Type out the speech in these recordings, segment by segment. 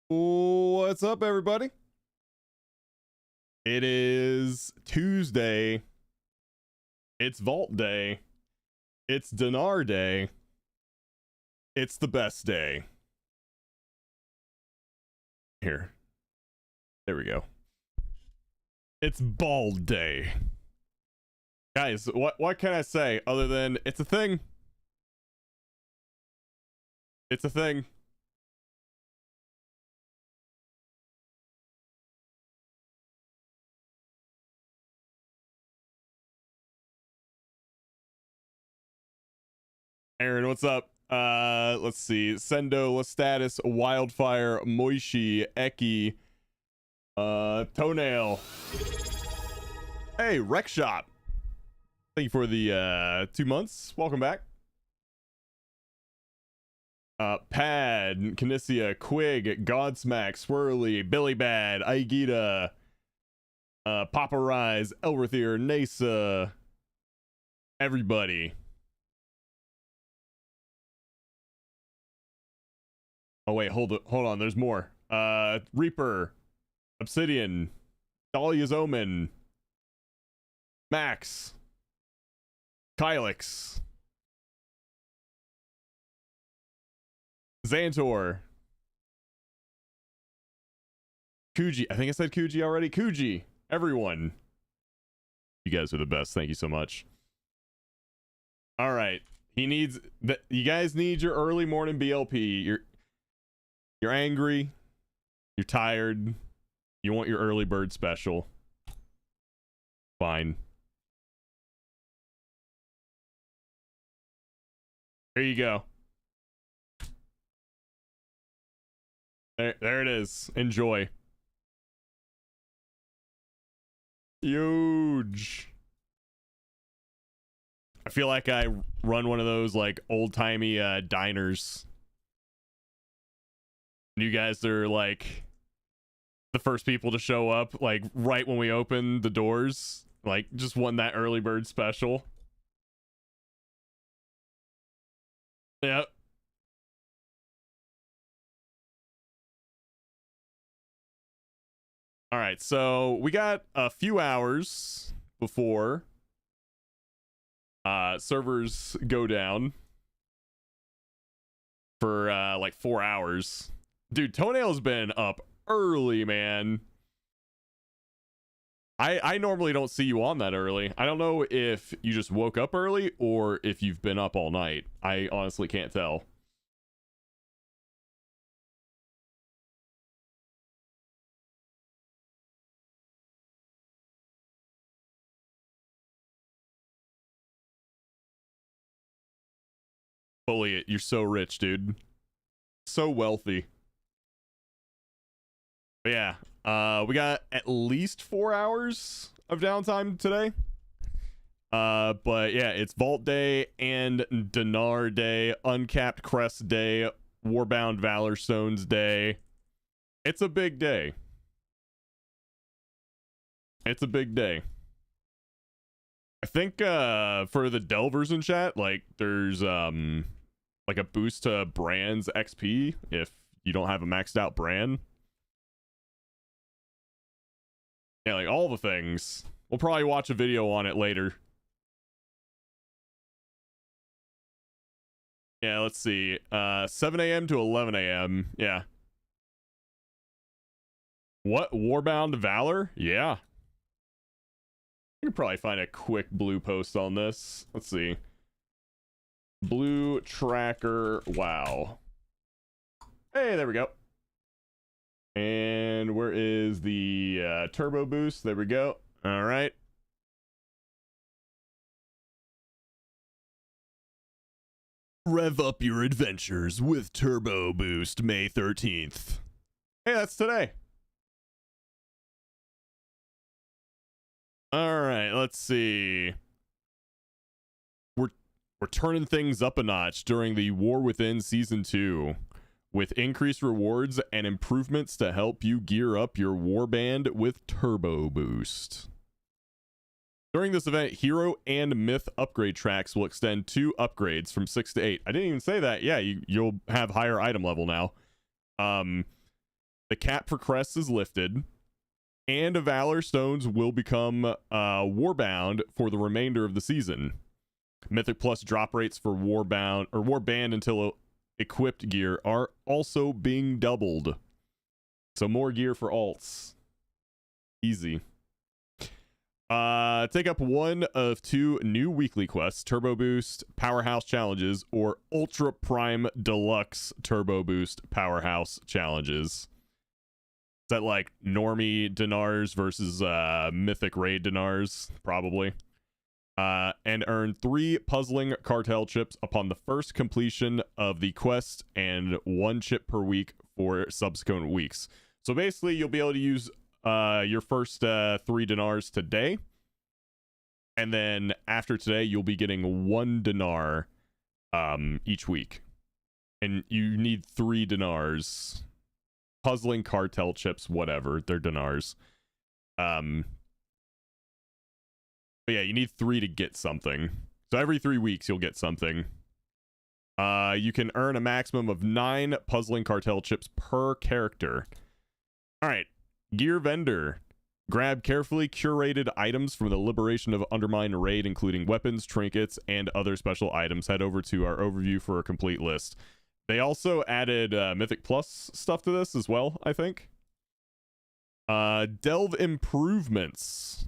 What's up, everybody? It is Tuesday. It's Vault Day. It's Dinar Day. It's the best day. Here. There we go. It's Bald Day. Guys, what can I say other than it's a thing? It's a thing. Aaron, what's up? Let's see. Sendo, Status, Wildfire, Moishi, Eki, Toenail. Hey, Rec Shop. Thank you for the 2 months. Welcome back. Pad, Kinesia, Quig, Godsmack, Swirly, Billy Bad, Aigita, Papa Rise, Elrithier, Nasa, everybody. Oh wait, hold on, there's more. Reaper, Obsidian, Dahlia's Omen, Max, Kylix, Xantor, Kuji. I think I said Kuji already. Kuji, everyone. You guys are the best. Thank you so much. All right. You guys need your early morning BLP. You're angry, you're tired, you want your early bird special. Fine. There you go. There it is. Enjoy. Huge. I feel like I run one of those like old-timey diners. You guys are like the first people to show up, like right when we open the doors, like just won that early bird special. Yep. All right, so we got a few hours before servers go down for like 4 hours. Dude, Toenail's been up early, man. I normally don't see you on that early. I don't know if you just woke up early or if you've been up all night. I honestly can't tell. Holy, you're so rich, dude. So wealthy. But yeah, we got at least 4 hours of downtime today. But yeah, it's Vault Day and Dinar Day, Uncapped Crest Day, Warbound Valor Stones Day. It's a big day. It's a big day. I think for the Delvers in chat, like there's like a boost to Brand's XP if you don't have a maxed out brand. Yeah, like all the things. We'll probably watch a video on it later. Yeah, let's see. 7 a.m. to 11 a.m. Yeah. What? Warbound Valor? Yeah. You could probably find a quick blue post on this. Let's see. Blue tracker. Wow. Hey, there we go. And where is the turbo boost? There we go. All right. Rev up your adventures with Turbo Boost May 13th. Hey, that's today. All right, let's see. We're turning things up a notch during the War Within Season 2 with increased rewards and improvements to help you gear up your warband with Turbo Boost. During this event, hero and myth upgrade tracks will extend 2 upgrades from 6 to 8. I didn't even say that. Yeah, you'll have higher item level now. The cap for crests is lifted, and Valor Stones will become Warbound for the remainder of the season. Mythic Plus drop rates for Warbound or Warband until equipped gear are also being doubled. So more gear for alts. Easy. Take up one of two new weekly quests: Turbo Boost Powerhouse Challenges or Ultra Prime Deluxe Turbo Boost Powerhouse Challenges. Is that like normie Dinars versus Mythic Raid Dinars? Probably. And earn 3 puzzling cartel chips upon the first completion of the quest and 1 chip per week for subsequent weeks. So basically, you'll be able to use your first 3 dinars today, and then after today, you'll be getting 1 dinar each week. And you need 3 dinars. Puzzling cartel chips, whatever, they're dinars. But yeah, you need 3 to get something. So every 3 weeks, you'll get something. You can earn a maximum of 9 puzzling cartel chips per character. All right, Gear Vendor. Grab carefully curated items from the Liberation of Undermine raid, including weapons, trinkets, and other special items. Head over to our overview for a complete list. They also added Mythic Plus stuff to this as well, I think. Delve improvements.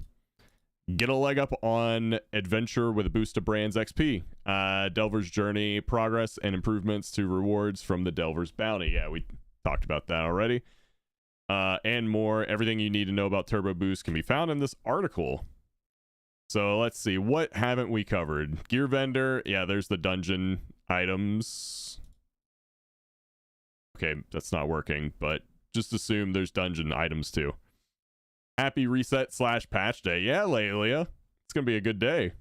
Get a leg up on adventure with a boost to Brand's XP. Delver's Journey progress and improvements to rewards from the Delver's Bounty. Yeah, we talked about that already. And more. Everything you need to know about Turbo Boost can be found in this article. So let's see. What haven't we covered? Gear Vendor. Yeah, there's the dungeon items. Okay, that's not working, but just assume there's dungeon items too. Happy reset / patch day. Yeah, Lelia. It's going to be a good day.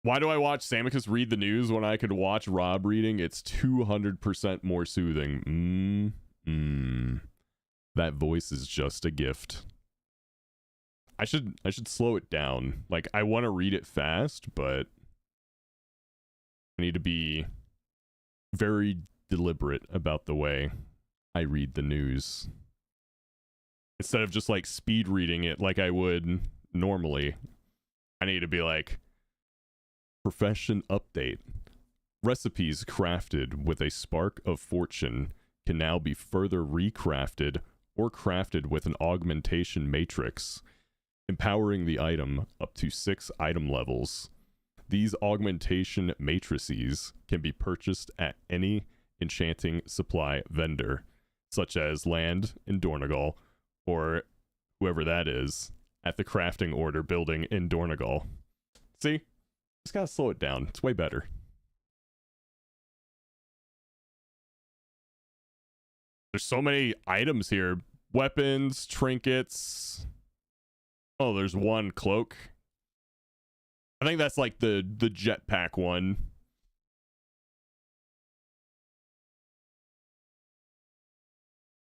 Why do I watch Samicus read the news when I could watch Rob reading? It's 200% more soothing. That voice is just a gift. I should slow it down. Like, I want to read it fast, but I need to be very deliberate about the way I read the news. Instead of just like speed reading it like I would normally, I need to be like, profession update. Recipes crafted with a spark of fortune can now be further recrafted or crafted with an augmentation matrix, empowering the item up to 6 item levels. These augmentation matrices can be purchased at any enchanting supply vendor, such as Land in Dornagal, or whoever that is, at the crafting order building in Dornagal. See? Just gotta slow it down. It's way better. There's so many items here. Weapons, trinkets. Oh, there's 1 cloak. I think that's like the jetpack one.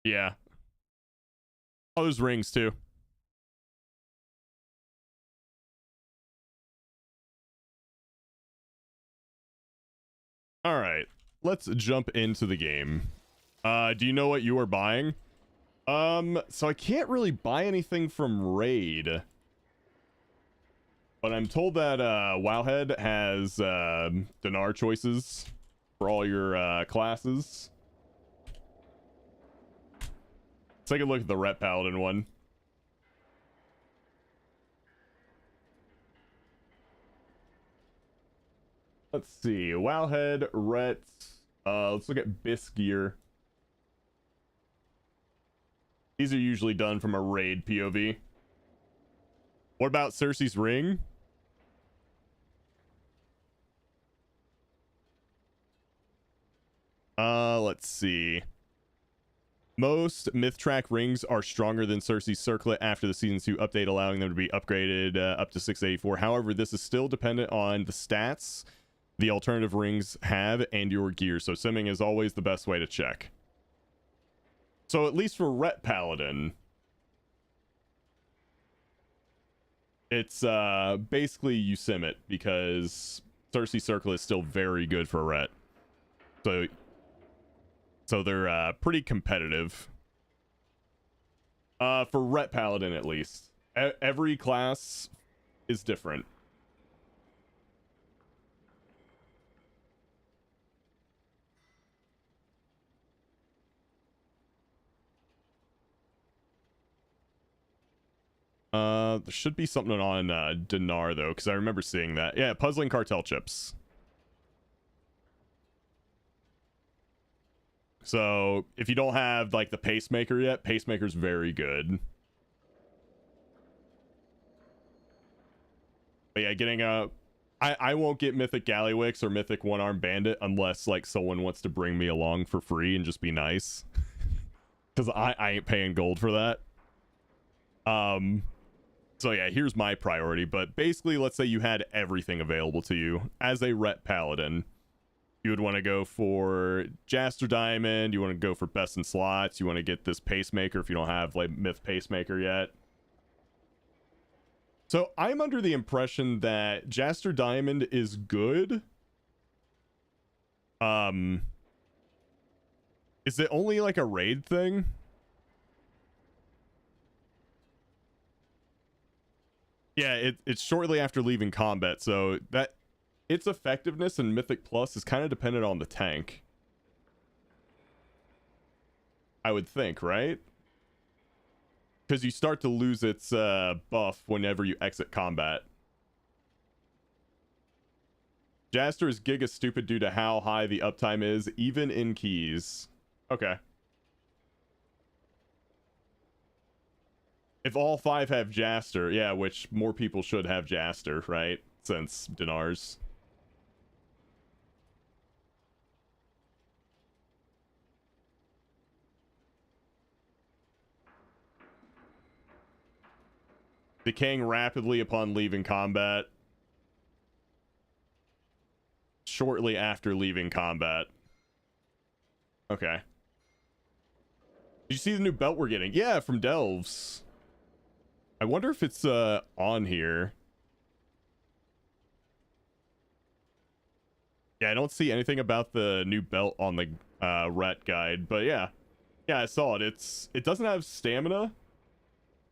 Yeah. Oh, there's rings too. All right, let's jump into the game. Do you know what you are buying? So I can't really buy anything from Raid, but I'm told that Wowhead has dinar choices for all your classes. Let's take a look at the Ret Paladin one. Let's see. Wowhead, Ret. Let's look at Bisc gear. These are usually done from a raid POV. What about Cersei's ring? Let's see. Most myth track rings are stronger than Cersei's circlet after the season 2 update, allowing them to be upgraded up to 684. However, this is still dependent on the stats the alternative rings have and your gear, so simming is always the best way to check. So at least for Ret Paladin, it's basically you sim it, because Cersei circlet is still very good for Ret. So So they're pretty competitive. For Ret Paladin at least. Every class is different. There should be something on Dinar though, because I remember seeing that. Yeah, puzzling cartel chips. So if you don't have like the pacemaker yet, pacemaker's very good. But yeah, getting a I won't get Mythic Gallywix or Mythic One Arm Bandit unless like someone wants to bring me along for free and just be nice. Because I ain't paying gold for that. So yeah, here's my priority. But basically, let's say you had everything available to you as a Ret Paladin. You would want to go for Jaster Diamond. You want to go for Best in Slots. You want to get this Pacemaker if you don't have like Myth Pacemaker yet. So I'm under the impression that Jaster Diamond is good. Is it only like a raid thing? Yeah, it's shortly after leaving combat, so that its effectiveness in Mythic Plus is kind of dependent on the tank. I would think, right? Because you start to lose its buff whenever you exit combat. Jaster is giga stupid due to how high the uptime is, even in keys. Okay. If all 5 have Jaster, yeah, which more people should have Jaster, right? Since Dinars. Decaying rapidly upon leaving combat. Shortly after leaving combat. Okay. Did you see the new belt we're getting? Yeah, from Delves. I wonder if it's on here. Yeah, I don't see anything about the new belt on the Ret guide, but yeah. Yeah, I saw it. It doesn't have stamina.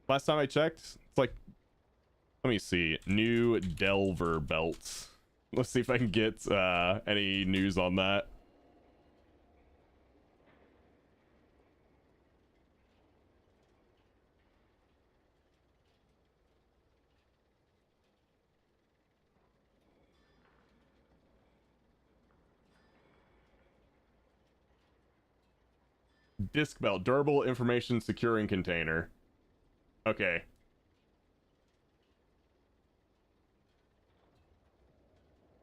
Last time I checked, it's like, let me see, new Delver belt. Let's see if I can get any news on that. Disc belt, durable information securing container. Okay.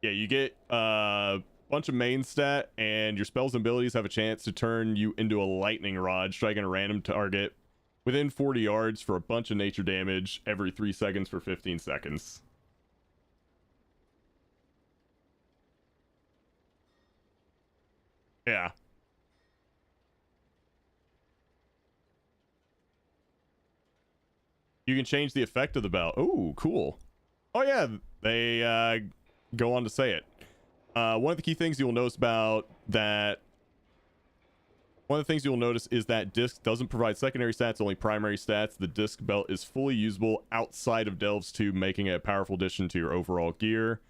Yeah, you get a bunch of main stat, and your spells and abilities have a chance to turn you into a lightning rod, striking a random target within 40 yards for a bunch of nature damage every 3 seconds for 15 seconds. Yeah. You can change the effect of the belt. Oh, cool. Oh yeah, they go on to say it. One of the key things you'll notice about that One of the things you'll notice is that disc doesn't provide secondary stats, only primary stats. The disc belt is fully usable outside of Delves 2, making it a powerful addition to your overall gear.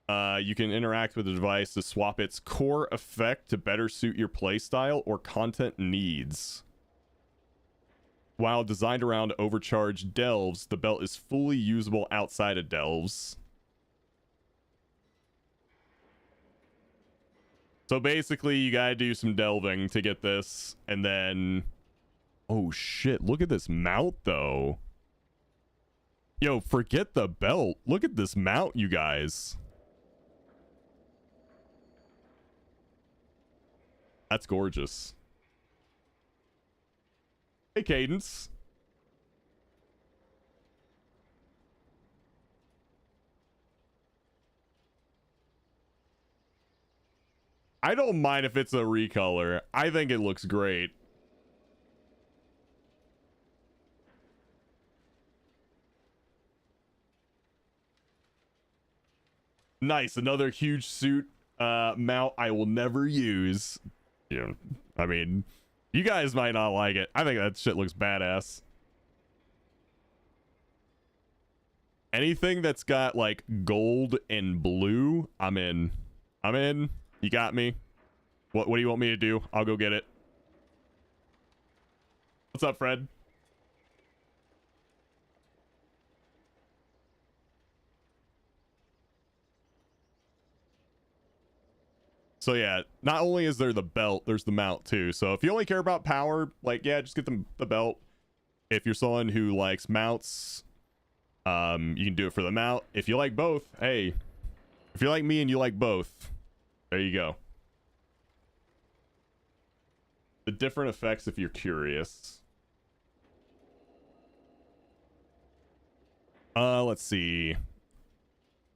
You can interact with the device to swap its core effect to better suit your playstyle or content needs. While designed around overcharged Delves, the belt is fully usable outside of Delves. So basically, you gotta do some delving to get this, and then... Oh shit, look at this mount, though. Yo, forget the belt. Look at this mount, you guys. That's gorgeous. Hey, Cadence. I don't mind if it's a recolor. I think it looks great. Nice, another huge suit mount I will never use. Yeah, I mean, you guys might not like it. I think that shit looks badass. Anything that's got like gold and blue, I'm in. I'm in. You got me. What do you want me to do? I'll go get it. What's up, Fred? So yeah, not only is there the belt, there's the mount too. So if you only care about power, like, yeah, just get the belt. If you're someone who likes mounts, you can do it for the mount. If you like both, hey, if you're like me and you like both, there you go. The different effects if you're curious. Let's see.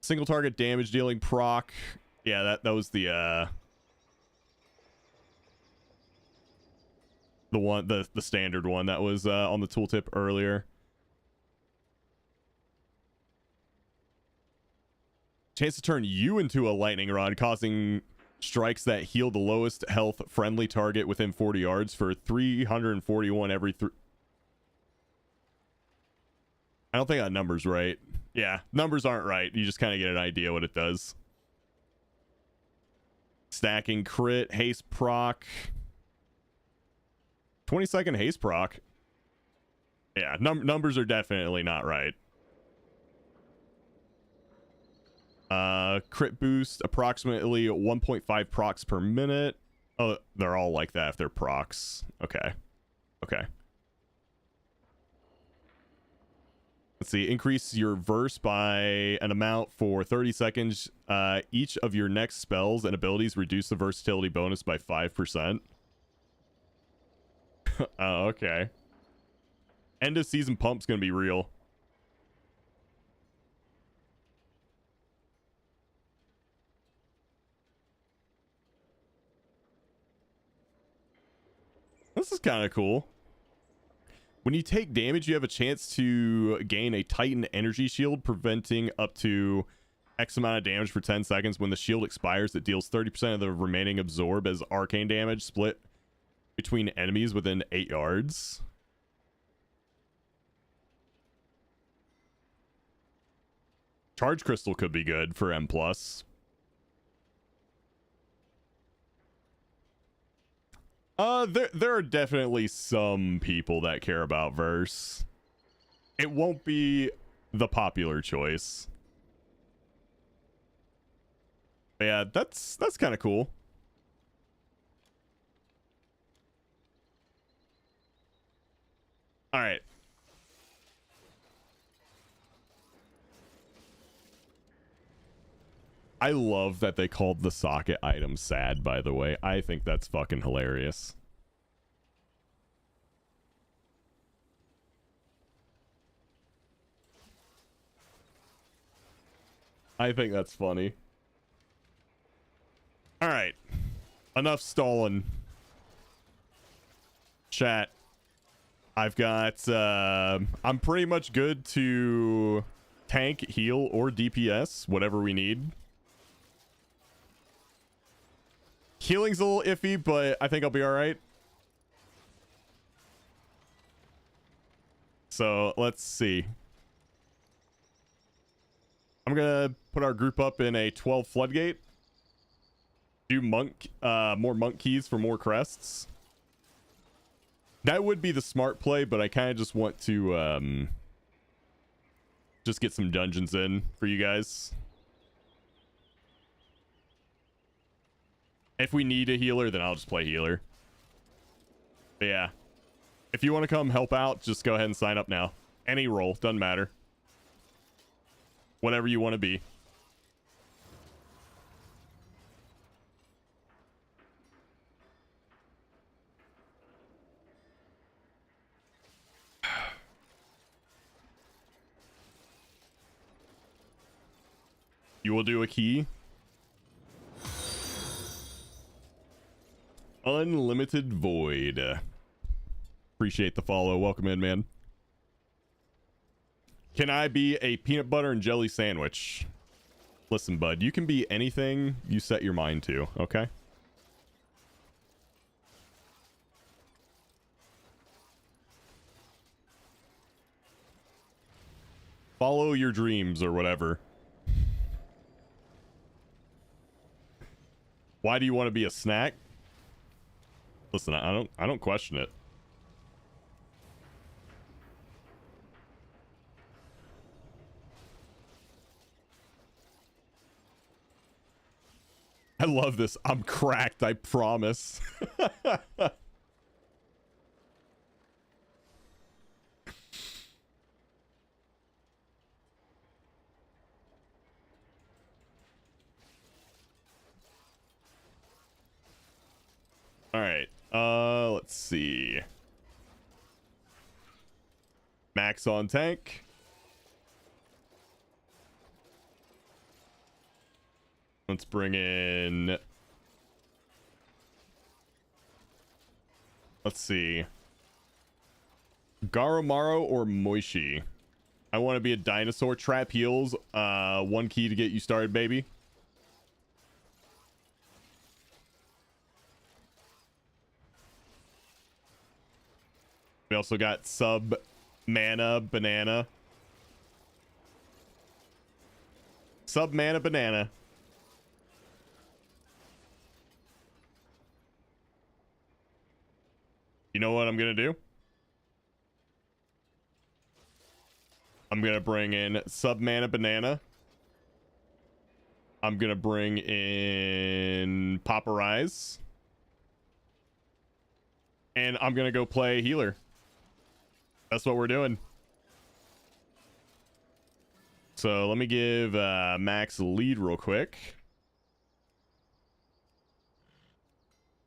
Single target damage dealing proc. Yeah, that was the one, the standard one that was on the tooltip earlier. Chance to turn you into a lightning rod, causing strikes that heal the lowest health friendly target within 40 yards for 341 every I don't think that number's right. Yeah, numbers aren't right. You just kind of get an idea what it does. Stacking crit, haste proc. 20-second haste proc. Yeah, numbers are definitely not right. Crit boost, approximately 1.5 procs per minute. Oh, they're all like that if they're procs. Okay. Okay. Let's see. Increase your verse by an amount for 30 seconds. Each of your next spells and abilities reduce the versatility bonus by 5%. Oh, okay. End of season pump's gonna be real. This is kind of cool. When you take damage, you have a chance to gain a Titan energy shield, preventing up to X amount of damage for 10 seconds. When the shield expires, it deals 30% of the remaining absorb as arcane damage, split between enemies within 8 yards. Charge crystal could be good for M+. There are definitely some people that care about verse. It won't be the popular choice. But yeah, that's kind of cool. All right. I love that they called the socket item sad, by the way. I think that's fucking hilarious. I think that's funny. All right. Enough stalling. Chat. I've got I'm pretty much good to tank, heal, or DPS, whatever we need. Healing's a little iffy, but I think I'll be all right. So let's see. I'm gonna put our group up in a 12 floodgate. Do monk, more monk keys for more crests. That would be the smart play, but I kind of just want to just get some dungeons in for you guys. If we need a healer, then I'll just play healer. But yeah. If you want to come help out, just go ahead and sign up now. Any role, doesn't matter. Whatever you want to be. You will do a key. Unlimited Void. Appreciate the follow. Welcome in, man. Can I be a peanut butter and jelly sandwich? Listen, bud, you can be anything you set your mind to, okay? Follow your dreams or whatever. Why do you want to be a snack? Listen, I don't question it. I love this. I'm cracked, I promise. All right. Let's see. Max on tank. Let's bring in. Let's see. Garumaru or Moishi? I want to be a dinosaur. Trap heals. One key to get you started, baby. We also got sub mana banana. Sub mana banana. You know what I'm gonna do? I'm gonna bring in sub mana banana. I'm gonna bring in Paparize. And I'm gonna go play healer. That's what we're doing. So let me give Max a lead real quick.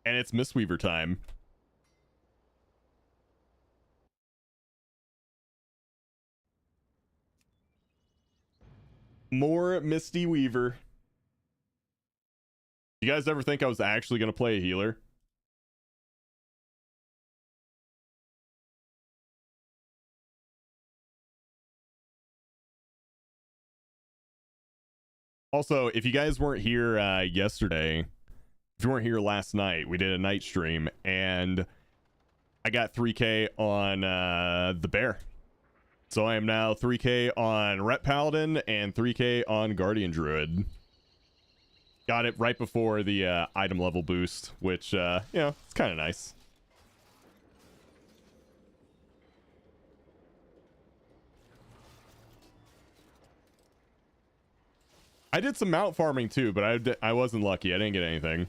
And it's Mistweaver time. More Misty Weaver. You guys ever think I was actually going to play a healer? Also, if you guys weren't here yesterday, if you weren't here last night, we did a night stream and I got 3K on the bear. So I am now 3K on Ret Paladin and 3K on Guardian Druid. Got it right before the item level boost, which, you know, it's kind of nice. I did some mount farming too, but I wasn't lucky. I didn't get anything.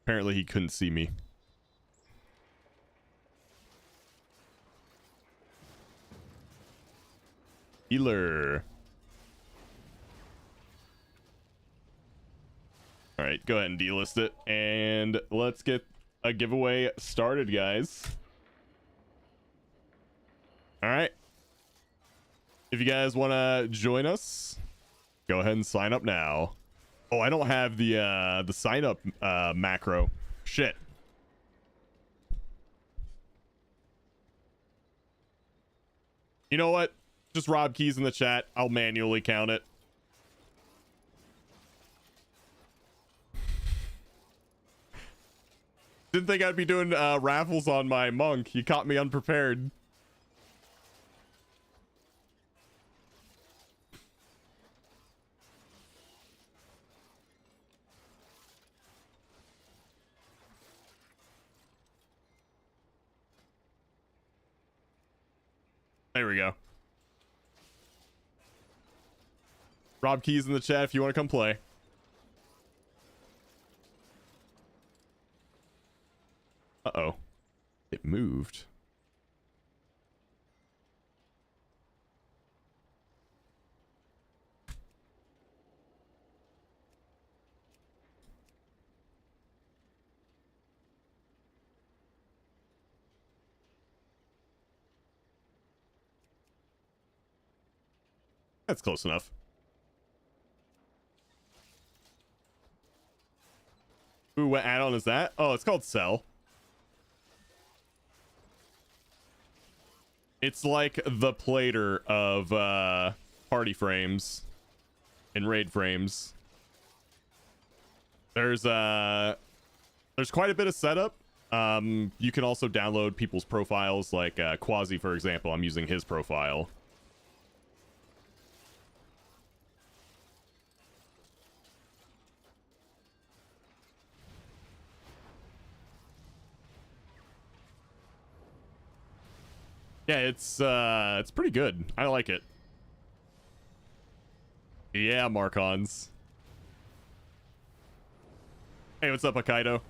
Apparently he couldn't see me. Healer. All right, go ahead and delist it. And let's get a giveaway started, guys. All right. If you guys want to join us, go ahead and sign up now. Oh, I don't have the sign up macro. Shit. You know what? Just Rob Keys in the chat. I'll manually count it. Didn't think I'd be doing raffles on my monk. You caught me unprepared. There we go. Rob Keys in the chat if you want to come play. Uh-oh. It moved. That's close enough. Ooh, what add-on is that? Oh, it's called Cell. It's like the plater of party frames. in raid frames. There's quite a bit of setup. You can also download people's profiles, like Quasi, for example. I'm using his profile. Yeah, it's pretty good. I like it. Yeah, Marcons. Hey, what's up, Hokkaido?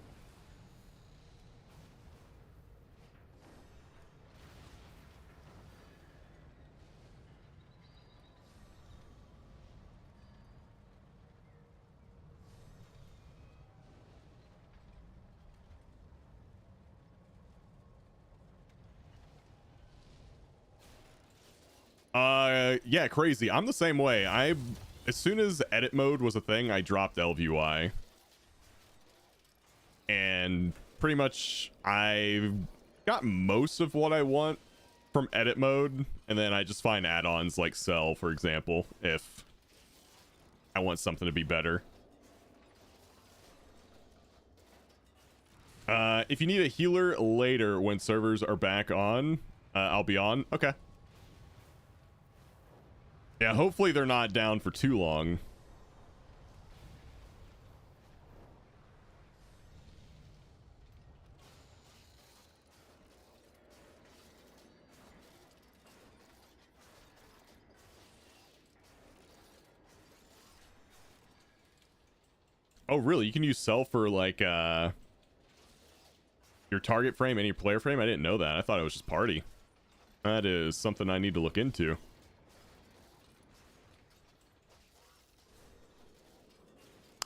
Yeah, crazy. I'm the same way. As soon as edit mode was a thing, I dropped LVUI. And pretty much I got most of what I want from edit mode, and then I just find add-ons like Cell, for example, if I want something to be better. If you need a healer later when servers are back on, I'll be on. Okay. Yeah, hopefully they're not down for too long. Oh, really? You can use Cell for, like, your target frame and your player frame? I didn't know that. I thought it was just party. That is something I need to look into.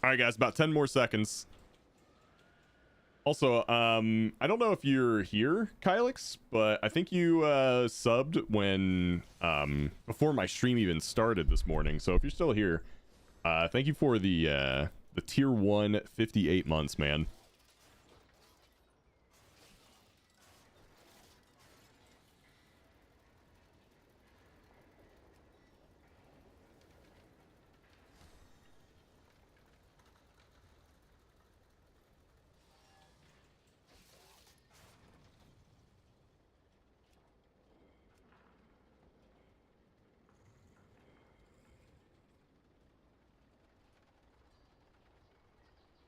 Alright, guys, about 10 more seconds. Also, I don't know if you're here, Kylix, but I think you subbed when before my stream even started this morning. So if you're still here, thank you for the tier 1 58 months, man.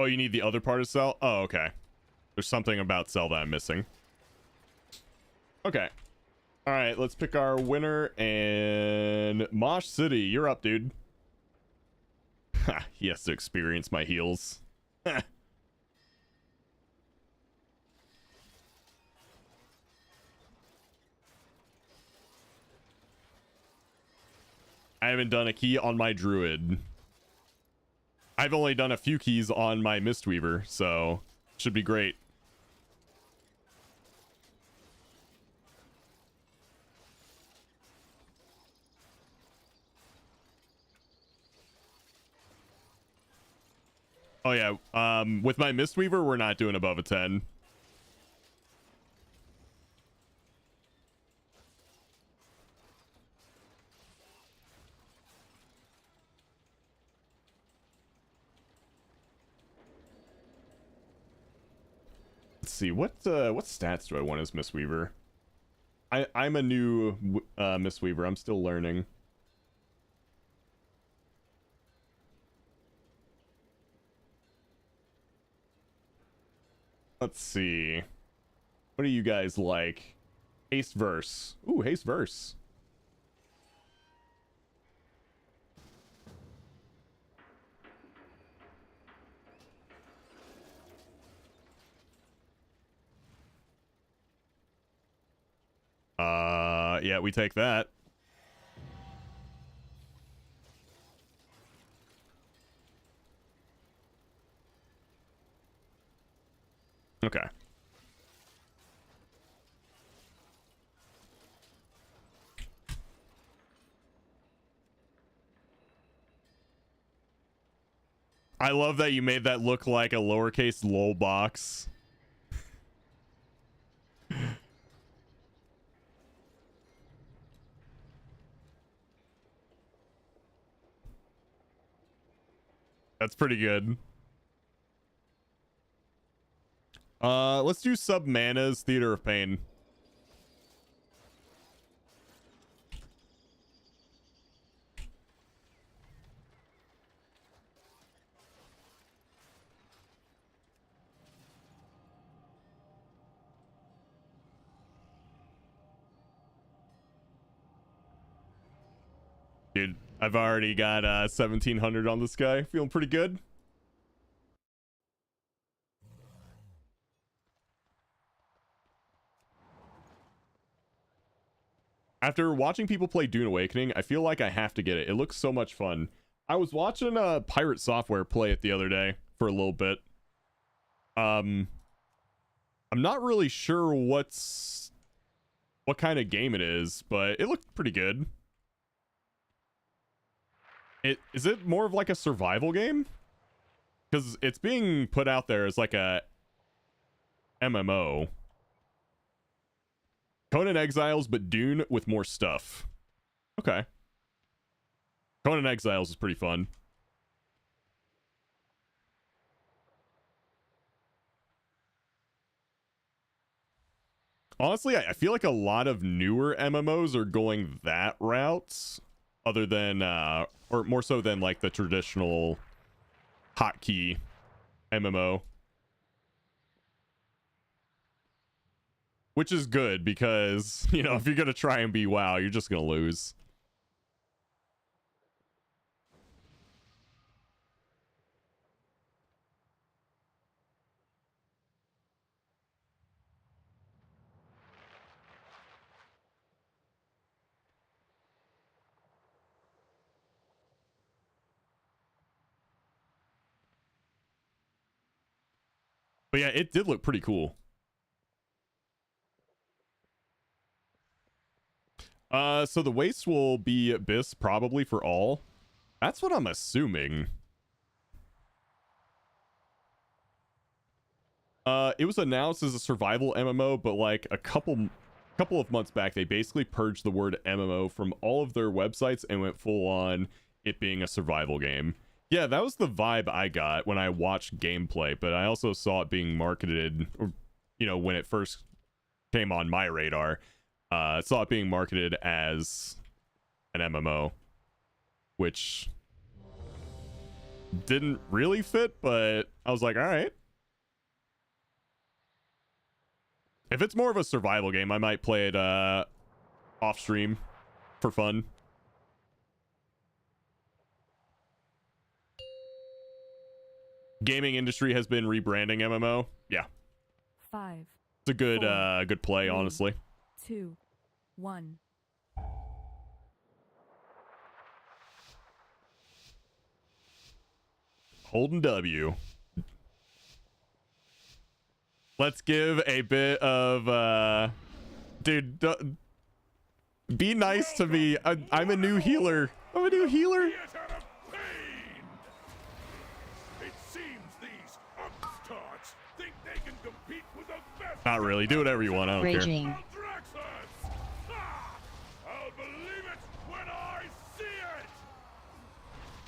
Oh, you need the other part of Cell? Oh, okay. There's something about Cell that I'm missing. Okay. All right, let's pick our winner. And Mosh City, you're up, dude. Ha, he has to experience my heals. I haven't done a key on my Druid. I've only done a few keys on my Mistweaver, so should be great. Oh yeah, with my Mistweaver, we're not doing above a 10. Let's see, what stats do I want as Mistweaver? I'm a new Mistweaver. I'm still learning. Let's see. What do you guys like? Haste verse. Ooh, haste verse. Yeah, we take that. Okay. I love that you made that look like a lowercase lol box. That's pretty good. Let's do Submana's Theater of Pain. Dude, I've already got 1700 on this guy. Feeling pretty good. After watching people play Dune Awakening, I feel like I have to get it. It looks so much fun. I was watching Pirate Software play it the other day for a little bit. I'm not really sure what kind of game it is, but it looked pretty good. Is it more of like a survival game? Because it's being put out there as like a MMO. Conan Exiles, but Dune with more stuff. Okay. Conan Exiles is pretty fun. Honestly, I feel like a lot of newer MMOs are going that route, other than, or more so than like the traditional hotkey MMO. Which is good because, you know, if you're going to try and be WoW, you're just going to lose. But yeah, it did look pretty cool. So the waste will be Abyss probably for all. That's what I'm assuming. It was announced as a survival MMO, but like a couple of months back, they basically purged the word MMO from all of their websites and went full on it being a survival game. Yeah, that was the vibe I got when I watched gameplay, but I also saw it being marketed, or, you know, when it first came on my radar, saw it being marketed as an MMO, which didn't really fit, but I was like, all right. If it's more of a survival game, I might play it off stream for fun. Gaming industry has been rebranding MMO. Yeah. 5. It's a good 4, good play, 3, honestly. 2, 1. Holding W. Let's give a bit of dude, be nice to me. I'm a new healer. I'm a new healer. Not really. Do whatever you want. I don't Raging. care. I'll believe it when I see it.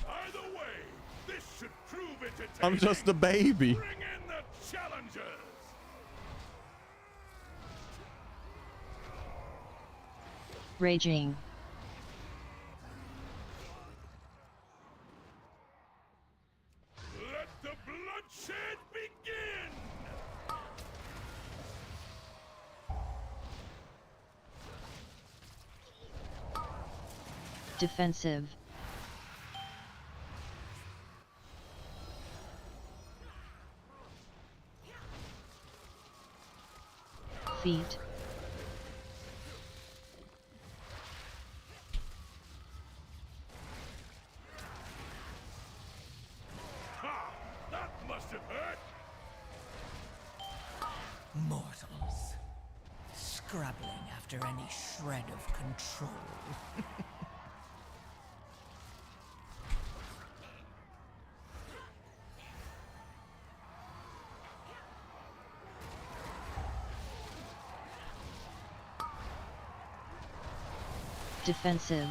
Either way, this should prove entertaining. I'm just a baby. Bring in the challengers. Raging. Let the bloodshed begin. Defensive. Feet. Ha! That must have hurt. Mortals, scrabbling after any shred of control. Defensive.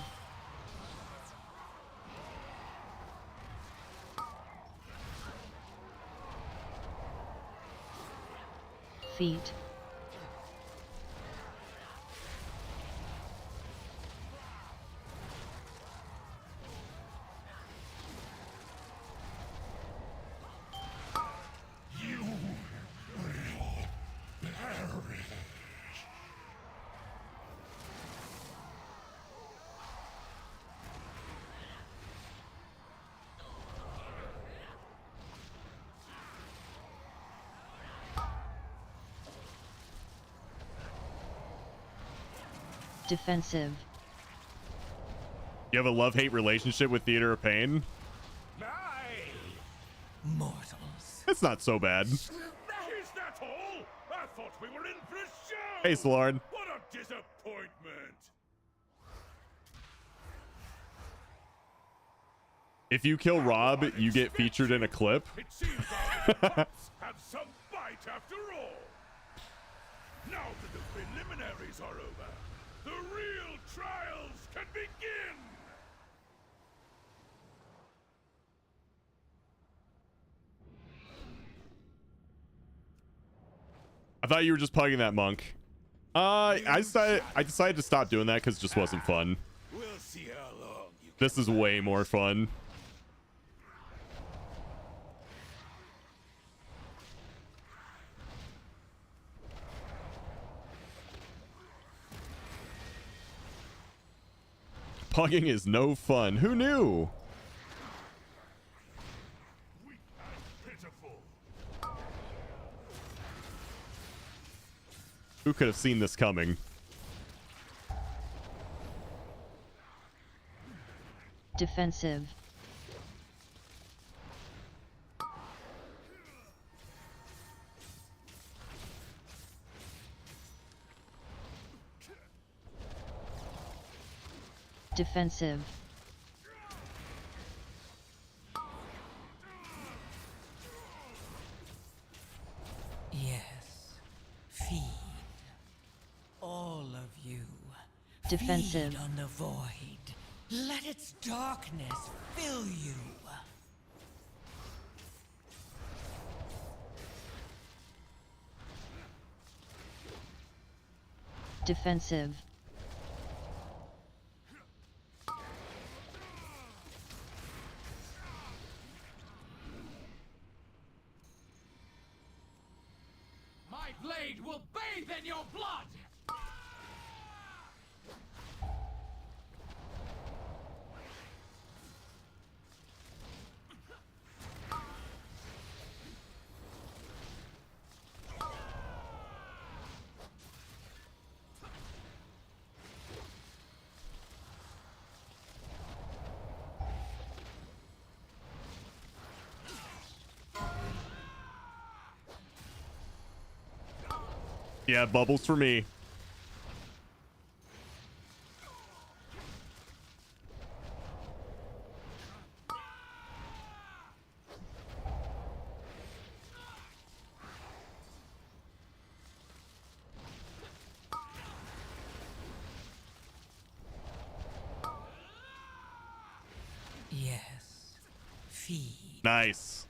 Feet. Defensive. You have a love-hate relationship with Theater of Pain? Aye. Mortals. It's not so bad. Is that all? I thought we were in for a show. Hey, Slard. What a disappointment. If you kill Rob, you get featured in a clip. It seems our pups have some bite after all. Now that the preliminaries are over, the real trials can begin. I thought you were just pugging that monk. I decided to stop doing that because it just wasn't fun. We'll see how long you This is way more fun. Pugging is no fun. Who knew? weak and pitiful. Who could have seen this coming? Defensive. Defensive. Yes. Feed. All of you. Defensive. Feed on the void. Let its darkness fill you. Defensive. My blade will bathe in your blood! Yeah, bubbles for me. Yes. Feed. Nice.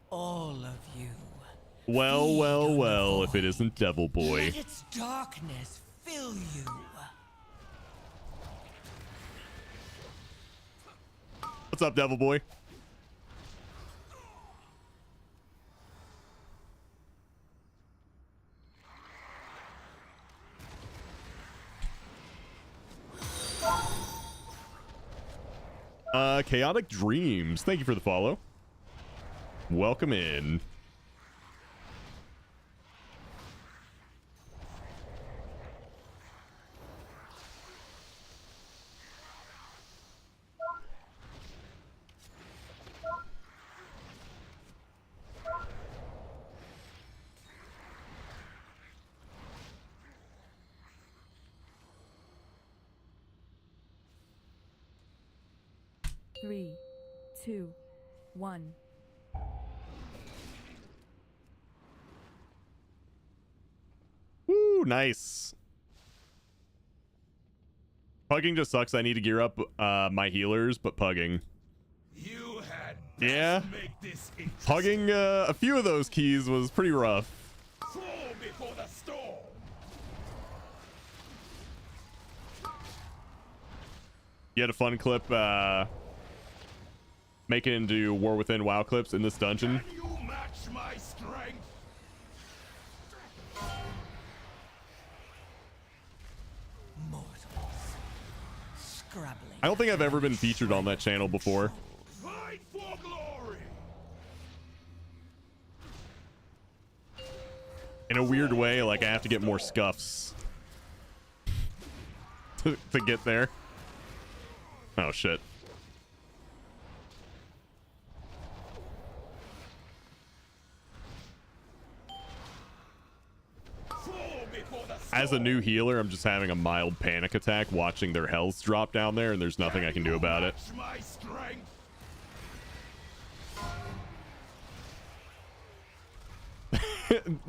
All of you. Well, Feed well, on the well, if it void. isn't Devil Boy. Let its darkness fill you. What's up, Devil Boy? Chaotic Dreams. Thank you for the follow. Welcome in. Three, two, one. Woo, nice. Pugging just sucks. I need to gear up my healers, but pugging. You had Yeah. best make this interesting. Pugging a few of those keys was pretty rough. Crawl before the You had a fun clip make it into War Within WoW clips in this dungeon. Can you match my strength? Mortals. Scrabbling. I don't think I've ever been featured on that channel before. Fight for glory! In a weird way, like I have to get more scuffs to get there. Oh shit. As a new healer, I'm just having a mild panic attack watching their health drop down there, and there's nothing I can do about it. My strength.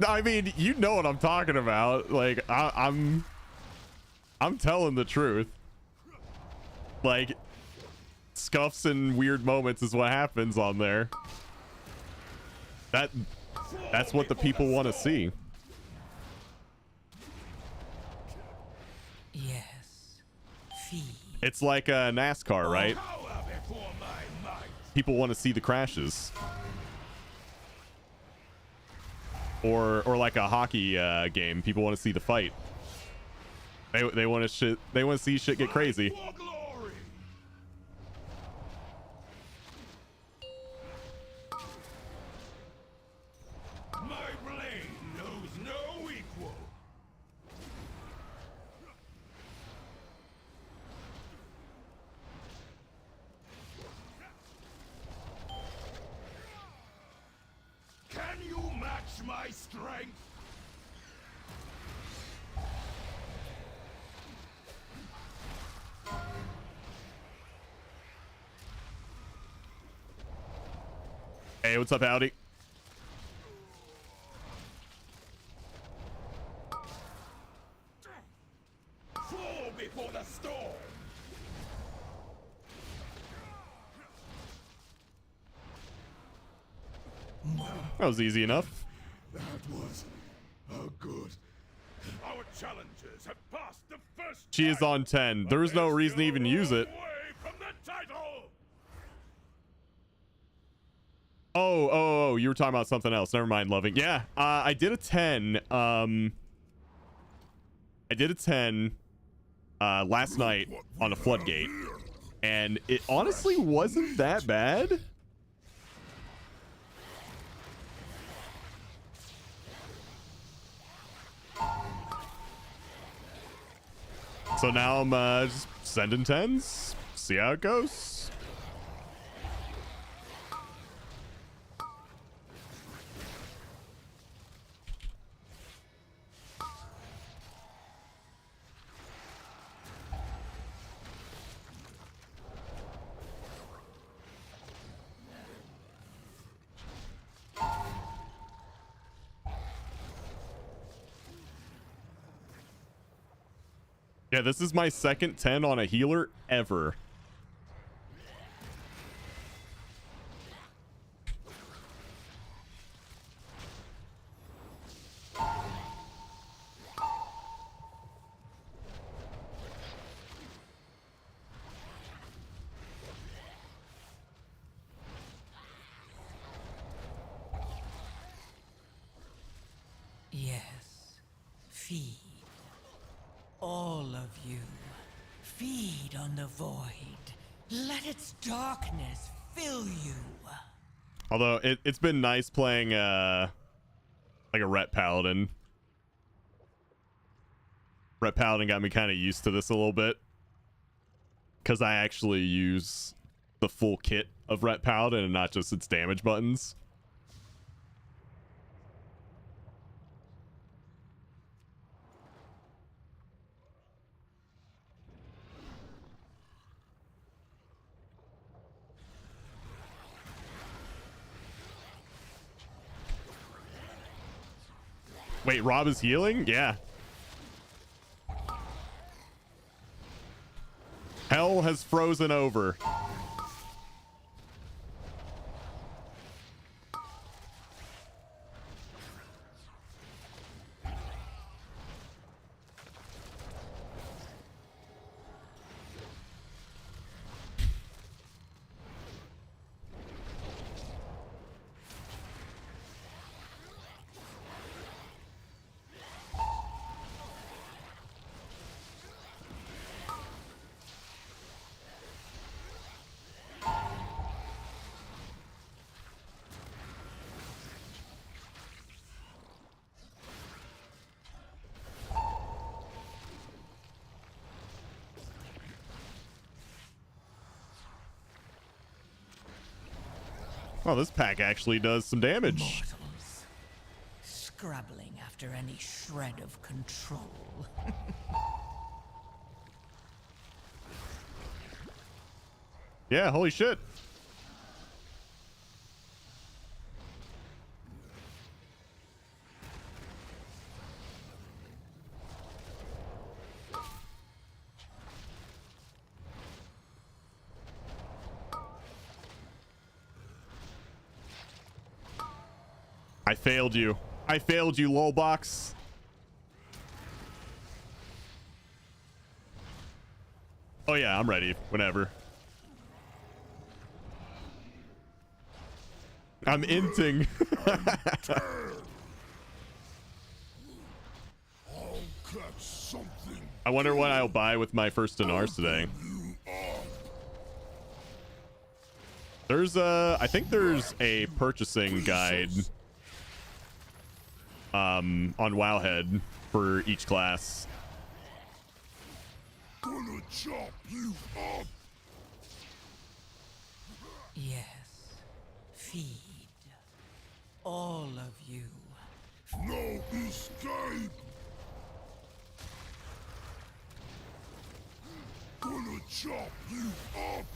I mean, you know what I'm talking about. Like, I'm telling the truth. Like, scuffs and weird moments is what happens on there. That's what the people want to see. Yes. Feed. It's like NASCAR, right? Power before my might. People want to see the crashes. Or like a hockey game, people want to see the fight. They want to see shit get crazy. For glory. My blade knows no equal. Can you match my strength? Hey, what's up, Howdy? Fall before the storm. That was easy enough. That was good. Our challengers have passed the first. She is on 10. There is no reason to even use it. Away from the title. Oh, you were talking about something else. Never mind, loving. Yeah, I did a 10. I did a 10 last night on a floodgate, and it honestly wasn't that bad. So now I'm just sending 10s. See how it goes. Yeah, this is my second 10 on a healer ever. Yes. Feed. All of you. Feed on the void. Let its darkness fill you. Although it's been nice playing like a Ret Paladin. Ret Paladin got me kind of used to this a little bit, because I actually use the full kit of Ret Paladin and not just its damage buttons. Wait, Rob is healing? Yeah. Hell has frozen over. Oh, this pack actually does some damage. Mortals, scrabbling after any shred of control. Yeah, holy shit. I failed you. I failed you, lolbox. Oh yeah, I'm ready. Whenever. I'm inting. I'll catch something. I wonder what I'll buy with my first Dinars today. There's I think there's a purchasing guide on Wowhead for each class. Gonna chop you up. Yes. Feed. All of you. No escape. Gonna chop you up.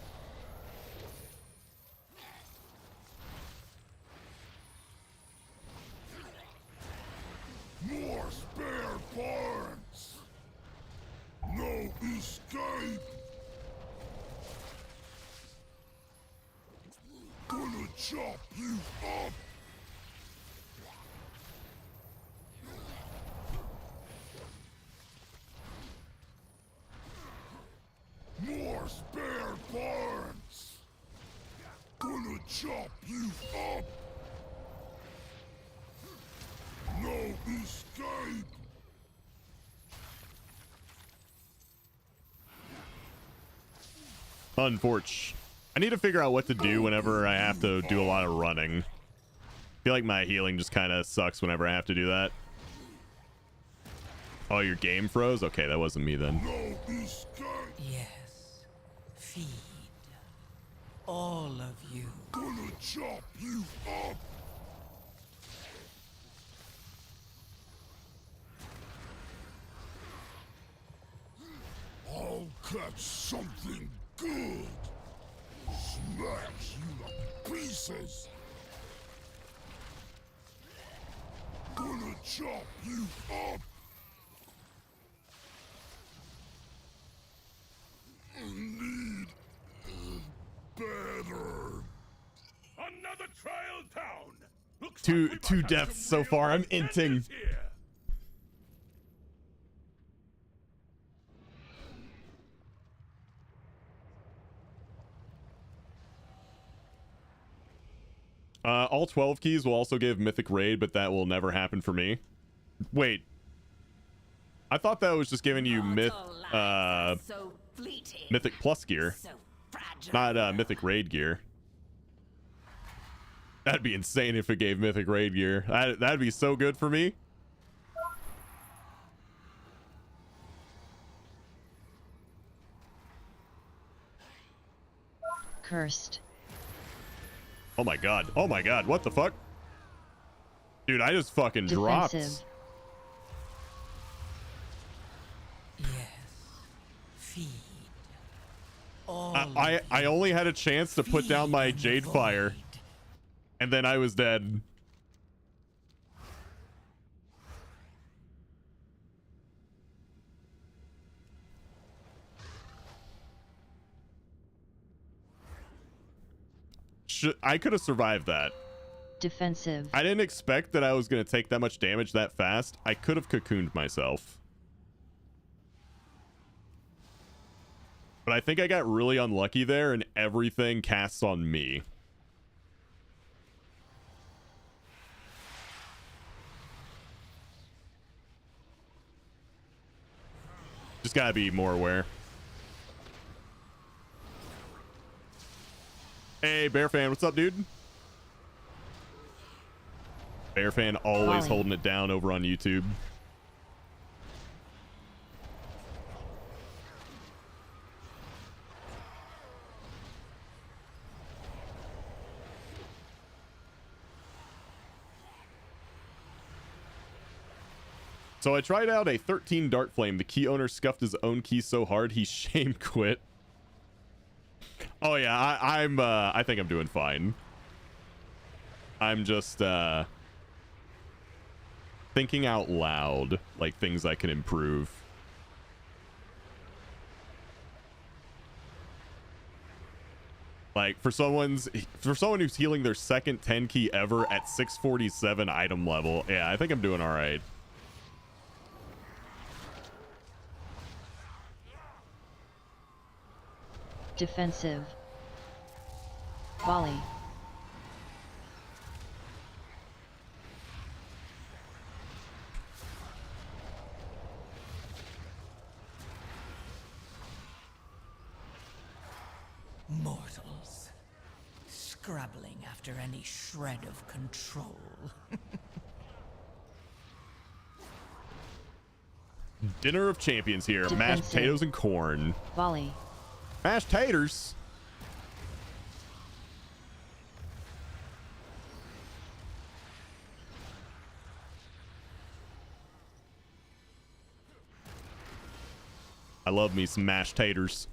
More spare parts. No escape. Gonna chop you up. More spare parts. Gonna chop you up. No escape. Unfortunate. I need to figure out what to do whenever I have to do a lot of running. I feel like my healing just kind of sucks whenever I have to do that. Oh, your game froze? Okay, that wasn't me then. No escape. Yes. Feed. All of you. Gonna chop you up. I'll catch something good. Smash you to pieces. Gonna chop you up. Need better. Another trial down. Looks Two like we might have deaths some so real far. I'm contenders inting. here. All 12 keys will also give Mythic Raid, but that will never happen for me. Wait. I thought that was just giving you Mythic Plus gear, not Mythic Raid gear. That'd be insane if it gave Mythic Raid gear. That'd be so good for me. Cursed. Oh my god. Oh my god. What the fuck? Dude, I just fucking dropped. Defensive. Yes. Feed. All I only had a chance to put down my Jade Fire, and then I was dead. I could have survived that. Defensive. I didn't expect that I was going to take that much damage that fast. I could have cocooned myself. But I think I got really unlucky there, and everything casts on me. Just gotta be more aware. Hey, Bear Fan, what's up, dude? Bear Fan always Molly. holding it down over on YouTube. So I tried out a 13 Dart Flame. The key owner scuffed his own key so hard he shame quit. Oh yeah, I think I'm doing fine. I'm just thinking out loud, like things I can improve. Like for someone who's healing their second 10 key ever at 647 item level, yeah, I think I'm doing all right. Defensive. Volley. Mortals, scrabbling after any shred of control. Dinner of Champions here. Mashed Defensive. potatoes and corn. Volley. Mashed taters. I love me some mashed taters.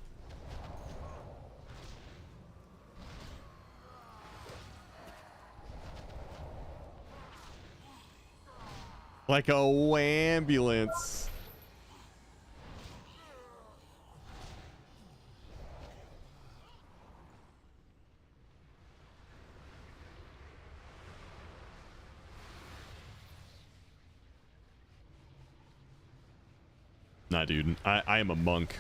Like a ambulance. Nah, dude. I am a monk.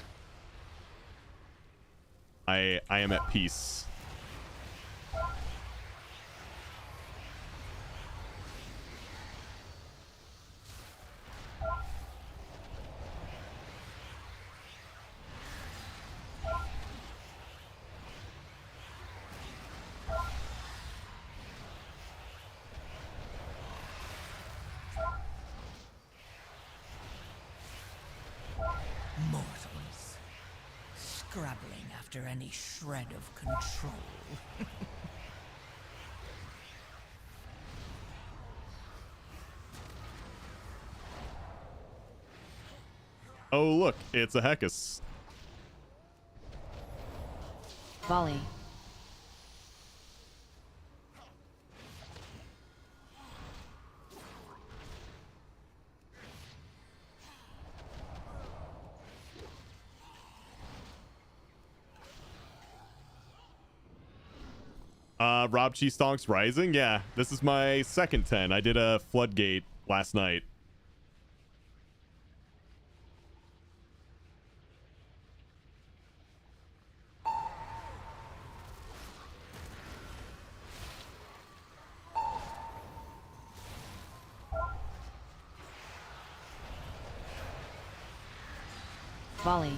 I am at peace. Mortals, scrabbling after any shred of control. Oh, look, it's a Heckus. Volley. Rob Cheese Stonks Rising. Yeah, this is my second 10. I did a Floodgate last night. Volley.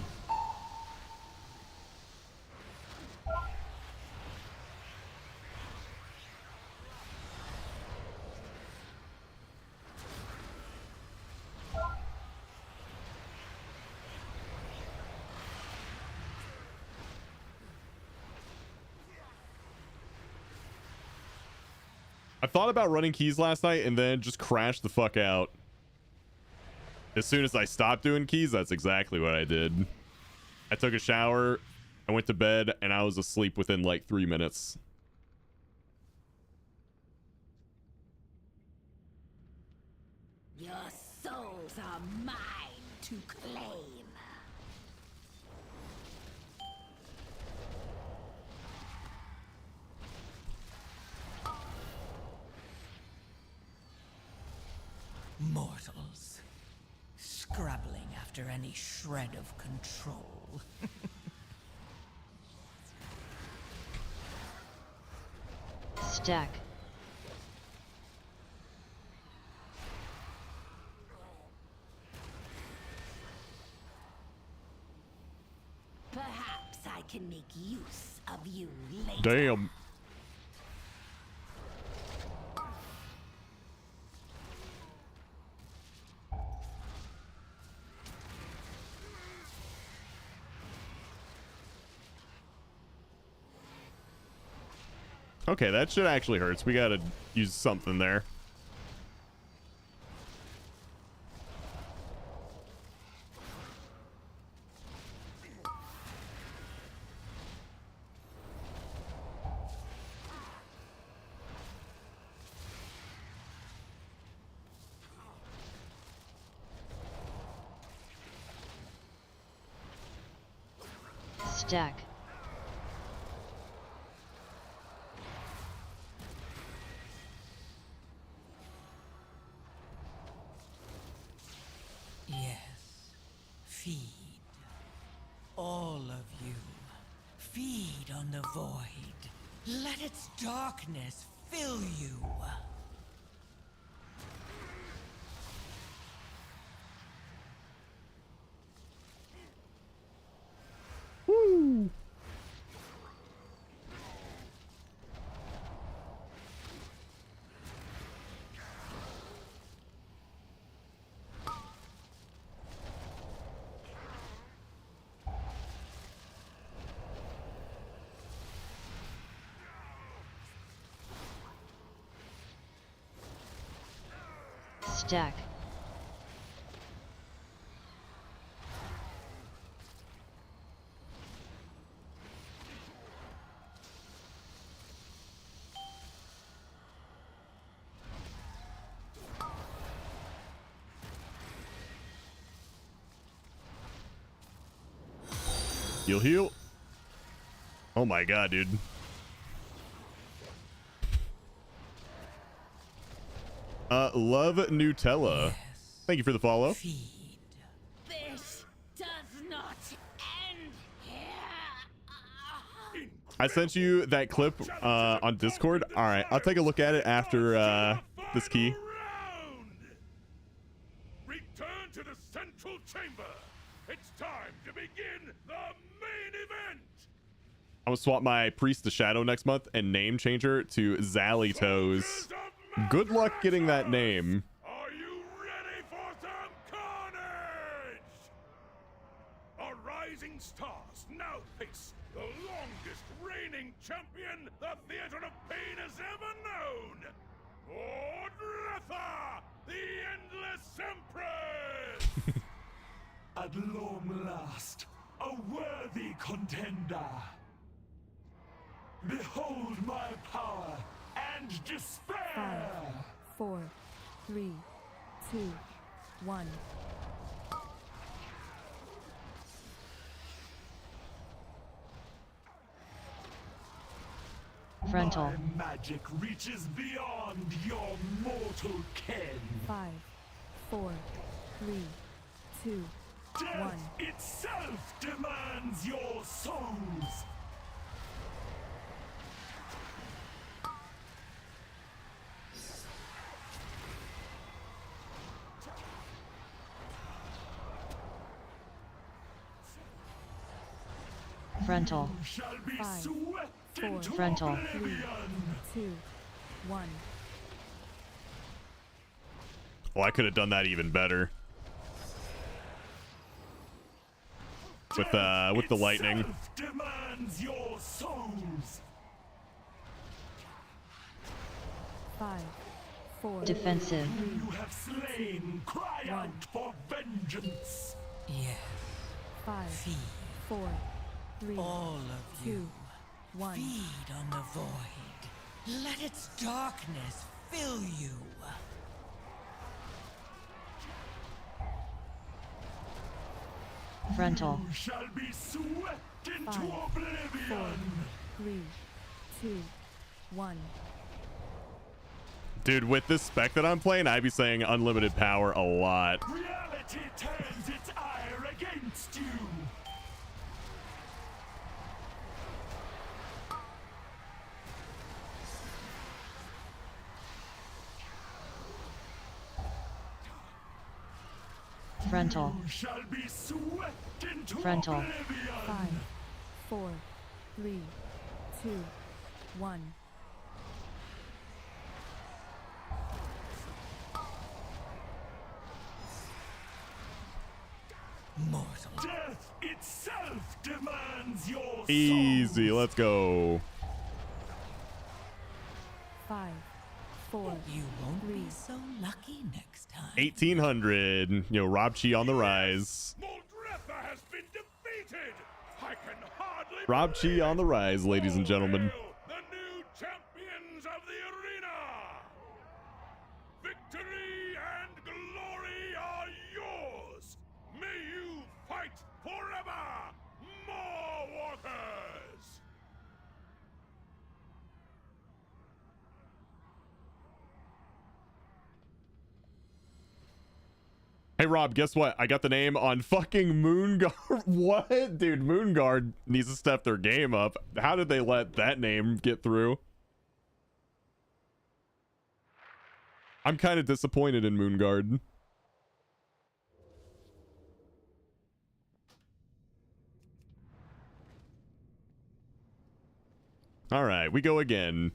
I thought about running keys last night and then just crashed the fuck out. As soon as I stopped doing keys, that's exactly what I did. I took a shower, I went to bed, and I was asleep within like 3 minutes. Your souls are mine to claim. Mortals, scrabbling after any shred of control. Stack. Perhaps I can make use of you later. Damn. Okay, that shit actually hurts. We gotta use something there. Stack. Yes. Feed. All of you. Feed on the void. Let its darkness fill you. Woo! Stack. Heal, heal. Oh my god, dude. Love Nutella. Thank you for the follow. Feed. This does not end here. I sent you that clip on Discord. All right, I'll take a look at it after this key. Return to the central chamber. It's time to begin the main event. I'm gonna swap my Priest to Shadow next month and name change her to Zally Toes. Good luck getting that name. Are you ready for some carnage? Our rising stars now face the longest reigning champion the Theater of Pain has ever known. Ordretha, the Endless Empress! At long last, a worthy contender. Behold my power and despair. 5, 4, 3, 2, 1. Frontal. My magic reaches beyond your mortal ken. 5, 4, 3, 2, Death 1. itself demands your souls. Frontal. You shall be 5, swept 4, into Frontal. oblivion. 2, 1. Well, I could have done that even better with the lightning. Itself demands your souls. 5, 4, Defensive. You have slain. Cry One. out for vengeance. Yes. 5, Feed. 4, 3, All of 2, you. 1. Feed on the void. Let its darkness fill you. Frontal. You shall be swept into 5, 4, oblivion. 3, 2, 1. Dude, with this spec that I'm playing, I'd be saying unlimited power a lot. Reality turns its ire against you. Frontal. You shall be swept into Frontal. oblivion. 5, 4, 3, 2, 1. Mortal. Death itself demands your soul. Easy, let's go. 5, 4, You won't be 3. so lucky next time. 1800. Rob Chi on the rise. Moldretha has been defeated. I can hardly Rob Chi on the rise, ladies and gentlemen. Hail the new champions of the arena. Victory and glory are yours. May you fight forever, more Warcraft. Hey Rob, guess what? I got the name on fucking Moonguard. What? Dude, Moonguard needs to step their game up. How did they let that name get through? I'm kind of disappointed in Moonguard. All right, we go again.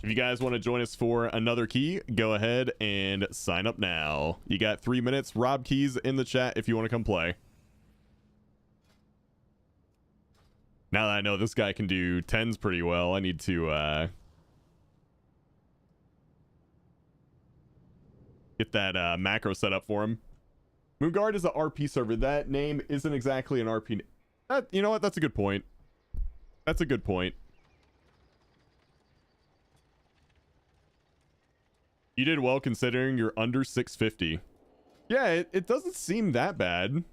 If you guys want to join us for another key, go ahead and sign up now. You got 3 minutes. Rob Keys in the chat if you want to come play. Now that I know this guy can do 10s pretty well, I need to get that macro set up for him. Moonguard is an RP server. That name isn't exactly an RP. You know what? That's a good point. That's a good point. You did well considering you're under 650. Yeah, it doesn't seem that bad.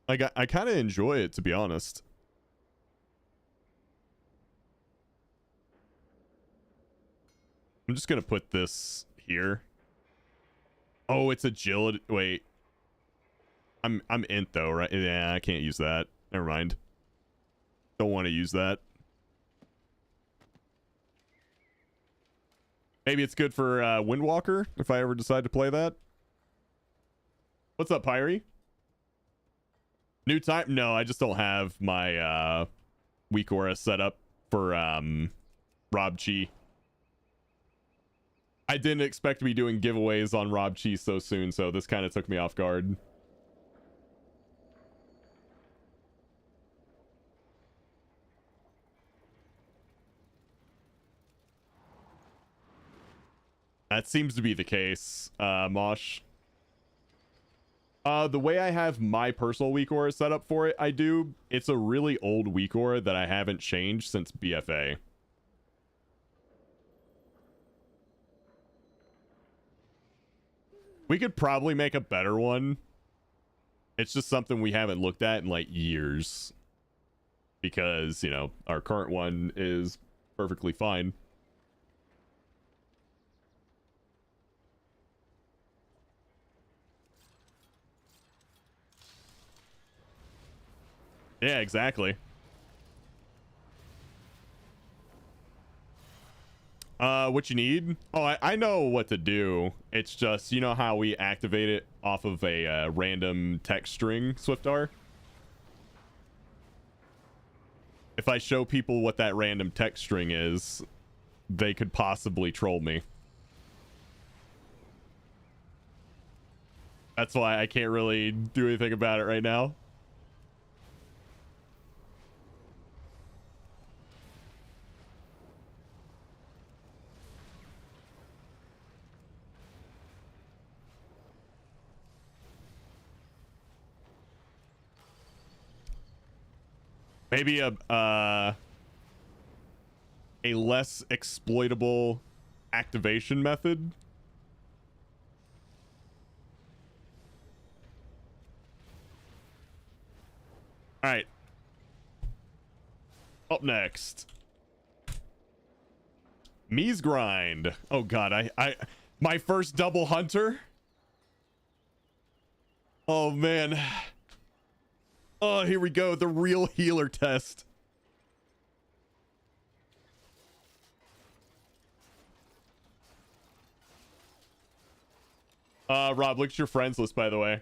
Like, I kind of enjoy it, to be honest. I'm just going to put this here. Oh, it's agility. Wait. I'm int though, right? Yeah, I can't use that. Never mind. Don't want to use that. Maybe it's good for Windwalker if I ever decide to play that. What's up, Pyrie? New time? No, I just don't have my weak aura set up for Rob Chi. I didn't expect to be doing giveaways on Rob Chi so soon, so this kind of took me off guard. That seems to be the case, Mosh. The way I have my personal weak aura set up for it, it's a really old weak aura that I haven't changed since BFA. We could probably make a better one. It's just something we haven't looked at in like years. Because, you know, our current one is perfectly fine. Yeah, exactly. What you need? Oh, I know what to do. It's just, you know how we activate it off of a random text string, Swiftar? If I show people what that random text string is, they could possibly troll me. That's why I can't really do anything about it right now. Maybe a less exploitable activation method. All right. Up next, Me's grind. Oh god, I my first double hunter. Oh man. Oh, here we go. The real healer test. Rob, look at your friends list, by the way.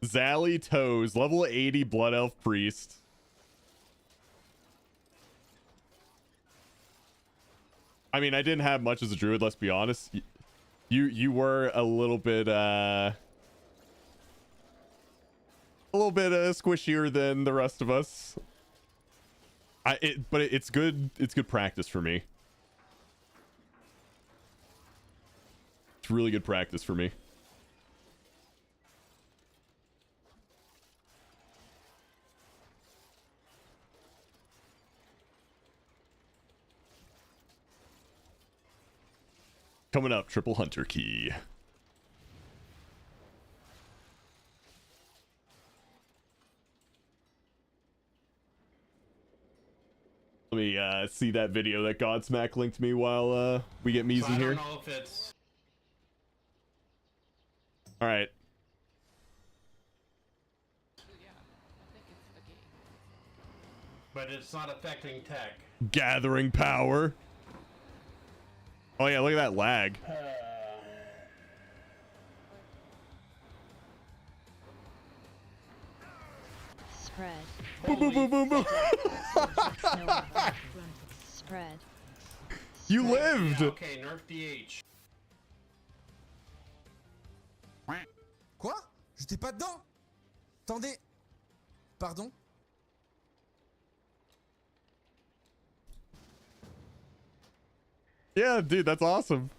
Zally Toes, level 80 Blood Elf Priest. I mean, I didn't have much as a druid, let's be honest. You were a little bit squishier than the rest of us. But it's good. It's good practice for me. It's really good practice for me. Coming up, triple hunter key. Let Let me see that video that Godsmack linked me while we get Mies So in I here. don't know if it's... All right. But it's not affecting tech. Gathering power. Oh yeah, look at that lag. Spread. Boom, boom, boom, boom, boom. Spread. You lived. Yeah, okay, nerf DH. Quoi? J'étais pas dedans? Attendez. Pardon? Yeah, dude, that's awesome.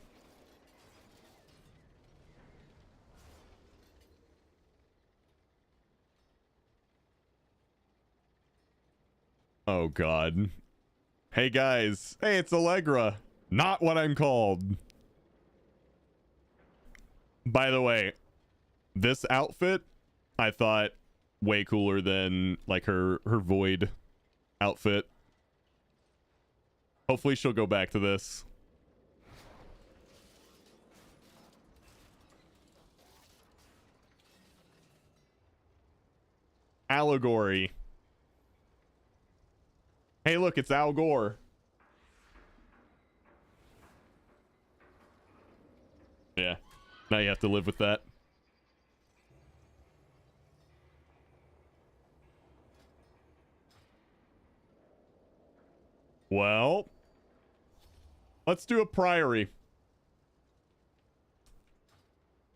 Oh god. Hey guys. Hey, it's Allegra. Not what I'm called. By the way, this outfit I thought way cooler than like her Void outfit. Hopefully she'll go back to this. Allegory. Hey, look, it's Al Gore. Yeah. Now you have to live with that. Well, let's do a priory.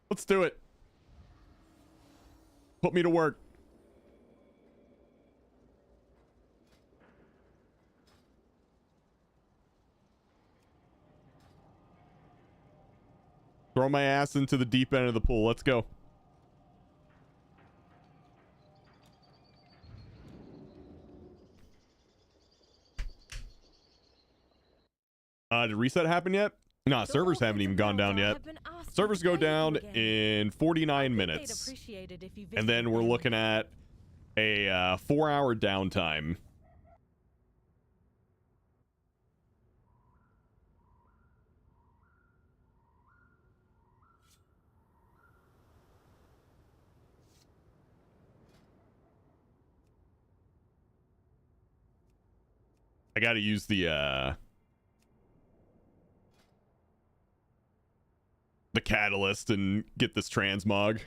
Let's do it. Put me to work. Throw my ass into the deep end of the pool. Let's go. Did reset happen yet? Nah, servers haven't even gone down yet. Servers go down in 49 minutes. And then we're looking at a 4-hour downtime. I gotta use the catalyst and get this transmog.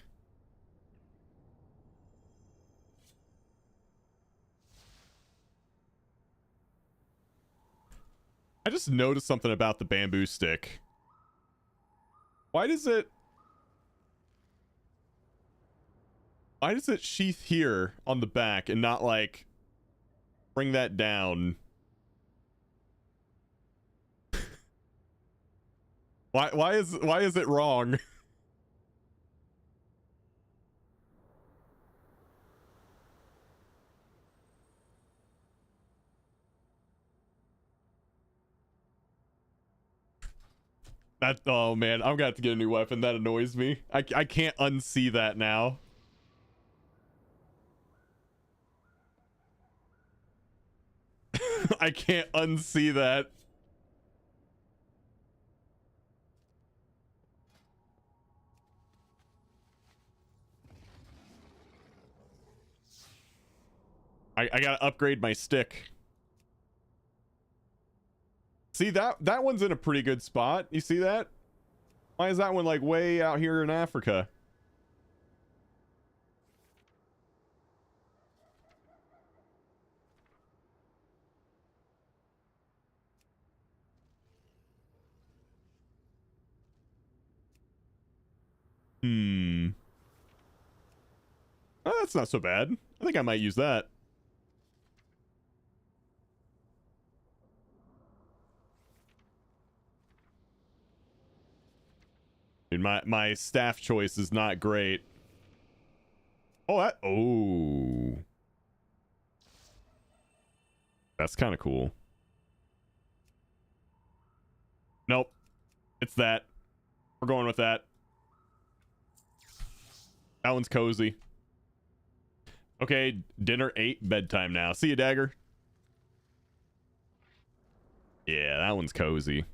I just noticed something about the bamboo stick. Why does it sheath here on the back and not like bring that down? Why is it wrong? That, oh man, I'm gonna have to get a new weapon. That annoys me. I can't unsee that now. I can't unsee that. I gotta upgrade my stick. See, that one's in a pretty good spot. You see that? Why is that one like way out here in Africa? Oh, that's not so bad. I think I might use that. Dude, my staff choice is not great. Oh, that's kind of cool. Nope. It's that. We're going with that. That one's cozy. Okay, dinner 8, bedtime now. See you, Dagger. that one's cozy.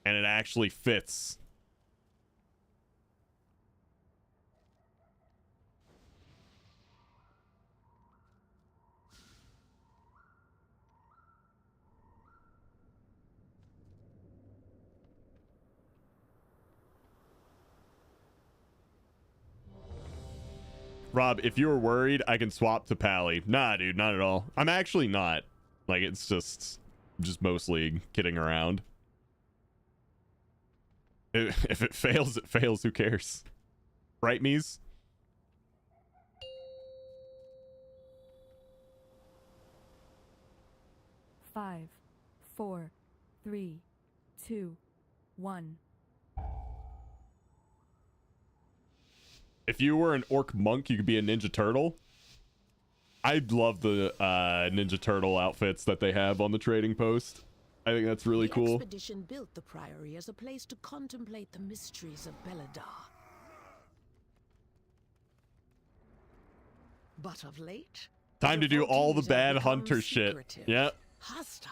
And it actually fits. Rob, if you were worried, I can swap to Pally. Nah, dude, not at all. I'm actually not. Like, it's just mostly kidding around. If it fails, it fails. Who cares? Right, Mies? Five, four, three, two, one. If you were an orc monk, you could be a ninja turtle. I love the ninja turtle outfits that they have on the trading post. I think that's really cool. The expedition built the priory as a place to contemplate the mysteries of Beladar. But of late, Time to do all the devotees have bad become hunter shit. secretive, Yep. hostile.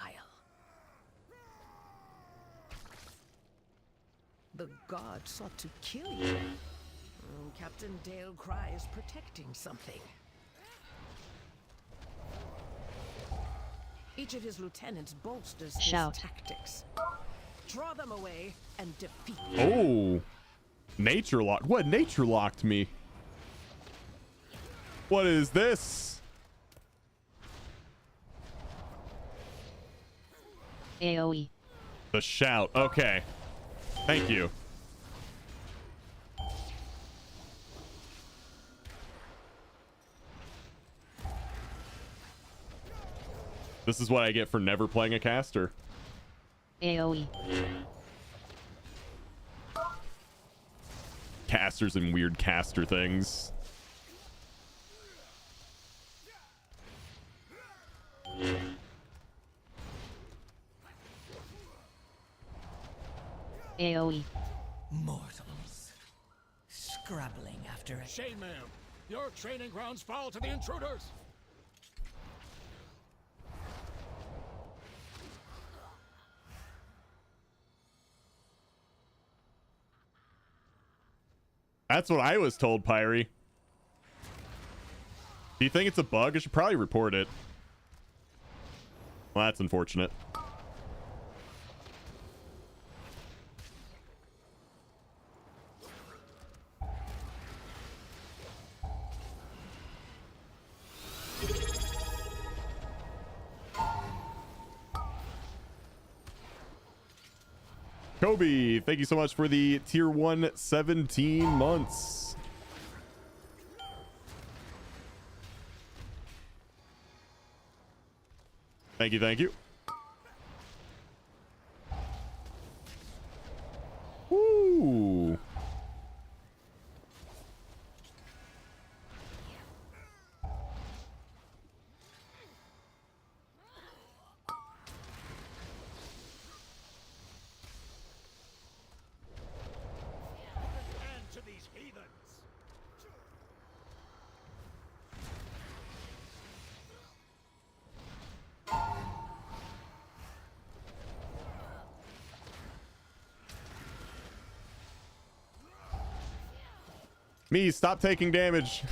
The god sought to kill you. Captain Dale Cry is protecting something. Each of his lieutenants bolsters his Shout. tactics. Draw them away and defeat them. Oh. Nature locked. What? Nature locked me. What is this? AoE. The shout. Okay. Thank you. This is what I get for never playing a caster. AoE. Casters and weird caster things. AoE. Mortals. Scrabbling after it. Shame, ma'am. Your training grounds fall to the intruders. That's what I was told, Pyrie. Do you think it's a bug? I should probably report it. Well, that's unfortunate. Kobe, thank you so much for the tier 1 17 months. Thank you, thank you. Woo. And to these heathens. Me, stop taking damage.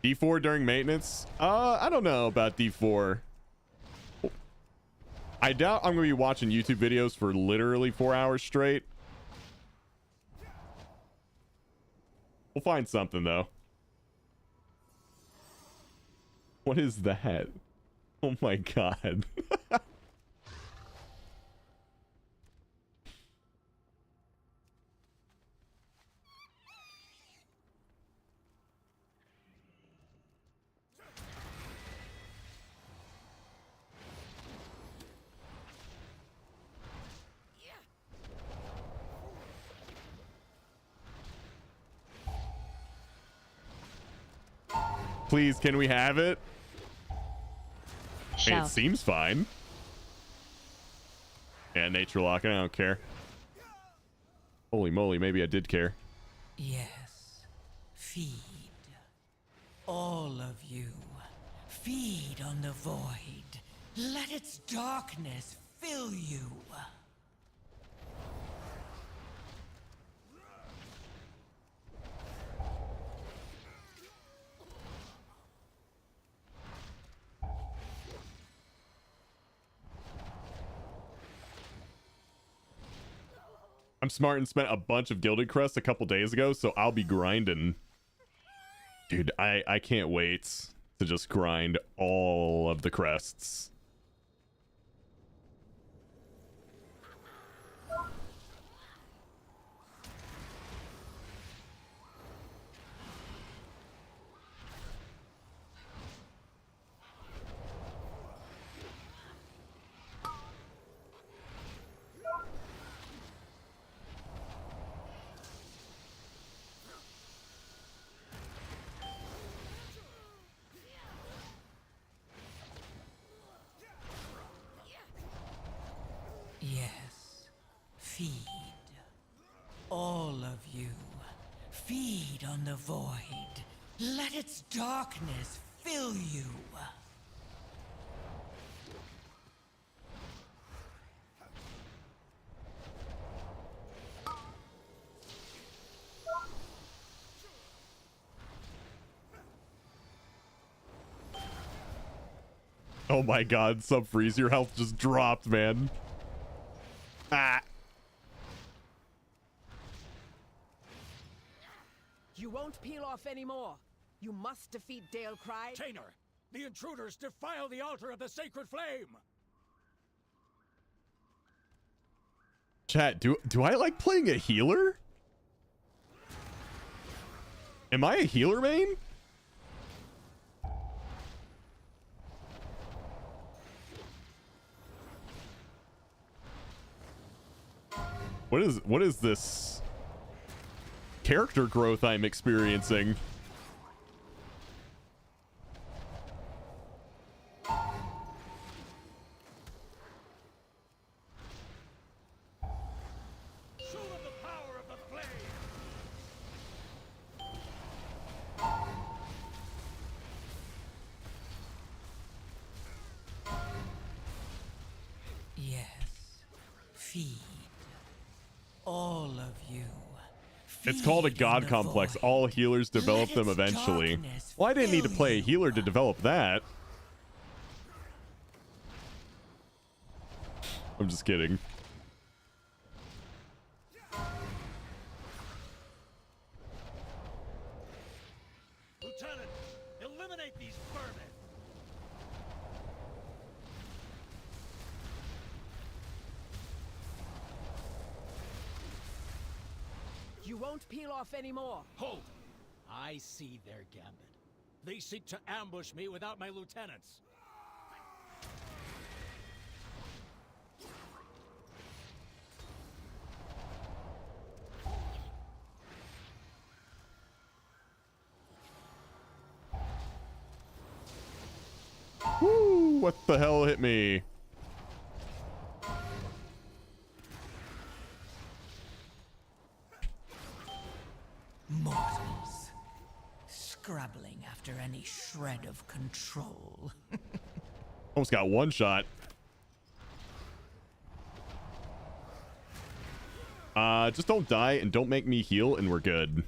D4 during maintenance? I don't know about D4. I doubt I'm gonna be watching YouTube videos for literally 4 hours straight. We'll find something though. What is that? Oh my god. Please, can we have it? It Shout. seems fine. Yeah, nature lock. I don't care. Holy moly, maybe I did care. Yes. Feed. All of you. Feed on the void. Let its darkness fill you. I'm smart and spent a bunch of Gilded Crests a couple days ago, so I'll be grinding. Dude, I can't wait to just grind all of the crests. Yes. Feed. All of you. Feed on the void. Let its darkness fill you. Oh my god, sub freeze, your health just dropped, man. Ah. You won't peel off anymore. You must defeat Dalecry. Tainer, the intruders defile the altar of the sacred flame. Chat, do I like playing a healer? Am I a healer main? What is this character growth I'm experiencing? Show them the power of the flame. Yes. Feed. All of you. It's called a Feed god on the complex. void. All healers develop Let them its eventually. darkness Well, I didn't need to fill play a you. healer to develop that. I'm just kidding. Lieutenant, eliminate these vermin. You won't peel off anymore. Hold. I see their gambit. They seek to ambush me without my lieutenants. Woo, what the hell hit me? Mortals. Scrabbling after any shred of control. Almost got one shot. Just don't die and don't make me heal and we're good.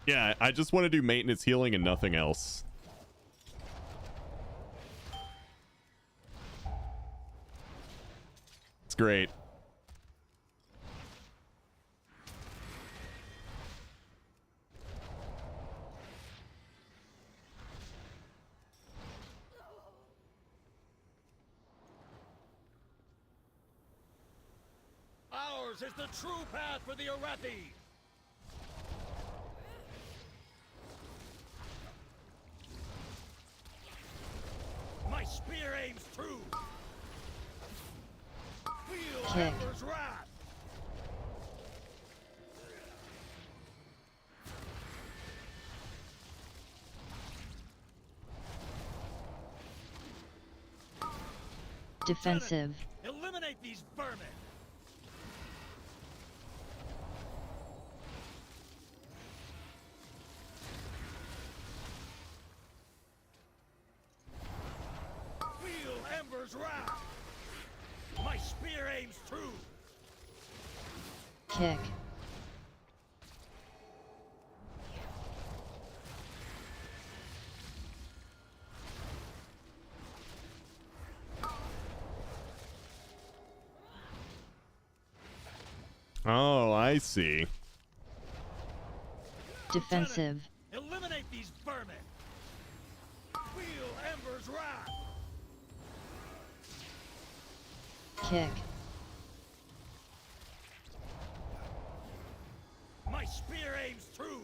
Yeah, I just want to do maintenance healing and nothing else. It's great. Ours is the true path for the Arathi. My spear aims true. Feel Kick. Amber's wrath. Defensive. Eliminate these vermin. Feel Ember's wrath. My spear aims true. Kick. Oh, I see. Defensive. Eliminate these vermin. Feel Ember's wrath. Kick. My spear aims true.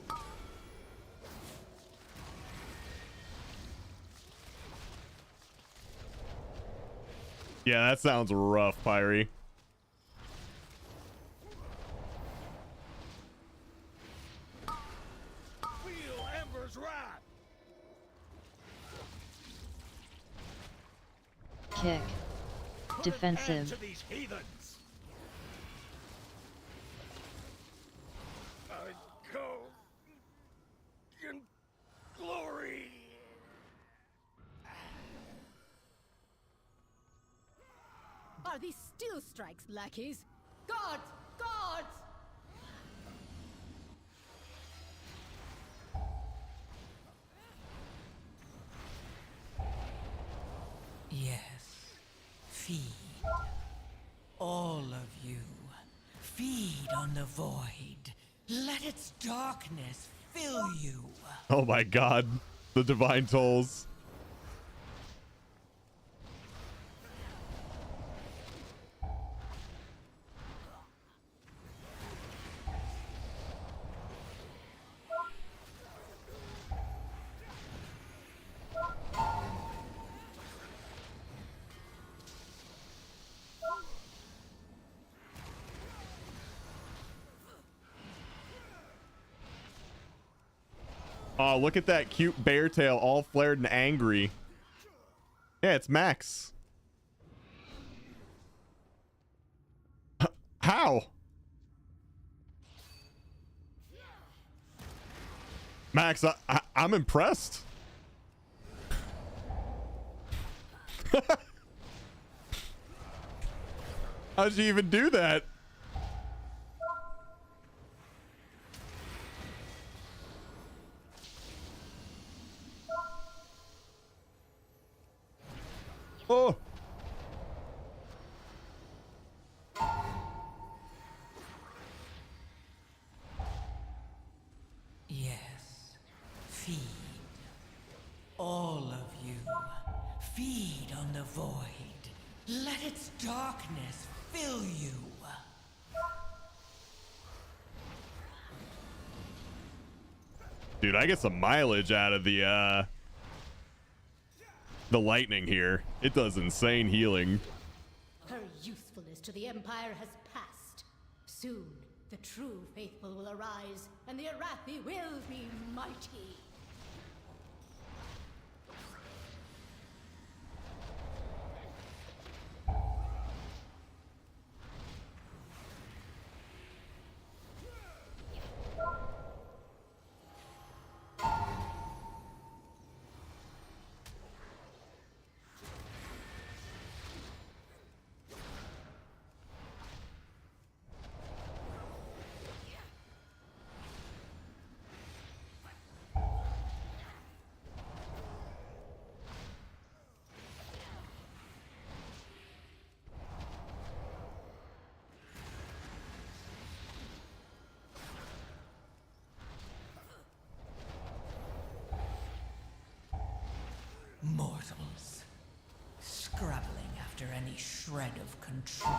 Yeah, that sounds rough, Pyrie. Feel Ember's wrath. Kick. Put an Defensive. end to these heathens. I go in glory. Are these still strikes, lackeys? Guards! Guards! Yes. Feed. All of you. Feed on the void. Let its darkness fill you. Oh my god. The divine tolls. Oh, look at that cute bear tail all flared and angry. Yeah, it's Max. How? Max, I'm impressed. How'd you even do that? Oh. Yes. Feed. All of you. Feed on the void. Let its darkness fill you. Dude, I get some mileage out of the lightning here. It does insane healing. Her usefulness to the Empire has passed. Soon, the true faithful will arise, and the Arathi will be mighty. Mortals. Scrabbling after any shred of control.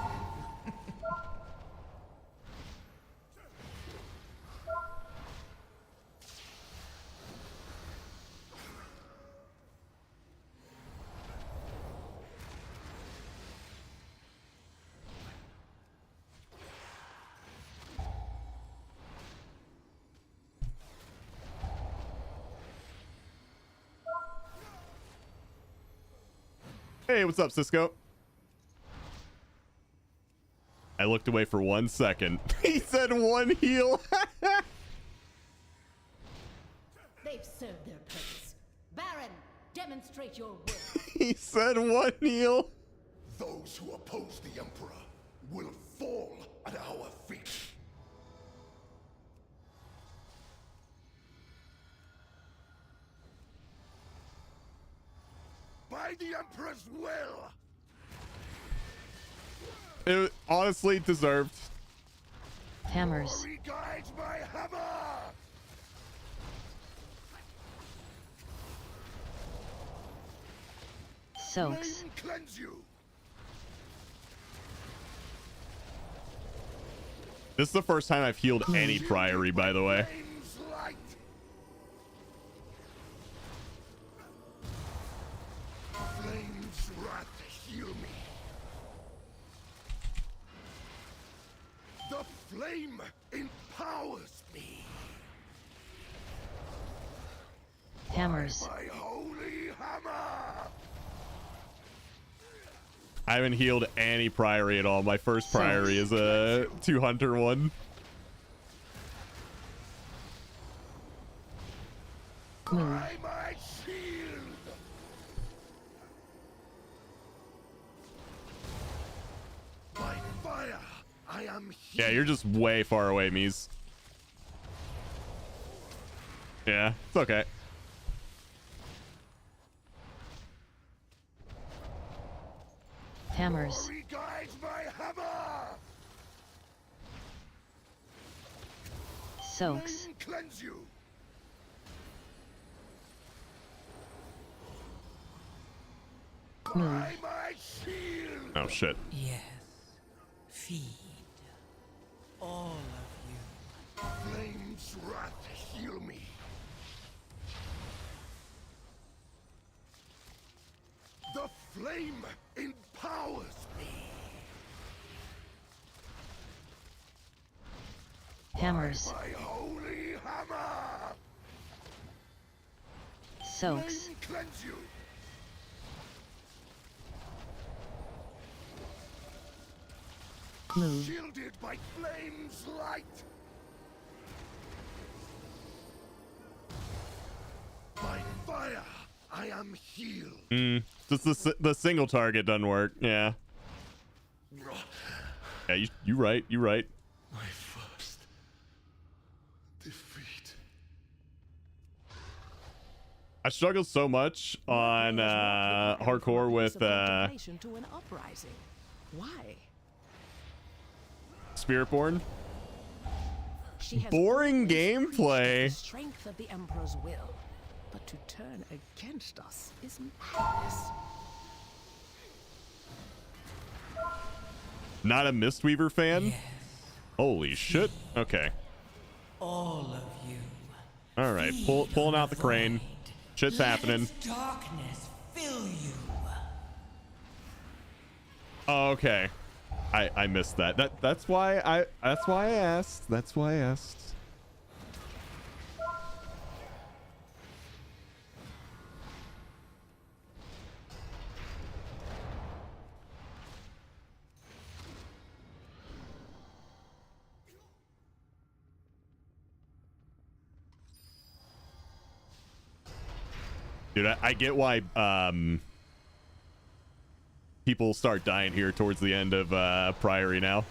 Hey, what's up, Cisco? I looked away for 1 second. He said 1 heal. They've served their purpose. Baron, demonstrate your worth. He said 1 heal. Those who oppose the Emperor will fall at our feet. By the Emperor's will! It honestly deserved. Hammers. Glory guides my hammer! Soaks. Flame cleanse you! This is the first time I've healed any Priory, by the way. Flames light! Flames wrath heal me. The flame empowers me. Hammers. My holy hammer! I haven't healed any Priory at all. My first Priory is a 2-hunter one. Move. By my shield! By fire, I am here. Yeah, you're just way far away, Mies. Yeah, it's okay. Hammers. Glory guides my hammer! Soaks. Flame cleanse you! Move. By my shield! Oh shit. Yes. Feed. All of you. Flames wrath heal me. The flame empowers me. Hammers. My holy hammer. Soaks. Flame cleanse you. Move. Shielded by flames light. By fire, I am healed. Just the single target doesn't work. Yeah. Yeah, you right. You right. My first defeat. I struggled so much on hardcore with To an uprising. Why? Spiritborn. She has Boring always gameplay. preached the strength of the Emperor's will, but to turn against us is madness. Not a Mistweaver fan? Yes. Holy shit. Okay. All of you. All right. Feed Pulling on out the crane. void. Shit's Let happening. its darkness fill you. Oh, okay. I missed that. That's why I asked. That's why I asked. Dude, I get why people start dying here towards the end of Priory now.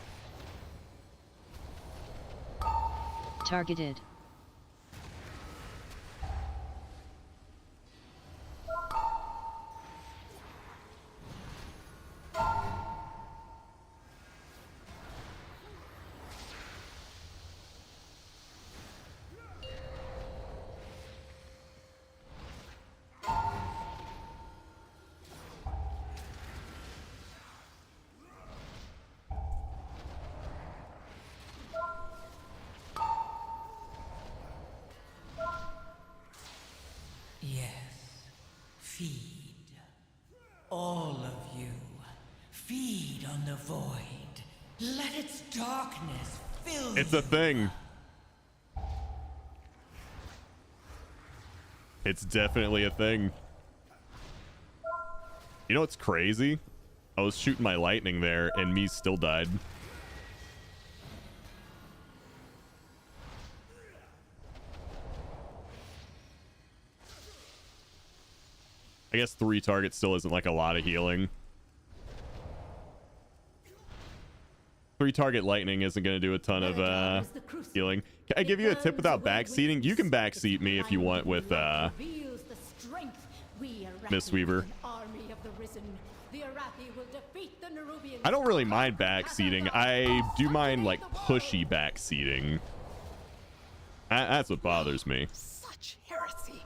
Targeted. Yes. Feed. All of you. Feed on the void. Let its darkness fill It's you. a thing. It's definitely a thing. You know what's crazy? I was shooting my lightning there and me still died. I guess 3 targets still isn't like a lot of healing. 3 target lightning isn't going to do a ton of healing. Can I give you a tip without backseating? You can backseat me if you want with Miss Weaver. I don't really mind backseating. I do mind like pushy backseating. That's what bothers me. Such heresy.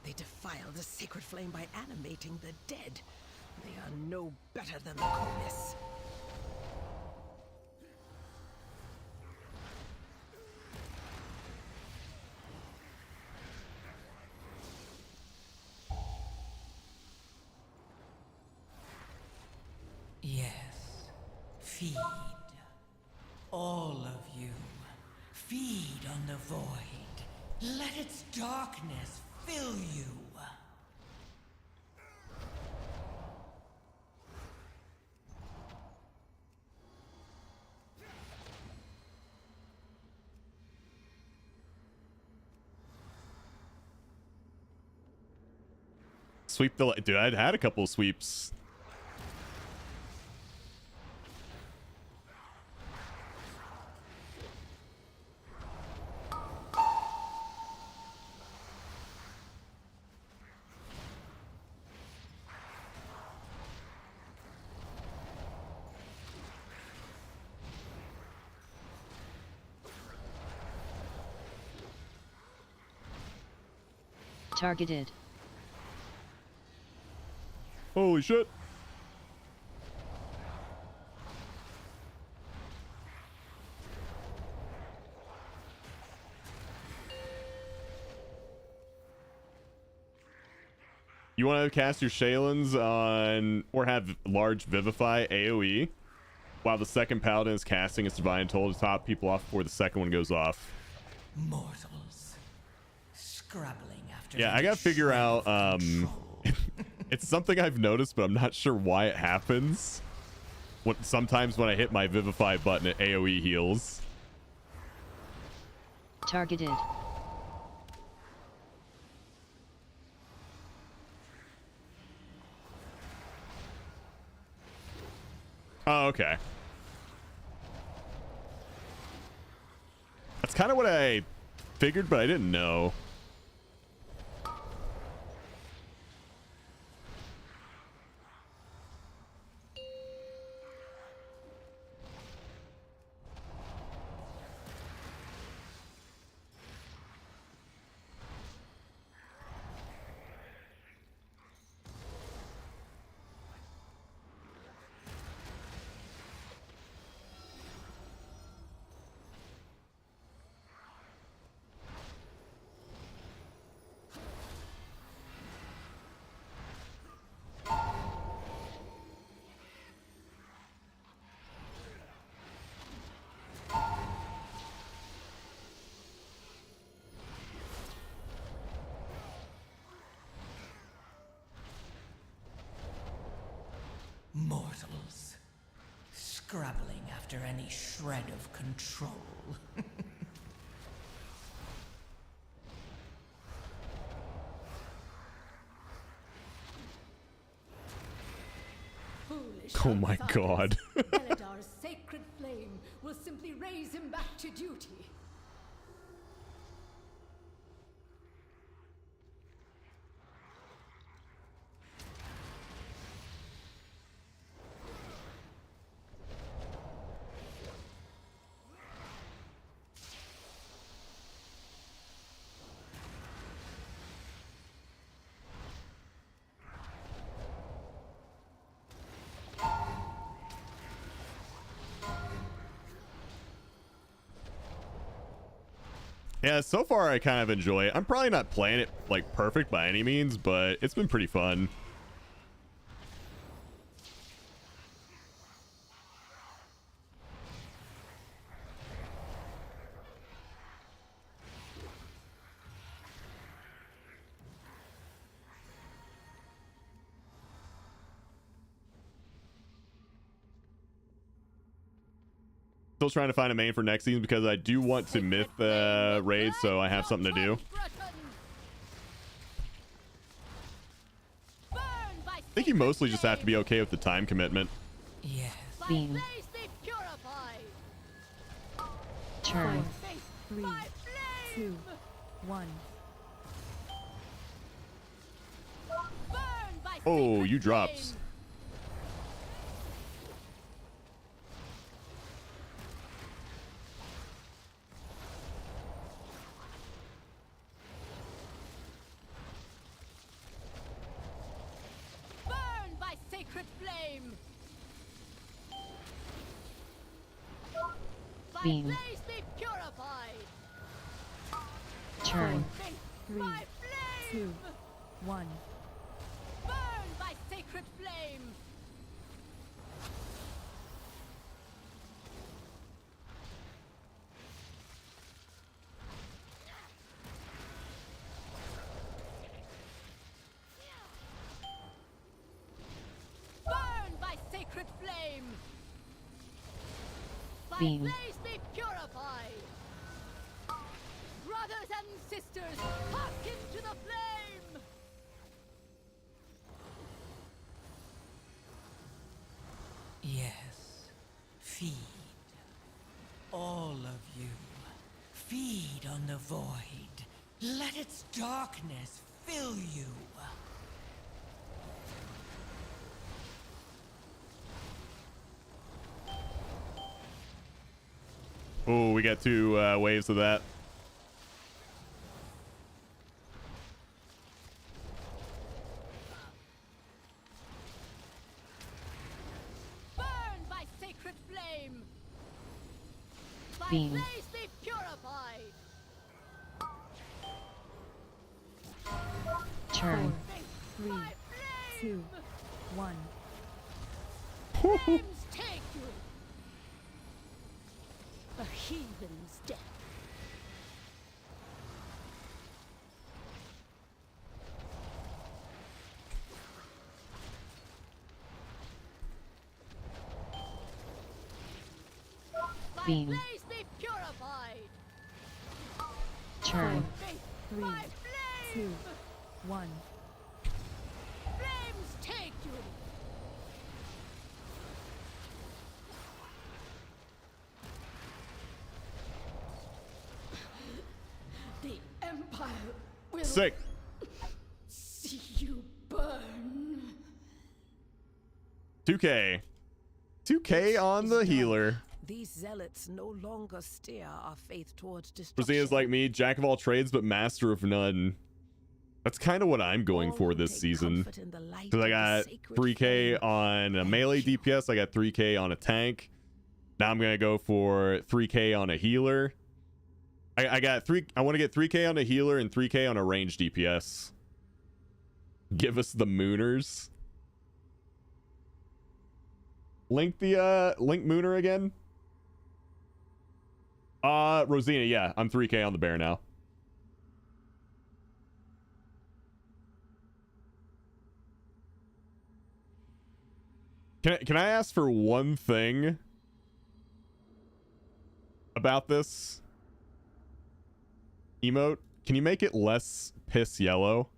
They defile the sacred flame by animating the dead. They are no better than the Comis. Yes. Feed. All of you. Feed on the void. Let its darkness fill you. Sweep the... Dude, I'd had a couple of sweeps. Targeted. Holy shit. You want to cast your Shaylins on, or have large Vivify AoE while the second Paladin is casting its Divine Toll to top people off before the second one goes off. Mortals. Scrabbling after... Yeah, I gotta figure out, it's something I've noticed, but I'm not sure why it happens. Sometimes when I hit my Vivify button, it AoE heals. Targeted. Oh, okay. That's kind of what I figured, but I didn't know. Mortals. Scrabbling after any shred of control. Oh my god. Beledar's sacred flame will simply raise him back to duty. Yeah, so far I kind of enjoy it. I'm probably not playing it like perfect by any means, but it's been pretty fun. Still trying to find a main for next season because I do want to myth raid, so I have something to do. think you mostly just have to be okay with the time commitment. Yes. Beam. Turn. 3, 2, 1. Oh, you dropped. Burn by sacred flame. By Beam. blaze be purified. Turn. 3, By 2, flame. 1. Burn by sacred flame. Burn by sacred flame. By Beam. blaze be purified. Brothers and sisters, hearken to the flame. Yes. Feed. All of you. Feed on the void. Let its darkness fill you. Oh, we got 2 waves of that. Burn by sacred flame. By Beam. blaze be purified. Turn. 3, 2, 1. Flames take you. A heathen's death. By Beam. blaze be purified. Turn. 3, By 2, flame. 1. Flames take you. The Empire will Sick. see you burn. 2K. 2K on the healer. These zealots no longer steer our faith towards destruction. Brazilians like me, jack of all trades but master of none. That's kind of what I'm going All for who this take season. comfort in the light Because I of the got sacred 3K flame. on a melee DPS. I got 3K on a tank. Now I'm going to go for 3K on a healer. I got 3. I want to get 3K on a healer and 3K on a range DPS. Give us the Mooners. Link Mooner again. Rosina, yeah, I'm 3K on the bear now. Can I ask for one thing about this emote? Can you make it less piss yellow?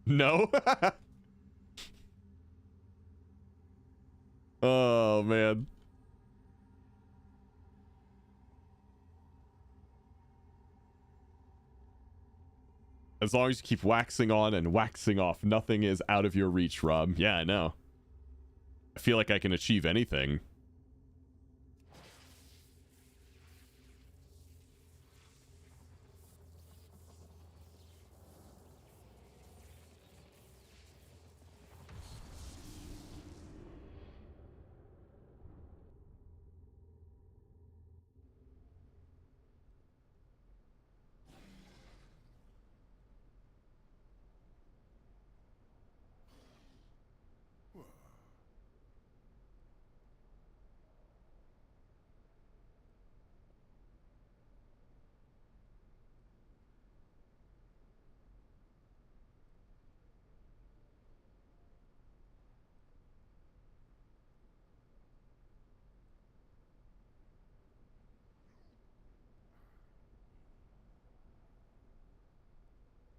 No? Oh, man. As long as you keep waxing on and waxing off, nothing is out of your reach, Rob. Yeah, I know. I feel like I can achieve anything.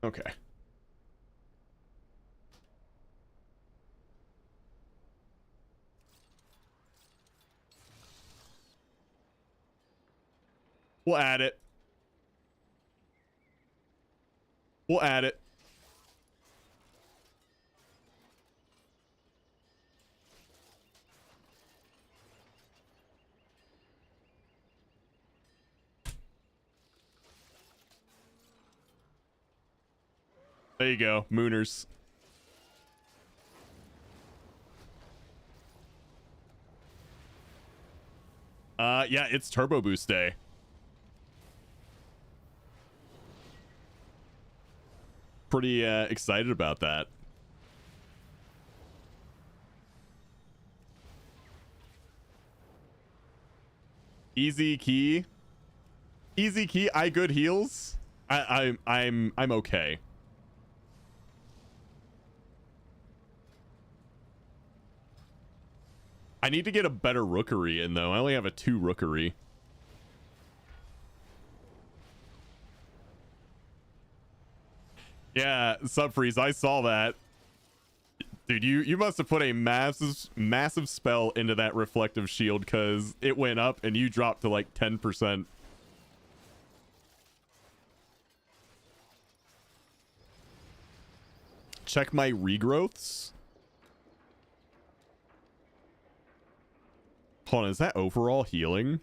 Okay. We'll add it. We'll add it. There you go, Mooners. Yeah, it's Turbo Boost Day. Pretty excited about that. Easy key. Easy key, I good heals. I'm okay. I need to get a better rookery in though. I only have a 2 rookery. Yeah, Subfreeze, I saw that. Dude, you must have put a massive spell into that reflective shield because it went up and you dropped to like 10%. Check my regrowths. Hold on, is that overall healing?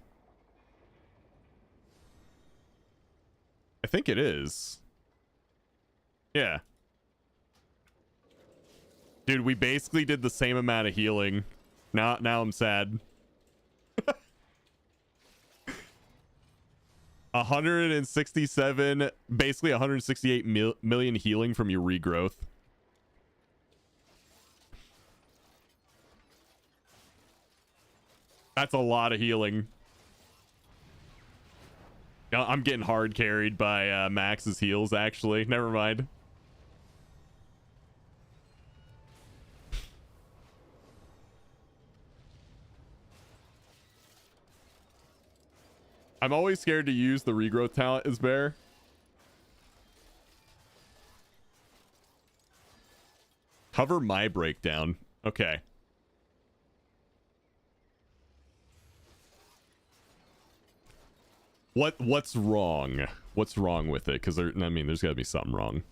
I think it is. Yeah. Dude, we basically did the same amount of healing. Now I'm sad. 167, basically 168 million healing from your regrowth. That's a lot of healing. No, I'm getting hard carried by Max's heals, actually. Never mind. I'm always scared to use the regrowth talent as bear. Cover my breakdown. Okay. What's wrong? What's wrong with it? Because I mean, there's got to be something wrong.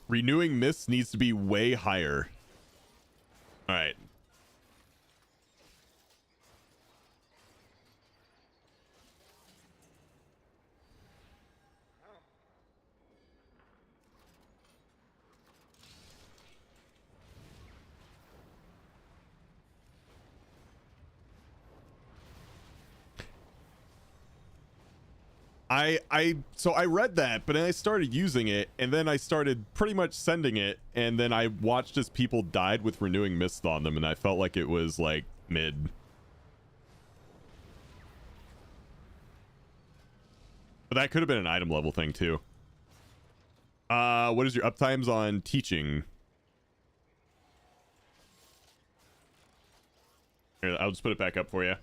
Renewing Mist needs to be way higher. All right. So I read that, but then I started using it, and then I started pretty much sending it, and then I watched as people died with renewing mist on them, and I felt like it was like mid. But that could have been an item level thing too. What is your uptimes on teaching? Here, I'll just put it back up for you.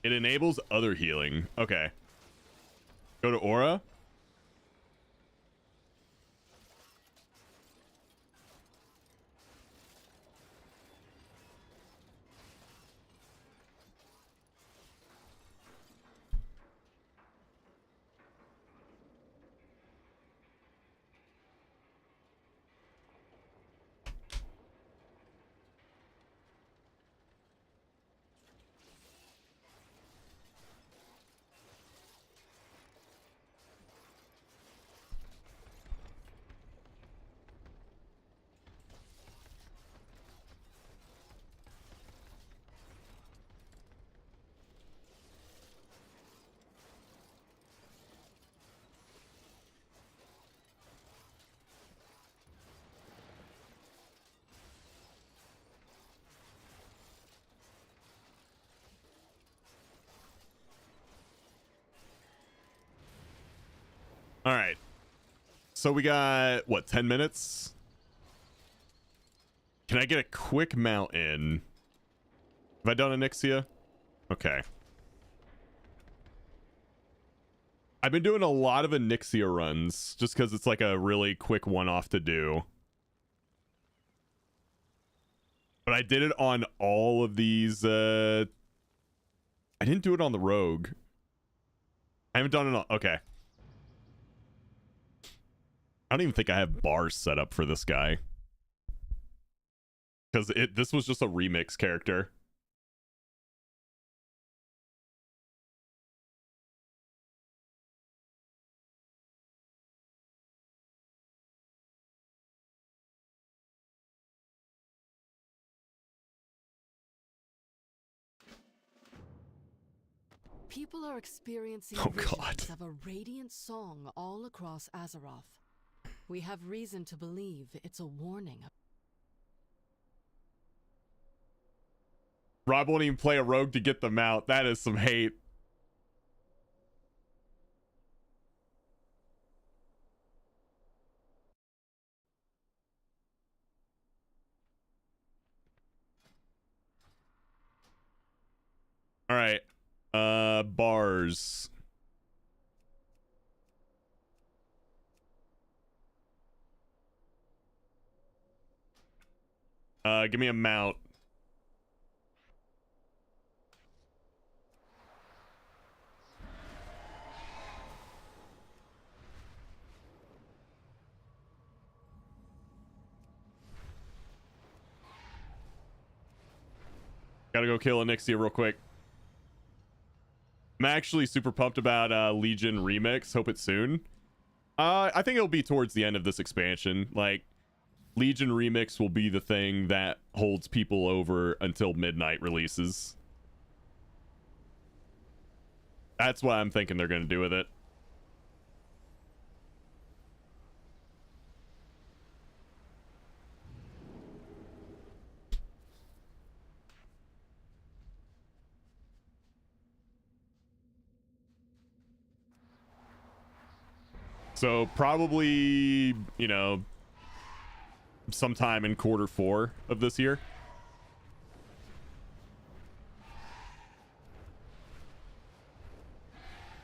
It enables other healing. Okay. Go to Aura. All right. So we got, what, 10 minutes? Can I get a quick mount in? Have I done Onyxia? Okay. I've been doing a lot of Onyxia runs just because it's like a really quick one-off to do. But I did it on all of these. I didn't do it on the Rogue. I haven't done it on... Okay. I don't even think I have bars set up for this guy. Because this was just a remix character. People are experiencing Oh, visions God. of a radiant song all across Azeroth. We have reason to believe it's a warning. Rob won't even play a rogue to get them out. That is some hate. All right. Bars. Give me a mount. Gotta go kill Onyxia real quick. I'm actually super pumped about Legion Remix. Hope it's soon. I think it'll be towards the end of this expansion. Like, Legion Remix will be the thing that holds people over until midnight releases. That's what I'm thinking they're going to do with it. So probably, you know, sometime in Q4 of this year.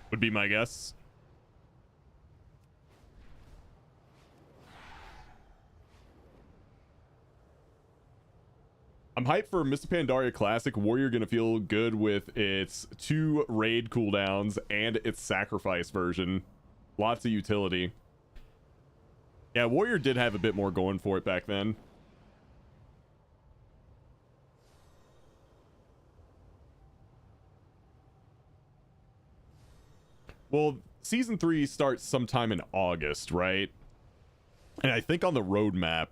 Would be my guess. I'm hyped for Mists of Pandaria Classic. Warrior gonna feel good with its 2 raid cooldowns and its sacrifice version. Lots of utility. Yeah, Warrior did have a bit more going for it back then. Well, Season 3 starts sometime in August, right? And I think on the roadmap,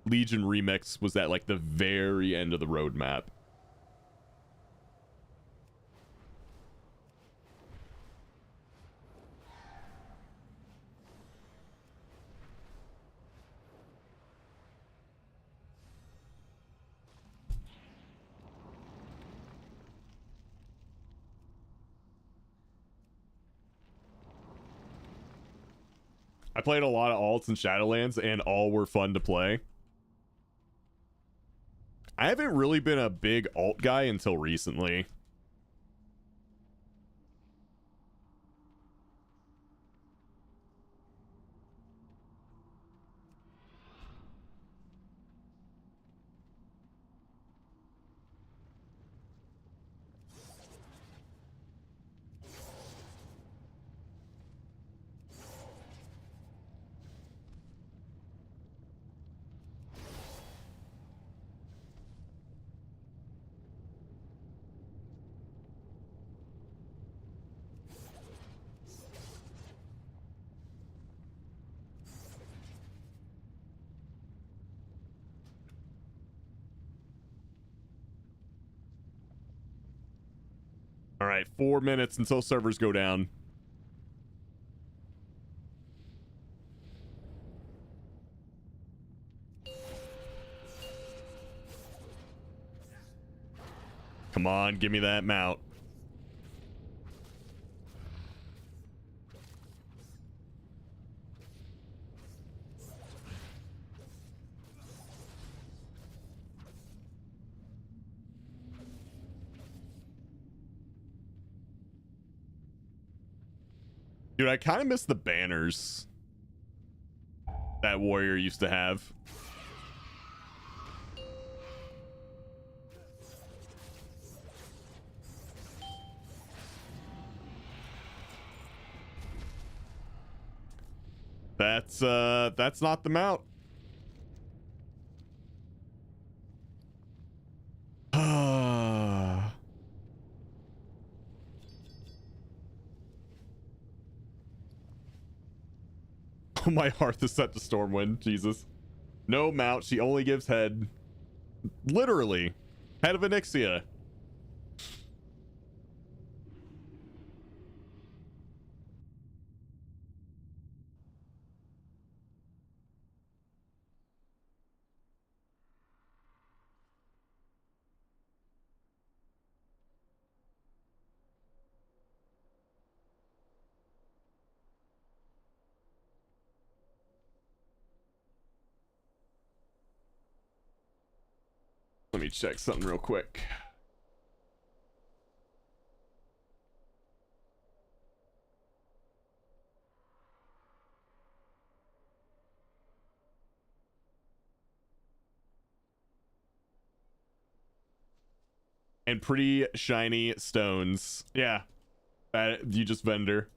Legion Remix was at like the very end of the roadmap. I played a lot of alts and Shadowlands, and all were fun to play. I haven't really been a big alt guy until recently. All right, 4 minutes until servers go down. Come on, give me that mount. Dude, I kind of miss the banners that warrior used to have. That's not the mount. Oh, my hearth is set to Stormwind. Jesus. No mount. She only gives head. Literally. Head of Onyxia. Let me check something real quick. And pretty shiny stones. Yeah. You just vendor.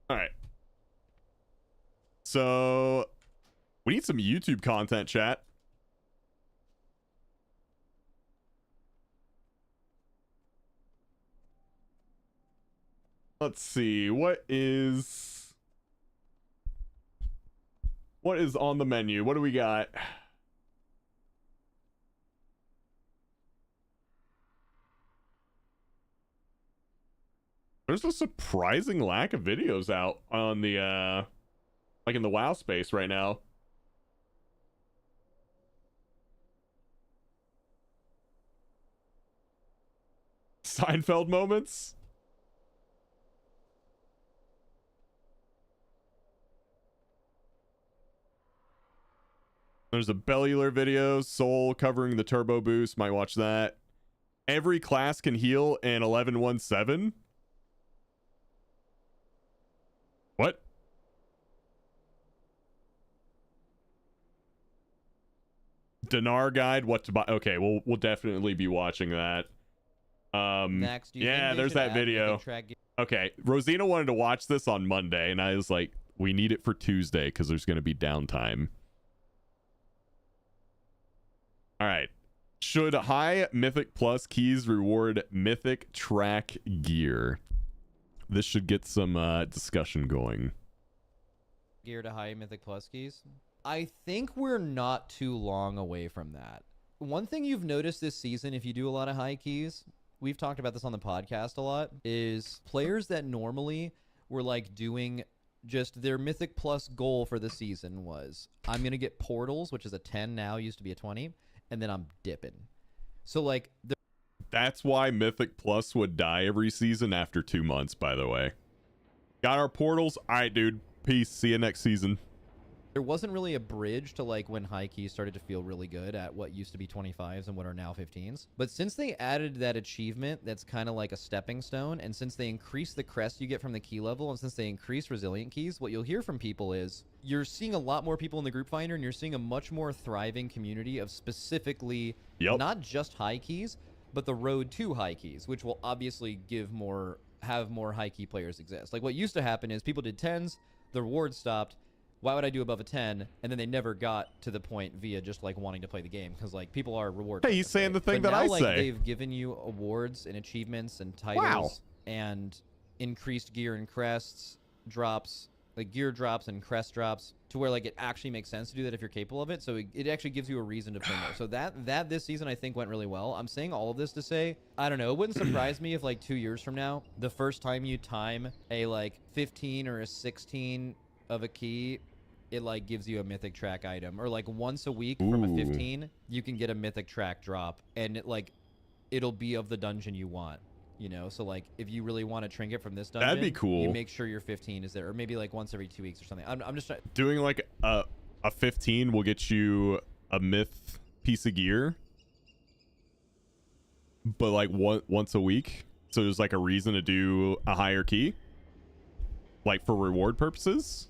All right. So we need some YouTube content, chat. Let's see. What is on the menu? What do we got? There's a surprising lack of videos out on the like in the WoW space right now. Seinfeld moments. There's a Bellular video, Soul covering the turbo boost. Might watch that. Every class can heal in 11.17. What? Dinar guide, what to buy. Okay, we'll definitely be watching that. Next, yeah, there's that video. Okay, Rosina wanted to watch this on Monday, and I was like, we need it for Tuesday because there's going to be downtime. All right. Should high Mythic Plus keys reward Mythic track gear? This should get some discussion going. Gear to high Mythic Plus keys? I think we're not too long away from that. One thing you've noticed this season, if you do a lot of high keys, we've talked about this on the podcast a lot, is players that normally were like doing just their Mythic Plus goal for the season was, I'm going to get portals, which is a 10 now, used to be a 20, and then I'm dipping. So like that's why Mythic Plus would die every season after 2 months, by the way. Got our portals? All right, dude. Peace. See you next season. There wasn't really a bridge to like when high keys started to feel really good at what used to be 25s and what are now 15s. But since they added that achievement that's kind of like a stepping stone, and since they increased the crest you get from the key level, and since they increased resilient keys, what you'll hear from people is you're seeing a lot more people in the group finder, and you're seeing a much more thriving community of specifically not just high keys, but the road to high keys, which will obviously have more high key players exist. Like what used to happen is people did 10s, the rewards stopped. Why would I do above a 10? And then they never got to the point via just like wanting to play the game, because like people are rewarded. Hey, he's saying the thing but that now, I like, say. They've given you awards and achievements and titles and increased gear and crests drops, like gear drops and crest drops, to where like it actually makes sense to do that if you're capable of it. So it actually gives you a reason to play more. So that this season I think went really well. I'm saying all of this to say, I don't know, it wouldn't surprise me if like 2 years from now, the first time you time a like 15 or a 16 of a key it like gives you a mythic track item, or like once a week from a 15, you can get a mythic track drop, and it'll be of the dungeon you want. You know, so like if you really want a trinket from this dungeon, that'd be cool. You make sure your 15 is there, or maybe like once every 2 weeks or something. I'm just trying. Doing like a 15 will get you a myth piece of gear, but like once a week. So there's like a reason to do a higher key, like for reward purposes.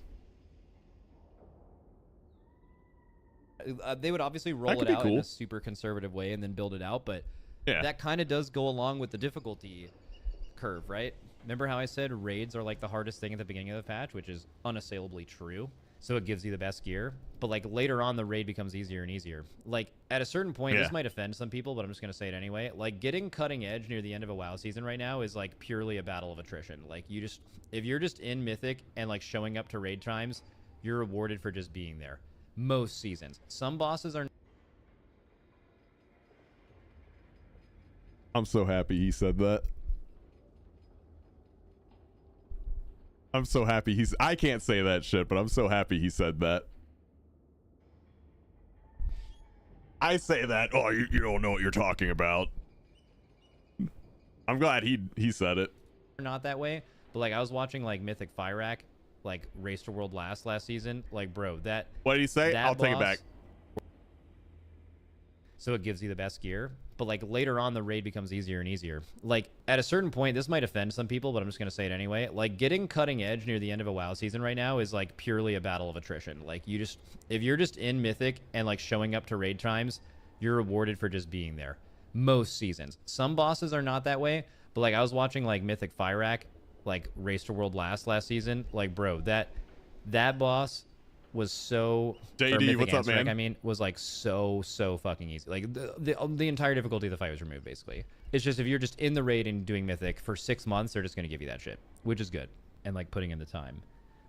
They would obviously roll it out in a super conservative way and then build it out, but yeah, that kind of does go along with the difficulty curve, right? Remember how I said raids are like the hardest thing at the beginning of the patch, which is unassailably true. So it gives you the best gear, but like later on the raid becomes easier and easier. Like at a certain point, this might offend some people, but I'm just gonna say it anyway. Like getting cutting edge near the end of a WoW season right now is like purely a battle of attrition. Like if you're just in Mythic and like showing up to raid times, you're rewarded for just being there. Most seasons. Some bosses are. I'm so happy he said that. I'm so happy I can't say that shit, but I'm so happy he said that. I say that, oh, you don't know what you're talking about. I'm glad he said it. Not that way, but like I was watching like Mythic Fyrak, like Race to World last season. Like, bro, that. What did he say? I'll take it back. So it gives you the best gear, but like later on the raid becomes easier and easier. Like at a certain point, this might offend some people, but I'm just gonna say it anyway. Like getting cutting edge near the end of a WoW season right now is like purely a battle of attrition. Like if you're just in Mythic and like showing up to raid times, you're rewarded for just being there. Most seasons. Some bosses are not that way, but like I was watching like Mythic Fyrak, like Race to World last season. Like, bro, that boss was so JD, what's up, man? I mean, was like so fucking easy. Like the entire difficulty of the fight was removed basically. It's just if you're just in the raid and doing Mythic for 6 months, they're just gonna give you that shit, which is good, and like putting in the time,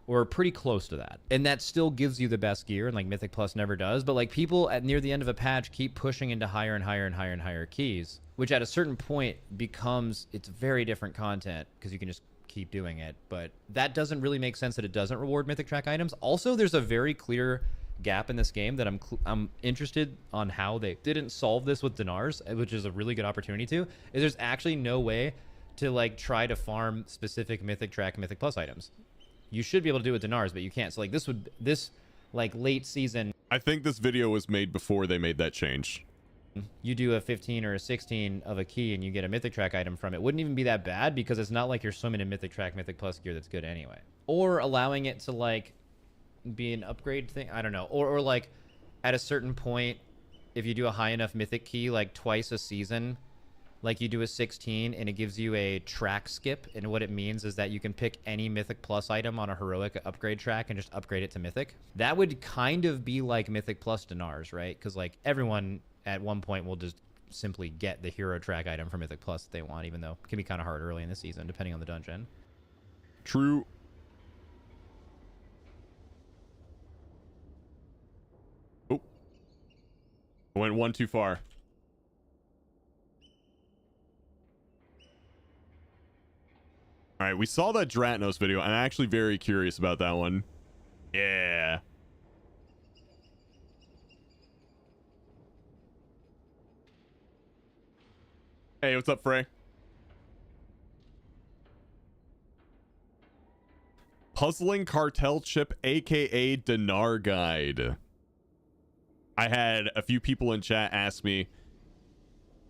or pretty close to that, and that still gives you the best gear, and like Mythic Plus never does. But like people at near the end of a patch keep pushing into higher and higher and higher and higher keys, which at a certain point becomes it's very different content because you can just keep doing it. But that doesn't really make sense that it doesn't reward mythic track items. Also, there's a very clear gap in this game that I'm interested on how they didn't solve this with Dinars, which is a really good opportunity to. Is there's actually no way to like try to farm specific mythic track and mythic plus items. You should be able to do it with Dinars, but you can't. So like this like late season, I think this video was made before they made that change. You do a 15 or a 16 of a key and you get a mythic track item from it. Wouldn't even be that bad because it's not like you're swimming in mythic track, mythic plus gear that's good anyway. Or allowing it to like be an upgrade thing. I don't know. Or like at a certain point, if you do a high enough mythic key, like twice a season, like you do a 16 and it gives you a track skip. And what it means is that you can pick any mythic plus item on a heroic upgrade track and just upgrade it to mythic. That would kind of be like mythic plus Dinars, right? Because like everyone at one point will just simply get the hero track item for mythic plus that they want, even though it can be kind of hard early in the season depending on the dungeon. True. Oh, I went one too far. All right, we saw that Dratnos video. I'm actually very curious about that one. Yeah. Hey, what's up, Frey? Puzzling Cartel Chip, aka Dinar Guide. I had a few people in chat ask me,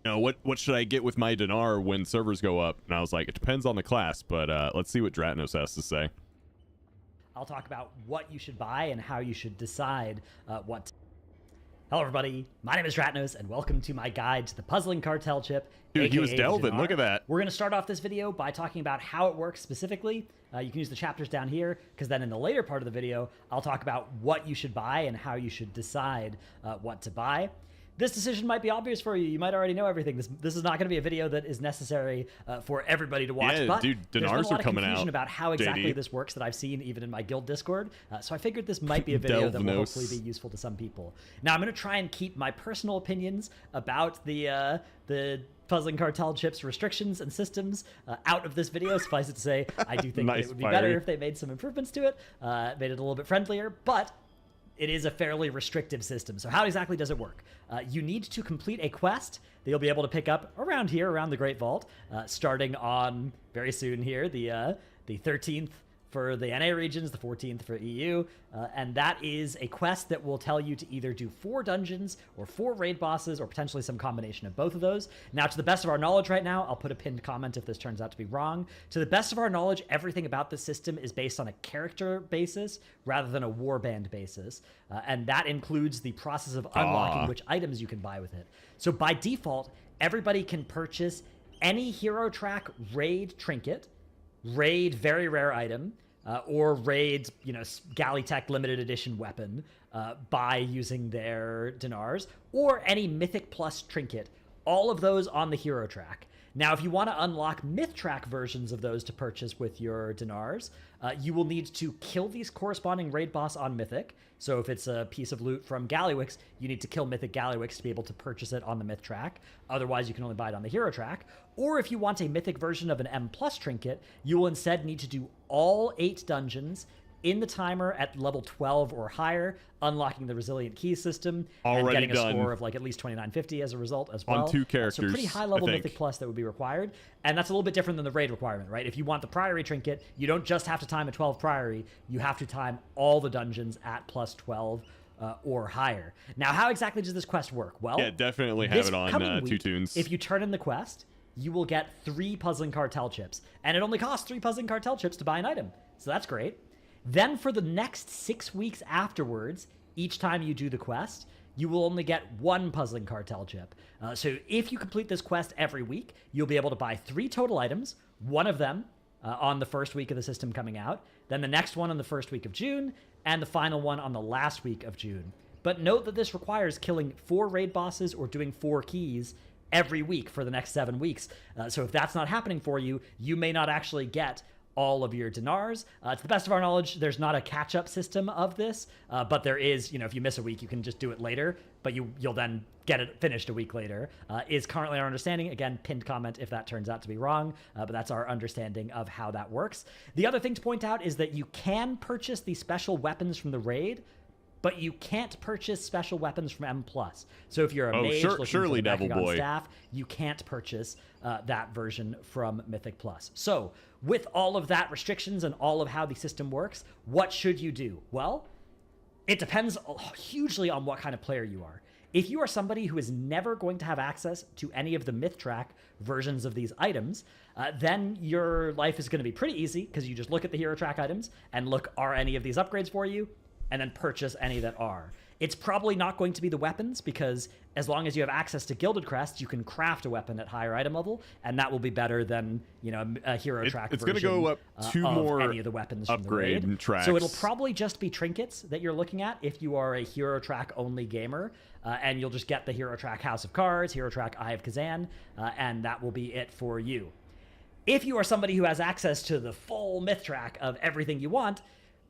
you know, what should I get with my Dinar when servers go up? And I was like, it depends on the class, but let's see what Dratnos has to say. I'll talk about what you should buy and how you should decide what. Hello, everybody. My name is Dratnos, and welcome to my guide to the Puzzling Cartel Chip. Dude, he was delving. Look at that. We're going to start off this video by talking about how it works specifically. You can use the chapters down here, because then in the later part of the video, I'll talk about what you should buy and how you should decide what to buy. This decision might be obvious for you. You might already know everything. This is not going to be a video that is necessary for everybody to watch. Yeah, but dude, there's been a lot are of coming confusion out. about how exactly JD. this works that I've seen even in my guild Discord. So I figured this might be a video that will Delvnos. hopefully be useful to some people. Now I'm going to try and keep my personal opinions about the Puzzling Cartel Chips restrictions and systems out of this video. Suffice it to say, I do think that Nice it would be fiery. better if they made some improvements to it, made it a little bit friendlier, but it is a fairly restrictive system. So how exactly does it work? You need to complete a quest that you'll be able to pick up around here, around the Great Vault, starting on very soon here, the 13th for the NA regions, the 14th for EU, and that is a quest that will tell you to either do 4 dungeons or 4 raid bosses or potentially some combination of both of those. Now, to the best of our knowledge right now, I'll put a pinned comment if this turns out to be wrong. To the best of our knowledge, everything about this system is based on a character basis rather than a warband basis, and that includes the process of unlocking which items you can buy with it. So by default, everybody can purchase any hero track raid trinket, raid very rare item, or raid, Galley Tech limited edition weapon by using their Dinars, or any Mythic Plus trinket, all of those on the hero track. Now, if you want to unlock myth track versions of those to purchase with your Dinars, you will need to kill these corresponding raid boss on Mythic. So if it's a piece of loot from Gallywix, you need to kill Mythic Gallywix to be able to purchase it on the myth track. Otherwise, you can only buy it on the hero track. Or if you want a mythic version of an M plus trinket, you will instead need to do all 8 dungeons in the timer at level 12 or higher, unlocking the resilient key system and getting a score of like at least 2950 as a result as well. On 2 characters, so pretty high level Mythic Plus that would be required. And that's a little bit different than the raid requirement, right? If you want the Priory trinket, you don't just have to time a 12 Priory, you have to time all the dungeons at plus 12 or higher. Now, how exactly does this quest work? Well, yeah, definitely have it on week, 2 tunes. If you turn in the quest, you will get 3 Puzzling Cartel chips. And it only costs 3 Puzzling Cartel chips to buy an item. So that's great. Then for the next 6 weeks afterwards, each time you do the quest, you will only get 1 Puzzling Cartel chip. So if you complete this quest every week, you'll be able to buy 3 total items, 1 of them on the first week of the system coming out, then the next one on the first week of June, and the final one on the last week of June. But note that this requires killing 4 raid bosses or doing 4 keys every week for the next 7 weeks. So if that's not happening for you, you may not actually get all of your Dinars. To the best of our knowledge, there's not a catch-up system of this, but there is, if you miss a week, you can just do it later, but you'll then get it finished a week later, is currently our understanding. Again, pinned comment if that turns out to be wrong, but that's our understanding of how that works. The other thing to point out is that you can purchase the special weapons from the raid, but you can't purchase special weapons from M+. So if you're a mage looking for the Mechagon staff, you can't purchase that version from Mythic Plus. So with all of that restrictions and all of how the system works, what should you do? Well, it depends hugely on what kind of player you are. If you are somebody who is never going to have access to any of the myth track versions of these items, then your life is going to be pretty easy because you just look at the hero track items and look, are any of these upgrades for you? And then purchase any that are. It's probably not going to be the weapons because as long as you have access to Gilded Crest, you can craft a weapon at higher item level, and that will be better than a hero track version. It's going to go up 2 more any of the weapons from the raid. Tracks. So it'll probably just be trinkets that you're looking at if you are a hero track only gamer, and you'll just get the hero track House of Cards, hero track Eye of Kazan, and that will be it for you. If you are somebody who has access to the full myth track of everything you want,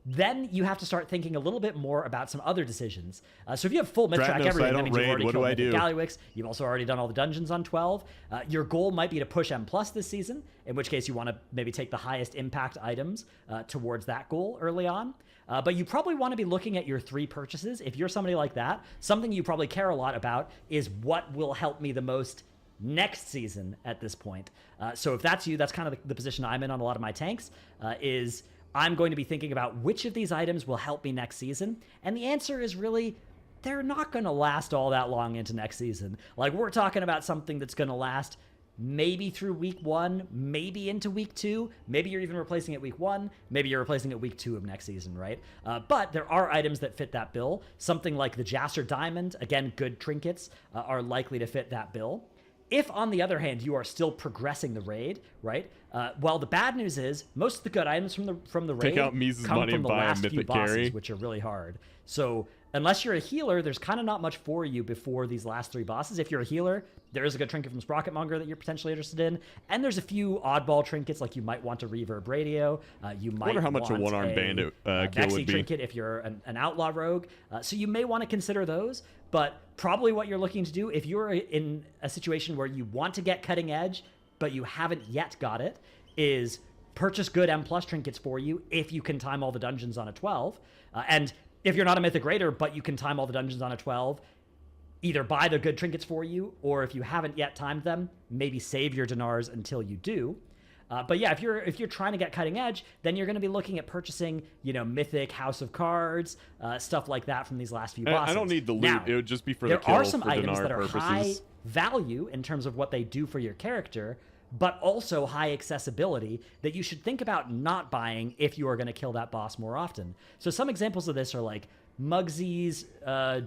then you have to start thinking a little bit more about some other decisions. So if you have full myth track everything, that means you've already killed Mythic Gallywix, you've also already done all the dungeons on 12. Your goal might be to push M+ this season, in which case you want to maybe take the highest impact items towards that goal early on. But you probably want to be looking at your 3 purchases. If you're somebody like that, something you probably care a lot about is what will help me the most next season at this point. So if that's you, that's kind of the position I'm in on a lot of my tanks, is I'm going to be thinking about which of these items will help me next season. And the answer is really, they're not going to last all that long into next season. Like, we're talking about something that's going to last maybe through week 1, maybe into week 2. Maybe you're even replacing it week 1. Maybe you're replacing it week 2 of next season, right? But there are items that fit that bill. Something like the Jasser Diamond, again, good trinkets, are likely to fit that bill. If, on the other hand, you are still progressing the raid, right? Well, the bad news is most of the good items from the raid Take out Mises' come money from and the buy a last few Mythic bosses, carry. which are really hard. So unless you're a healer, there's kind of not much for you before these last 3 bosses. If you're a healer, there is a good trinket from Sprocketmonger that you're potentially interested in, and there's a few oddball trinkets, like you might want a Reverb Radio. You might wonder how much a one-armed bandit kill would be. Trinket if you're an outlaw rogue. So you may want to consider those, but probably what you're looking to do if you're in a situation where you want to get cutting edge, but you haven't yet got it, is purchase good M+ trinkets for you if you can time all the dungeons on a 12. And if you're not a Mythic Raider, but you can time all the dungeons on a 12, either buy the good trinkets for you, or if you haven't yet timed them, maybe save your dinars until you do. But yeah, if you're trying to get cutting edge, then you're going to be looking at purchasing, Mythic, House of Cards, stuff like that from these last few bosses. I don't need the loot. Now, It would just be for the there kill are some for items dinar that are purposes. high value in terms of what they do for your character, but also high accessibility that you should think about not buying if you are going to kill that boss more often. So some examples of this are like Muggsy's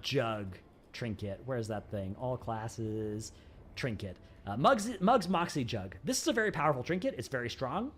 Jug trinket. Where's that thing? All classes trinket. Mug's Moxie Jug. This is a very powerful trinket. It's very strong,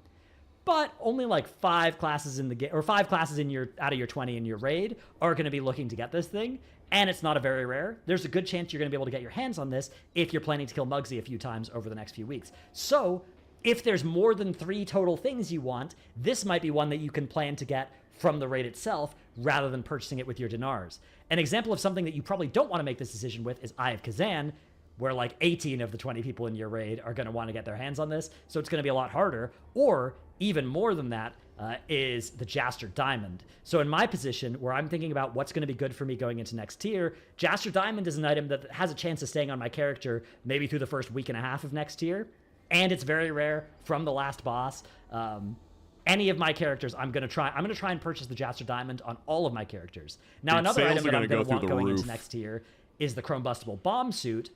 but only like 5 classes in the game, or 5 classes in your out of your 20 in your raid are going to be looking to get this thing, and it's not a very rare. There's a good chance you're going to be able to get your hands on this if you're planning to kill Mugsy a few times over the next few weeks. So if there's more than 3 total things you want, this might be one that you can plan to get from the raid itself rather than purchasing it with your dinars. An example of something that you probably don't want to make this decision with is Eye of Kazan, where like 18 of the 20 people in your raid are going to want to get their hands on this, so it's going to be a lot harder. Or even more than that is the Jaster Diamond. So in my position, where I'm thinking about what's going to be good for me going into next tier, Jaster Diamond is an item that has a chance of staying on my character maybe through the first week and a half of next tier, and it's very rare from the last boss. Any of my characters, I'm gonna try and purchase the Jaster Diamond on all of my characters. Now, Dude, another item that I'm go gonna through want the going roof. into next tier is the Chrome Bustable Bomb Suit.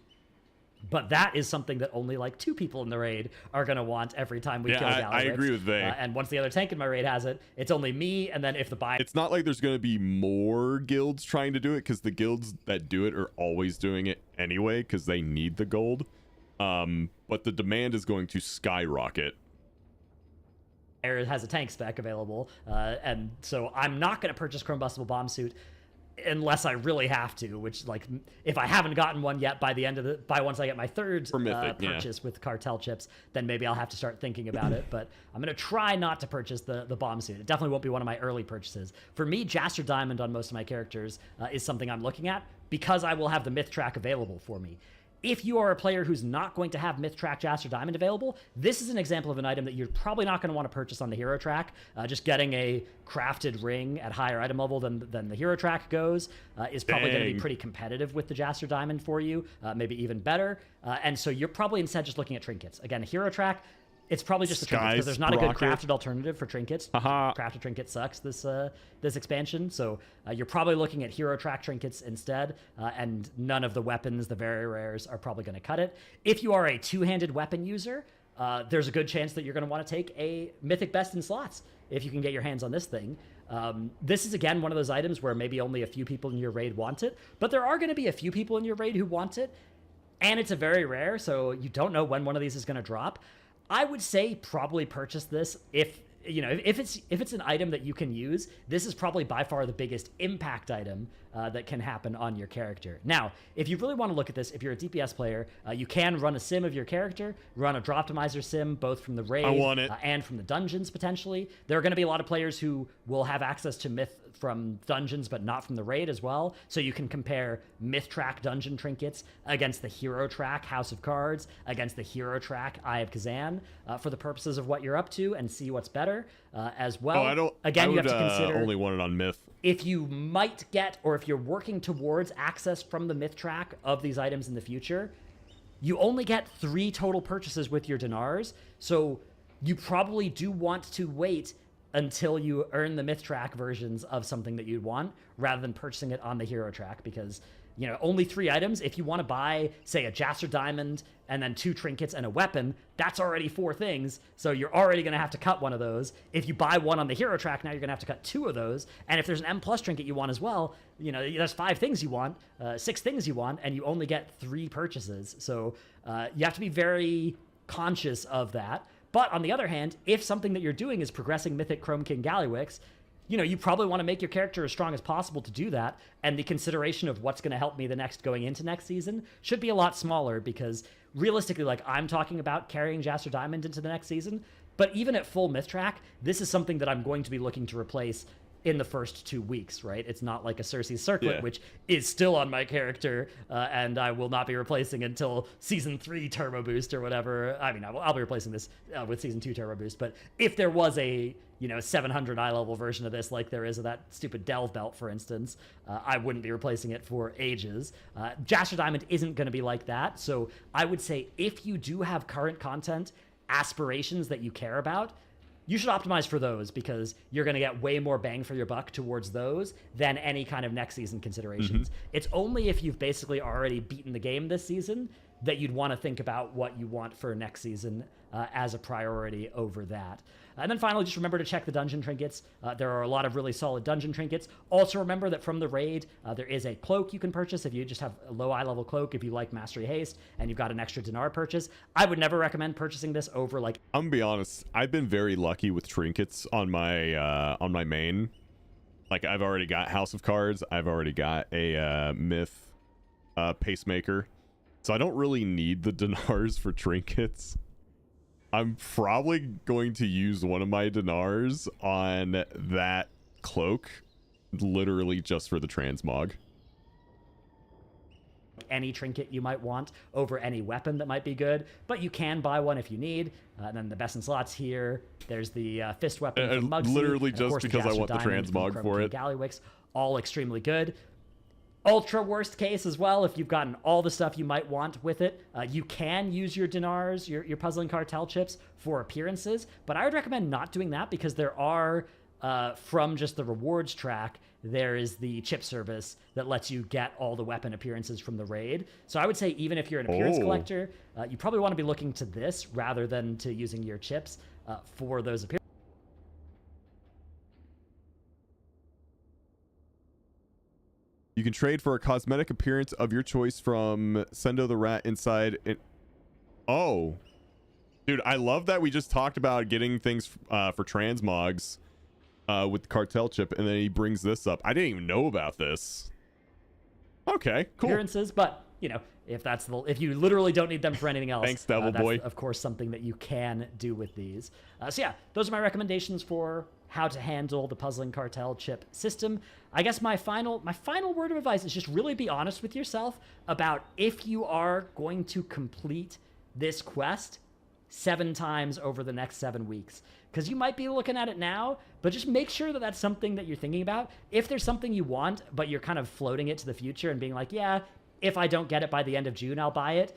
But that is something that only like 2 people in the raid are going to want every time we kill Gallywix. I agree with Vay. And once the other tank in my raid has it, it's only me, and then if the buy... It's not like there's going to be more guilds trying to do it, because the guilds that do it are always doing it anyway, because they need the gold. But the demand is going to skyrocket. Has a tank spec available, and so I'm not going to purchase Chrome Bustable Bomb Suit unless I really have to, which, like, if I haven't gotten one yet by once I get my third Mythic, purchase with cartel chips, then maybe I'll have to start thinking about it. But I'm going to try not to purchase the bomb suit. It definitely won't be one of my early purchases. For me, Jaster Diamond on most of my characters is something I'm looking at because I will have the myth track available for me. If you are a player who's not going to have Myth Track Jaster Diamond available, this is an example of an item that you're probably not going to want to purchase on the hero track. Just getting a crafted ring at higher item level than the hero track goes is probably going to be pretty competitive with the Jaster Diamond for you, maybe even better. And so you're probably instead just looking at trinkets. Again, hero track, it's probably just the trinkets because there's not a good crafted alternative for trinkets. Crafted trinket sucks this expansion, so you're probably looking at hero track trinkets instead, and none of the weapons, the very rares, are probably going to cut it. If you are a two-handed weapon user, there's a good chance that you're going to want to take a Mythic Best in Slots if you can get your hands on this thing. This is, again, one of those items where maybe only a few people in your raid want it, but there are going to be a few people in your raid who want it, and it's a very rare, so you don't know when one of these is going to drop. I would say probably purchase this if it's an item that you can use. This is probably by far the biggest impact item that can happen on your character. Now, if you really want to look at this, if you're a DPS player, you can run a sim of your character, run a Droptimizer sim, both from the raid and from the dungeons, potentially. There are going to be a lot of players who will have access to Myth from dungeons, but not from the raid as well. So you can compare Myth Track dungeon trinkets against the Hero Track House of Cards, against the Hero Track Eye of Kazan, for the purposes of what you're up to, and see what's better as well. You have to consider only want it on Myth. If you might get, or if you're working towards access from the Myth Track of these items in the future, you only get 3 total purchases with your dinars. So you probably do want to wait until you earn the Myth Track versions of something that you'd want, rather than purchasing it on the Hero Track, because only 3 items. If you want to buy, say, a Jaster Diamond and then 2 trinkets and a weapon, that's already 4 things. So you're already going to have to cut one of those. If you buy one on the Hero Track, now you're going to have to cut 2 of those. And if there's an M+ trinket you want as well, there's 5 things you want, 6 things you want, and you only get 3 purchases. So you have to be very conscious of that. But on the other hand, if something that you're doing is progressing Mythic Chrome King Gallywix, you probably want to make your character as strong as possible to do that, and the consideration of what's going to help me going into next season should be a lot smaller, because realistically, like, I'm talking about carrying Jaster Diamond into the next season, but even at full Myth Track, this is something that I'm going to be looking to replace in the first 2 weeks, right? It's not like a Cersei's Circlet, which is still on my character, and I will not be replacing until Season 3 Turbo Boost or whatever. I mean, I'll be replacing this with Season 2 Turbo Boost, but if there was a 700 eye level version of this, like there is of that stupid Delve belt, for instance, I wouldn't be replacing it for ages. Jaster Diamond isn't going to be like that. So I would say if you do have current content aspirations that you care about, you should optimize for those, because you're going to get way more bang for your buck towards those than any kind of next season considerations. It's only if you've basically already beaten the game this season that you'd want to think about what you want for next season as a priority over that. And then finally, just remember to check the dungeon trinkets. There are a lot of really solid dungeon trinkets. Also remember that from the raid, there is a cloak you can purchase if you just have a low eye level cloak, if you like Mastery Haste, and you've got an extra dinar purchase. I would never recommend purchasing this over like... I'm gonna be honest, I've been very lucky with trinkets on my main. Like, I've already got House of Cards, I've already got a Myth Pacemaker. So I don't really need the dinars for trinkets. I'm probably going to use one of my dinars on that cloak, literally just for the transmog. Any trinket you might want over any weapon that might be good, but you can buy one if you need. And then the best in slots here, there's the fist weapon from Mugsy, literally and of just course, because I want the transmog for it. Gallywix, all extremely good. Ultra worst case as well, if you've gotten all the stuff you might want with it, you can use your dinars, your puzzling cartel chips for appearances, but I would recommend not doing that, because there are, from just the rewards track, there is the chip service that lets you get all the weapon appearances from the raid. So I would say even if you're an appearance collector, you probably want to be looking to this rather than to using your chips for those appearances. You can trade for a cosmetic appearance of your choice from Sendo the Rat inside it. Oh, dude, I love that we just talked about getting things for transmogs with the cartel chip, and then he brings this up. I didn't even know about this. Okay, cool. Appearances, but if you literally don't need them for anything else, thanks, Devil Boy. Of course, something that you can do with these. So yeah, those are my recommendations for how to handle the puzzling cartel chip system. I guess my final word of advice is just really be honest with yourself about if you are going to complete this quest 7 times over the next 7 weeks. Because you might be looking at it now, but just make sure that that's something that you're thinking about. If there's something you want, but you're kind of floating it to the future and being like, yeah, if I don't get it by the end of June, I'll buy it.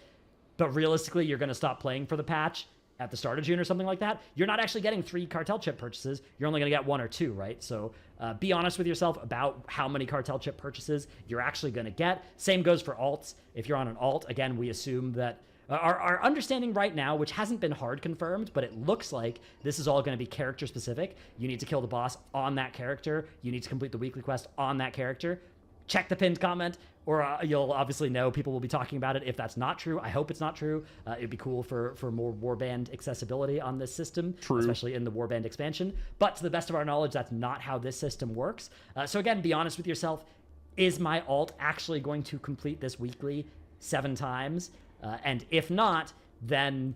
But realistically, you're going to stop playing for the patch at the start of June or something like that. You're not actually getting 3 cartel chip purchases. You're only going to get 1 or 2, right? So be honest with yourself about how many cartel chip purchases you're actually going to get. Same goes for alts. If you're on an alt, again, we assume that our understanding right now, which hasn't been hard confirmed, but it looks like this is all going to be character specific. You need to kill the boss on that character. You need to complete the weekly quest on that character. Check the pinned comment, or you'll obviously know people will be talking about it if that's not true. I hope it's not true. It'd be cool for more warband accessibility on this system, especially in the warband expansion. But to the best of our knowledge, that's not how this system works. So again, be honest with yourself. Is my alt actually going to complete this weekly 7 times? And if not, then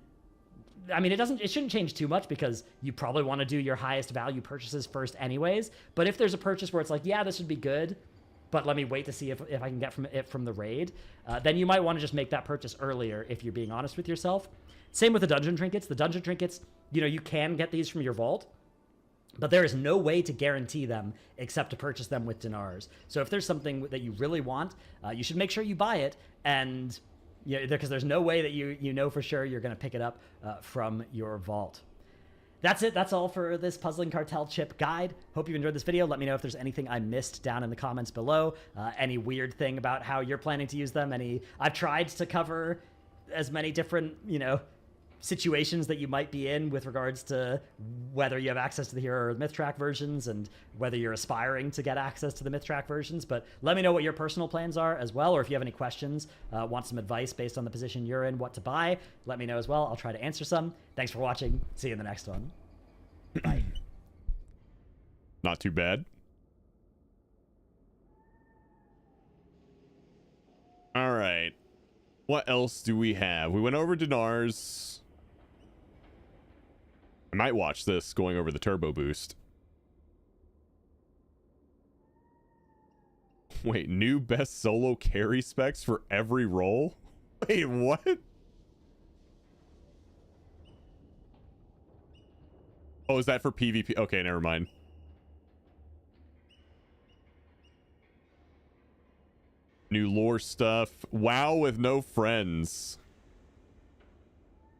I mean, it shouldn't change too much, because you probably want to do your highest value purchases first anyways. But if there's a purchase where it's like, yeah, this would be good, but let me wait to see if I can get from the raid, then you might want to just make that purchase earlier if you're being honest with yourself. Same with the dungeon trinkets. The dungeon trinkets, you can get these from your vault, but there is no way to guarantee them except to purchase them with dinars. So if there's something that you really want, you should make sure you buy it, and because there's no way that you know for sure you're going to pick it up from your vault. That's it. That's all for this Puzzling Cartel Chip guide. Hope you enjoyed this video. Let me know if there's anything I missed down in the comments below. Any weird thing about how you're planning to use them. I've tried to cover as many different, situations that you might be in with regards to whether you have access to the Hero or Myth Track versions, and whether you're aspiring to get access to the Myth Track versions. But let me know what your personal plans are as well, or if you have any questions, want some advice based on the position you're in, what to buy, let me know as well. I'll try to answer some. Thanks for watching. See you in the next one. Bye. Not too bad. All right. What else do we have? We went over Dinars. I might watch this going over the turbo boost. Wait, new best solo carry specs for every role? Wait, what? Oh, is that for PvP? Okay, never mind. New lore stuff. WoW with no friends.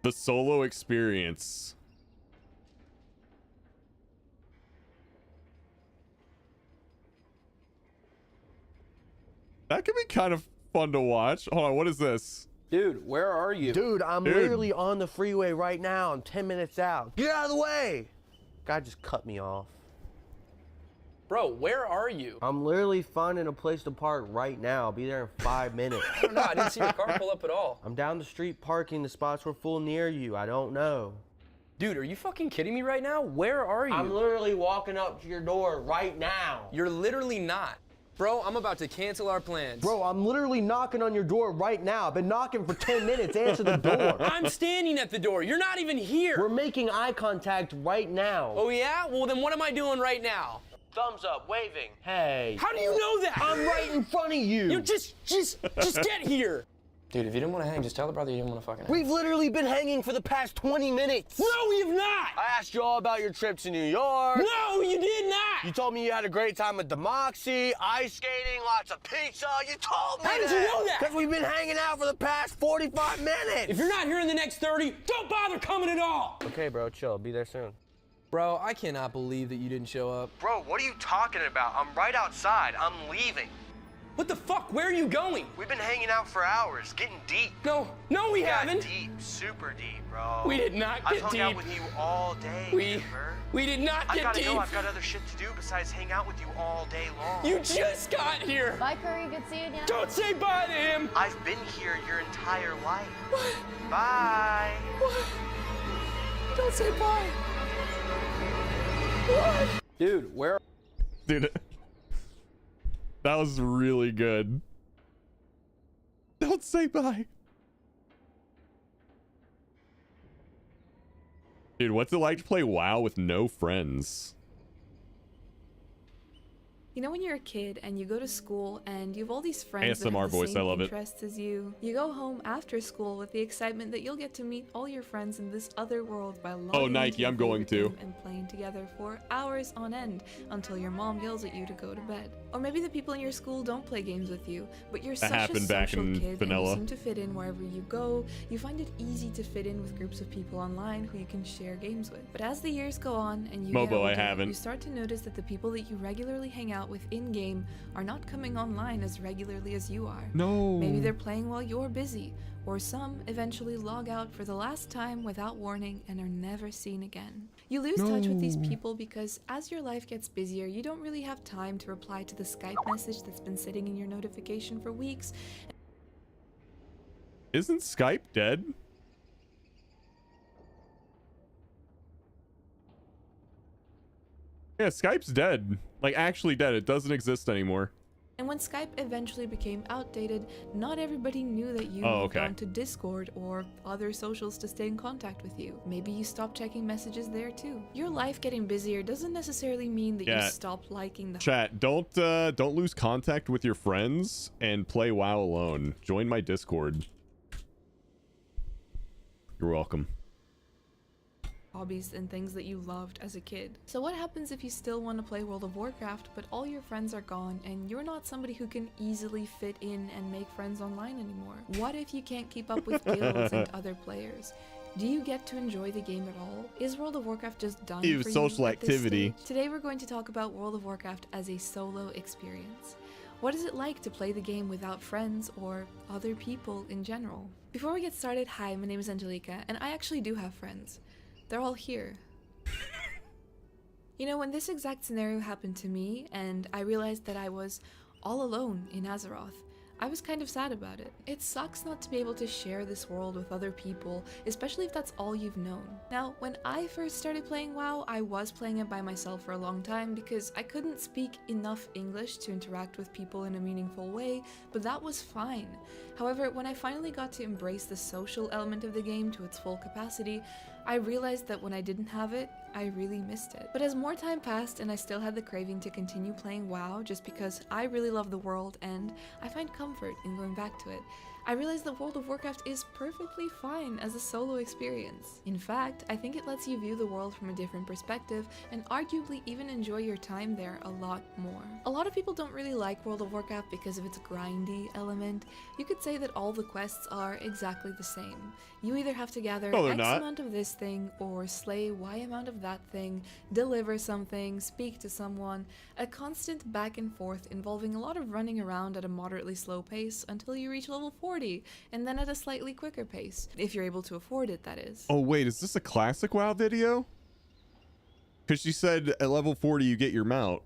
The solo experience. That could be kind of fun to watch. Hold on, what is this? Dude, where are you? Dude, I'm Dude. literally on the freeway right now. I'm 10 minutes out. Get out of the way! Guy just cut me off. Bro, where are you? I'm literally finding a place to park right now. I'll be there in 5 minutes. I don't know. I didn't see your car pull up at all. I'm down the street parking. The spots were full near you. I don't know. Dude, are you fucking kidding me right now? Where are you? I'm literally walking up to your door right now. You're literally not. Bro, I'm about to cancel our plans. Bro, I'm literally knocking on your door right now. I've been knocking for 10 minutes. Answer the door. I'm standing at the door. You're not even here. We're making eye contact right now. Oh, yeah? Well, then what am I doing right now? Thumbs up, waving. Hey. How do you know that? I'm right in front of you. You just get here. Dude, if you didn't want to hang, just tell the brother you didn't want to fucking hang. We've literally been hanging for the past 20 minutes. No, we have not. I asked you all about your trip to New York. No, you did not. You told me you had a great time at the Moxie, ice skating, lots of pizza. You told me How did you know that? Because we've been hanging out for the past 45 minutes. If you're not here in the next 30, don't bother coming at all. Okay, bro, chill. Be there soon. Bro, I cannot believe that you didn't show up. Bro, what are you talking about? I'm right outside. I'm leaving. What the fuck? Where are you going? We've been hanging out for hours, getting deep. No, we haven't. Deep, super deep, bro. We did not get I've hung deep. out with you all day, We did not I get gotta deep. go. I've got other shit to do besides hang out with you all day long. You just got here. Bye, Curry. Good seeing you. Don't say bye to him. I've been here your entire life. What? Bye. What? Don't say bye. What? Dude, where? Dude, that was really good. Don't say bye. Dude, what's it like to play WoW with no friends? You know when you're a kid and you go to school and you have all these friends that ASMR have the voice, same I love it. interests as you. You go home after school with the excitement that you'll get to meet all your friends in this other world by logging Nike, into your I'm going favorite to. game and playing together for hours on end until your mom yells at you to go to bed. Or maybe the people in your school don't play games with you, but you're such a happened back social in kid vanilla. and you seem to fit in wherever you go. You find it easy to fit in with groups of people online who you can share games with. But as the years go on and you get Mobo, I older, haven't. you start to notice that the people that you regularly hang out with in-game are not coming online as regularly as you are. No. Maybe they're playing while you're busy, or some eventually log out for the last time without warning and are never seen again. You lose touch with these people because as your life gets busier, you don't really have time to reply to the Skype message that's been sitting in your notification for weeks. Isn't Skype dead? Yeah, Skype's dead. Like, actually dead. It doesn't exist anymore. And when Skype eventually became outdated, not everybody knew that you Oh, moved okay. on to Discord or other socials to stay in contact with you. Maybe you stopped checking messages there too. Your life getting busier doesn't necessarily mean that Yeah. you stop liking the Chat, don't lose contact with your friends and play WoW alone. Join my Discord. You're welcome. hobbies and things that you loved as a kid. So what happens if you still want to play World of Warcraft, but all your friends are gone and you're not somebody who can easily fit in and make friends online anymore? What if you can't keep up with guilds and other players? Do you get to enjoy the game at all? Is World of Warcraft just done Ew, for social you at this activity. stage? Today we're going to talk about World of Warcraft as a solo experience. What is it like to play the game without friends or other people in general? Before we get started, hi, my name is Angelica, and I actually do have friends. They're all here. You know, when this exact scenario happened to me, and I realized that I was all alone in Azeroth, I was kind of sad about it. It sucks not to be able to share this world with other people, especially if that's all you've known. Now, when I first started playing WoW, I was playing it by myself for a long time because I couldn't speak enough English to interact with people in a meaningful way, but that was fine. However, when I finally got to embrace the social element of the game to its full capacity, I realized that when I didn't have it, I really missed it. But as more time passed and I still had the craving to continue playing WoW just because I really love the world and I find comfort in going back to it, I realized that World of Warcraft is perfectly fine as a solo experience. In fact, I think it lets you view the world from a different perspective and arguably even enjoy your time there a lot more. A lot of people don't really like World of Warcraft because of its grindy element. You could say that all the quests are exactly the same. You either have to gather No, they're X not. amount of this thing or slay Y amount of that thing, deliver something, speak to someone, a constant back and forth involving a lot of running around at a moderately slow pace until you reach level 40, and then at a slightly quicker pace, if you're able to afford it, that is. Oh wait, is this a classic WoW video? Because she said at level 40 you get your mount.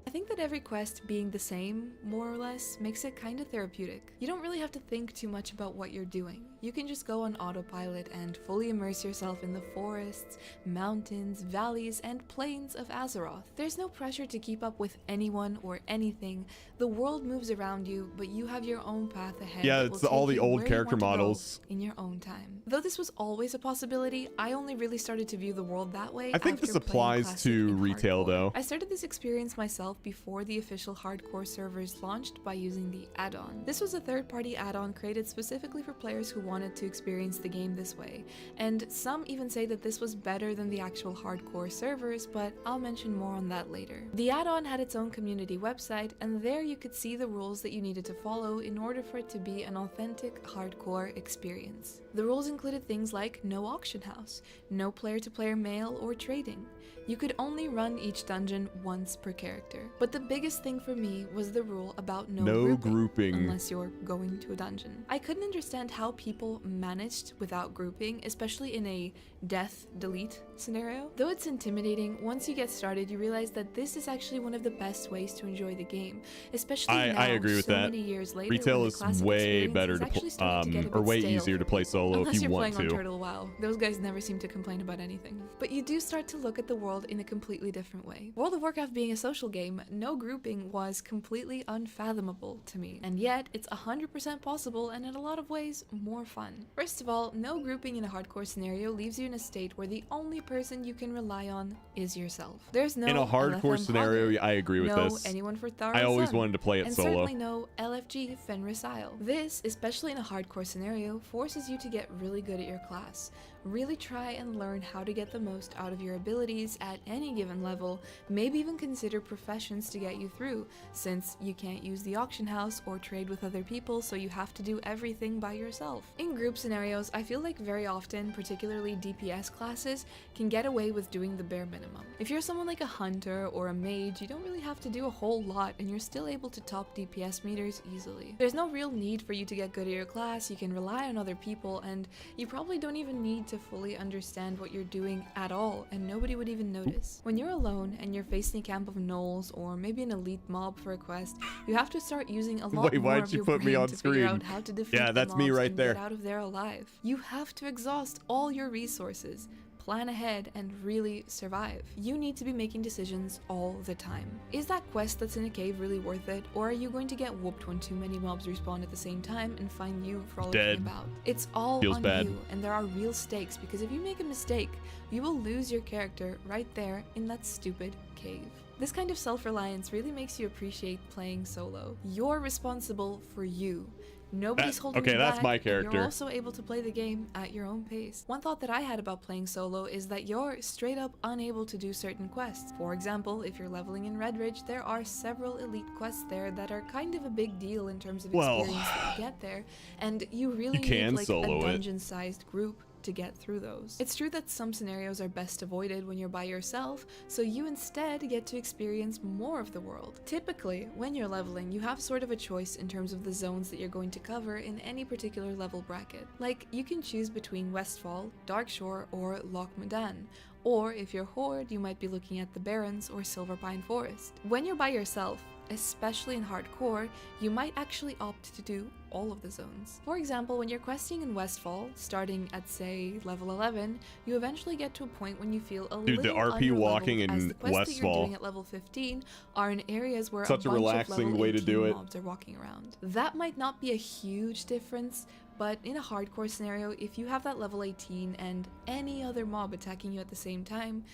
I think that every quest being the same, more or less, makes it kind of therapeutic. You don't really have to think too much about what you're doing. You can just go on autopilot and fully immerse yourself in the forests, mountains, valleys, and plains of Azeroth. There's no pressure to keep up with anyone or anything. The world moves around you, but you have your own path ahead. Yeah, that will it's all take the you old where you character want to go models. in your own time. Though this was always a possibility, I only really started to view the world that way. I think after this playing applies Classic to in retail hardcore. though. I started this experience myself before the official hardcore servers launched by using the add-on. This was a third-party add-on created specifically for players who wanted to experience the game this way, and some even say that this was better than the actual hardcore servers, but I'll mention more on that later. The add-on had its own community website, and there you could see the rules that you needed to follow in order for it to be an authentic hardcore experience. The rules included things like no auction house, no player-to-player mail or trading. You could only run each dungeon once per character. But the biggest thing for me was the rule about no grouping unless you're going to a dungeon. I couldn't understand how people managed without grouping, especially in a death delete scenario. Though it's intimidating, once you get started, you realize that this is actually one of the best ways to enjoy the game, especially now, I agree with so that. many years later. Retail when is the classic way experience better is to actually starting to get a or bit way stale easier to for play me. solo Unless if you you're want playing to. on Turtle WoW. Those guys never seem to complain about anything. But you do start to look at the world in a completely different way. World of Warcraft being a social game, no grouping was completely unfathomable to me. And yet, it's 100% possible and in a lot of ways, more fun. First of all, no grouping in a hardcore scenario leaves you in a state where the only person you can rely on is yourself. There's no In a hardcore LFM scenario, Hogger, I agree with no this. anyone for I always Tharasun, wanted to play it and solo. certainly no LFG Fenris Isle. This, especially in a hardcore scenario, forces you to get really good at your class. Really try and learn how to get the most out of your abilities at any given level, maybe even consider professions to get you through, since you can't use the auction house or trade with other people, so you have to do everything by yourself. In group scenarios, I feel like very often, particularly DPS classes, can get away with doing the bare minimum. If you're someone like a hunter or a mage, you don't really have to do a whole lot and you're still able to top DPS meters easily. There's no real need for you to get good at your class, you can rely on other people, and you probably don't even need to fully understand what you're doing at all, and nobody would even notice. When you're alone and you're facing a camp of gnolls or maybe an elite mob for a quest, you have to start using a lot Wait, more why'd of you your put me brain on to figure screen? out how to defeat Yeah, the that's me mobs right and there. get out of there alive. You have to exhaust all your resources, plan ahead, and really survive. You need to be making decisions all the time. Is that quest that's in a cave really worth it, or are you going to get whooped when too many mobs respawn at the same time and find you frolicking Dead. about? It's all Feels on bad. you, and there are real stakes, because if you make a mistake, you will lose your character right there in that stupid cave. This kind of self-reliance really makes you appreciate playing solo. You're responsible for you. Nobody's holding okay, you that's back, my and character. you're also able to play the game at your own pace. One thought that I had about playing solo is that you're straight up unable to do certain quests. For example, if you're leveling in Redridge, there are several elite quests there that are kind of a big deal in terms of experience that you get there, and you really can need like solo a it. dungeon-sized group to get through those. It's true that some scenarios are best avoided when you're by yourself, so you instead get to experience more of the world. Typically, when you're leveling, you have sort of a choice in terms of the zones that you're going to cover in any particular level bracket. Like, you can choose between Westfall, Darkshore, or Loch Modan. Or if you're Horde, you might be looking at the Barrens or Silverpine Forest. When you're by yourself, especially in hardcore, you might actually opt to do all of the zones. For example, when you're questing in Westfall, starting at say level 11, you eventually get to a point when you feel a Dude, the little RP walking underleveled, as in the quests that you're Westfall. doing at level 15 are in areas where Such a a bunch relaxing of level way to 18 do it. mobs are walking around. That might not be a huge difference, but in a hardcore scenario, if you have that level 18 and any other mob attacking you at the same time,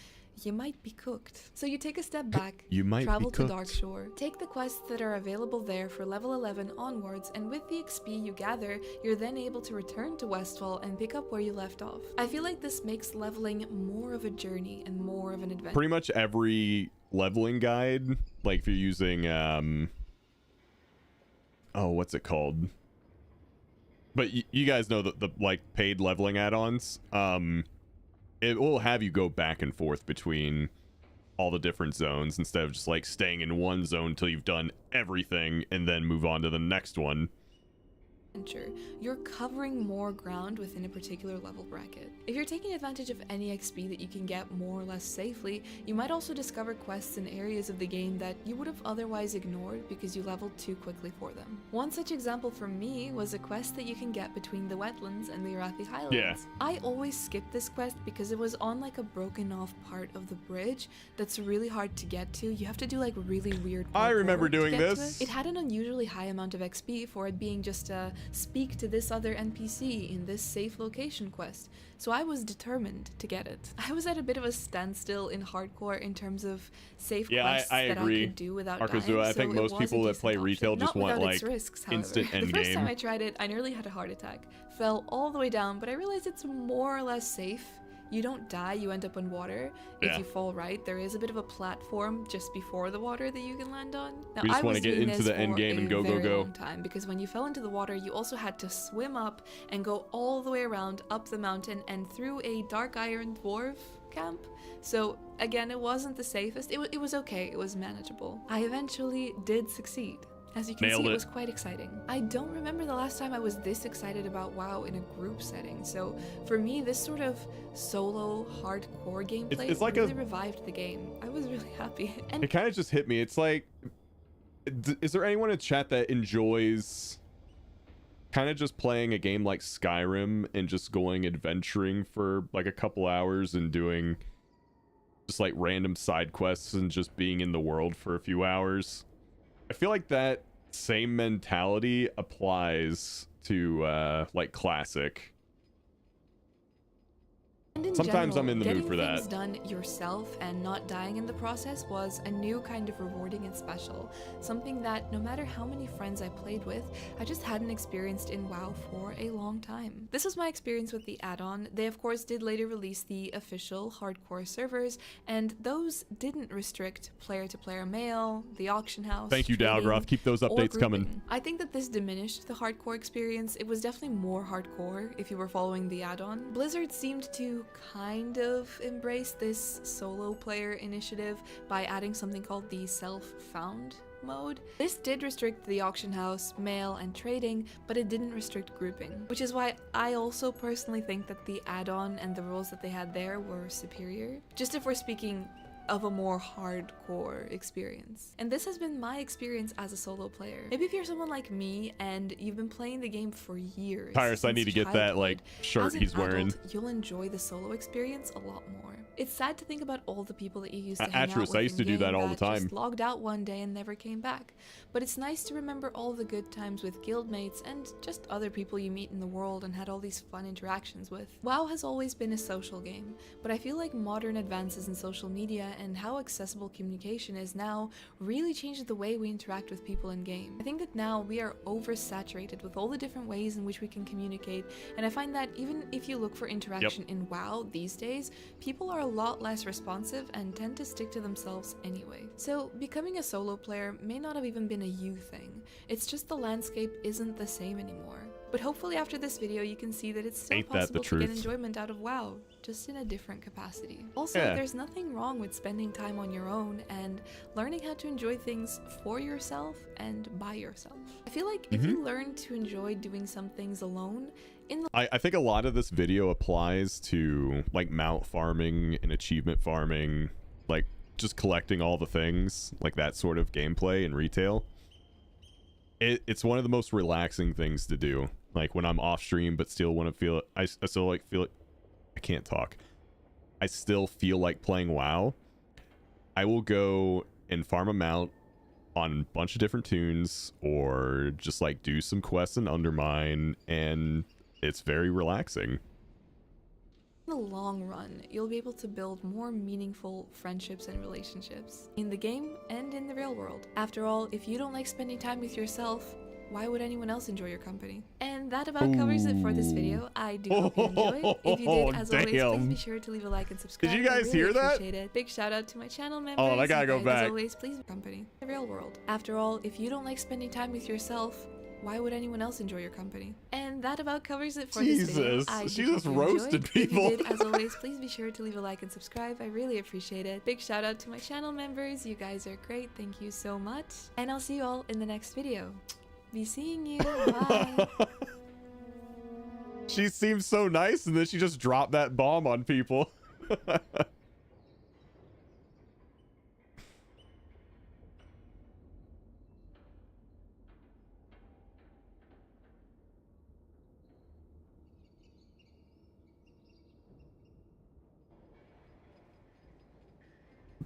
you might be cooked. So you take a step back, You might be travel to cooked. Darkshore, take the quests that are available there for level 11 onwards, and with the XP you gather, you're then able to return to Westfall and pick up where you left off. I feel like this makes leveling more of a journey and more of an adventure. Pretty much every leveling guide, like if you're using oh, what's it called? But you guys know the like paid leveling add-ons. It will have you go back and forth between all the different zones instead of just like staying in one zone until you've done everything and then move on to the next one. You're covering more ground within a particular level bracket. If you're taking advantage of any XP that you can get more or less safely, you might also discover quests in areas of the game that you would have otherwise ignored because you leveled too quickly for them. One such example for me was a quest that you can get between the wetlands and the Arathi Highlands. Yeah. I always skipped this quest because it was on like a broken off part of the bridge that's really hard to get to. You have to do like really weird I remember parkour to doing get to this. It had an unusually high amount of XP for it being just a speak to this other NPC in this safe location quest, so I was determined to get it. I was at a bit of a standstill in hardcore in terms of safe quests I that agree. I could do without Arkazu, dying, I so think it most was a people that decent play option. retail just Not want without like its risks, however. instant The end first time game. I tried it, I nearly had a heart attack. Fell all the way down, but I realized it's more or less safe. You don't die, you end up on water. If Yeah. you fall right, there is a bit of a platform just before the water that you can land on. Now, We just I wanna was get doing into this the end for game and a go, go, very go. long time, because when you fell into the water, you also had to swim up and go all the way around up the mountain and through a dark iron dwarf camp. So again, it wasn't the safest. It was okay, it was manageable. I eventually did succeed. As you can Nailed see, it it. was quite exciting. I don't remember the last time I was this excited about WoW in a group setting, so for me, this sort of solo, hardcore gameplay it's like really a- revived the game. I was really happy. And It kind of just hit me. It's like, is there anyone in chat that enjoys kind of just playing a game like Skyrim and just going adventuring for like a couple hours and doing just like random side quests and just being in the world for a few hours? I feel like that same mentality applies to like classic. And in Sometimes I'm general, in the mood getting for that. things done yourself and not dying in the process was a new kind of rewarding and special. Something that, no matter how many friends I played with, I just hadn't experienced in WoW for a long time. This was my experience with the add-on. They of course did later release the official hardcore servers, and those didn't restrict player-to-player mail, the auction house. Thank you, trading, Dalgroth. Keep those or updates coming. grouping. I think that this diminished the hardcore experience. It was definitely more hardcore if you were following the add-on. Blizzard seemed to kind of embrace this solo player initiative by adding something called the self-found mode. This did restrict the auction house, mail, and trading, but it didn't restrict grouping, which is why I also personally think that the add-on and the rules that they had there were superior. Just if we're speaking of a more hardcore experience. And this has been my experience as a solo player. Maybe if you're someone like me and you've been playing the game for years. Tyrus, I need to since get that like childhood, shirt as an he's wearing. adult, you'll enjoy the solo experience a lot more. It's sad to think about all the people that you used to hang out Atris, with I used to do in-game that all the time. just logged out one day and never came back. But it's nice to remember all the good times with guildmates and just other people you meet in the world and had all these fun interactions with. WoW has always been a social game, but I feel like modern advances in social media and how accessible communication is now really changed the way we interact with people in game. I think that now we are oversaturated with all the different ways in which we can communicate, and I find that even if you look for interaction in WoW these days, people are a lot less responsive and tend to stick to themselves anyway. So becoming a solo player may not have even been a you thing. It's just the landscape isn't the same anymore. But hopefully after this video you can see that it's still Ain't that the possible to get truth? enjoyment out of WoW, just in a different capacity. Also, Yeah. there's nothing wrong with spending time on your own and learning how to enjoy things for yourself and by yourself. I feel like if you learn to enjoy doing some things alone, in the I think a lot of this video applies to like mount farming and achievement farming, like just collecting all the things, like that sort of gameplay in retail. It's one of the most relaxing things to do. Like when I'm off stream but still want to feel it, I still like feel it. I can't talk. I still feel like playing WoW. I will go and farm a mount on a bunch of different tunes or just like do some quests in Undermine, and it's very relaxing. In the long run, you'll be able to build more meaningful friendships and relationships in the game and in the real world. After all, if you don't like spending time with yourself, why would anyone else enjoy your company? And that about covers it for this video. I do hope you enjoyed. If you did, as always, please be sure to leave a like and subscribe. Did you guys hear that? Appreciate it. Big shout out to my channel members. Oh, I gotta go back. As always, please company. The real world. After all, if you don't like spending time with yourself, why would anyone else enjoy your company? And that about covers it for this video. I she do just hope you roasted enjoyed. people. If you did, as always, please be sure to leave a like and subscribe. I really appreciate it. Big shout out to my channel members. You guys are great. Thank you so much. And I'll see you all in the next video. Be seeing you. Bye. She seems so nice, and then she just dropped that bomb on people.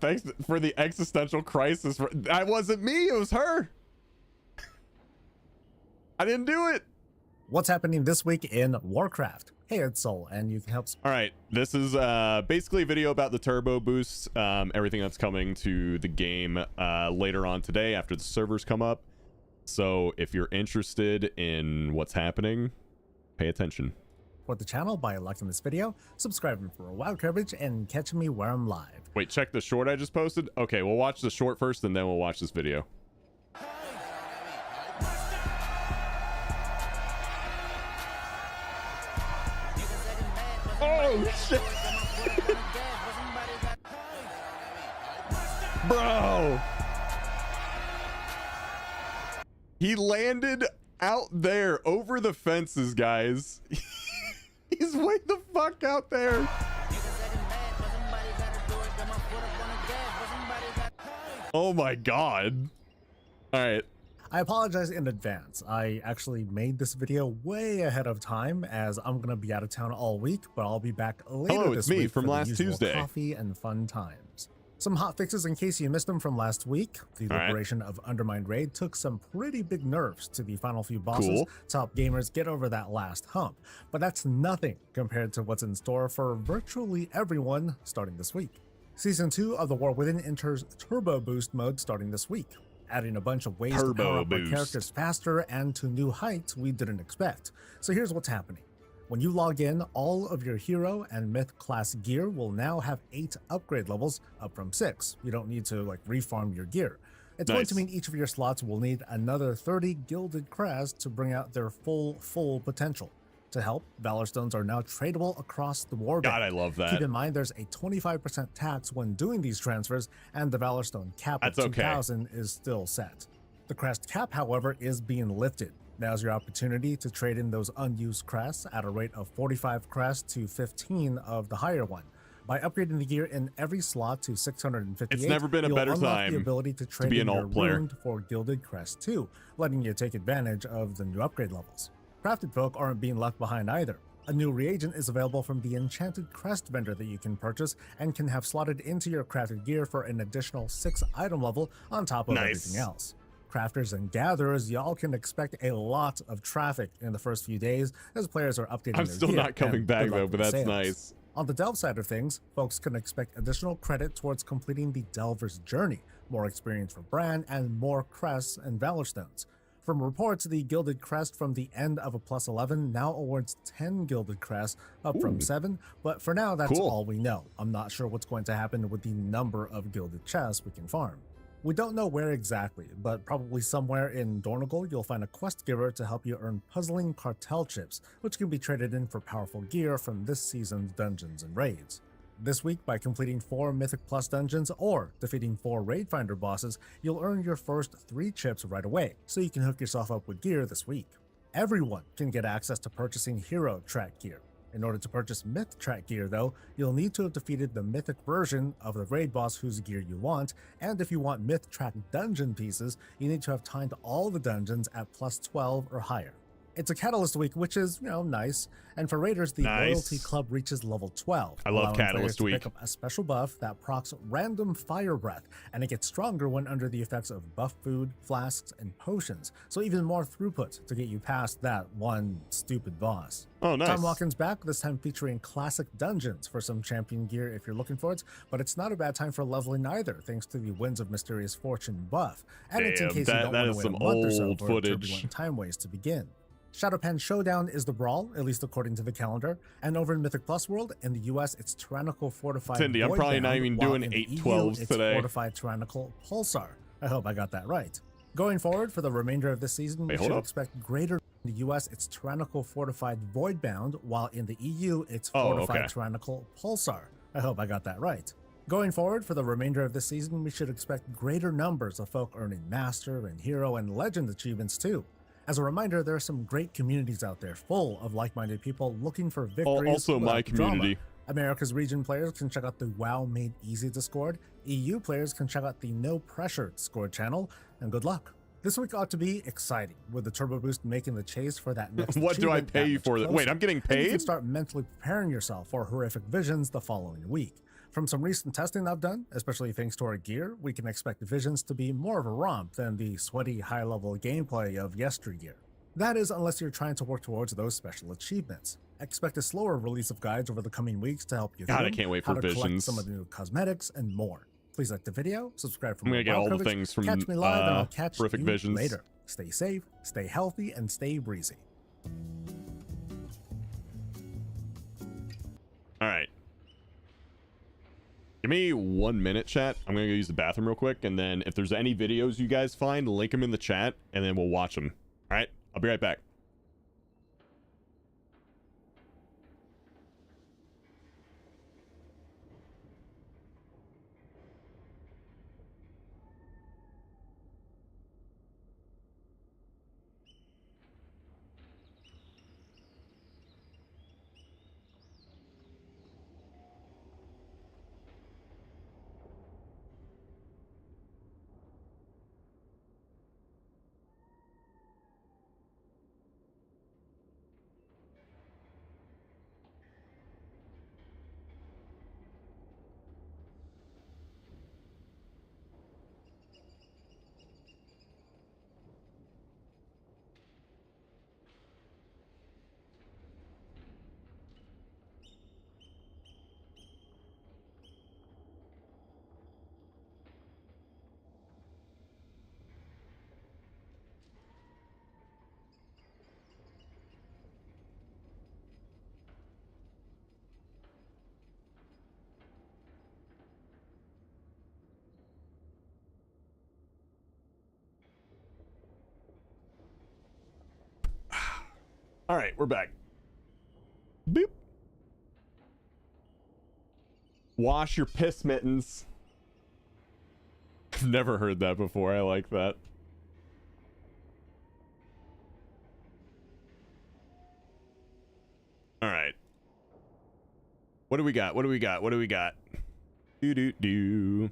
Thanks for the existential crisis. That wasn't me, it was her. I didn't do it. What's happening this week in Warcraft? Hey, it's Soul, and you can help. All right, this is basically a video about the turbo boosts, everything that's coming to the game later on today after the servers come up. So if you're interested in what's happening, pay attention. Support the channel by liking this video, subscribing for WoW coverage, and catching me where I'm live. Wait, check the short I just posted. Okay, we'll watch the short first, and then we'll watch this video. Oh shit! Bro, he landed out there over the fences, guys. He's way the fuck out there. Oh my god. All right. I apologize in advance. I actually made this video way ahead of time as I'm going to be out of town all week, but I'll be back later Hello, this it's me week from for last the usual Tuesday. Coffee and fun times. Some hot fixes in case you missed them from last week. The liberation of Undermined Raid took some pretty big nerfs to the final few bosses to help gamers get over that last hump. But that's nothing compared to what's in store for virtually everyone starting this week. Season 2 of the War Within enters Turbo Boost mode starting this week, adding a bunch of ways to power up our characters faster and to new heights we didn't expect. So here's what's happening. When you log in, all of your hero and myth class gear will now have 8 upgrade levels, up from 6. You don't need to refarm your gear. It's going to mean each of your slots will need another 30 gilded crests to bring out their full potential. To help, Valor Stones are now tradable across the warband. God, I love that. Keep in mind there's a 25% tax when doing these transfers, and the Valor Stone cap of 2,000 is still set. The crest cap, however, is being lifted. Now's your opportunity to trade in those unused crests at a rate of 45 crests to 15 of the higher one. By upgrading the gear in every slot to 658, it's never been a better time the ability to trade be in an your alt player Ruined for gilded crest too, letting you take advantage of the new upgrade levels. Crafted folk aren't being left behind either. A new reagent is available from the Enchanted Crest vendor that you can purchase and can have slotted into your crafted gear for an additional 6 item level on top of everything else. Crafters and gatherers, y'all can expect a lot of traffic in the first few days as players are updating I'm their still gear not coming and back though, developing but that's sales. nice. On the Delve side of things, folks can expect additional credit towards completing the Delver's Journey, more experience for Bran, and more crests and Valor Stones. From reports, the Gilded Crest from the end of a plus 11 now awards 10 Gilded Crests, up from 7, but for now that's all we know. I'm not sure what's going to happen with the number of Gilded Chests we can farm. We don't know where exactly, but probably somewhere in Dornogal you'll find a quest giver to help you earn puzzling cartel chips, which can be traded in for powerful gear from this season's dungeons and raids. This week, by completing 4 Mythic Plus dungeons or defeating 4 Raid Finder bosses, you'll earn your first 3 chips right away, so you can hook yourself up with gear this week. Everyone can get access to purchasing Hero Track gear. In order to purchase Myth Track gear though, you'll need to have defeated the Mythic version of the raid boss whose gear you want, and if you want Myth Track dungeon pieces, you need to have timed all the dungeons at plus 12 or higher. It's a Catalyst week, which is, nice. And for Raiders, the Nice. Loyalty Club reaches level 12. I love allowing players Catalyst to week. pick up a special buff that procs random fire breath, and it gets stronger when under the effects of buff food, flasks, and potions. So even more throughput to get you past that one stupid boss. Oh, nice. Time Walking's back, this time featuring classic dungeons for some champion gear if you're looking for it, but it's not a bad time for leveling either, thanks to the Winds of Mysterious Fortune buff. And it's in Damn, case that- you don't that want is to wait some a month or so old for footage. turbulent time ways to begin. Shadowpan Showdown is the brawl, at least according to the calendar, and over in Mythic Plus World, in the US, it's Tyrannical Fortified Cindy, I'm probably not Voidbound, even while doing in the 812s EU, it's today. Fortified Tyrannical Pulsar. I hope I got that right. Going forward for the remainder of this season, we Wait, hold should up. expect greater. In the US, it's Tyrannical Fortified Voidbound, while in the EU, it's Oh, Fortified okay. Tyrannical Pulsar. I hope I got that right. Going forward for the remainder of this season, we should expect greater numbers of folk earning Master and Hero and Legend achievements too. As a reminder, there are some great communities out there full of like-minded people looking for victories. Also my without drama. community. America's region players can check out the WoW Made Easy Discord. EU players can check out the No Pressure Discord channel, and good luck. This week ought to be exciting, with the Turbo Boost making the chase for that next What do I achievement pay that you much for that? Wait, closer. I'm getting And you can paid? start mentally preparing yourself for horrific visions the following week. From some recent testing I've done, especially thanks to our gear, we can expect visions to be more of a romp than the sweaty high-level gameplay of yesteryear. That is, unless you're trying to work towards those special achievements. Expect a slower release of guides over the coming weeks to help you God, I through can't wait how for to collect visions. some of the new cosmetics and more. Please like the video, subscribe for I'm more gonna get WoW all the coverage, things from, catch me live, and I'll catch Horrific you Visions. later. Stay safe, stay healthy, and stay breezy. All right. Give me 1 minute, chat. I'm gonna go use the bathroom real quick, and then if there's any videos you guys find, link them in the chat, and then we'll watch them. All right, I'll be right back. All right, we're back. Boop. Wash your piss mittens. I've never heard that before. I like that. All right. What do we got? What do we got? What do we got? Do do do.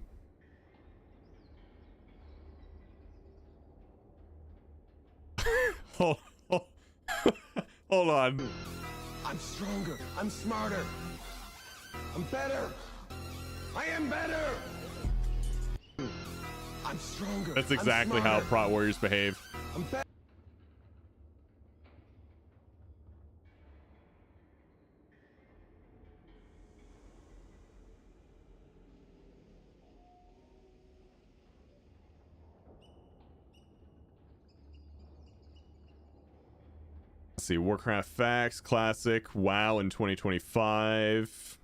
Hold on. I'm stronger. I'm smarter. I'm better. I am better. I'm stronger. That's exactly how Prot Warriors behave. I'm better. Let's see, Warcraft Facts, Classic, WoW in 2025,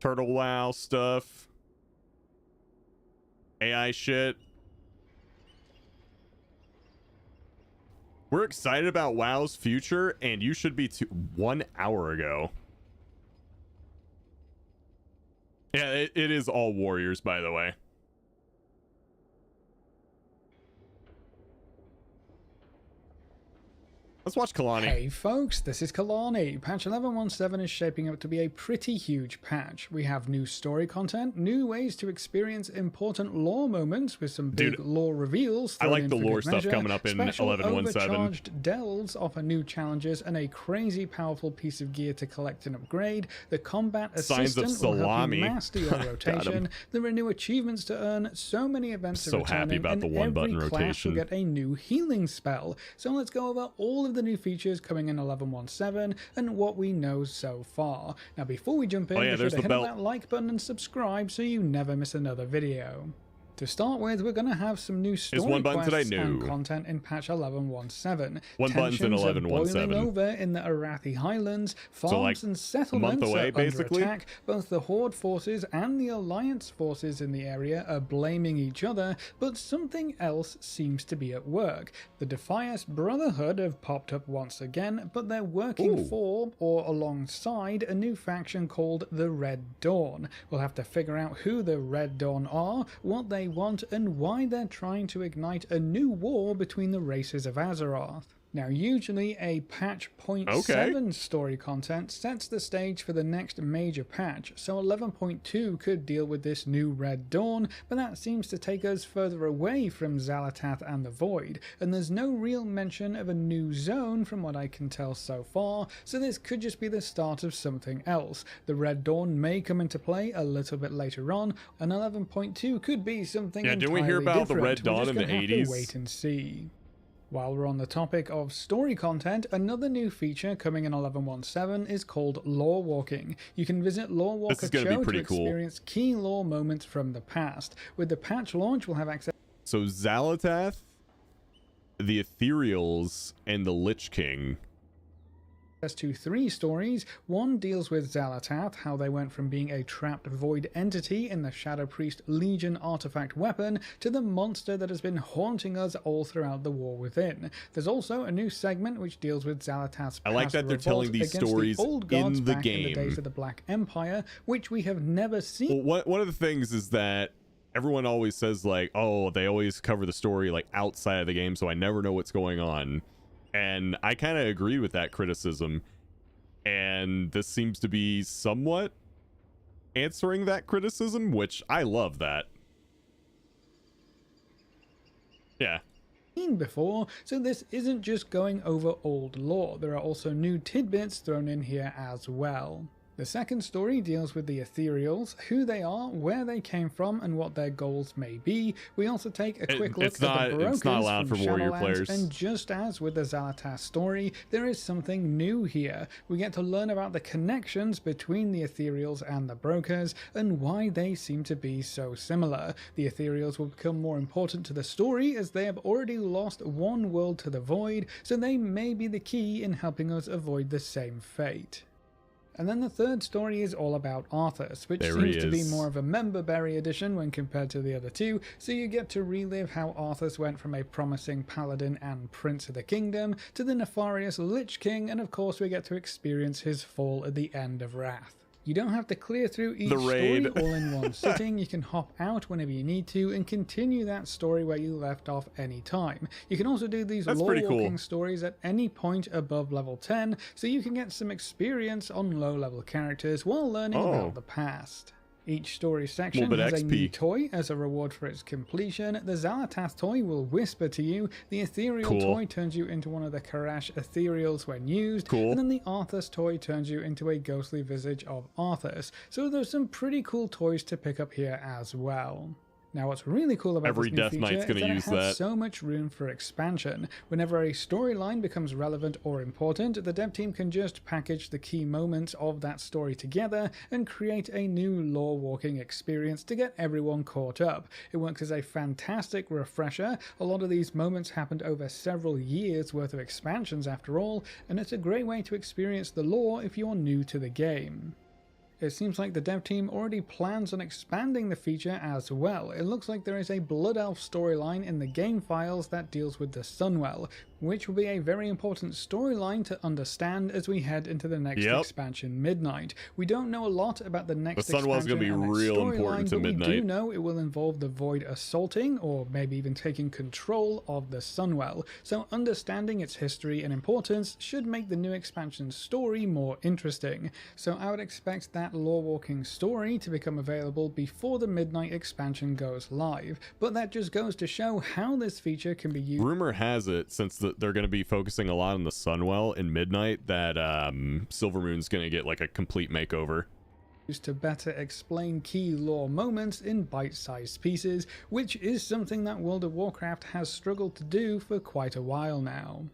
Turtle WoW stuff, AI shit. We're excited about WoW's future, and you should be too. 1 hour ago. Yeah, it is all warriors, by the way. Let's watch Kalani. Hey folks, this is Kalani. Patch 11.17 is shaping up to be a pretty huge patch. We have new story content, new ways to experience important lore moments with some big lore reveals. I like the lore stuff coming up in 11.17. Overcharged delves offer new challenges and a crazy powerful piece of gear to collect and upgrade. The combat Signs of assistant will help salami. you master your rotation. There are new achievements to earn, so many events So are returning, happy about and the one-button every class rotation. will get a new healing spell. So let's go over all of the new features coming in 11.17 and what we know so far. Now before we jump in, be sure to hit that like button and subscribe so you never miss another video. To start with, we're going to have some new story quests and content in patch 11.17. One button's in 11.17. Boiling over in the Arathi Highlands. Farms and settlements are under attack. Both the Horde forces and the Alliance forces in the area are blaming each other, but something else seems to be at work. The Defias Brotherhood have popped up once again, but they're working for or alongside a new faction called the Red Dawn. We'll have to figure out who the Red Dawn are, what they want, and why they're trying to ignite a new war between the races of Azeroth. Now, usually a patch 0.7 story content sets the stage for the next major patch, so 11.2 could deal with this new Red Dawn, but that seems to take us further away from Xal'atath and the Void, and there's no real mention of a new zone from what I can tell so far, so this could just be the start of something else. The Red Dawn may come into play a little bit later on, and 11.2 could be something entirely didn't we hear about different. the Red Dawn in the 80s? Wait and see. While we're on the topic of story content, another new feature coming in 11.17 is called Lore Walking. You can visit Lore Walker Show to experience key lore moments from the past. With the patch launch, we'll have access. So Xal'atath, the Ethereals, and the Lich King. To 3 stories. One deals with Xal'atath, how they went from being a trapped void entity in the Shadow Priest Legion artifact weapon to the monster that has been haunting us all throughout the War Within. There's also a new segment which deals with Xal'atath's I like that they're telling these stories in the game. In the days of the Black Empire, which we have never seen. Well, one of the things is that everyone always says, like, oh, they always cover the story like outside of the game, so I never know what's going on. And I kind of agree with that criticism. And this seems to be somewhat answering that criticism, which I love that. Yeah. Before, so this isn't just going over old lore. There are also new tidbits thrown in here as well. The second story deals with the Ethereals, who they are, where they came from, and what their goals may be. We also take a quick look at the Brokers from Shadowlands, and just as with the Xal'atath story, there is something new here. We get to learn about the connections between the Ethereals and the Brokers, and why they seem to be so similar. The Ethereals will become more important to the story, as they have already lost one world to the Void, so they may be the key in helping us avoid the same fate. And then the third story is all about Arthas, which seems to be more of a member berry edition when compared to the other two, so you get to relive how Arthas went from a promising paladin and prince of the kingdom to the nefarious Lich King, and of course we get to experience his fall at the end of Wrath. You don't have to clear through each story all in one sitting. You can hop out whenever you need to and continue that story where you left off any time. You can also do these lore walking stories at any point above level 10, so you can get some experience on low level characters while learning about the past. Each story section has a new toy as a reward for its completion. The Xal'atath toy will whisper to you, the Ethereal toy turns you into one of the Karash Ethereals when used, and then the Arthas toy turns you into a ghostly visage of Arthas. So there's some pretty cool toys to pick up here as well. Now what's really cool about this new feature is that it has so much room for expansion. Whenever a storyline becomes relevant or important, the dev team can just package the key moments of that story together and create a new lore walking experience to get everyone caught up. It works as a fantastic refresher. A lot of these moments happened over several years worth of expansions after all, and it's a great way to experience the lore if you're new to the game. It seems like the dev team already plans on expanding the feature as well. It looks like there is a Blood Elf storyline in the game files that deals with the Sunwell, which will be a very important storyline to understand as we head into the next expansion, Midnight. We don't know a lot about the next expansion. The Sunwell's going to be real important to Midnight. We do know it will involve the Void assaulting, or maybe even taking control of the Sunwell. So understanding its history and importance should make the new expansion's story more interesting. So I would expect that lore walking story to become available before the Midnight expansion goes live. But that just goes to show how this feature can be used. Rumor has it, since they're going to be focusing a lot on the Sunwell in Midnight, that Silvermoon's going to get like a complete makeover. To better explain key lore moments in bite-sized pieces, which is something that World of Warcraft has struggled to do for quite a while now.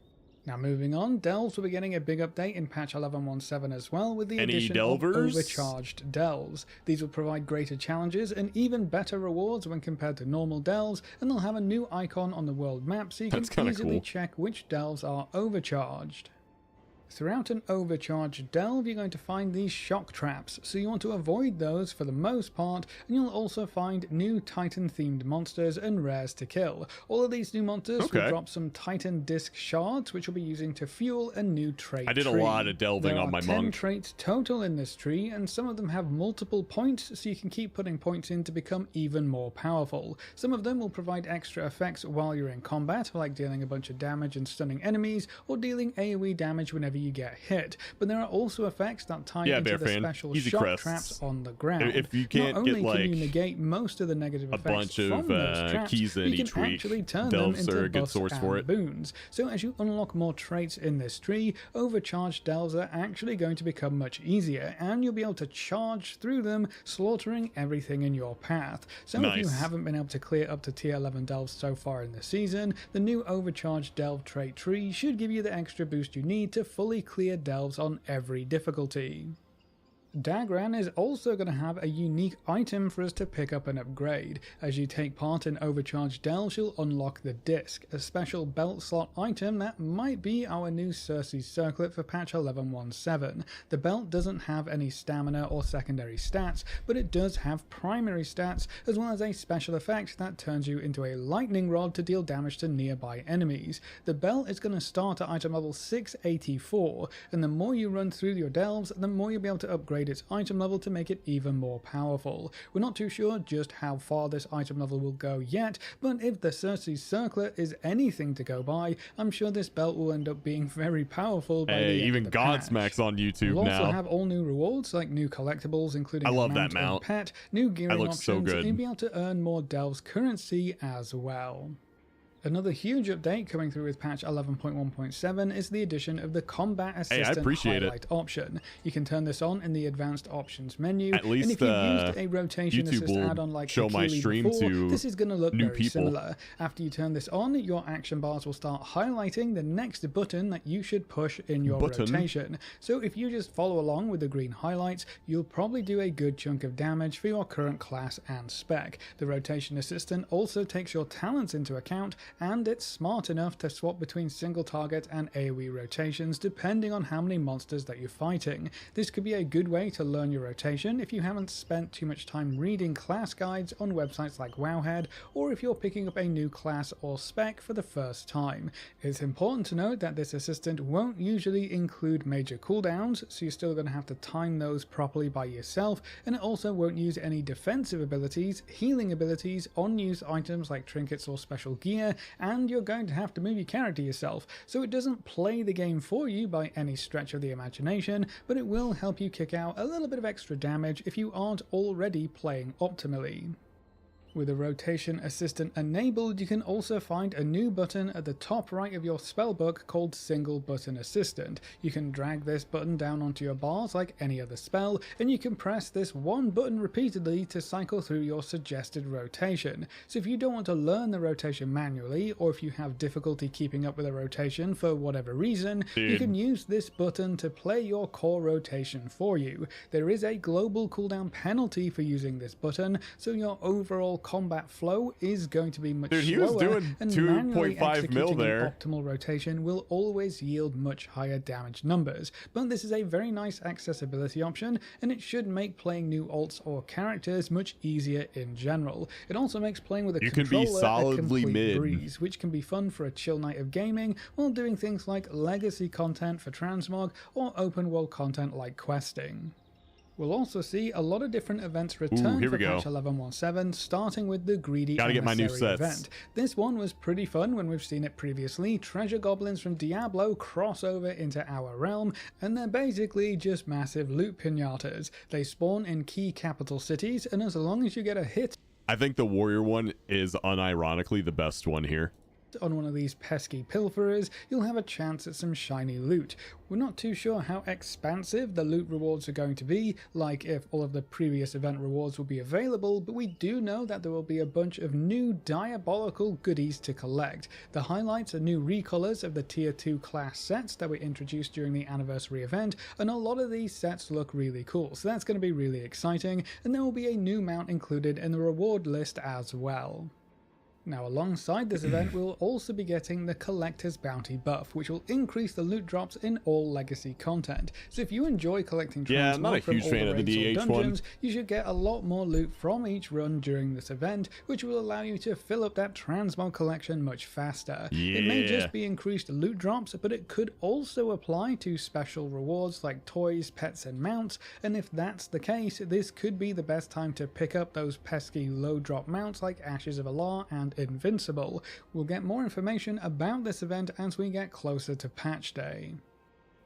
Now moving on, Delves will be getting a big update in patch 11.17 as well, with the addition of overcharged Delves. These will provide greater challenges and even better rewards when compared to normal Delves, and they'll have a new icon on the world map so you can easily check which Delves are overcharged. Throughout an overcharged delve, you're going to find these shock traps, so you want to avoid those for the most part, and you'll also find new Titan-themed monsters and rares to kill. All of these new monsters will drop some Titan disc shards, which we'll be using to fuel a new trait tree. I did a lot of delving on my monk. There are 10 traits total in this tree, and some of them have multiple points, so you can keep putting points in to become even more powerful. Some of them will provide extra effects while you're in combat, like dealing a bunch of damage and stunning enemies, or dealing AoE damage whenever you get hit, but there are also effects that tie into the special shock traps on the ground. If you can't Not only get like can you negate most of the negative effects bunch of from those traps, keys in you each can week, actually turn delves them are a into good buffs source for and it. boons. So as you unlock more traits in this tree, overcharged delves are actually going to become much easier, and you'll be able to charge through them, slaughtering everything in your path. So if you haven't been able to clear up to tier 11 delves so far in the season, the new overcharged delve trait tree should give you the extra boost you need to fully clear delves on every difficulty. Dagran is also going to have a unique item for us to pick up and upgrade. As you take part in Overcharged Delves, you'll unlock the Disc, a special belt slot item that might be our new Circe's Circlet for patch 11.17. The belt doesn't have any stamina or secondary stats, but it does have primary stats, as well as a special effect that turns you into a lightning rod to deal damage to nearby enemies. The belt is going to start at item level 684, and the more you run through your delves, the more you'll be able to upgrade its item level to make it even more powerful. We're not too sure just how far this item level will go yet, but if the Circe's Circlet is anything to go by, I'm sure this belt will end up being very powerful by the end even of the Godsmack's on YouTube we'll now. also have all new rewards like new collectibles, including I love a that mount mount. and pet, new gearing looks options, so good. and you'll be able to earn more Delves currency as well. Another huge update coming through with patch 11.1.7 is the addition of the Combat Assistant highlight option. You can turn this on in the advanced options menu. At least, and if you've used a rotation YouTube assist will add-on like show my Hakili stream before, to this is going to look new very people. similar. After you turn this on, your action bars will start highlighting the next button that you should push in your rotation. So if you just follow along with the green highlights, you'll probably do a good chunk of damage for your current class and spec. The rotation assistant also takes your talents into account, and it's smart enough to swap between single target and AoE rotations depending on how many monsters that you're fighting. This could be a good way to learn your rotation if you haven't spent too much time reading class guides on websites like Wowhead, or if you're picking up a new class or spec for the first time. It's important to note that this assistant won't usually include major cooldowns, so you're still going to have to time those properly by yourself, and it also won't use any defensive abilities, healing abilities, unused items like trinkets or special gear, and you're going to have to move your character yourself, so it doesn't play the game for you by any stretch of the imagination, but it will help you kick out a little bit of extra damage if you aren't already playing optimally. With a rotation assistant enabled, you can also find a new button at the top right of your spellbook called Single Button Assistant. You can drag this button down onto your bars like any other spell, and you can press this one button repeatedly to cycle through your suggested rotation. So if you don't want to learn the rotation manually, or if you have difficulty keeping up with a rotation for whatever reason, you can use this button to play your core rotation for you. There is a global cooldown penalty for using this button, so your overall combat flow is going to be much Dude, he slower, was doing and 2.5 mil there. An optimal rotation will always yield much higher damage numbers, but this is a very nice accessibility option, and it should make playing new alts or characters much easier in general. It also makes playing with a controller can be solidly a complete mid. breeze, which can be fun for a chill night of gaming while doing things like legacy content for transmog or open world content like questing. We'll also see a lot of different events return here for we go. patch 11.17, starting with the Greedy Gotta get my new Emissary sets. event. This one was pretty fun when we've seen it previously. Treasure goblins from Diablo cross over into our realm, and they're basically just massive loot pinatas. They spawn in key capital cities, and as long as you get a hit I think the warrior one is unironically the best one here. on one of these pesky pilferers, you'll have a chance at some shiny loot. We're not too sure how expansive the loot rewards are going to be, like if all of the previous event rewards will be available, but we do know that there will be a bunch of new diabolical goodies to collect. The highlights are new recolors of the tier 2 class sets that were introduced during the anniversary event, and a lot of these sets look really cool, so that's going to be really exciting, and there will be a new mount included in the reward list as well. Now, alongside this event, we'll also be getting the Collector's Bounty buff, which will increase the loot drops in all legacy content. So if you enjoy collecting Yeah, I'm not a transmog from huge all fan of the raids or DH one. dungeons, you should get a lot more loot from each run during this event, which will allow you to fill up that transmog collection much faster. It may Yeah. just be increased loot drops, but it could also apply to special rewards like toys, pets, and mounts, and if that's the case, this could be the best time to pick up those pesky low drop mounts like Ashes of Alar and Invincible. We'll get more information about this event as we get closer to patch day.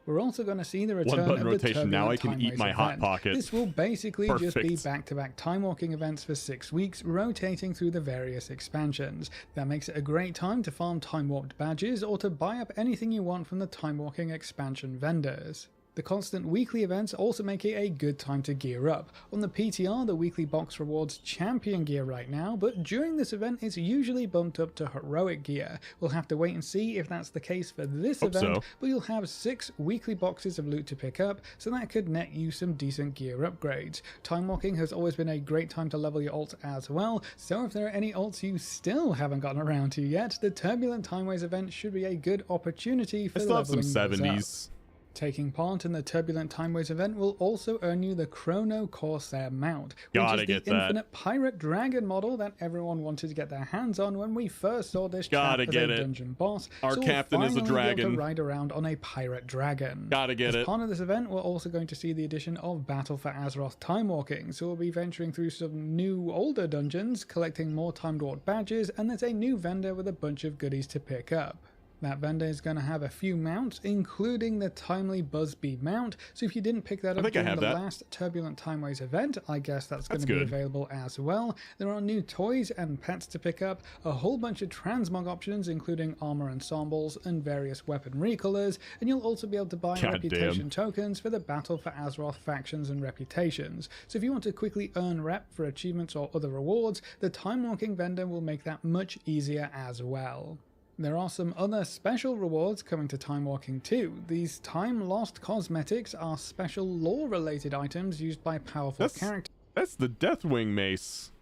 We're also going to see the return button of the rotation. Now I can Turbulent eat Time my Waste Hot event. Pocket. This will basically just be Perfect. back-to-back time walking events for 6 weeks, rotating through the various expansions. That makes it a great time to farm time warped badges or to buy up anything you want from the time walking expansion vendors. The constant weekly events also make it a good time to gear up. On the PTR, the weekly box rewards champion gear right now, but during this event it's usually bumped up to heroic gear. We'll have to wait and see if that's the case for this Hope event, so. but you'll have 6 weekly boxes of loot to pick up, so that could net you some decent gear upgrades. Time walking has always been a great time to level your alts as well, so if there are any alts you still haven't gotten around to yet, the Turbulent Timeways event should be a good opportunity for I still have some leveling those up. 70s. Taking part in the Turbulent Timeways event will also earn you the Chrono Corsair mount, which Gotta is get the that. infinite pirate dragon model that everyone wanted to get their hands on when we first saw this Gotta chap as get a it. dungeon boss. Our so we'll captain is a finally be able dragon. to ride around on a pirate dragon. Gotta get as it. part of this event, we're also going to see the addition of Battle for Azeroth time walking, so we'll be venturing through some new older dungeons, collecting more Time Dwarf badges, and there's a new vendor with a bunch of goodies to pick up. That vendor is going to have a few mounts, including the Timely Buzzbee mount, so if you didn't pick that up think I during have the that. last Turbulent Timeways event, I guess that's going to be good. available as well. There are new toys and pets to pick up, a whole bunch of transmog options, including armor ensembles and various weapon recolors, and you'll also be able to buy God reputation damn. tokens for the Battle for Azeroth factions and reputations. So if you want to quickly earn rep for achievements or other rewards, the Time Walking vendor will make that much easier as well. There are some other special rewards coming to Time Walking too. These Time Lost cosmetics are special lore-related items used by powerful characters. That's the Deathwing mace.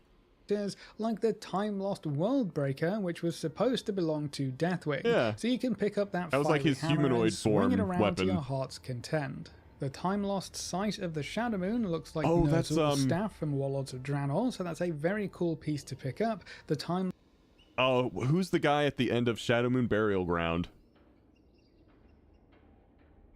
Like the Time Lost World Breaker, which was supposed to belong to Deathwing. Yeah. So you can pick up that was like fiery his hammer humanoid and swing it form around weapon. to your heart's content. The Time Lost Sight of the Shadow Moon looks like Oh, that's, Ner'zhul's staff from Warlords of Draenor, so that's a very cool piece to pick up. The Time Oh, who's the guy at the end of Shadow Moon Burial Ground?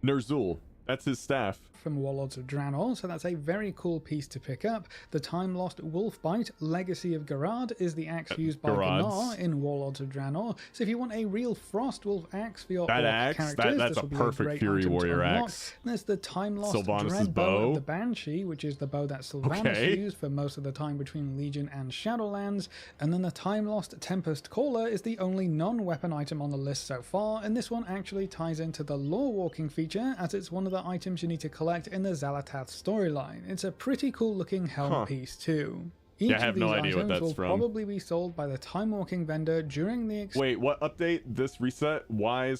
Ner'zhul. That's his staff. from Warlords of Draenor, so that's a very cool piece to pick up. The Time Lost Wolfbite Legacy of Garad is the axe used by Garads. Gnar in Warlords of Draenor. So if you want a real Frostwolf axe for your That orc axe? characters, That's this a will be perfect great Fury item to Warrior unlock. axe. And there's the Time Lost Sylvanas' Dread bow. of the Banshee, which is the bow that Sylvanas Okay. used for most of the time between Legion and Shadowlands. And then the Time Lost Tempest Caller is the only non-weapon item on the list so far, and this one actually ties into the lore walking feature, as it's one of the items you need to collect in the Xalatath storyline. It's a pretty cool looking helm Huh. piece too. Yeah, I Each have of these no idea what items that's will from. probably be sold by the time walking vendor during the Wait, what update? This reset? Why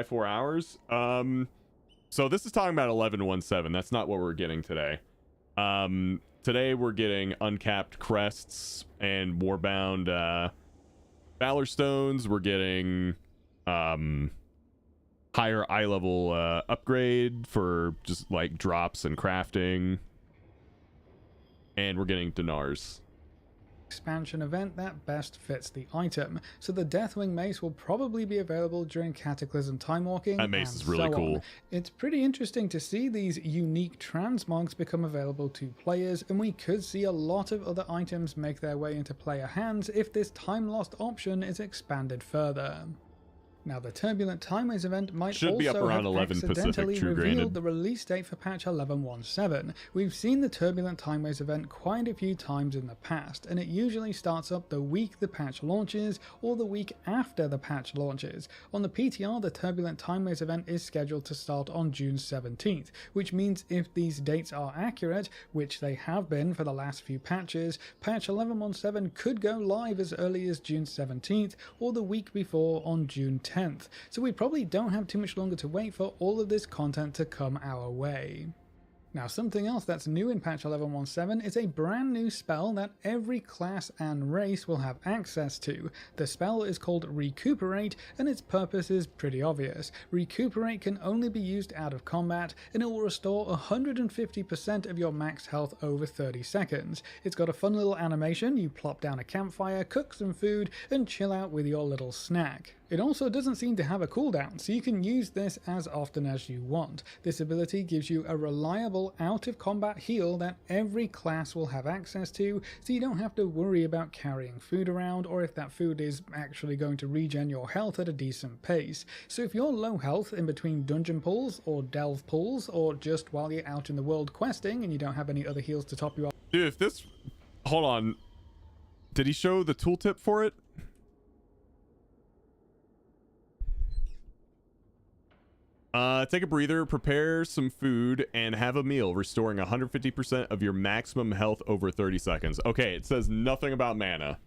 4 hours? So this is talking about 11.17. That's not what we're getting today. today we're getting uncapped crests and warbound valor stones. We're getting higher eye level upgrade for just like drops and crafting, and we're getting Dinars. Expansion event that best fits the item. So the Deathwing Mace will probably be available during Cataclysm Time Walking. That mace is really so cool. On. It's pretty interesting to see these unique transmogs become available to players, and we could see a lot of other items make their way into player hands if this time lost option is expanded further. Now, the Turbulent Timeways event might Should be up also around have 11 accidentally Pacific, true revealed granted. the release date for patch 11.17. We've seen the Turbulent Timeways event quite a few times in the past, and it usually starts up the week the patch launches or the week after the patch launches. On the PTR, the Turbulent Timeways event is scheduled to start on June 17th, which means if these dates are accurate, which they have been for the last few patches, patch 11.17 could go live as early as June 17th or the week before on June 10th. So we probably don't have too much longer to wait for all of this content to come our way. Now, something else that's new in patch 11.17 is a brand new spell that every class and race will have access to. The spell is called Recuperate, and its purpose is pretty obvious. Recuperate can only be used out of combat, and it will restore 150% of your max health over 30 seconds. It's got a fun little animation. You plop down a campfire, cook some food, and chill out with your little snack. It also doesn't seem to have a cooldown, so you can use this as often as you want. This ability gives you a reliable out-of-combat heal that every class will have access to, so you don't have to worry about carrying food around or if that food is actually going to regen your health at a decent pace. So if you're low health in between dungeon pulls or delve pulls, or just while you're out in the world questing and you don't have any other heals to top you up. Dude, if this... Hold on. Did he show the tooltip for it? Take a breather, prepare some food, and have a meal, restoring 150% of your maximum health over 30 seconds. Okay, it says nothing about mana.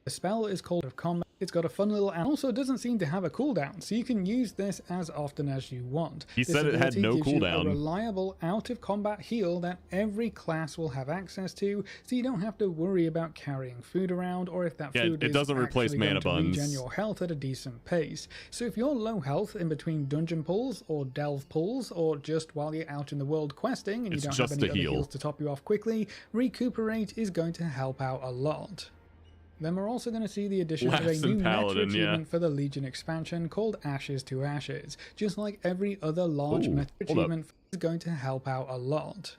The spell is called of combat. It's got a fun little and also doesn't seem to have a cooldown, so you can use this as often as you want. He said it had no gives you cooldown. a reliable out-of-combat heal that every class will have access to, so you don't have to worry about carrying food around or if that food it doesn't replace actually mana going to buns. regen your health at a decent pace. So if you're low health in between dungeon pulls or delve pulls or just while you're out in the world questing and you don't have any other heals to top you off quickly, Recuperate is going to help out a lot. Then we're also going to see the addition of a new meta achievement for the Legion expansion called Ashes to Ashes. Just like every other large meta achievement is going to help out a lot.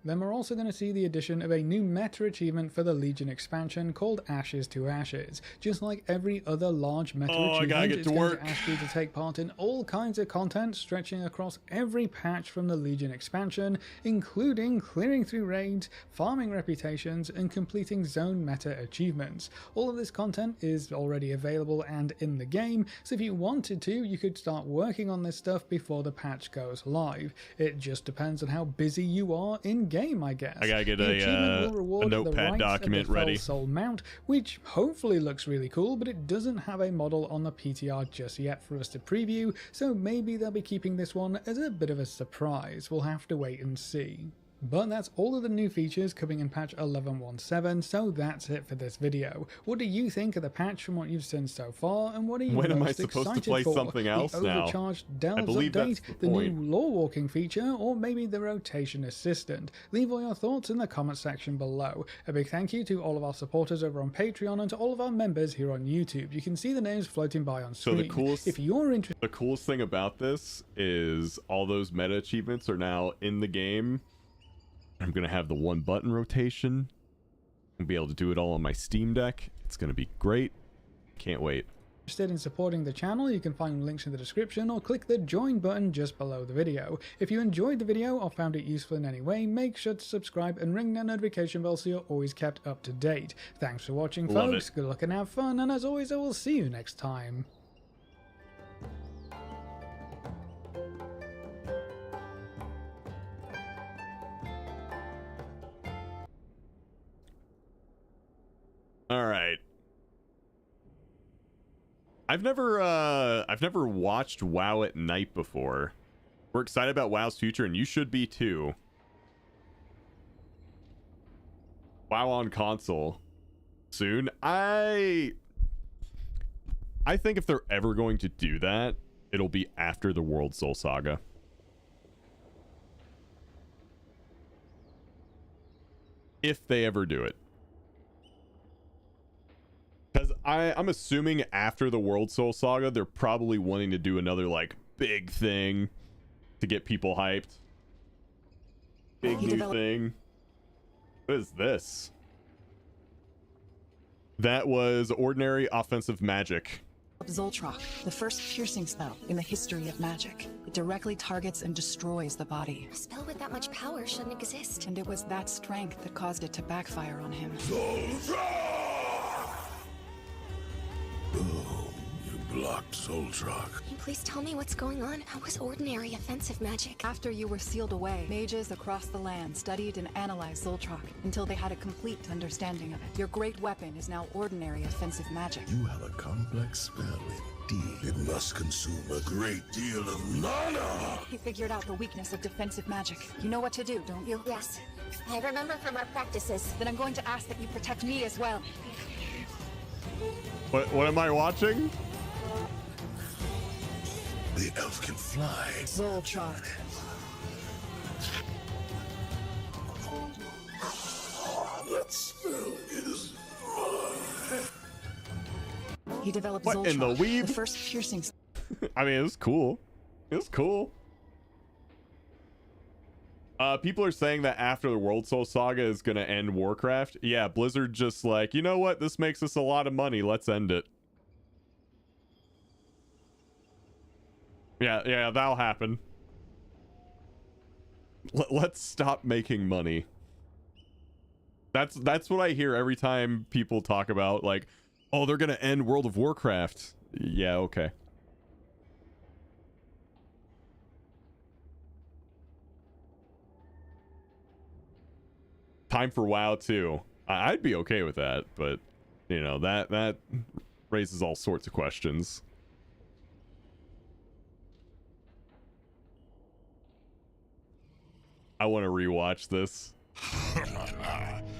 Then we're also going to see the addition of a new meta achievement for the Legion expansion called Ashes to Ashes. Just like every other large meta achievement, it's going to ask you to take part in all kinds of content stretching across every patch from the Legion expansion, including clearing through raids, farming reputations, and completing zone meta achievements. All of this content is already available and in the game, so if you wanted to, you could start working on this stuff before the patch goes live. It just depends on how busy you are in game, I guess. I gotta get a notepad document ready. Soul mount, which hopefully looks really cool, but it doesn't have a model on the PTR just yet for us to preview, so maybe they'll be keeping this one as a bit of a surprise. We'll have to wait and see. But that's all of the new features coming in patch 11.17, so that's it for this video. What do you think of the patch from what you've seen so far, and what are you When am I most supposed to excited play for? something else the now? overcharged I Delves believe update, that's the the new point. lore walking feature, or maybe the rotation assistant? Leave all your thoughts in the comment section below. A big thank you to all of our supporters over on Patreon and to all of our members here on YouTube. You can see the names floating by on screen. So the coolest, if you're interested, the coolest thing about this is all those meta achievements are now in the game. I'm gonna have the one button rotation. I'll be able to do it all on my Steam Deck. It's gonna be great. Can't wait. in supporting the channel, you can find links in the description or click the join button just below the video. If you enjoyed the video or found it useful in any way, make sure to subscribe and ring that notification bell so you're always kept up to date. Thanks for watching, folks. Good luck and have fun, and as always, I will see you next time. All right. I've never watched WoW at night before. We're excited about WoW's future, and you should be too. WoW on console soon. I think if they're ever going to do that, it'll be after the World Soul Saga. If they ever do it. Because I'm assuming after the World Soul Saga, they're probably wanting to do another, like, big thing to get people hyped. Big new thing. What is this? That was ordinary offensive magic. Zoltrak, the first piercing spell in the history of magic. It directly targets and destroys the body. A spell with that much power shouldn't exist. And it was that strength that caused it to backfire on him. Boom, you blocked Zoltrak. Can you please tell me what's going on? How was ordinary offensive magic? After you were sealed away, mages across the land studied and analyzed Zoltrak until they had a complete understanding of it. Your great weapon is now ordinary offensive magic. You have a complex spell indeed. It must consume a great deal of mana. He figured out the weakness of defensive magic. You know what to do, don't you? Yes. I remember from our practices. Then I'm going to ask that you protect me as well. What am I watching? The elf can fly. Zoltrak. That spell is mine. He developed What, Zoltrak, in the weave? the first piercing. I mean, it was cool. It was cool. People are saying that after the World Soul Saga is going to end Warcraft. Yeah, Blizzard just like, you know what? This makes us a lot of money. Let's end it. Yeah, that'll happen. Let's stop making money. That's what I hear every time people talk about, like, oh, they're going to end World of Warcraft. Yeah, okay. Time for WoW too. I'd be okay with that, but you know, that raises all sorts of questions. I want to rewatch this.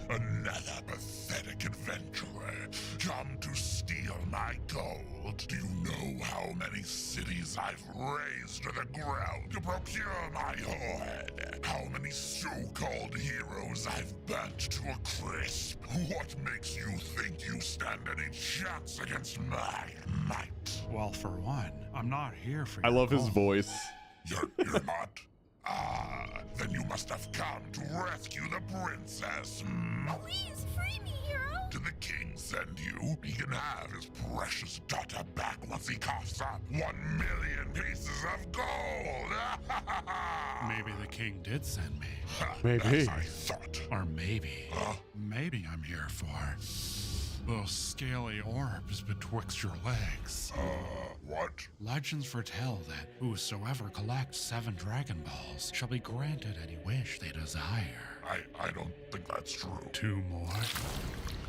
Another pathetic adventurer come to steal my gold. Do you know how many cities I've razed to the ground to procure my hoard? How many so-called heroes I've burnt to a crisp? What makes you think you stand any chance against my might? Well, for one, I'm not here for I your love his gold. voice. You're not? Ah, then you must have come to rescue the princess. Please, free me, hero! Did the king send you? He can have his precious daughter back once he coughs up 1 million pieces of gold. Maybe the king did send me. Maybe. As I thought. Or maybe I'm here for those scaly orbs betwixt your legs. What? Legends foretell that whosoever collects 7 Dragon Balls shall be granted any wish they desire. I don't think that's true. 2 more,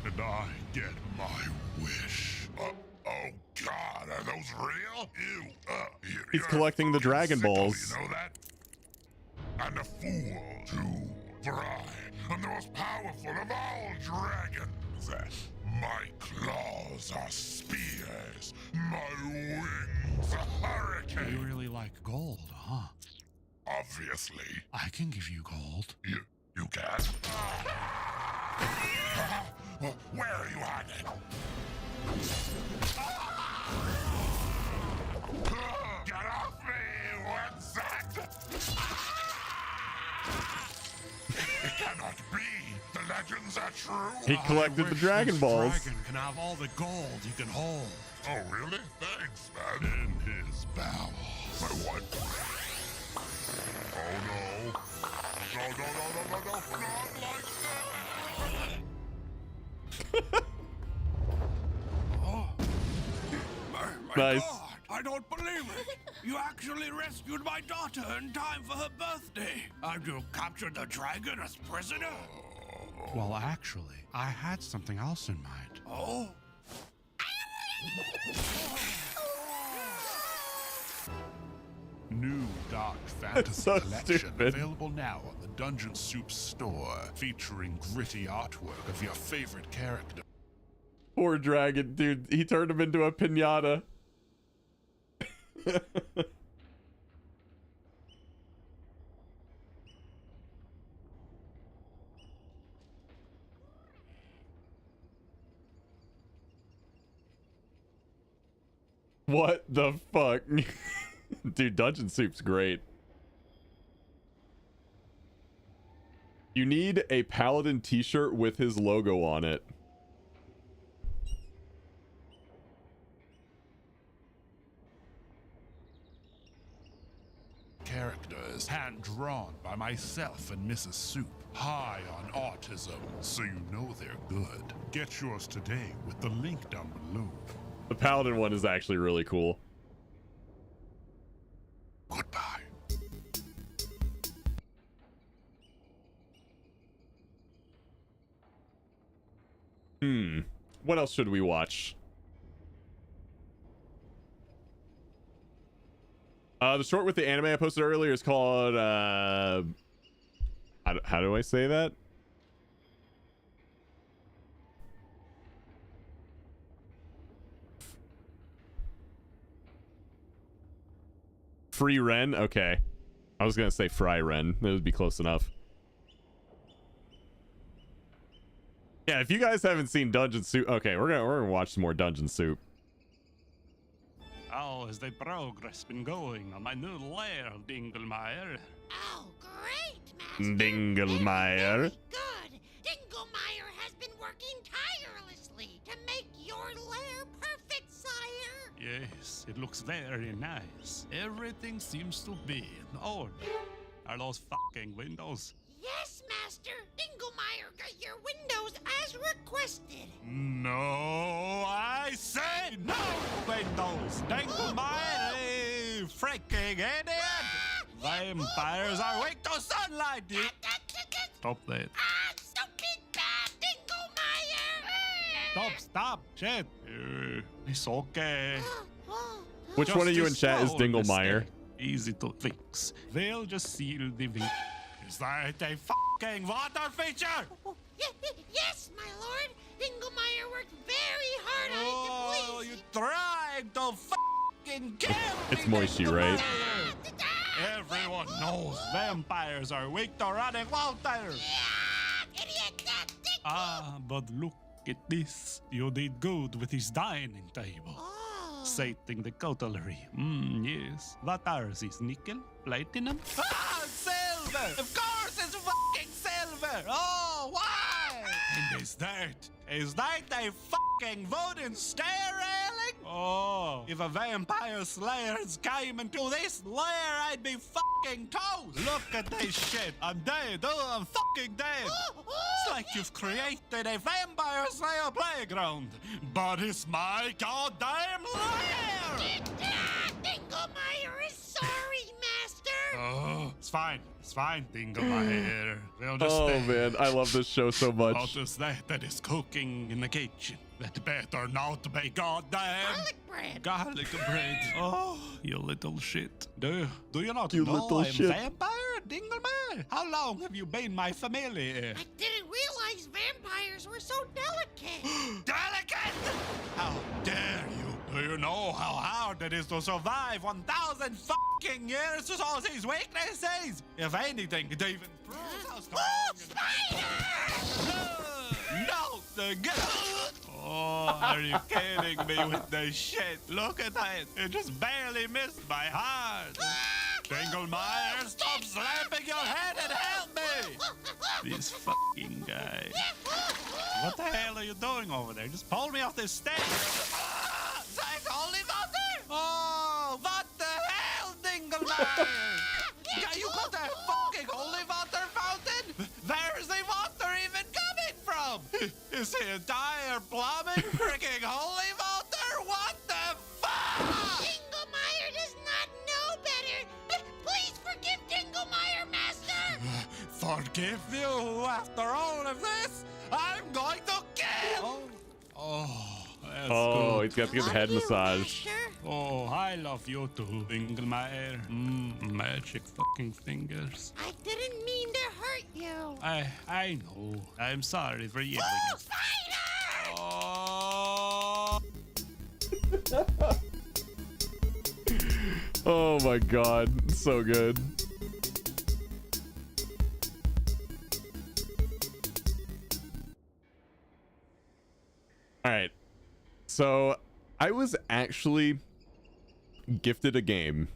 and I get my wish. Oh God, are those real? Ew. He's collecting the Dragon Balls. You know that? And a fool too. For I am the most powerful of all dragons. My claws are spears. My wings a hurricane. You really like gold, huh? Obviously. I can give you gold. You can? Where are you hiding? Get off me, Wensat! It cannot be. The legends are true. He collected the Dragon Balls. Dragon can have all the gold you can hold. Oh, really? Thanks, man. In his bowels. My what? Oh, no. No, not like that. Oh. Nice. God, I don't believe it. You actually rescued my daughter in time for her birthday. And you captured the dragon as prisoner? Well, actually, I had something else in mind. Oh? New Dark Fantasy so Collection stupid. available now on the Dungeon Soup store featuring gritty artwork of your favorite character. Poor dragon, dude. He turned him into a piñata. What the fuck? Dude, Dungeon Soup's great. You need a Paladin t-shirt with his logo on it. Characters hand-drawn by myself and Mrs. Soup, high on autism, so you know they're good. Get yours today with the link down below. The Paladin one is actually really cool. Goodbye. What else should we watch? The short with the anime I posted earlier is called how do I say that? Free Ren? Okay. I was gonna say Fry Ren. That would be close enough. Yeah, if you guys haven't seen Dungeon Soup, okay, we're gonna watch some more Dungeon Soup. How has the progress been going on my new lair, Dinglemeyer? Oh, great, Master. Dinglemeyer. Good. Dinglemeyer has been working tirelessly to make your lair perfect, sire. Yes, it looks very nice. Everything seems to be in order. Are those fucking windows? Yes, Master. Dinglemeyer got your windows as requested. No, I say no windows! Dinglemeyer, freaking idiot! Vampires are weak to sunlight, you... Stop that. Stupid bad Dinglemeyer! Stop, shit. It's okay. Which one of you in chat is Dinglemeyer? Easy to fix. They'll just seal the V. Is that a fucking water feature? Yes, my lord. Dinglemeyer worked very hard on it to please You trying to fucking kill me? It's Moisty, right? Everyone knows vampires are weak to running water. Idiot, But look at this. You did good with his dining table. Sating the cutlery. Yes. What are these? Nickel? Platinum? Silver! Of course it's fucking silver! Oh, why? And is that a fucking wooden stair railing? Oh, if a vampire slayers came into this lair, I'd be fucking toast! Look at this shit! I'm dead! Oh, I'm fucking dead! It's like you've created a vampire slayer playground, but it's my goddamn lair! Dinglemeyer is sorry, Master. Oh, it's fine, Dinglemeyer. We'll just Oh stay. man, I love this show so much. What is that is cooking in the kitchen? That better not be goddamn garlic bread. Oh, you little shit. Do you not You know little I'm shit. vampire, Dinglemeyer? How long have you been my familiar? I didn't realize vampires were so delicate. Delicate? How dare you? Do you know how hard it is to survive 1,000 fucking years with all these weaknesses? If anything, it even proves how strong No, get Oh, are you kidding me with this shit? Look at that. It just barely missed my heart. Dinglemeyer, stop slapping your head and help me! This fucking guy. What the hell are you doing over there? Just pull me off this stage. That's holy water! Oh, what the hell, Dinglemeyer? Yeah, you got a fucking holy water fountain? Where's the water even coming from? Is the entire plumbing freaking holy water? What the fuck? Dinglemeyer does not know better. Please forgive Dinglemeyer, Master. Forgive you after all of this? I'm going to kill! That's Oh, good. he's got to get the head massage. Oh, I love you too, Dinglemeyer. Magic fucking fingers. I didn't mean to hurt you. I know. I'm sorry for yelling. Oh my god, so good. All right. So, I was actually gifted a game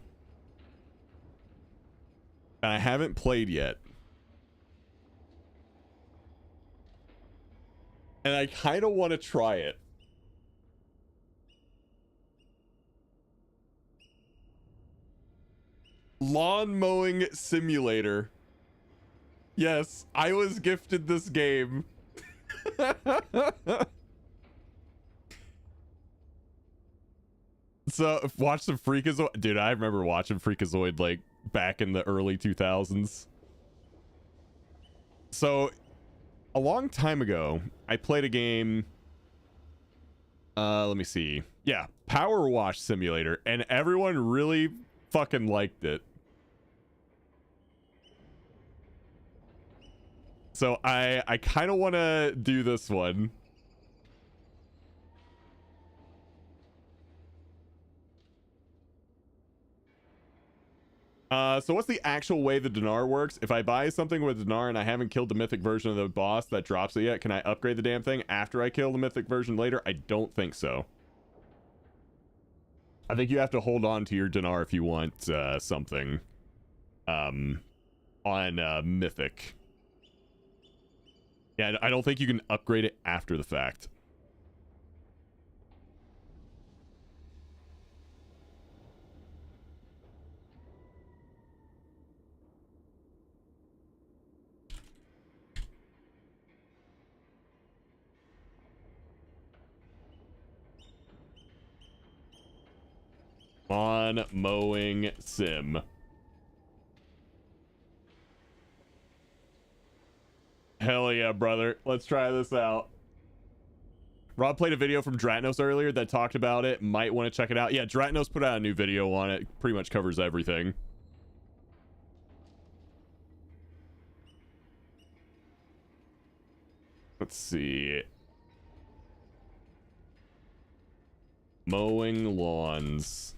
that I haven't played yet. And I kind of want to try it. Lawn Mowing Simulator. Yes, I was gifted this game. So, watch some Freakazoid. Dude, I remember watching Freakazoid like back in the early 2000s. So, a long time ago, I played a game. Let me see. Yeah, Power Wash Simulator, and everyone really fucking liked it. So I kind of want to do this one. So what's the actual way the Dinar works? If I buy something with Dinar and I haven't killed the mythic version of the boss that drops it yet, can I upgrade the damn thing after I kill the mythic version later? I don't think so. I think you have to hold on to your Dinar if you want something on mythic. Yeah, I don't think you can upgrade it after the fact. Lawn Mowing Sim. Hell yeah, brother. Let's try this out. Rob played a video from Dratnos earlier that talked about it. Might want to check it out. Yeah, Dratnos put out a new video on it. Pretty much covers everything. Let's see. Mowing lawns.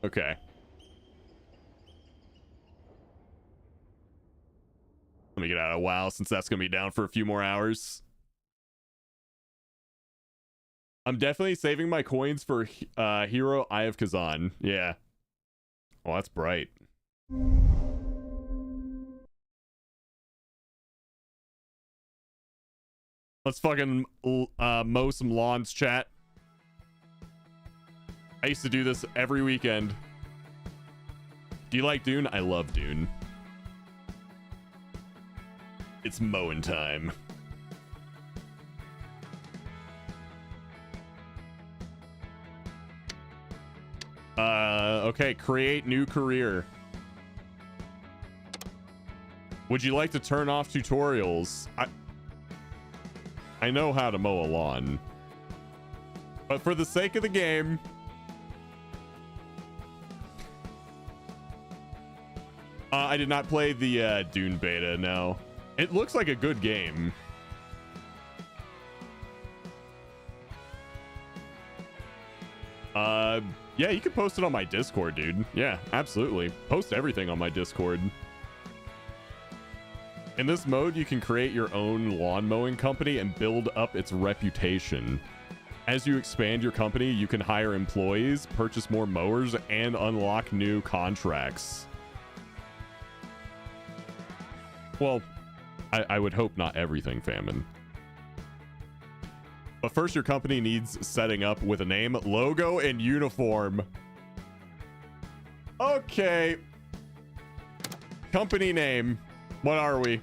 Okay. Let me get out of WoW since that's going to be down for a few more hours. I'm definitely saving my coins for Hero Eye of Kazan. Yeah. Oh, that's bright. Let's fucking mow some lawns, chat. I used to do this every weekend. Do you like Dune? I love Dune. It's mowing time. Okay, create new career. Would you like to turn off tutorials? I know how to mow a lawn. But for the sake of the game, I did not play the Dune beta, no. It looks like a good game. Yeah, you can post it on my Discord, dude. Yeah, absolutely. Post everything on my Discord. In this mode, you can create your own lawn mowing company and build up its reputation. As you expand your company, you can hire employees, purchase more mowers, and unlock new contracts. Well, I would hope not everything, Famine. But first, your company needs setting up with a name, logo, and uniform. Okay. Company name. What are we?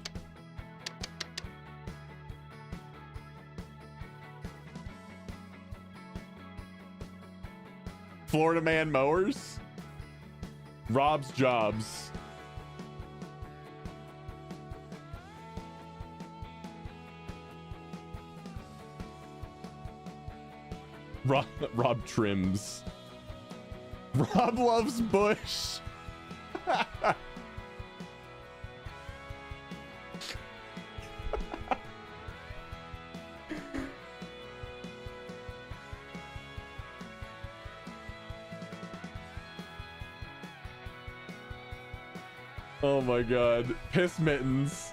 Florida Man Mowers? Rob's Jobs. Rob Trims. Rob loves Bush. Oh my god. Piss mittens.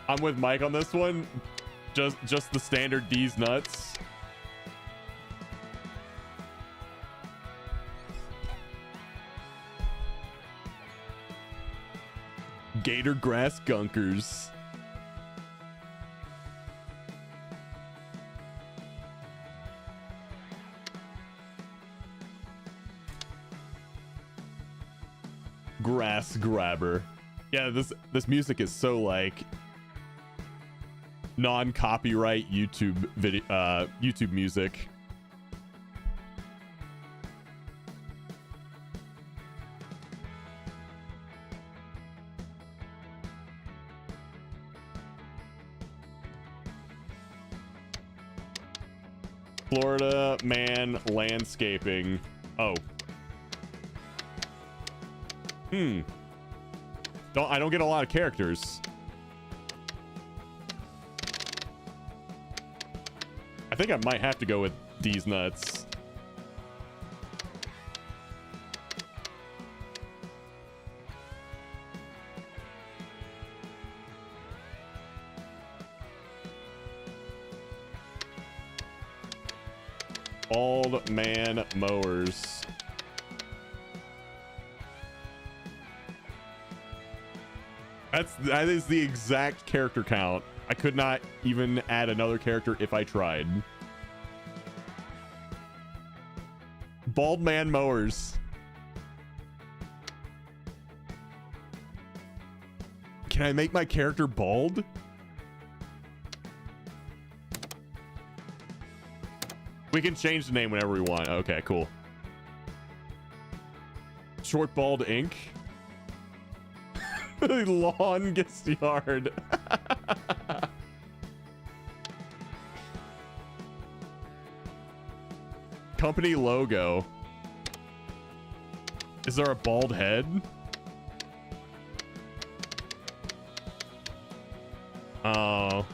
I'm with Mike on this one. Just the standard D's nuts. Gator grass gunkers. Grass grabber. Yeah, this music is so like non-copyright YouTube video YouTube music. Florida man landscaping. Oh. I don't get a lot of characters. I think I might have to go with these nuts. Bald man mowers. That is the exact character count. I could not even add another character if I tried. Bald man mowers. Can I make my character bald? We can change the name whenever we want. Okay, cool. Short bald ink. Longest yard. Company logo. Is there a bald head? Oh.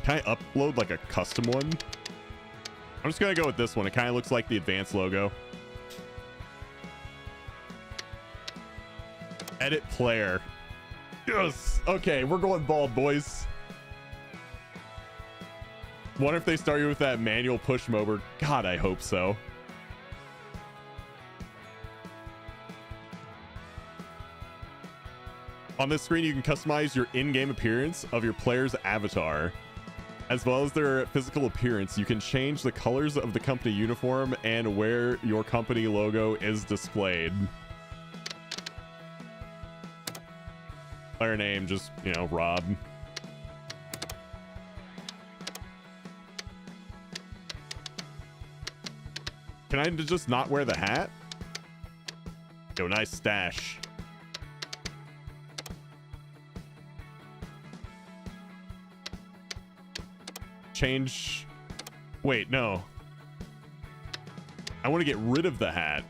Can I upload like a custom one? I'm just gonna go with this one. It kind of looks like the advanced logo. Edit player. Yes. Okay, we're going bald, boys. Wonder if they start you with that manual push mower. God, I hope so. On this screen, you can customize your in-game appearance of your player's avatar, as well as their physical appearance. You can change the colors of the company uniform and where your company logo is displayed. Player name, just, you know, Rob. Can I just not wear the hat? Yo, nice stash. Change. Wait, no. I want to get rid of the hat.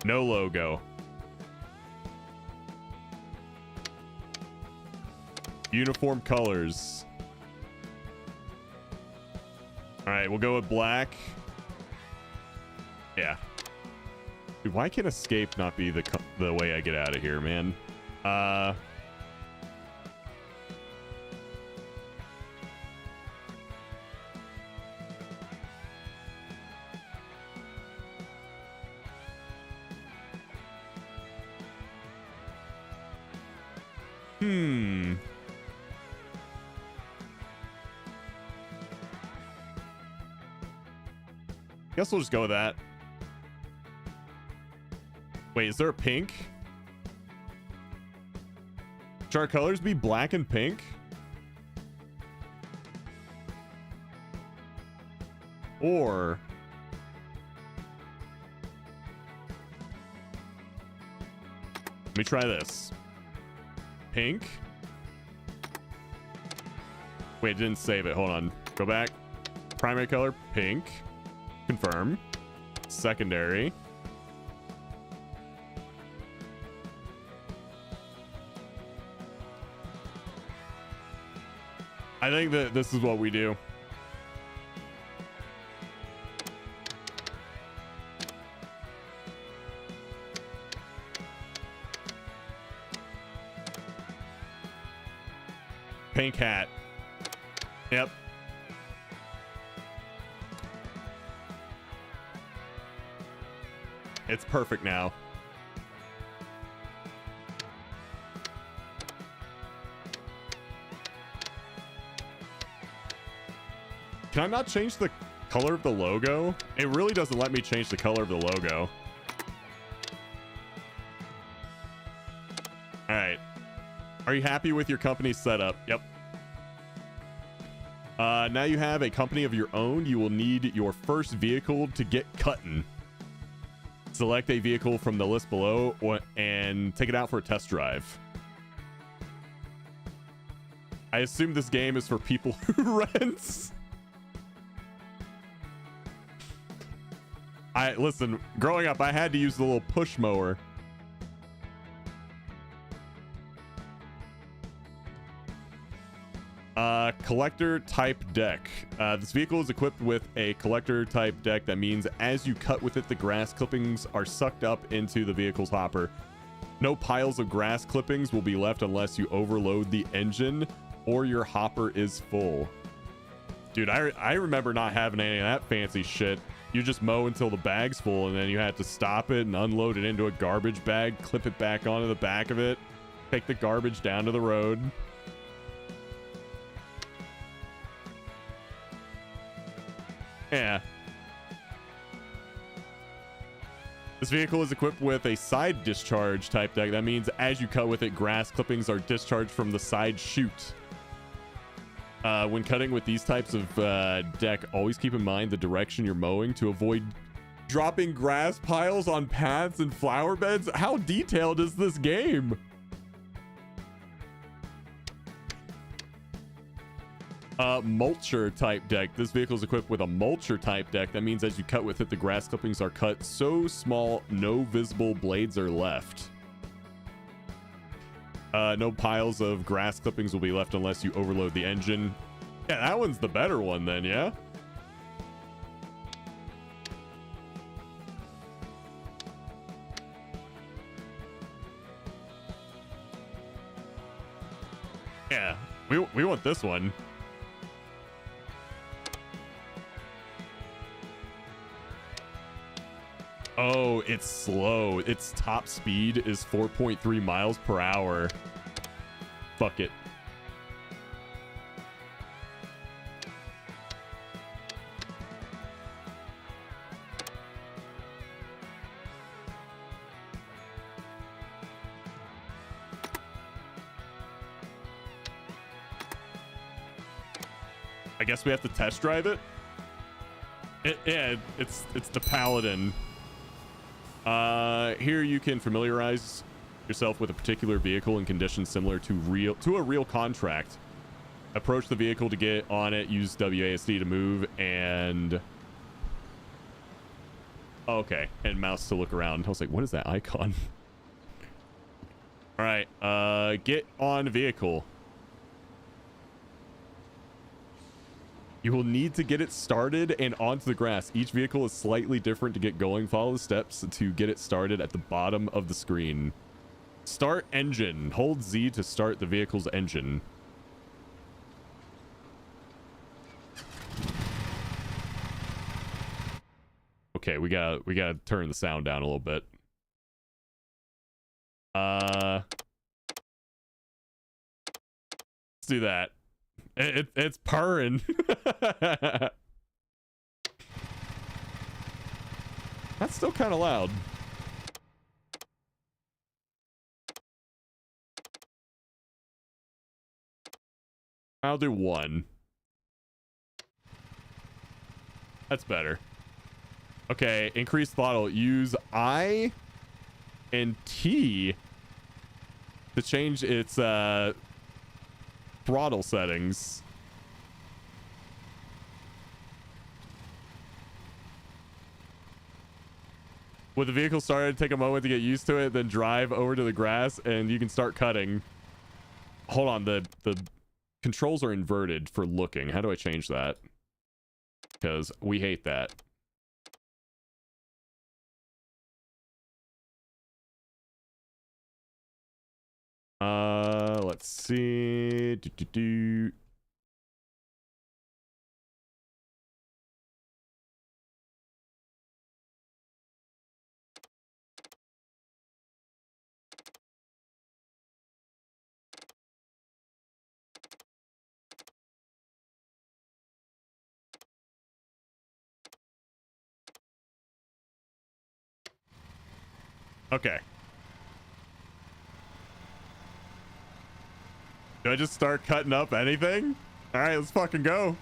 No logo. Uniform colors. All right, we'll go with black. Yeah. Dude, why can escape not be the way I get out of here, man? Guess we'll just go with that. Wait, is there a pink? Should our colors be black and pink? Or let me try this. Pink. Wait, it didn't save it. Hold on. Go back. Primary color, pink. Confirm. Secondary. I think that this is what we do. Pink hat. Yep. It's perfect now. Can I not change the color of the logo? It really doesn't let me change the color of the logo. All right. Are you happy with your company's setup? Yep. Now you have a company of your own. You will need your first vehicle to get cutting. Select a vehicle from the list below and take it out for a test drive. I assume this game is for people who rent. Listen, growing up, I had to use the little push mower. Collector type deck. This vehicle is equipped with a collector type deck. That means as you cut with it, the grass clippings are sucked up into the vehicle's hopper. No piles of grass clippings will be left unless you overload the engine or your hopper is full. Dude, I remember not having any of that fancy shit. You just mow until the bag's full, and then you had to stop it and unload it into a garbage bag, clip it back onto the back of it, take the garbage down to the road. Yeah. This vehicle is equipped with a side discharge type deck. That means as you cut with it, grass clippings are discharged from the side chute. When cutting with these types of deck, always keep in mind the direction you're mowing to avoid dropping grass piles on paths and flower beds. How detailed is this game? Mulcher type deck. This vehicle is equipped with a mulcher type deck. That means as you cut with it, the grass clippings are cut so small, no visible blades are left. No piles of grass clippings will be left unless you overload the engine. Yeah, that one's the better one then, yeah? Yeah, we want this one. Oh, it's slow. Its top speed is 4.3 miles per hour. Fuck it. I guess we have to test drive it. Yeah, it's the Paladin. Here you can familiarize yourself with a particular vehicle in conditions similar to a real contract. Approach the vehicle to get on it, use WASD to move, and okay, and mouse to look around. I was like, what is that icon? All right, get on vehicle. You will need to get it started and onto the grass. Each vehicle is slightly different to get going. Follow the steps to get it started at the bottom of the screen. Start engine. Hold Z to start the vehicle's engine. Okay, we gotta turn the sound down a little bit. Let's do that. It's purring. That's still kind of loud. I'll do 1. That's better. Okay, increase throttle. Use I and T to change its throttle settings. With the vehicle started, take a moment to get used to it, then drive over to the grass and you can start cutting. Hold on, the controls are inverted for looking. How do I change that? Because we hate that. Let's see. Okay. Do I just start cutting up anything? All right, let's fucking go.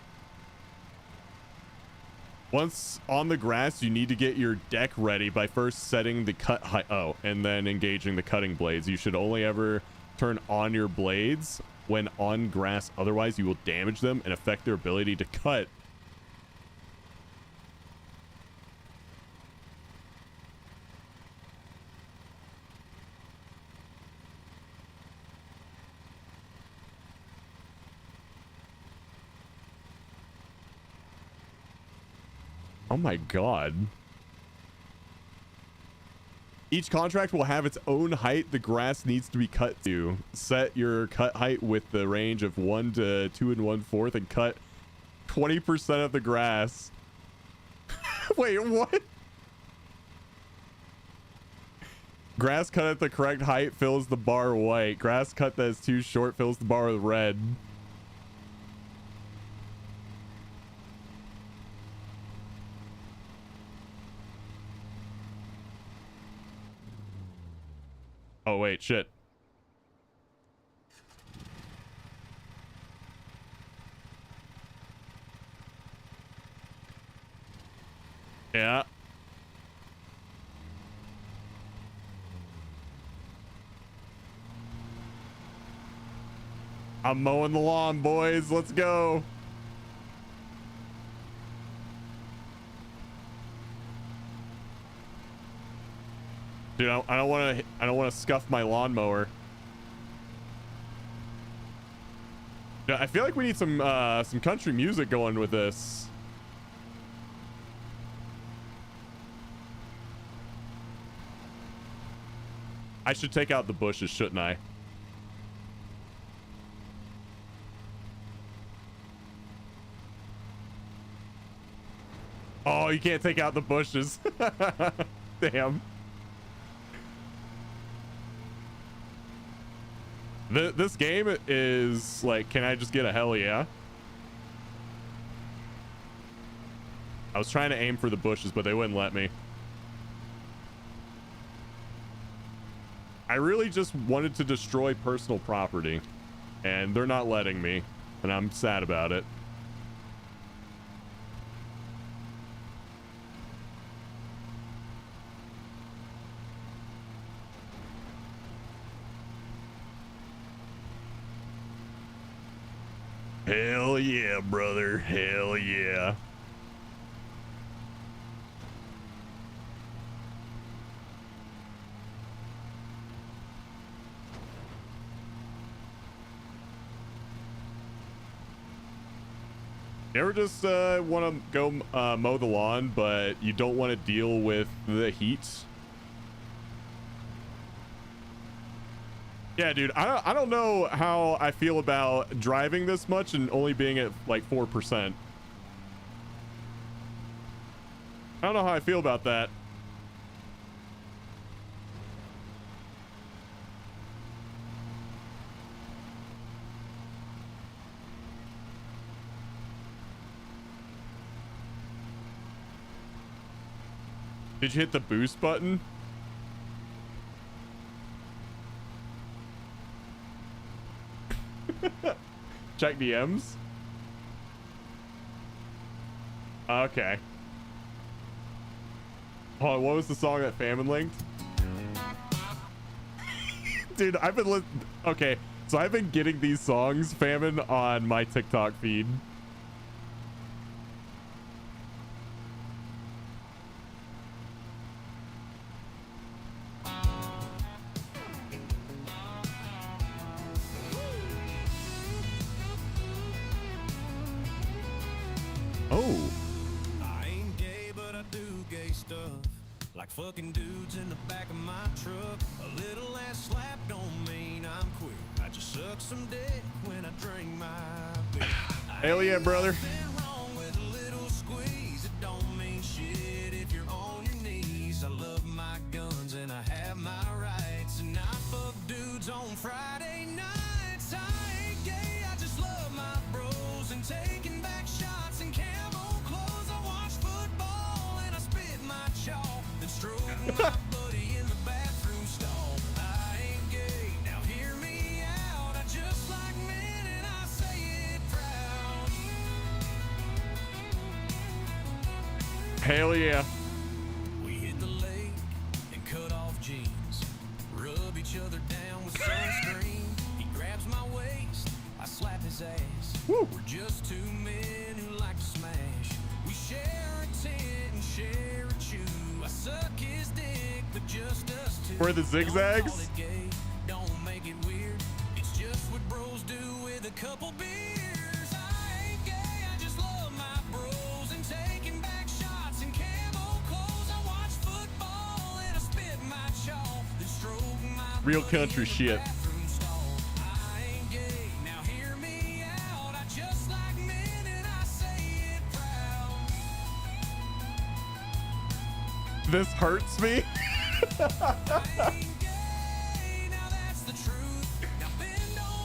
Once on the grass, you need to get your deck ready by first setting the cut height. Oh, and then engaging the cutting blades. You should only ever turn on your blades when on grass. Otherwise, you will damage them and affect their ability to cut. Oh my god. Each contract will have its own height the grass needs to be cut to. Set your cut height with the range of 1 to 2 1/4 and cut 20% of the grass. Wait, what? Grass cut at the correct height fills the bar white. Grass cut that is too short fills the bar with red. Oh, wait, shit. Yeah. I'm mowing the lawn, boys. Let's go. Dude, I don't want to scuff my lawnmower. Dude, I feel like we need some country music going with this. I should take out the bushes, shouldn't I? Oh, you can't take out the bushes. Damn. This game is like, can I just get a hell yeah? I was trying to aim for the bushes, but they wouldn't let me. I really just wanted to destroy personal property, and they're not letting me, and I'm sad about it. Hell yeah, brother. Hell yeah. You ever just want to go mow the lawn, but you don't want to deal with the heat? Yeah, dude, I don't know how I feel about driving this much and only being at like 4%. I don't know how I feel about that. Did you hit the boost button? Check DMs. Okay. Hold on, what was the song that Famine linked? Dude, I've been okay, so I've been getting these songs, Famine, on my TikTok feed. Oh. I ain't gay, but I do gay stuff. Like fucking dudes in the back of my truck. A little ass slap don't mean I'm queer. I just suck some dick when I drink my beer. Hell yeah, brother. Nothing wrong with a little squeeze. It don't mean shit if you're on your knees. I love my guns and I have my rights. And I fuck dudes on Friday nights. I ain't gay, I just love my bros and taking back shots and camo clothes. I watch football and I spit my chalk. Then stroke my buddy in the bathroom stall. I ain't gay, now hear me out. I just like men and I say it proud. Hell yeah. We hit the lake and cut off jeans. Rub each other down with sunscreen. He grabs my waist, I slap his ass. Woo. We're just two men who like to smash. We share a tent and share a chew. I suck his dick, but just us two. Where the zigzags? Don't call it gay, don't make it weird. It's just what bros do with a couple beers. I ain't gay, I just love my bros and taking back shots and camo clothes. I watch football and I spit my chalk. Then stroke my Real country shit. bathroom stall. I ain't gay, now hear me out. I just like men and I say it proud. This hurts me.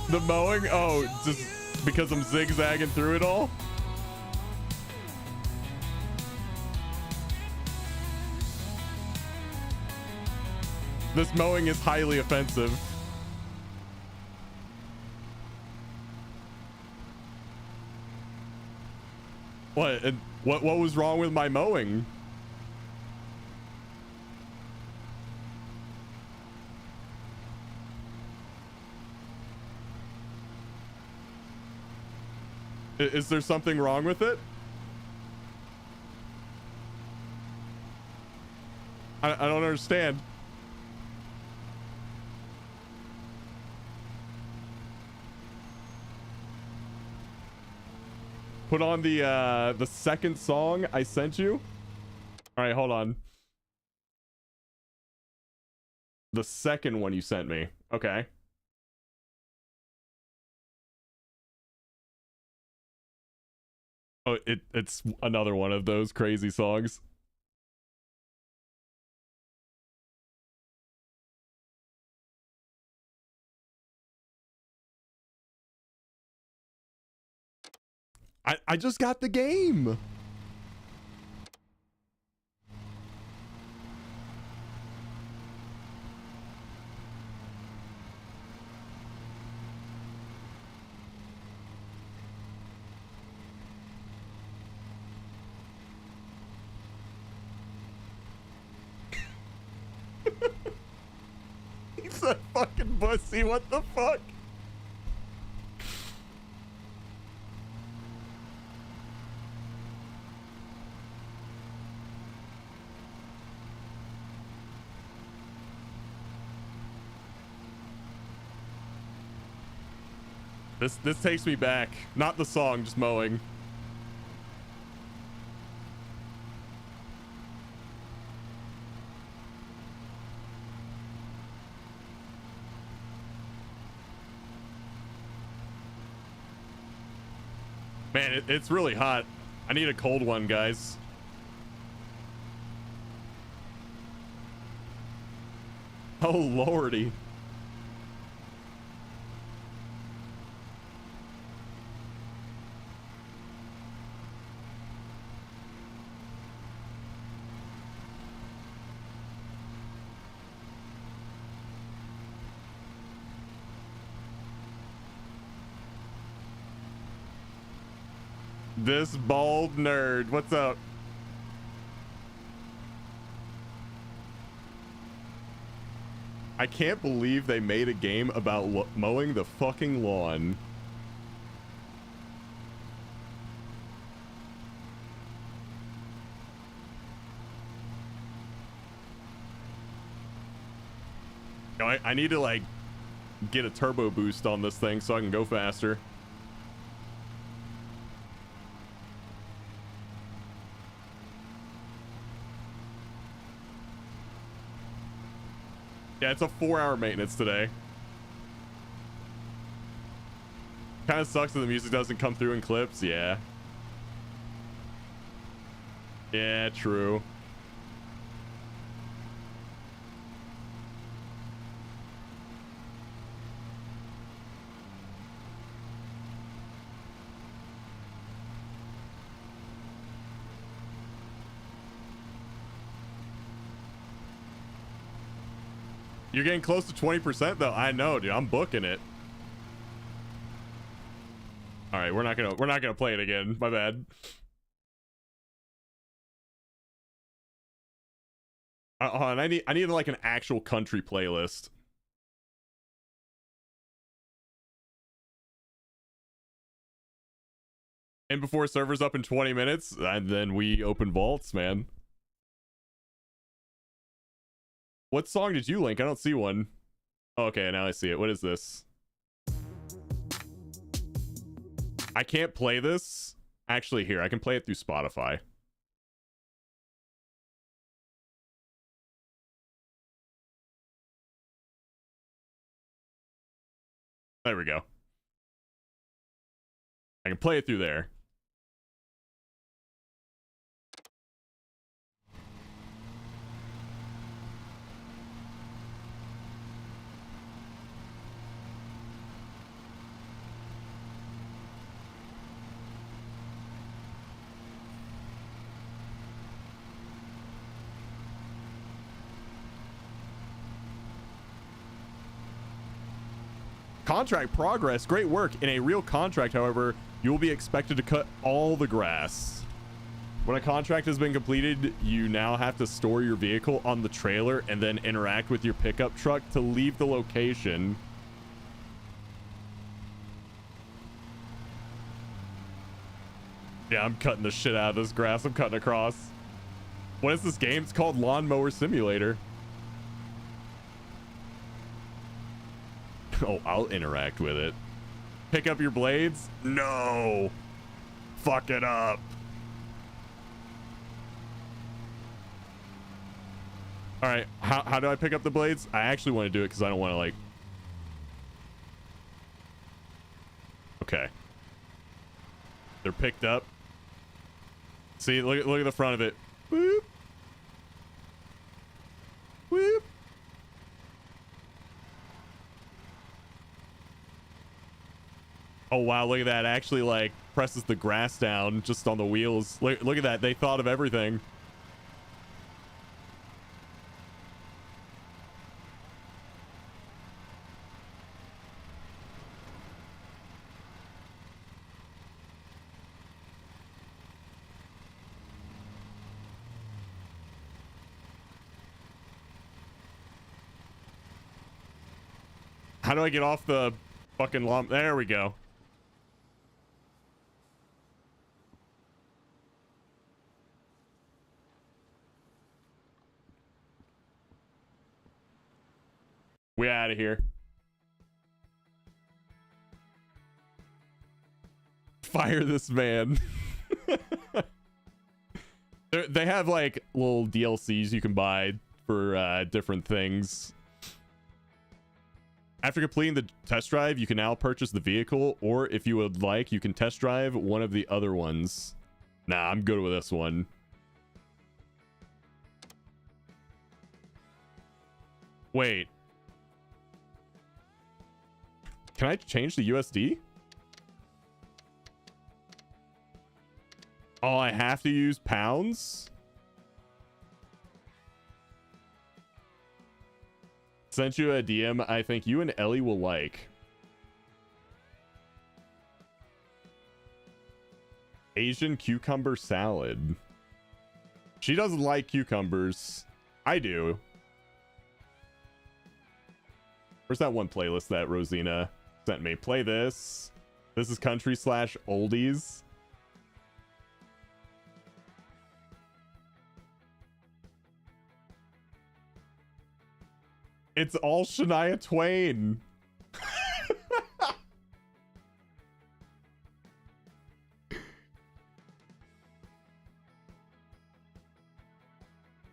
The mowing? Oh, just because I'm zigzagging through it all? This mowing is highly offensive. What? And what was wrong with my mowing? Is there something wrong with it? I don't understand. Put on the second song I sent you. All right, hold on. The second one you sent me. Okay. Oh, it's another one of those crazy songs. I just got the game. He's a fucking pussy. What the fuck? This takes me back. Not the song, just mowing. Man, it's really hot. I need a cold one, guys. Oh, lordy. This bald nerd. What's up? I can't believe they made a game about mowing the fucking lawn. I need to like get a turbo boost on this thing so I can go faster. Yeah, it's a 4-hour maintenance today. Kind of sucks that the music doesn't come through in clips. Yeah. Yeah, true. You're getting close to 20% though. I know, dude. I'm booking it. All right, we're not gonna play it again. My bad. Hold on, I need like an actual country playlist. And before server's up in 20 minutes, and then we open vaults, man. What song did you link? I don't see one. Oh, okay, now I see it. What is this? I can't play this. Actually, here, I can play it through Spotify. There we go. I can play it through there. Contract progress. Great work. In a real contract, however, you will be expected to cut all the grass. When a contract has been completed, you now have to store your vehicle on the trailer and then interact with your pickup truck to leave the location. Yeah, I'm cutting the shit out of this grass. I'm cutting across. What is this game? It's called Lawnmower Simulator. Oh, I'll interact with it. Pick up your blades? No. Fuck it up. All right, how do I pick up the blades? I actually want to do it because I don't want to like... Okay. They're picked up. See, look at the front of it. Whoop. Whoop. Oh wow, look at that. It actually like presses the grass down just on the wheels. Look at that. They thought of everything. How do I get off the fucking lawn? There we go. We out of here. Fire this man. They have like little DLCs you can buy for different things. After completing the test drive, you can now purchase the vehicle, or if you would like, you can test drive one of the other ones. Nah, I'm good with this one. Wait. Can I change the USD? Oh, I have to use pounds? Sent you a DM I think you and Ellie will like. Asian cucumber salad. She doesn't like cucumbers. I do. Where's that one playlist that Rosina sent me? Play this. This is country / oldies. It's all Shania Twain.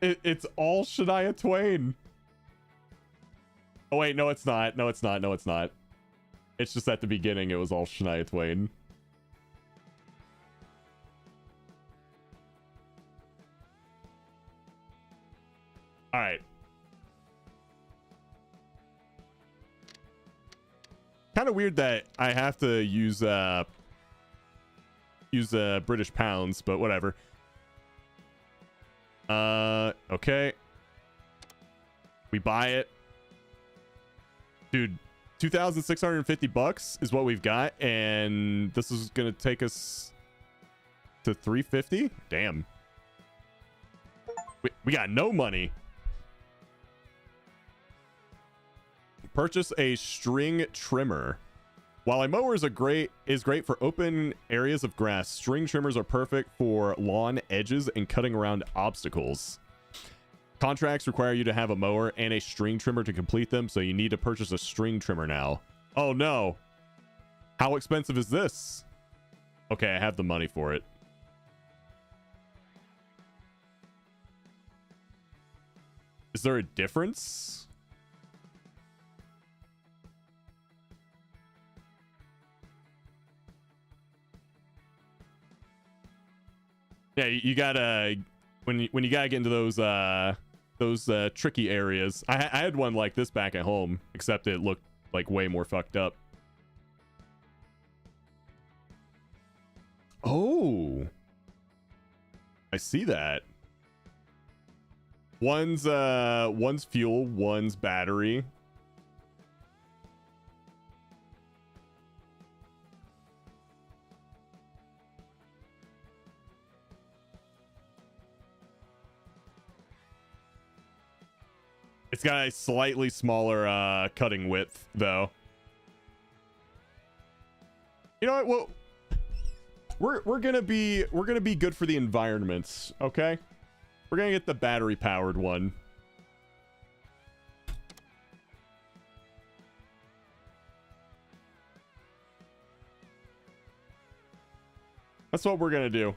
It's all Shania Twain. Oh wait, no it's not. No it's not. No it's not. It's just at the beginning it was all Shania Twain. All right. Kind of weird that I have to use British pounds, but whatever. Okay. We buy it. Dude, 2,650 bucks is what we've got, and this is gonna take us to 350. Damn. We got no money. Purchase a string trimmer. While a mower is great for open areas of grass, string trimmers are perfect for lawn edges and cutting around obstacles. Contracts require you to have a mower and a string trimmer to complete them, so you need to purchase a string trimmer now. Oh no. How expensive is this? Okay, I have the money for it. Is there a difference? Yeah, you gotta when you gotta get into those tricky areas. I had one like this back at home, except it looked like way more fucked up. Oh, I see that. One's fuel, one's battery. It's got a slightly smaller cutting width, though. You know what? Well, we're gonna be good for the environment, okay? We're gonna get the battery powered one. That's what we're gonna do.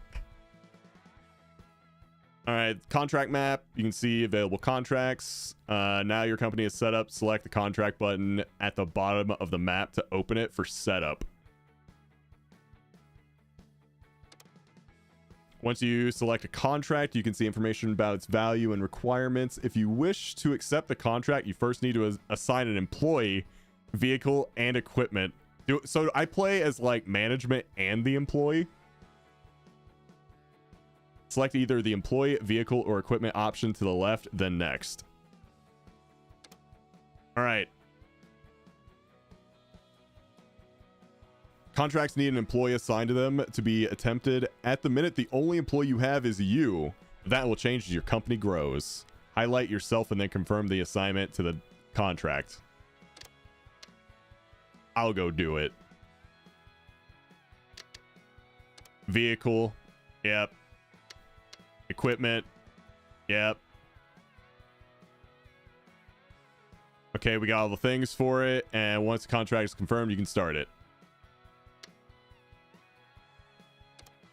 All right, contract map. You can see available contracts. Now your company is set up. Select the contract button at the bottom of the map to open it for setup. Once you select a contract, you can see information about its value and requirements. If you wish to accept the contract, you first need to assign an employee, vehicle, and equipment. So I play as like management and the employee. Select either the employee, vehicle, or equipment option to the left, then next. All right. Contracts need an employee assigned to them to be attempted. At the minute, the only employee you have is you. That will change as your company grows. Highlight yourself and then confirm the assignment to the contract. I'll go do it. Vehicle. Yep. Equipment. Yep. Okay, we got all the things for it, and once the contract is confirmed, you can start it.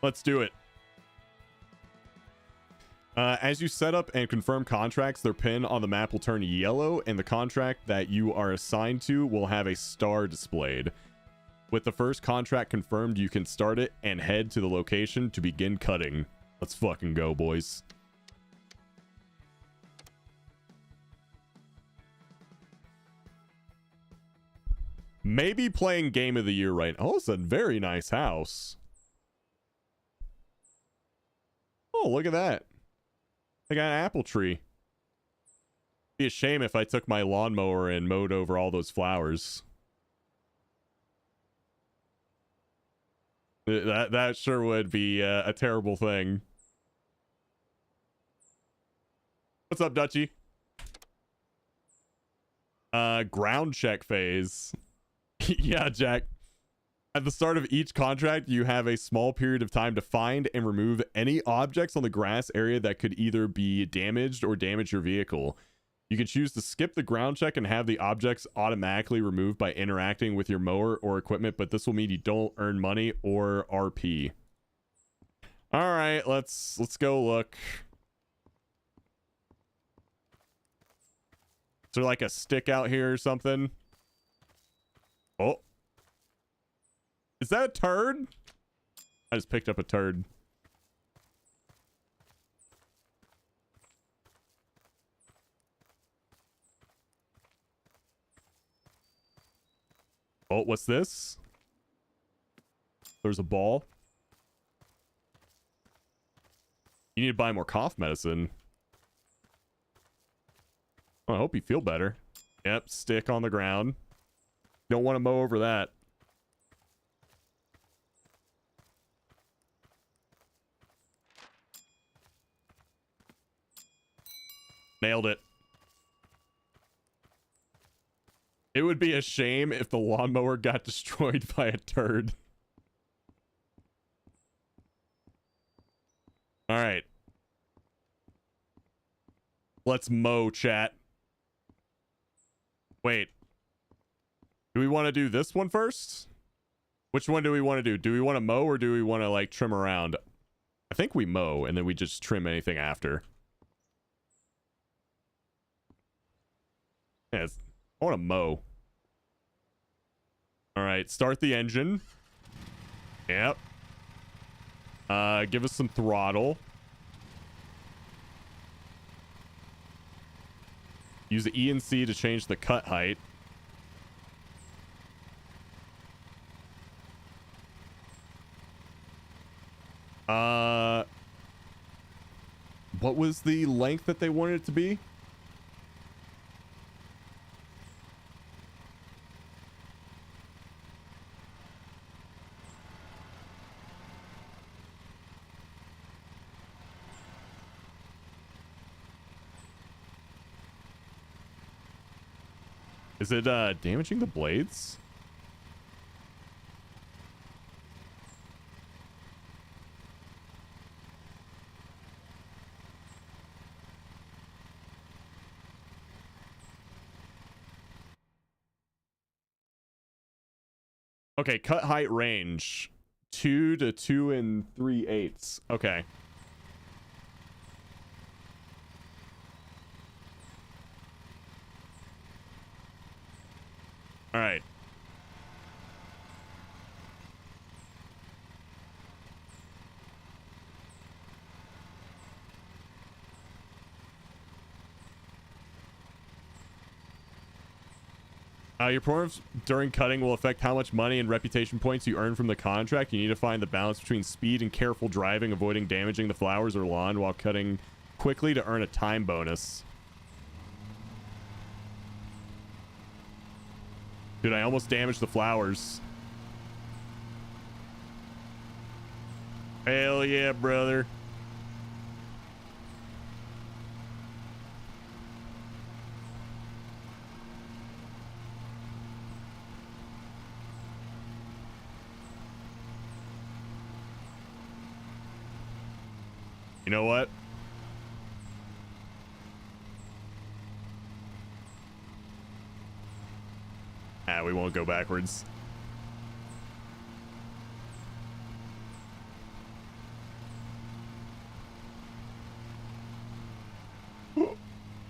Let's do it. As you set up and confirm contracts, their pin on the map will turn yellow, and the contract that you are assigned to will have a star displayed. With the first contract confirmed, you can start it and head to the location to begin cutting. Let's fucking go, boys. Maybe playing Game of the Year right now. Oh, it's a very nice house. Oh, look at that. I got an apple tree. Be a shame if I took my lawnmower and mowed over all those flowers. That sure would be a terrible thing. What's up, Dutchy? Ground check phase. Yeah, Jack. At the start of each contract, you have a small period of time to find and remove any objects on the grass area that could either be damaged or damage your vehicle. You can choose to skip the ground check and have the objects automatically removed by interacting with your mower or equipment, but this will mean you don't earn money or RP. All right, let's go look. Is there like a stick out here or something? Oh. Is that a turd? I just picked up a turd. Oh, what's this? There's a ball. You need to buy more cough medicine. Oh, I hope you feel better. Yep, stick on the ground. Don't want to mow over that. Nailed it. It would be a shame if the lawnmower got destroyed by a turd. All right. Let's mow, chat. Wait. Do we want to do this one first? Which one do we want to do? Do we want to mow or do we want to like trim around? I think we mow and then we just trim anything after. Yeah, I want to mow. All right, start the engine. Yep. Give us some throttle. Use the E and C to change the cut height. What was the length that they wanted it to be? Is it damaging the blades? Okay, cut height range 2 to 2 3/8. Okay. All right. Your performance during cutting will affect how much money and reputation points you earn from the contract. You need to find the balance between speed and careful driving, avoiding damaging the flowers or lawn while cutting quickly to earn a time bonus. Dude, I almost damaged the flowers. Hell yeah, brother. You know what? We won't go backwards.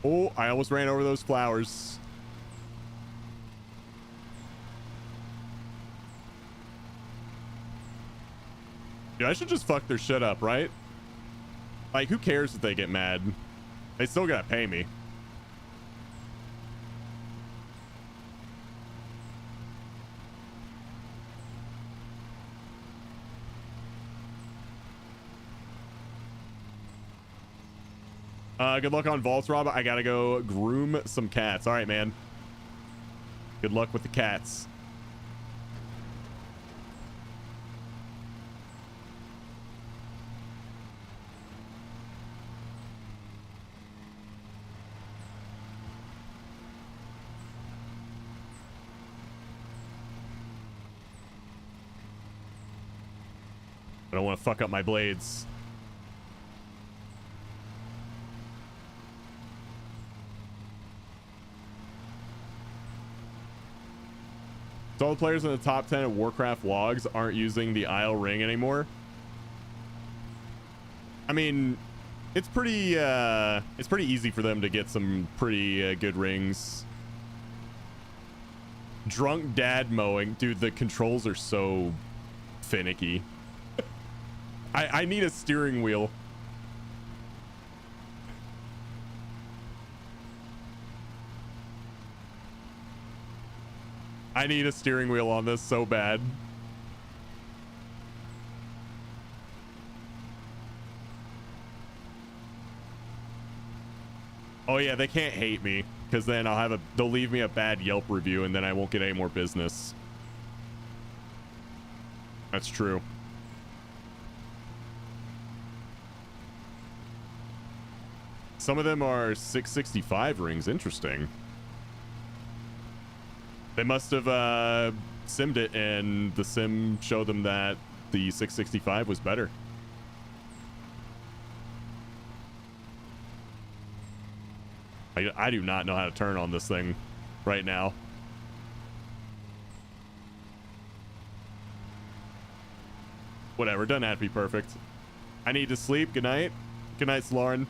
Oh, I almost ran over those flowers. Dude, I should just fuck their shit up, right? Like, who cares if they get mad? They still gotta pay me. Good luck on vaults, Rob. I gotta go groom some cats. All right, man. Good luck with the cats. I don't want to fuck up my blades. So all the players in the top 10 of Warcraft logs aren't using the Isle Ring anymore. I mean, it's pretty easy for them to get some pretty good rings. Drunk dad mowing. Dude, the controls are so finicky. I need a steering wheel. I need a steering wheel on this so bad. Oh yeah, they can't hate me, because then they'll leave me a bad Yelp review and then I won't get any more business. That's true. Some of them are 665 rings. Interesting. They must have simmed it, and the sim showed them that the 665 was better. I do not know how to turn on this thing right now. Whatever, doesn't have to be perfect. I need to sleep. Good night. Good night, Lauren.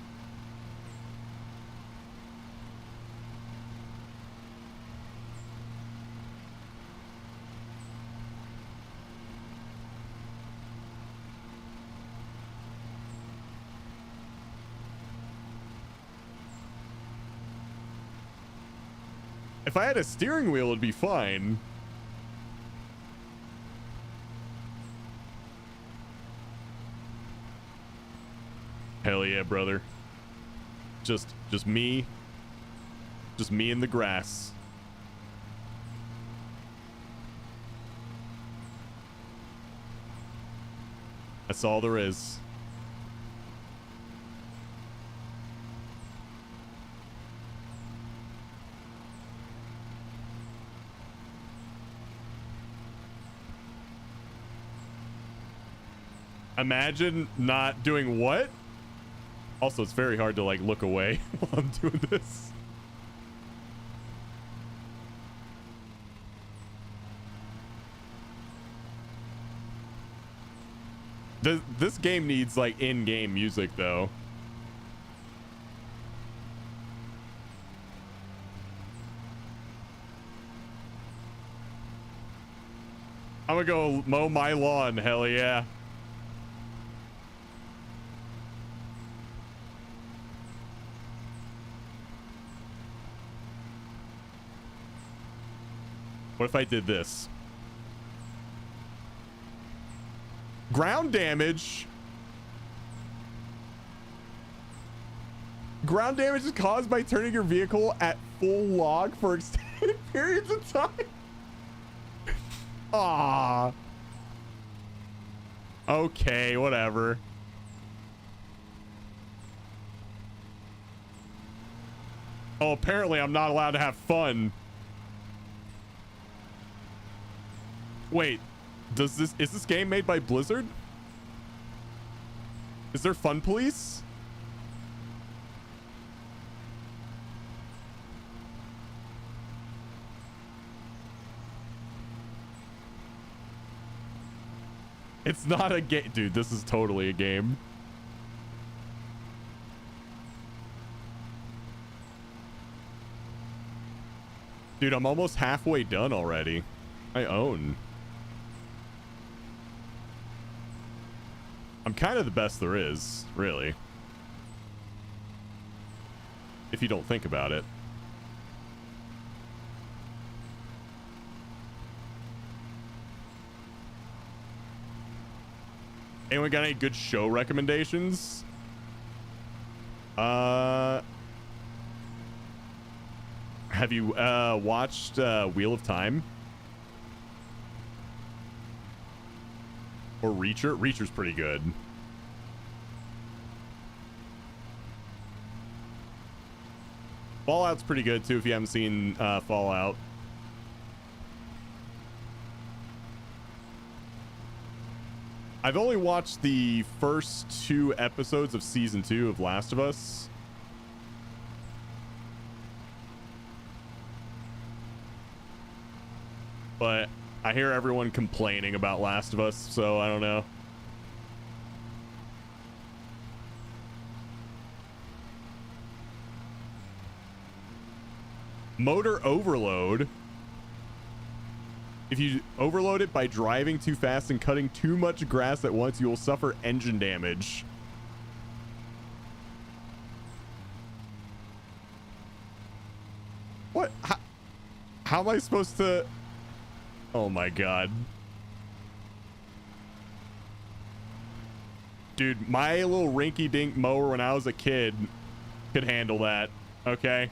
If I had a steering wheel, it'd be fine. Hell yeah, brother. Just me. Just me in the grass. That's all there is. Imagine not doing what? Also, it's very hard to like look away while I'm doing this. This game needs like in-game music though. I'm gonna go mow my lawn, hell yeah. What if I did this? Ground damage. Ground damage is caused by turning your vehicle at full log for extended periods of time. Ah. Okay, whatever. Oh, apparently I'm not allowed to have fun. Wait, is this game made by Blizzard? Is there Fun Police? It's not a game. Dude, this is totally a game. Dude, I'm almost halfway done already. I own. I'm kind of the best there is, really. If you don't think about it. Anyone got any good show recommendations? Have you watched Wheel of Time? Or Reacher? Reacher's pretty good. Fallout's pretty good too if you haven't seen Fallout. I've only watched the first 2 episodes of season 2 of Last of Us. But I hear everyone complaining about Last of Us, so I don't know. Motor overload. If you overload it by driving too fast and cutting too much grass at once, you will suffer engine damage. What? How am I supposed to... Oh my god. Dude, my little rinky-dink mower when I was a kid could handle that, okay?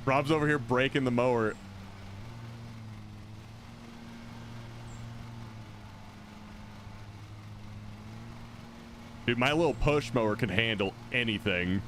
Rob's over here breaking the mower. Dude, my little push mower can handle anything.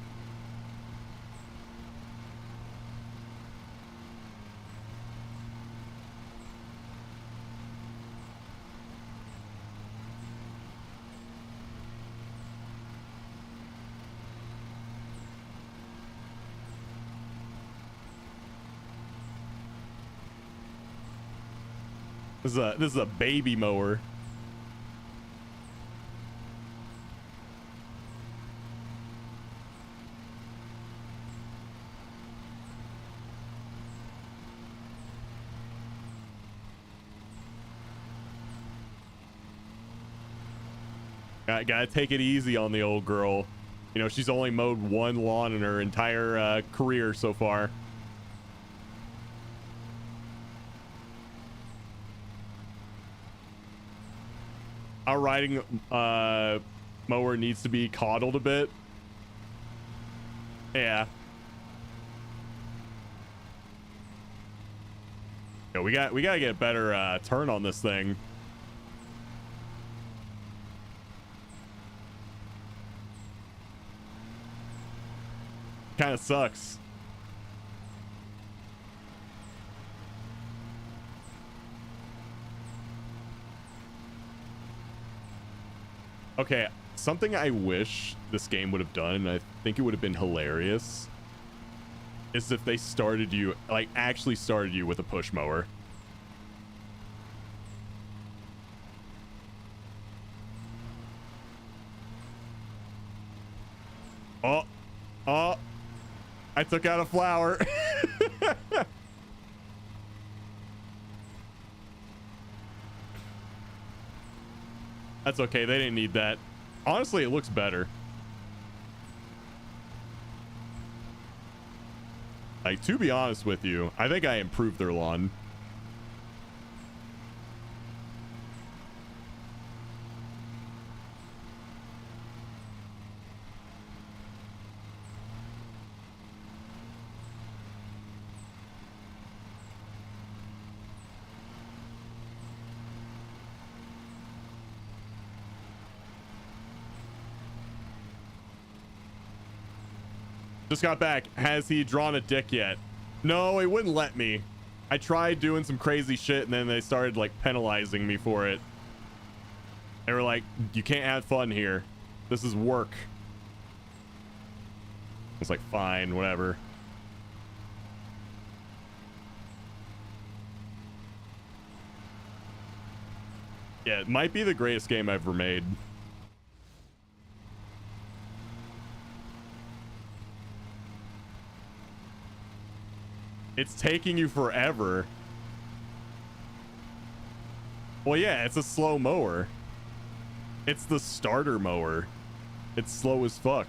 This is a baby mower. Gotta take it easy on the old girl. You know, she's only mowed 1 lawn in her entire career so far. Our riding mower needs to be coddled a bit. Yeah. Yeah, we gotta get a better turn on this thing. Kind of sucks. Okay, something I wish this game would have done, and I think it would have been hilarious, is if they started you, like actually started you with a push mower. Oh, I took out a flower. That's okay. They didn't need that. Honestly, it looks better. Like, to be honest with you, I think I improved their lawn. Just got back. Has he drawn a dick yet? No, he wouldn't let me. I tried doing some crazy shit and then they started like penalizing me for it. They were like, you can't have fun here. This is work. I was like, fine, whatever. Yeah, it might be the greatest game I've ever made. It's taking you forever. Well, yeah, it's a slow mower. It's the starter mower. It's slow as fuck.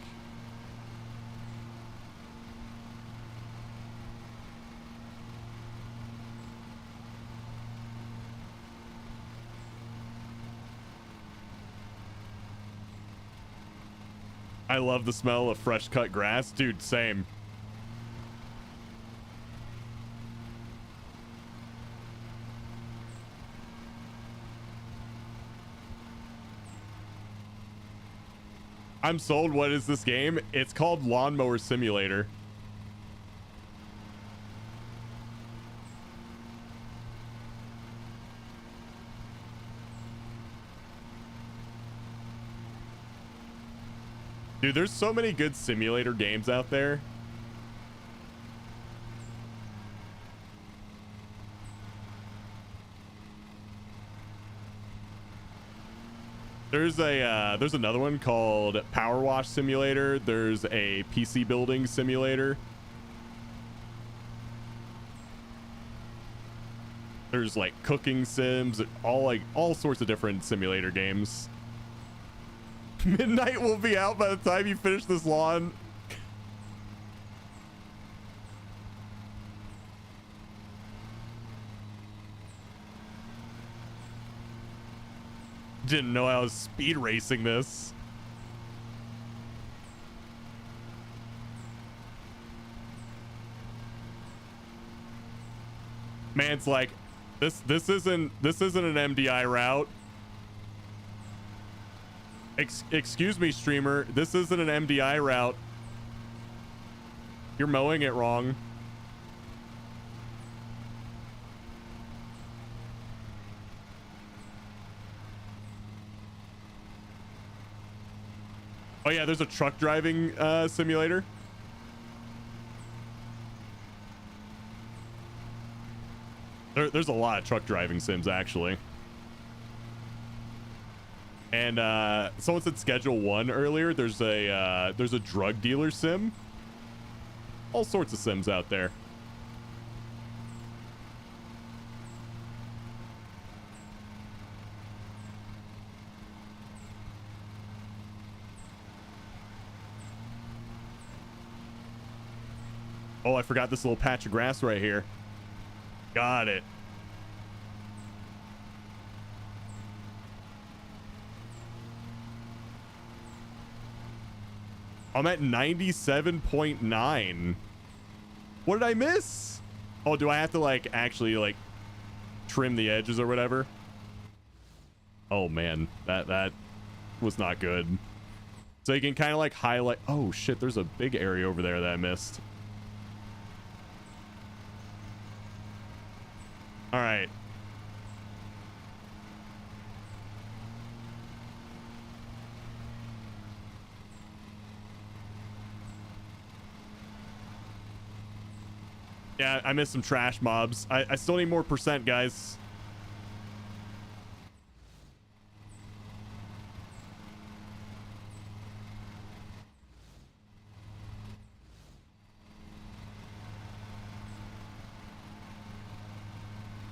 I love the smell of fresh cut grass. Dude, same. I'm sold. What is this game? It's called Lawnmower Simulator. Dude, there's so many good simulator games out there. There's another one called Power Wash Simulator. There's a PC building simulator. There's like cooking sims, all sorts of different simulator games. Midnight will be out by the time you finish this lawn. Didn't know I was speed racing this. Man, it's like this isn't an MDI route. Excuse me, streamer. This isn't an MDI route. You're mowing it wrong. Oh yeah, there's a truck driving simulator. There's a lot of truck driving sims actually. And someone said Schedule 1 earlier. There's a drug dealer sim. All sorts of sims out there. Oh, I forgot this little patch of grass right here. Got it. I'm at 97.9. What did I miss? Oh, do I have to like actually like trim the edges or whatever? Oh man, that was not good. So you can kind of like highlight. Oh shit, there's a big area over there that I missed. All right. Yeah, I missed some trash mobs. I still need more percent, guys.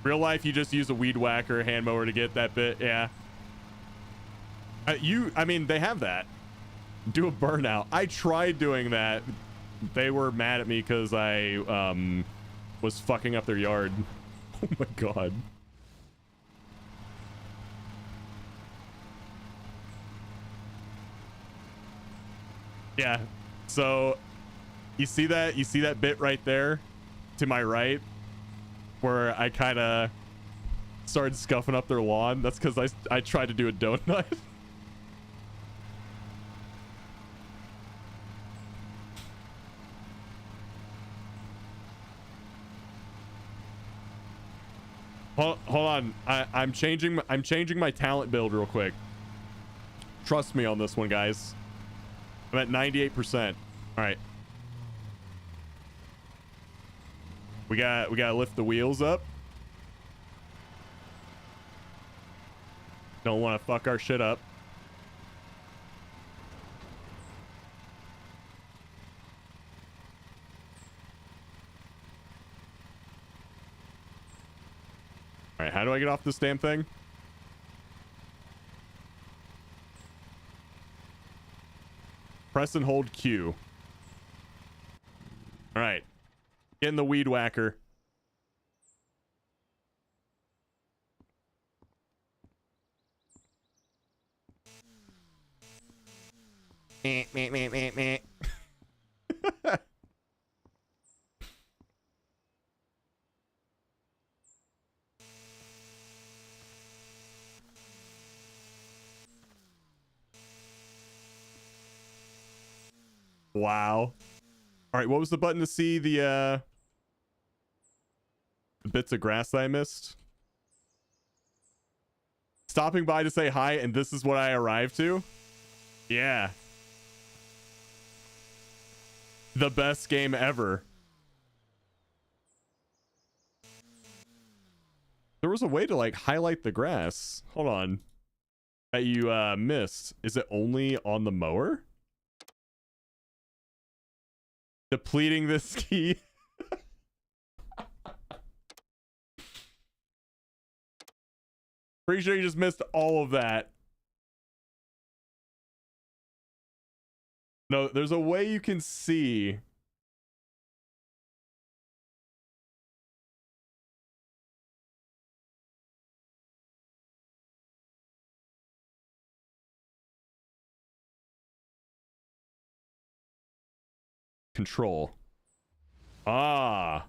Real life, you just use a weed whacker, hand mower to get that bit. Yeah. I mean, they have that. Do a burnout. I tried doing that. They were mad at me because I was fucking up their yard. Oh my god. Yeah. So you see that bit right there to my right where I kind of started scuffing up their lawn? That's because I tried to do a donut. Hold on. I'm changing my talent build real quick. Trust me on this one, guys. I'm at 98%. All right. We gotta lift the wheels up. Don't want to fuck our shit up. All right, how do I get off this damn thing? Press and hold Q. All right. Get in the weed whacker. Meh, meh, meh, meh, meh. Wow. All right, what was the button to see the bits of grass that I missed? Stopping by to say hi, and this is what I arrived to? Yeah. The best game ever. There was a way to like highlight the grass. Hold on. That you missed. Is it only on the mower? Depleting this key. Pretty sure you just missed all of that. No, there's a way you can see. Control. Ah.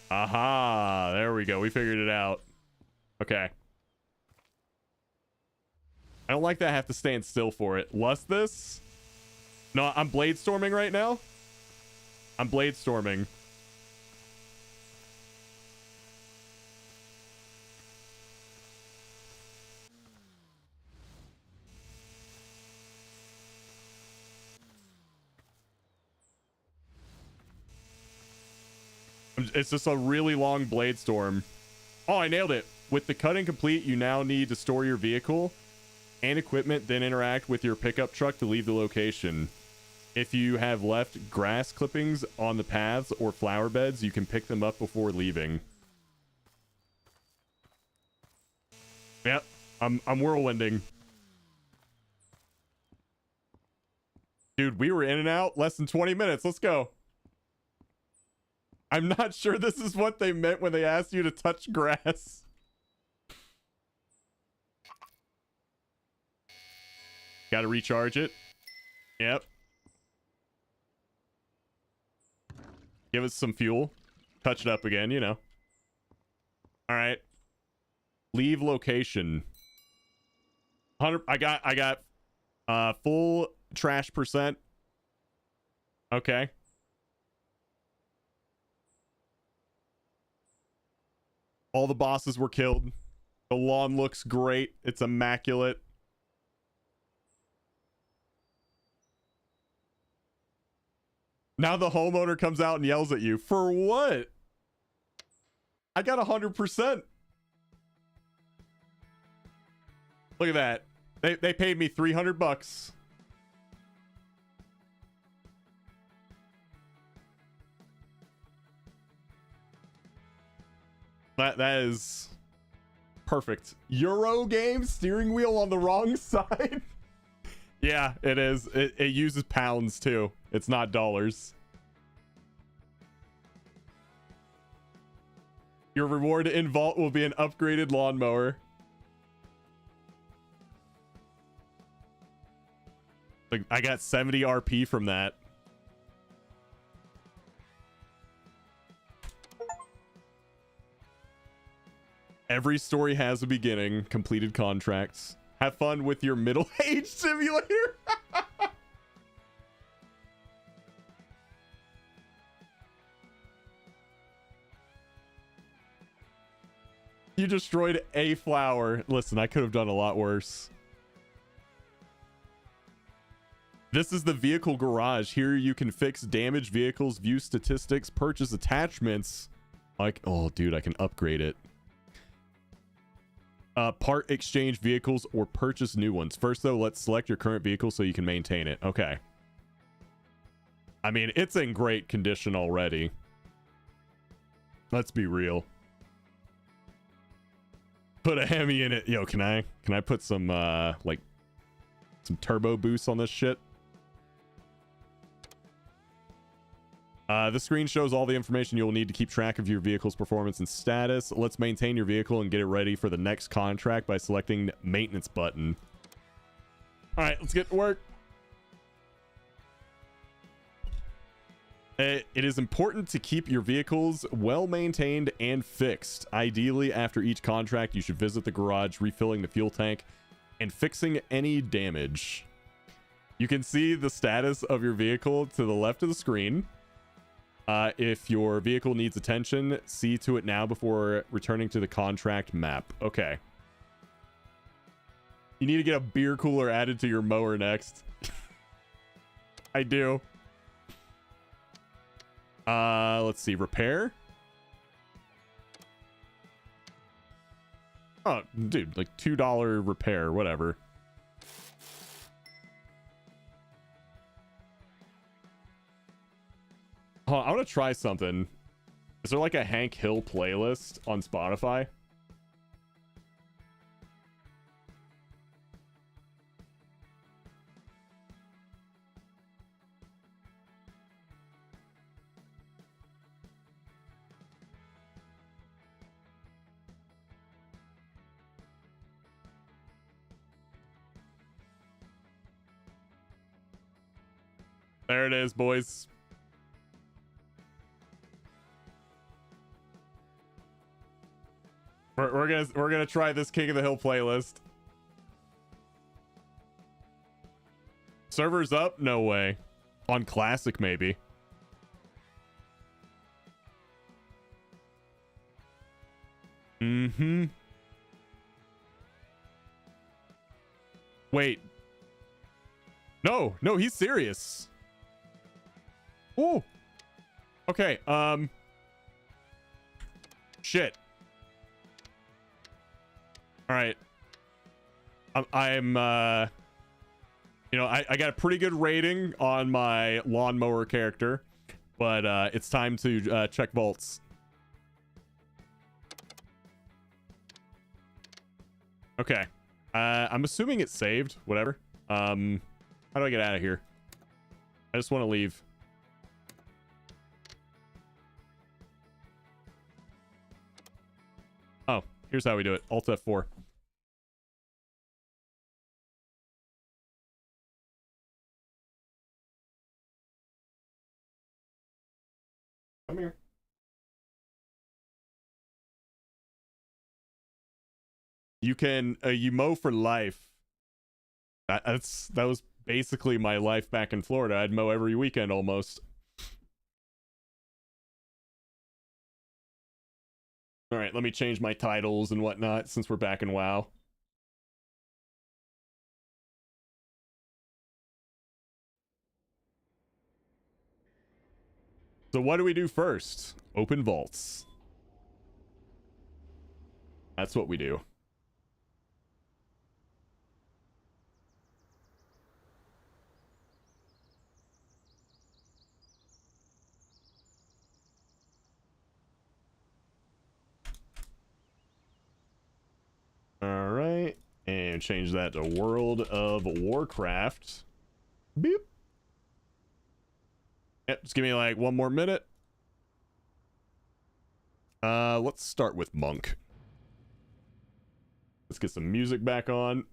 Aha, there we go. We figured it out. Okay. I don't like that I have to stand still for it. Lust this? No, I'm blade storming right now. I'm blade storming. It's just a really long blade storm. Oh, I nailed it. With the cutting complete, you now need to store your vehicle and equipment, then interact with your pickup truck to leave the location. If you have left grass clippings on the paths or flower beds, you can pick them up before leaving. Yep, I'm whirlwinding. Dude, we were in and out less than 20 minutes. Let's go. I'm not sure this is what they meant when they asked you to touch grass. Gotta recharge it. Yep. Give it some fuel. Touch it up again, you know. All right. Leave location. 100. I got full trash percent. Okay. All the bosses were killed. The lawn looks great. It's immaculate. Now the homeowner comes out and yells at you. For what? I got 100%. Look at that. They paid me $300. That is perfect. Euro game steering wheel on the wrong side. Yeah, it is. It uses pounds too. It's not dollars. Your reward in Vault will be an upgraded lawnmower. Like, I got 70 RP from that. Every story has a beginning. Completed contracts. Have fun with your middle-aged simulator. You destroyed a flower. Listen, I could have done a lot worse. This is the vehicle garage. Here you can fix damaged vehicles, view statistics, purchase attachments. Like, oh, dude, I can upgrade it. Part exchange vehicles or purchase new ones. First, though, let's select your current vehicle so you can maintain it. Okay. I mean, it's in great condition already. Let's be real. Put a Hemi in it. Yo, can I put some like some turbo boost on this shit? The screen shows all the information you'll need to keep track of your vehicle's performance and status. Let's maintain your vehicle and get it ready for the next contract by selecting maintenance button. All right, let's get to work. It is important to keep your vehicles well maintained and fixed. Ideally, after each contract, you should visit the garage, refilling the fuel tank and fixing any damage. You can see the status of your vehicle to the left of the screen. If your vehicle needs attention, see to it now before returning to the contract map. Okay. You need to get a beer cooler added to your mower next. I do. Let's see. Repair. Oh, dude, like $2 repair, whatever. Oh, I want to try something. Is there like a Hank Hill playlist on Spotify? There it is, boys. We're gonna try this King of the Hill playlist. Servers up? No way. On classic, maybe. Mm-hmm. Wait. No, he's serious. Ooh. Okay, shit. All right. I'm you know, I got a pretty good rating on my lawnmower character, but it's time to check vaults. Okay. I'm assuming it's saved, whatever. How do I get out of here? I just want to leave. Oh, here's how we do it. Alt F4. Come here. You can you mow for life. That was basically my life back in Florida. I'd mow every weekend almost. All right, let me change my titles and whatnot since we're back in WoW. So what do we do first? Open vaults. That's what we do. All right, and change that to World of Warcraft. Beep. Yep, just give me like one more minute. Let's start with Monk. Let's get some music back on.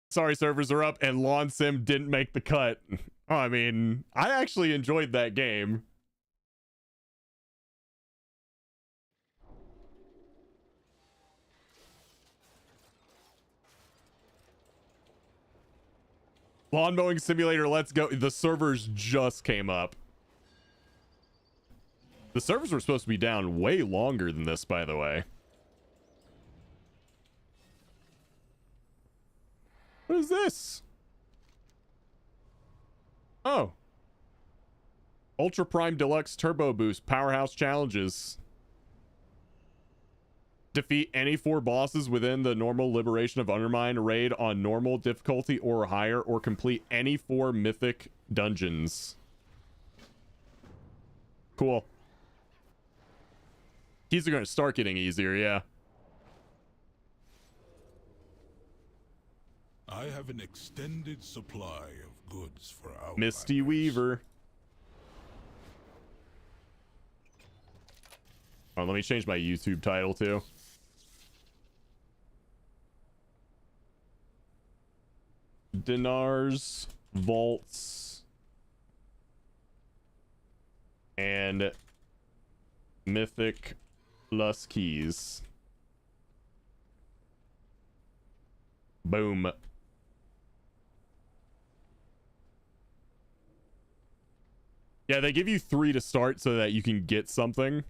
Sorry, servers are up, and Lawn Sim didn't make the cut. I mean, I actually enjoyed that game. Lawn Mowing Simulator, let's go. The servers just came up. The servers were supposed to be down way longer than this, by the way. What is this? Oh. Ultra Prime Deluxe Turbo Boost Powerhouse Challenges. Defeat any 4 bosses within the normal Liberation of Undermine raid on normal difficulty or higher, or complete any 4 mythic dungeons. Cool. Keys are going to start getting easier, yeah. I have an extended supply of goods for our Misty Weaver. Oh, let me change my YouTube title too. Dinars, vaults, and Mythic plus keys. Boom. Yeah, they give you 3 to start so that you can get something.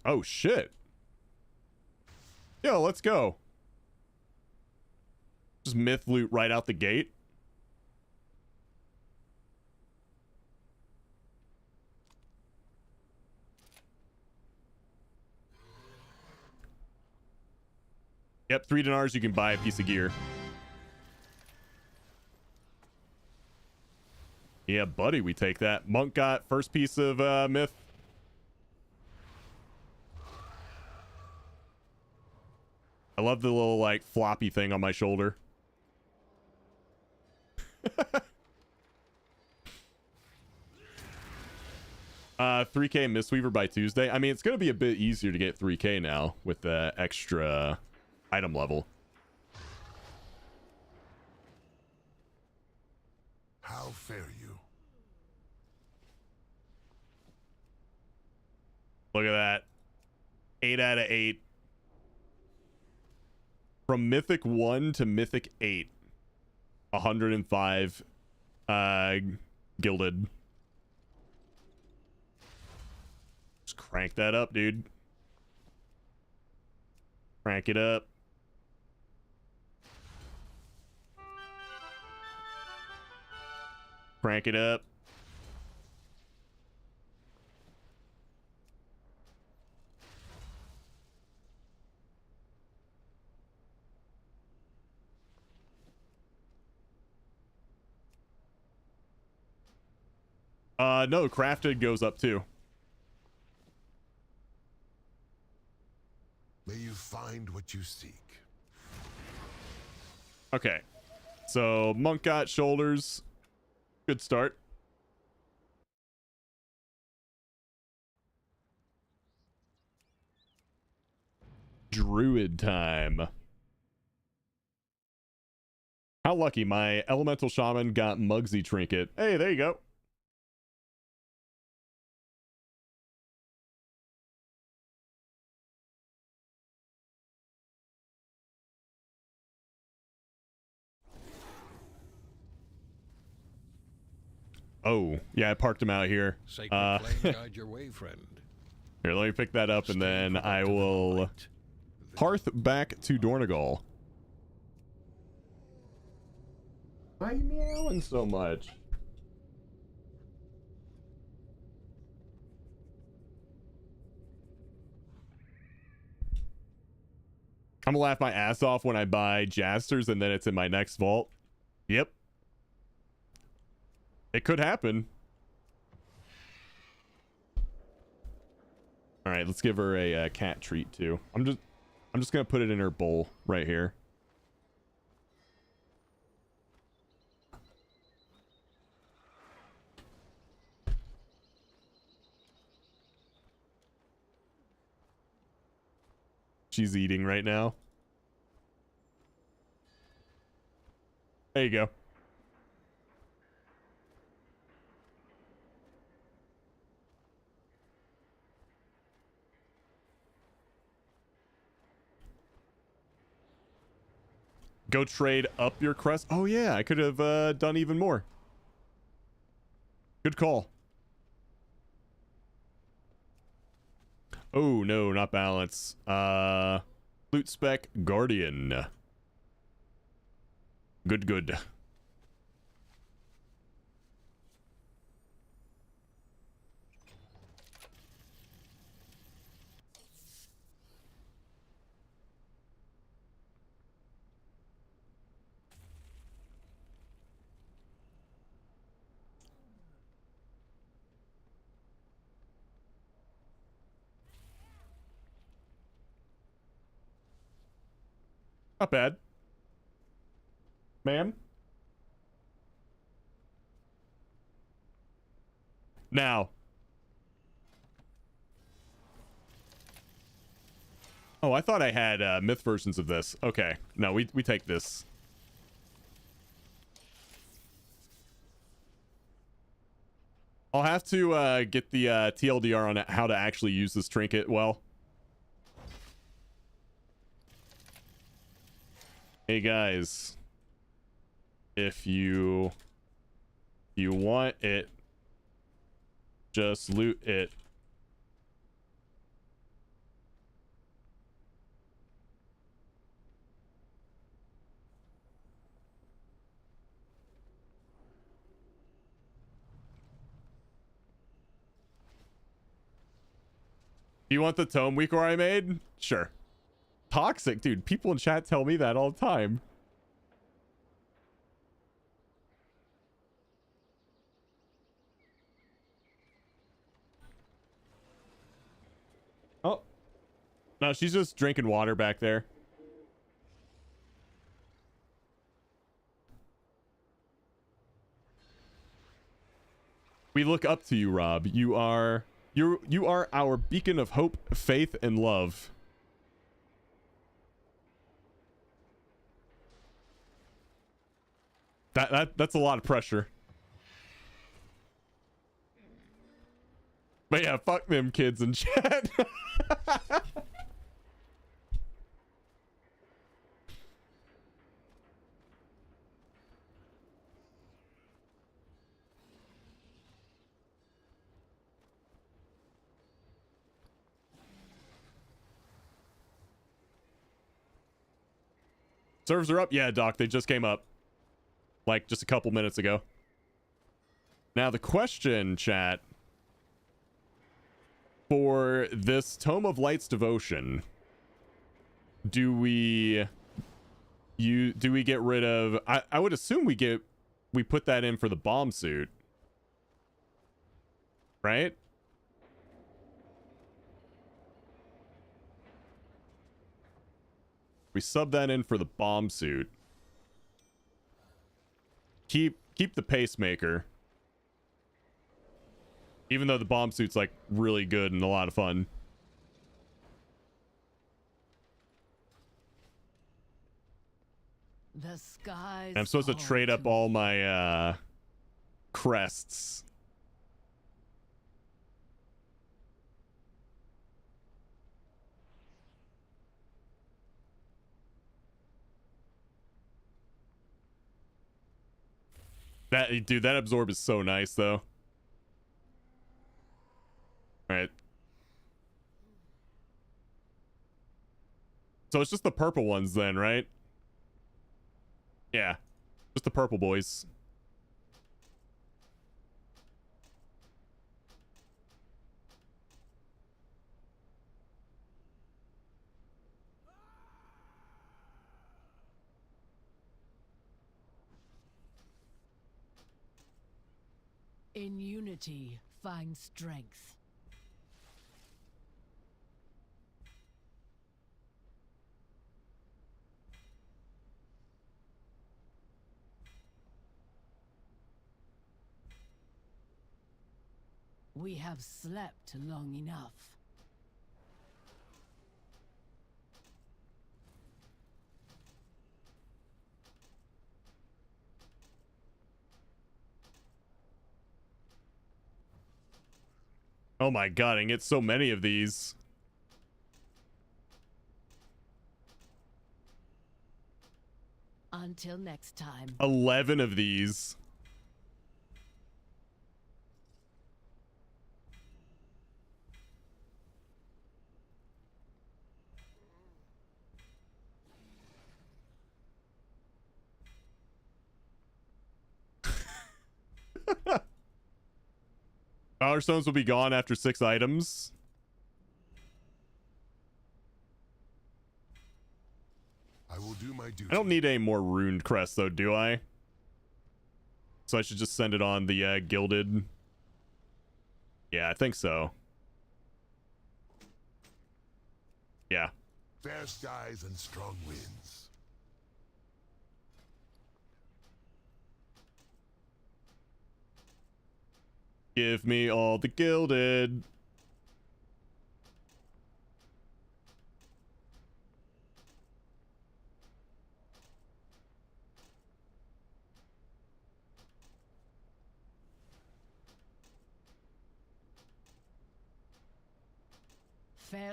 Oh, shit. Yo, let's go. Just myth loot right out the gate. Yep, 3 dinars, you can buy a piece of gear. Yeah, buddy, we take that. Monk got first piece of myth. I love the little, like, floppy thing on my shoulder. 3K Mistweaver by Tuesday. I mean, it's going to be a bit easier to get 3K now with the extra item level. How fare you? Look at that. 8 out of 8. From Mythic 1 to Mythic 8. 105 gilded. Just crank that up, dude. Crank it up. Crank it up. No, crafted goes up too. May you find what you seek. Okay. So, monk got shoulders. Good start. Druid time. How lucky, my elemental shaman got Mugsy trinket. Hey, there you go. Oh, yeah, I parked him out here. Sacred flame guide your way, friend. Here, let me pick that up, and then I will hearth back to Dornegal. Why are you meowing so much? I'm gonna laugh my ass off when I buy Jasters and then it's in my next vault. Yep. It could happen. All right, let's give her a cat treat too. I'm just gonna put it in her bowl right here. She's eating right now. There you go. Go trade up your crest. Oh yeah, I could have done even more. Good call. Oh no, not balance. Loot spec guardian. Good. Not bad. Ma'am? Now. Oh, I thought I had myth versions of this. Okay. No, we take this. I'll have to get the TLDR on how to actually use this trinket well. Hey guys, if you want it, just loot it. You want the tome week where I made? Sure. Toxic, dude. People in chat tell me that all the time. Oh. No, she's just drinking water back there. We look up to you, Rob. You are our beacon of hope, faith, and love. That's a lot of pressure. But yeah, fuck them kids in chat. Servers are up? Yeah, Doc, they just came up. Like, just a couple minutes ago. Now, the question, chat, for this Tome of Light's devotion, do we get rid of... I would assume we put that in for the bomb suit. Right? We sub that in for the bomb suit. Keep the pacemaker. Even though the bomb suit's like really good and a lot of fun. The skies. And I'm supposed to trade up all my crests. Dude, that absorb is so nice, though. Alright. So it's just the purple ones then, right? Yeah. Just the purple boys. In unity, find strength. We have slept long enough. Oh my god, I get so many of these. Until next time. 11 of these. Power stones will be gone after 6 items. I will do my duty. I don't need a more ruined crest though, do I? So I should just send it on the gilded. Yeah, I think so. Yeah. Fair skies and strong winds. Give me all the gilded.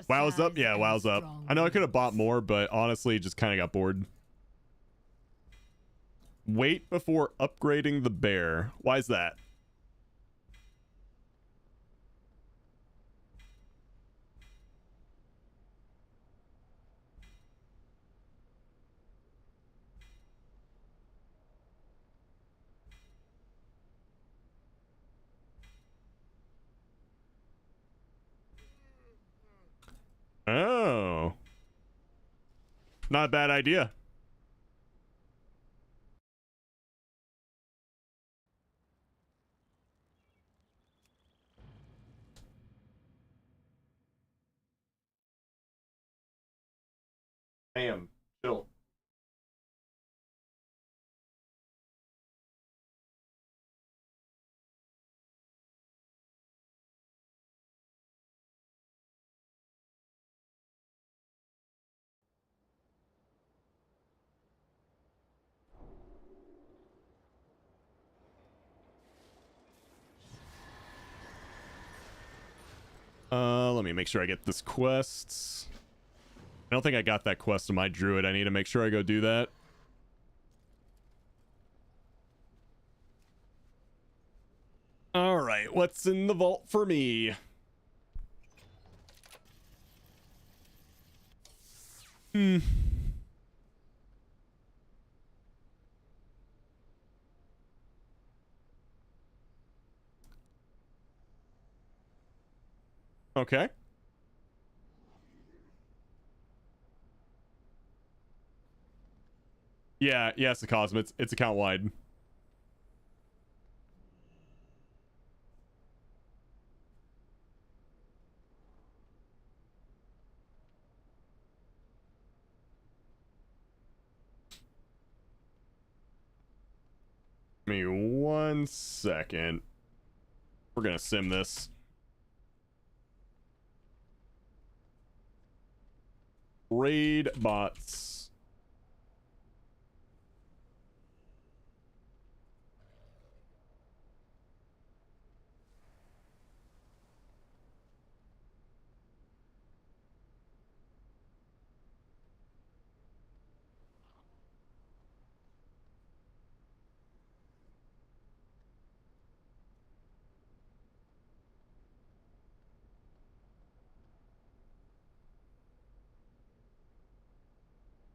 WoW's up? Yeah, WoW's up. I know I could have bought more, but honestly, just kind of got bored. Wait before upgrading the bear. Why is that? Oh. Not a bad idea. Damn. Chill. Let me make sure I get this quest. I don't think I got that quest to my druid. I need to make sure I go do that. All right, what's in the vault for me? Okay. Yeah, it's a Cosmo. It's account wide. Give me 1 second. We're gonna sim this. Raid bots.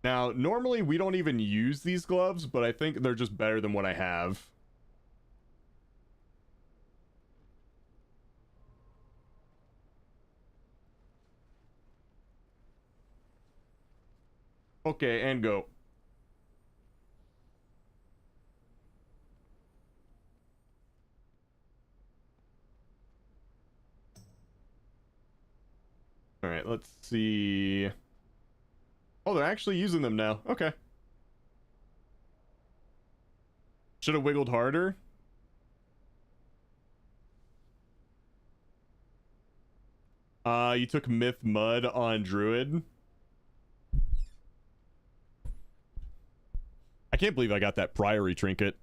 Now, normally we don't even use these gloves, but I think they're just better than what I have. Okay, and go. All right, let's see. Oh, they're actually using them now. Okay. Should have wiggled harder. You took Myth Mud on Druid. I can't believe I got that Priory trinket.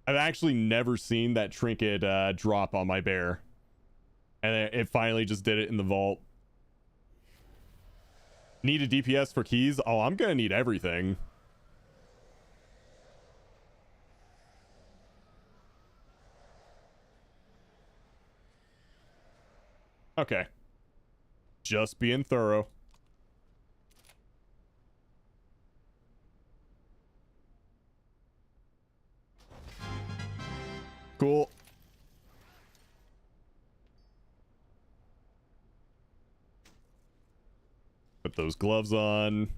I've actually never seen that trinket drop on my bear. And it finally just did it in the vault. Need a DPS for keys? Oh, I'm gonna need everything. Okay. Just being thorough. Cool. Put those gloves on.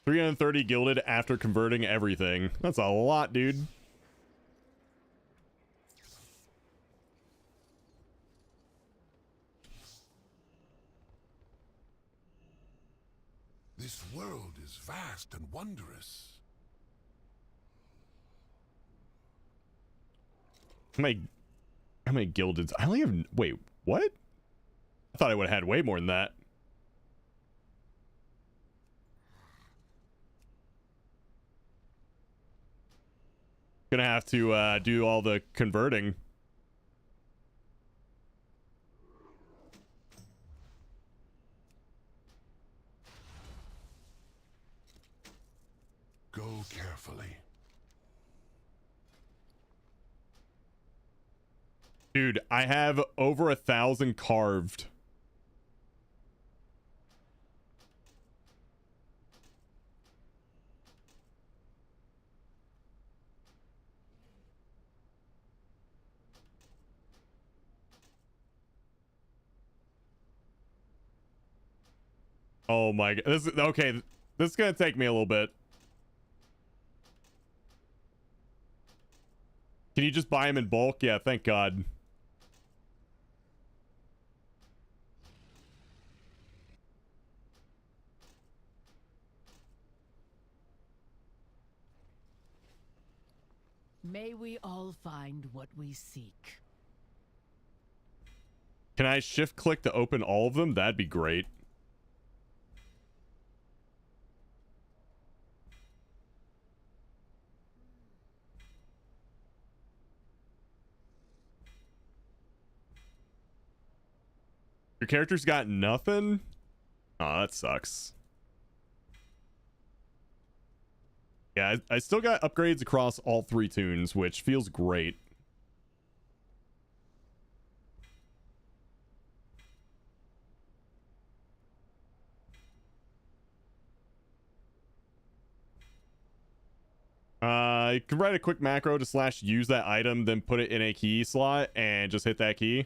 $330 gilded after converting everything. That's a lot, dude. This world is vast and wondrous. How many gildeds? I only have... Wait, what? I thought I would have had way more than that. Gonna have to do all the converting. Go carefully. Dude, I have over 1,000 carved. Oh my god. This is okay. This is gonna take me a little bit. Can you just buy them in bulk? Yeah, thank God. May we all find what we seek. Can I shift click to open all of them? That'd be great. Your character's got nothing? Oh, that sucks. Yeah, I still got upgrades across all 3 tunes, which feels great. You can write a quick macro to / use that item, then put it in a key slot and just hit that key.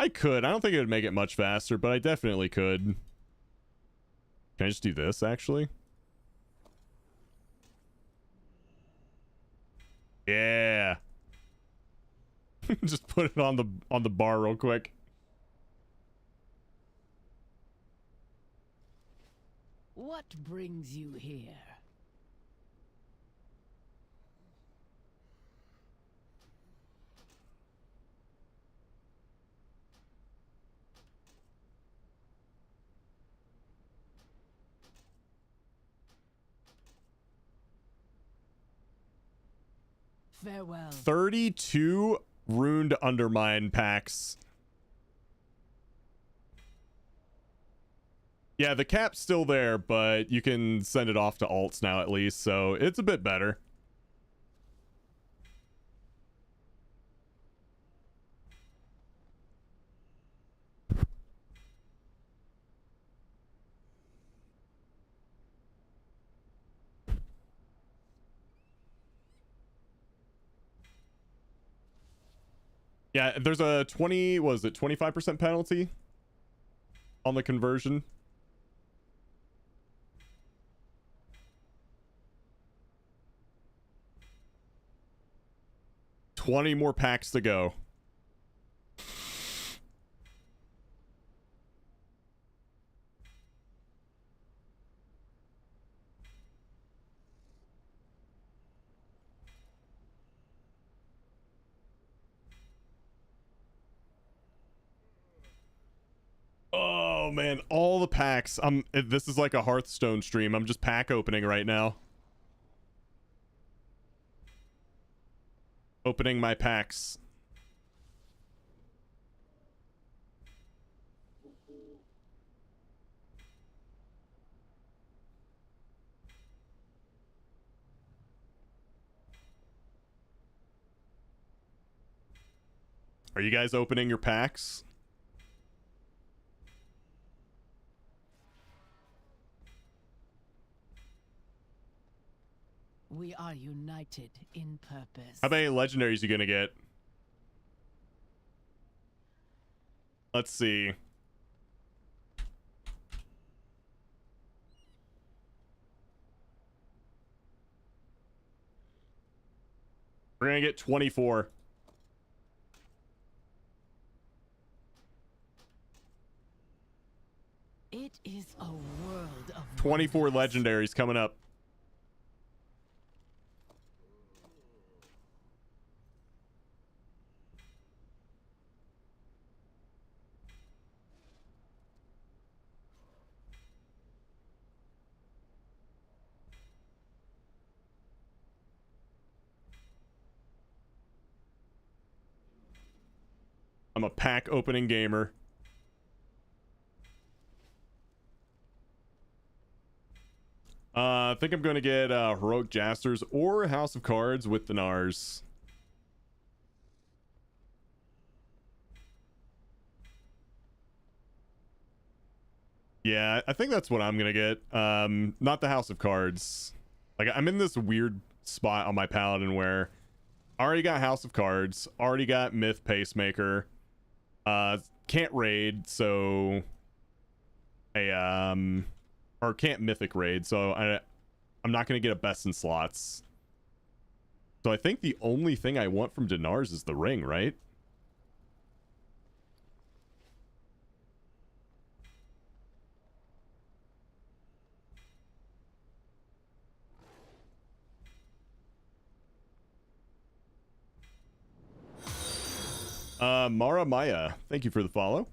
I could. I don't think it would make it much faster, but I definitely could. Can I just do this, actually? Yeah. Just put it on the bar real quick. What brings you here? Farewell. 32 Ruined Undermine packs. Yeah, the cap's still there, but you can send it off to alts now at least, so it's a bit better. Yeah, there's a 25% penalty on the conversion. $20 more packs to go. Oh man, all the packs. This is like a Hearthstone stream. I'm just pack opening right now. Opening my packs. Are you guys opening your packs? We are united in purpose. How many legendaries you gonna get? Let's see. We're gonna get 24. It is a world of 24 legendaries coming up. I'm a pack opening gamer. I think I'm going to get Heroic Jasters or House of Cards with Dinars. Yeah, I think that's what I'm going to get. Not the House of Cards. Like, I'm in this weird spot on my Paladin where I already got House of Cards, already got Myth Pacemaker, can't raid, so or can't Mythic raid, so I'm not going to get a best in slots. So I think the only thing I want from Dinars is the ring, right? Mara Maya, thank you for the follow.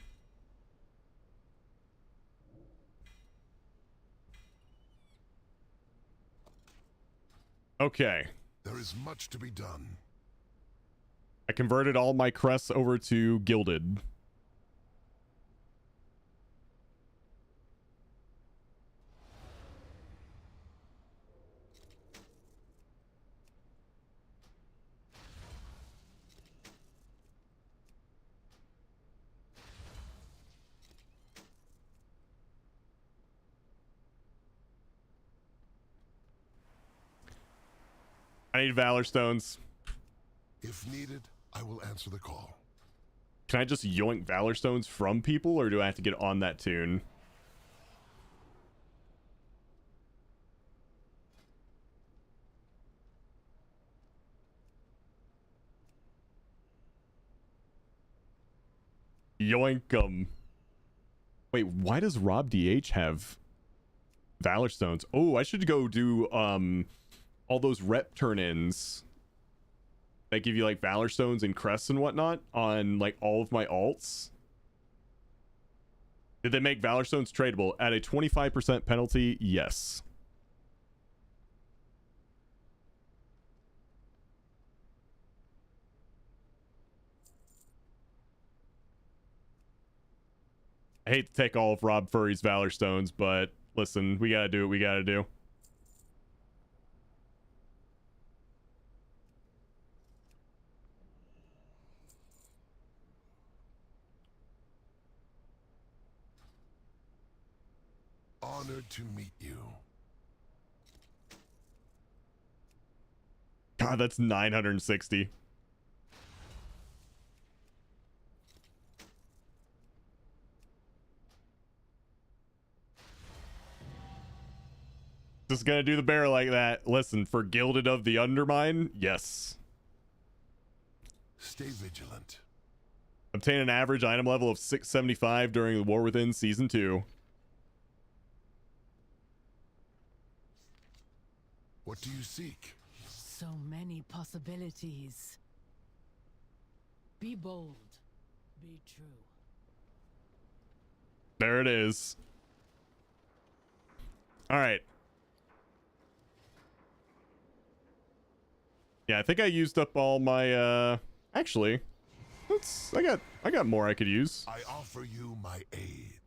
Okay. There is much to be done. I converted all my crests over to Gilded. I need Valor Stones. If needed, I will answer the call. Can I just yoink Valor Stones from people, or do I have to get on that tune? Yoink 'em. Wait, why does Rob DH have Valor Stones? Oh, I should go do all those rep turn-ins. They give you like Valor Stones and crests and whatnot on like all of my alts. Did they make Valor Stones tradable at a 25% penalty? Yes. I hate to take all of Rob Furry's Valor Stones, but listen, we gotta do what we gotta do. Honored to meet you. God, that's 960. Just gonna do the bear like that. Listen, for Gilded of the Undermine, yes. Stay vigilant. Obtain an average item level of 675 during the War Within Season 2. What do you seek? So many possibilities. Be bold. Be true. There it is. All right. Yeah, I think I used up all my actually, I got more I could use. I offer you my aid.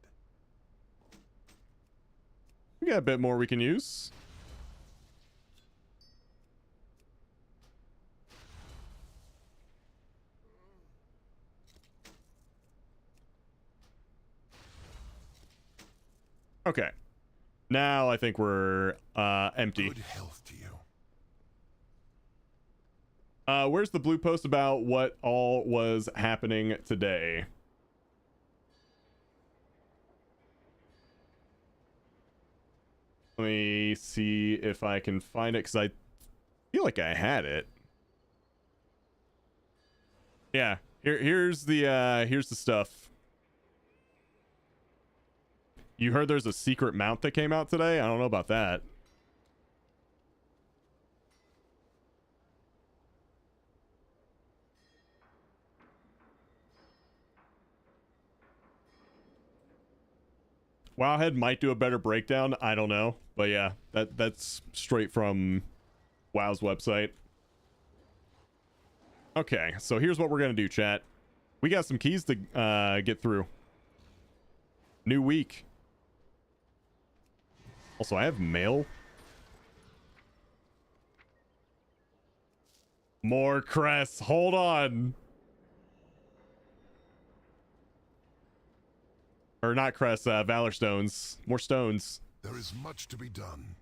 We got a bit more we can use. Okay. Now I think we're empty. Good health to you. Where's the blue post about what all was happening today? Let me see if I can find it, because I feel like I had it. Yeah, here's the stuff. You heard there's a secret mount that came out today? I don't know about that. Wowhead might do a better breakdown. I don't know. But yeah, that's straight from WoW's website. Okay, so here's what we're going to do, chat. We got some keys to get through. New week. Also, I have mail. More crests. Hold on. Or not crests, valor stones. More stones. There is much to be done.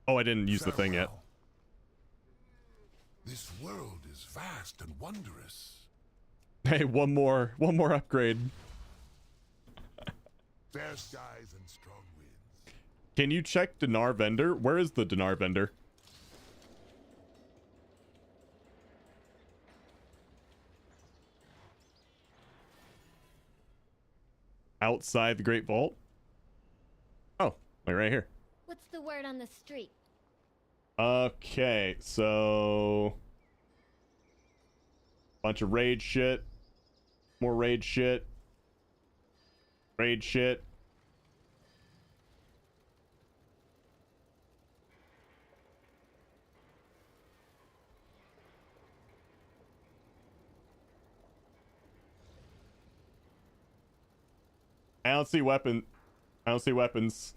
Oh, I didn't use the thing yet. This world is vast and wondrous. Hey, one more upgrade. Fair skies and strong winds. Can you check Dinar vendor? Where is the Dinar vendor? Outside the Great Vault? Oh, like right here. What's the word on the street? Okay, so bunch of raid shit. More raid shit. Raid shit. I don't see weapon. I don't see weapons.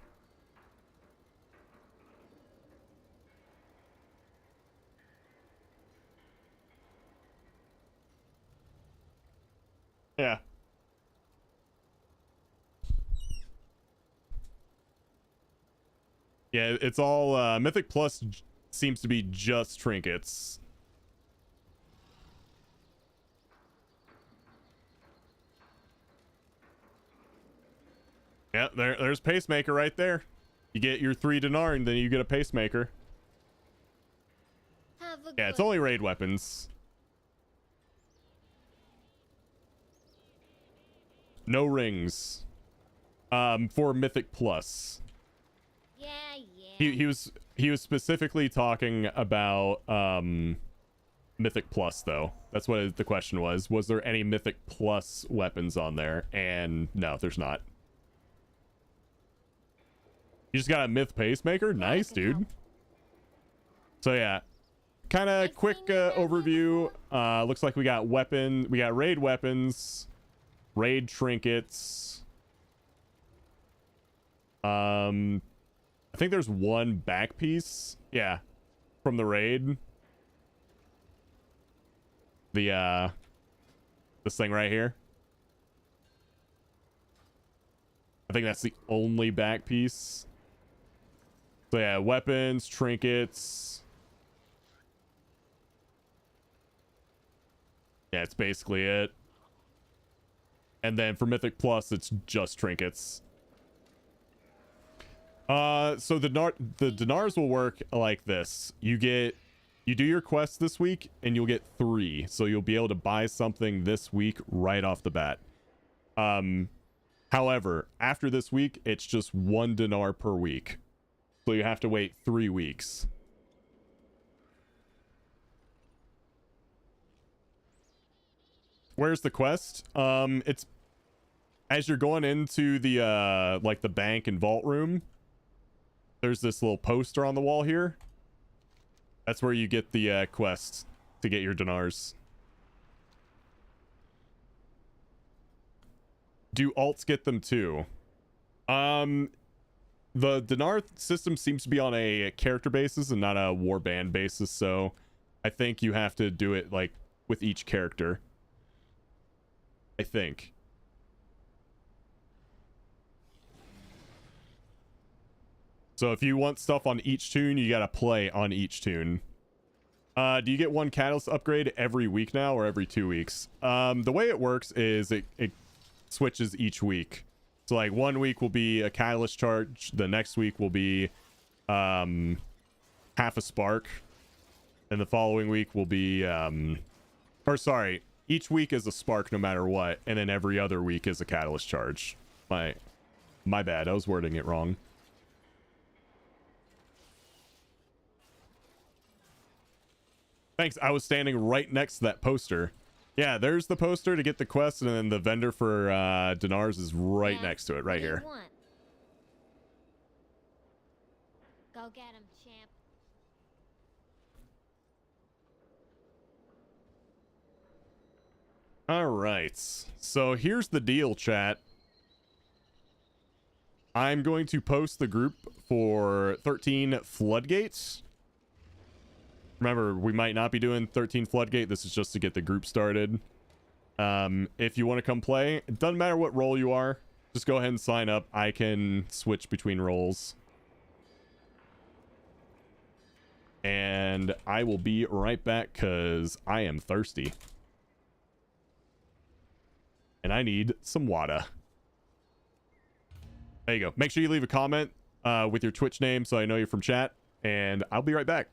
Yeah. Yeah, it's all Mythic Plus seems to be just trinkets. Yeah, there's pacemaker right there. You get your 3 dinar and then you get a pacemaker. Yeah, it's only raid weapons. No rings. For Mythic Plus. Yeah, yeah. He was specifically talking about Mythic Plus though. That's what the question was. Was there any Mythic Plus weapons on there? And no, there's not. You just got a myth pacemaker? Nice, dude. So yeah, kind of quick overview. Looks like we got raid weapons, raid trinkets. I think there's one back piece. Yeah, from the raid. This thing right here. I think that's the only back piece. So yeah, weapons, trinkets. Yeah, it's basically it. And then for Mythic Plus, it's just trinkets. So the dinars will work like this. You do your quest this week and you'll get 3. So you'll be able to buy something this week right off the bat. However, after this week, it's just 1 dinar per week. So you have to wait 3 weeks. Where's the quest? It's as you're going into the like the bank and vault room. There's this little poster on the wall here. That's where you get the quest to get your dinars. Do alts get them too? The dinar system seems to be on a character basis and not a warband basis, so I think you have to do it like with each character. I think. So if you want stuff on each tune, you gotta play on each tune. Do you get 1 catalyst upgrade every week now or every 2 weeks? The way it works is it switches each week. So like 1 week will be a catalyst charge, the next week will be half a spark, and the following week will be each week is a spark no matter what, and then every other week is a catalyst charge. My bad, I was wording it wrong. Thanks, I was standing right next to that poster. Yeah, there's the poster to get the quest, and then the vendor for dinars is right next to it, right here. Go get him, champ. All right. So here's the deal, chat. I'm going to post the group for 13 floodgates. Remember, we might not be doing 13 floodgate. This is just to get the group started. If you want to come play, it doesn't matter what role you are. Just go ahead and sign up. I can switch between roles. And I will be right back because I am thirsty. And I need some water. There you go. Make sure you leave a comment with your Twitch name so I know you're from chat. And I'll be right back.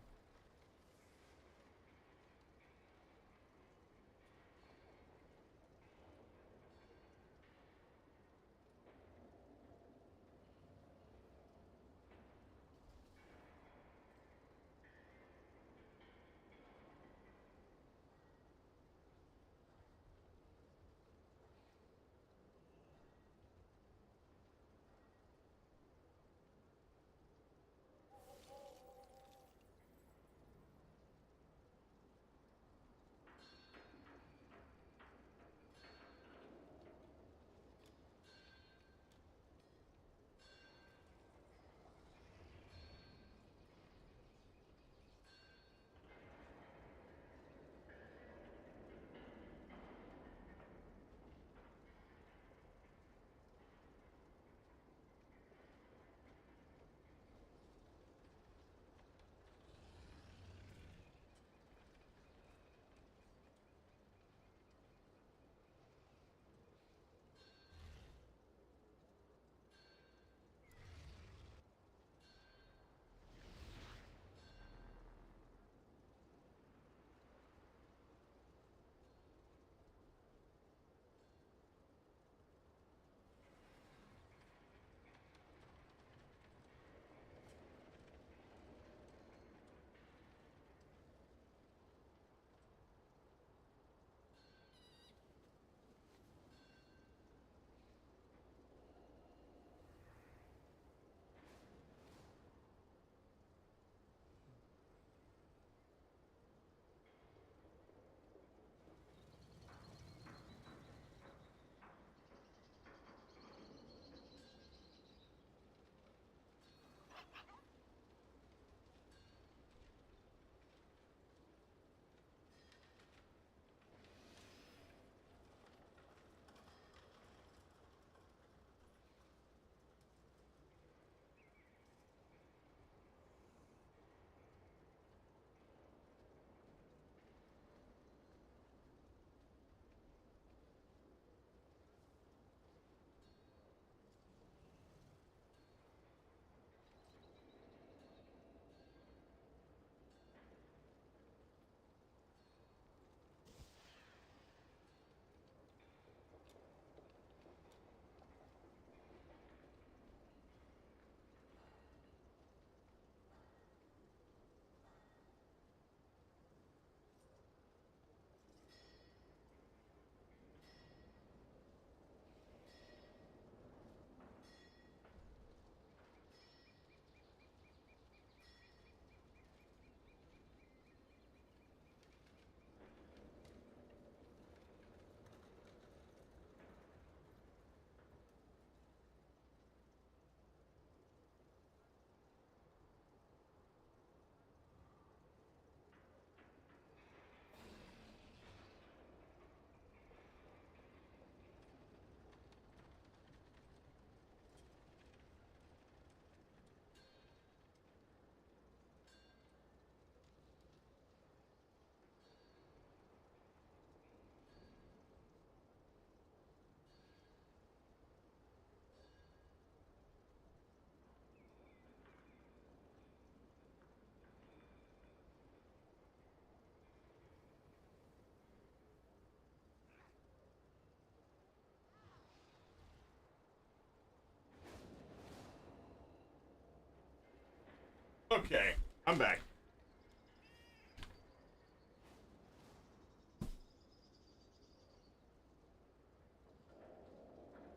Okay, I'm back.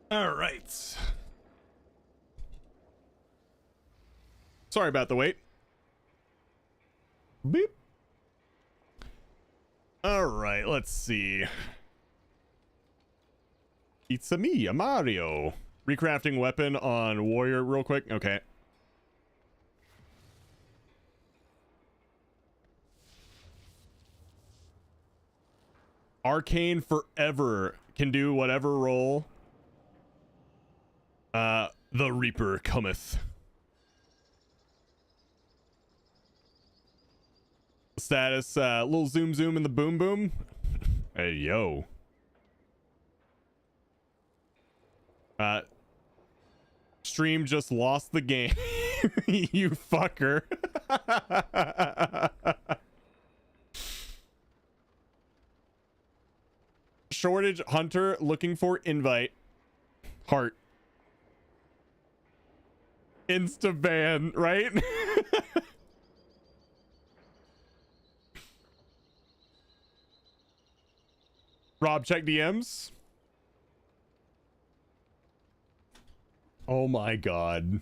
All right. Sorry about the wait. Beep. All right, let's see. It's a me, a Mario. Recrafting weapon on warrior real quick. Okay. Arcane forever can do whatever role. The Reaper cometh. Status, little zoom in the boom boom. Hey, yo. Stream just lost the game. You fucker. Shortage hunter looking for invite. Heart. Insta ban, right? Rob, check DMs. Oh my god.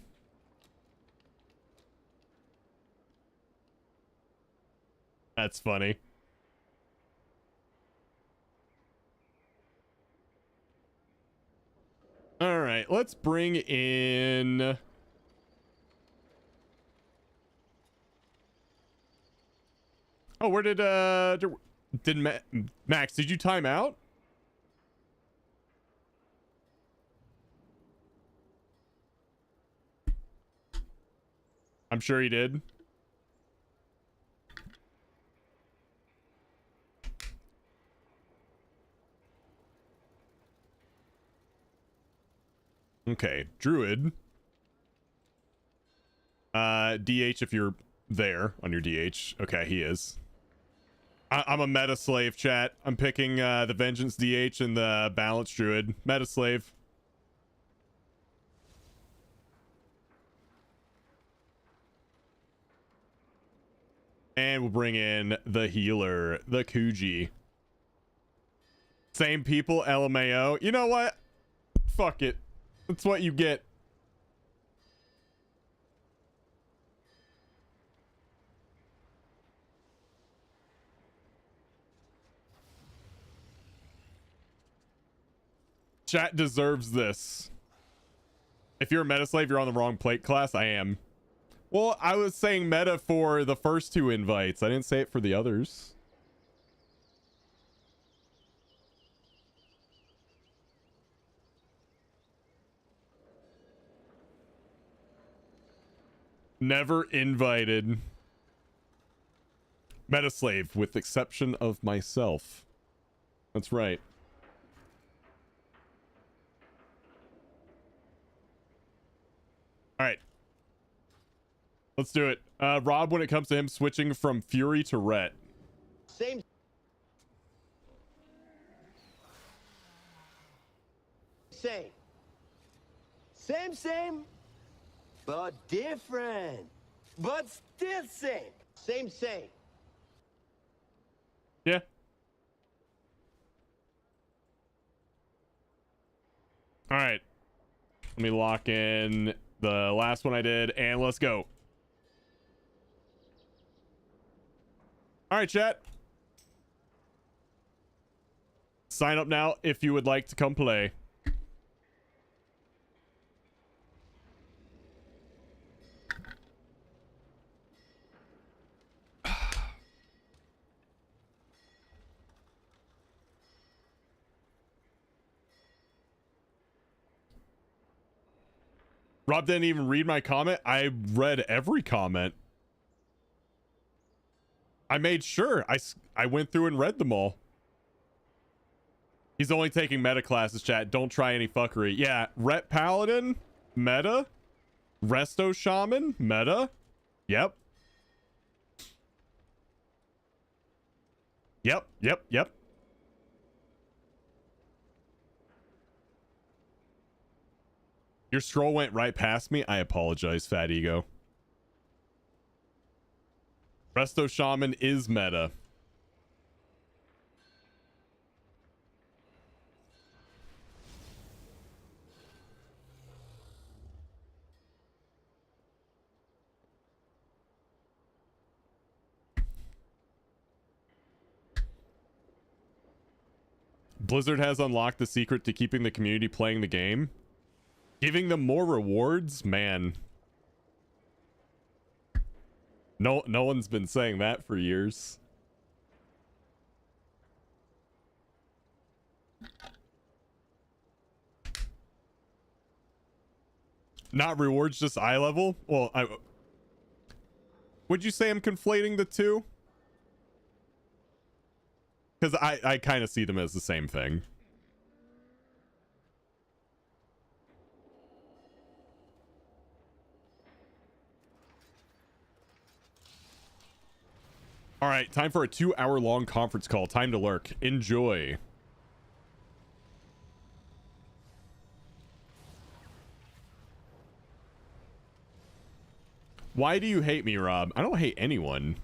That's funny. All right, let's bring in... Oh, where did Max, did you time out? I'm sure he did. Okay, Druid. DH if you're there on your DH. Okay, he is. I'm a meta slave, chat. I'm picking the Vengeance DH and the Balance Druid. Meta slave. And we'll bring in the healer, the Kuji. Same people, LMAO. You know what? Fuck it. That's what you get. Chat deserves this. If you're a meta slave, you're on the wrong plate class. I am. Well, I was saying meta for the first two invites. I didn't say it for the others. Never invited. Meta slave, with exception of myself. That's right. All right. Let's do it. Rob, when it comes to him switching from Fury to Ret. Same. Same, but different. But still same. Same. Yeah. All right. Let me lock in the last one I did, and let's go. All right, chat. Sign up now if you would like to come play. Rob didn't even read my comment. I read every comment. I made sure. I went through and read them all. He's only taking meta classes, chat. Don't try any fuckery. Yeah, Ret Paladin, meta. Resto Shaman, meta. Yep. Yep. Your scroll went right past me. I apologize, Fat Ego. Resto Shaman is meta. Blizzard has unlocked the secret to keeping the community playing the game. Giving them more rewards? Man. No one's been saying that for years. Not rewards, just eye level? Well, would you say I'm conflating the two? Because I kind of see them as the same thing. All right, time for a 2-hour-long conference call. Time to lurk. Enjoy. Why do you hate me, Rob? I don't hate anyone.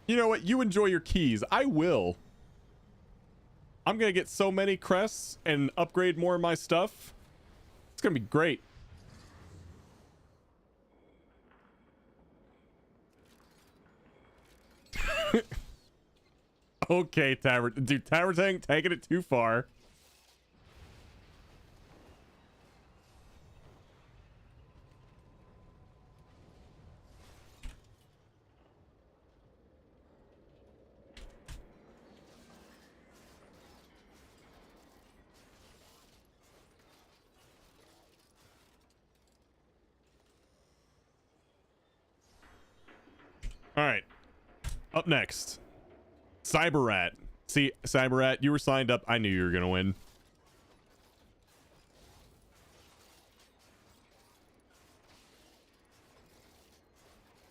You know what? You enjoy your keys. I will. I'm going to get so many crests and upgrade more of my stuff. It's going to be great. Okay, Tower. Dude, Tower Tank taking it too far. All right. Up next, Cyberrat. See, Cyberrat, you were signed up. I knew you were going to win.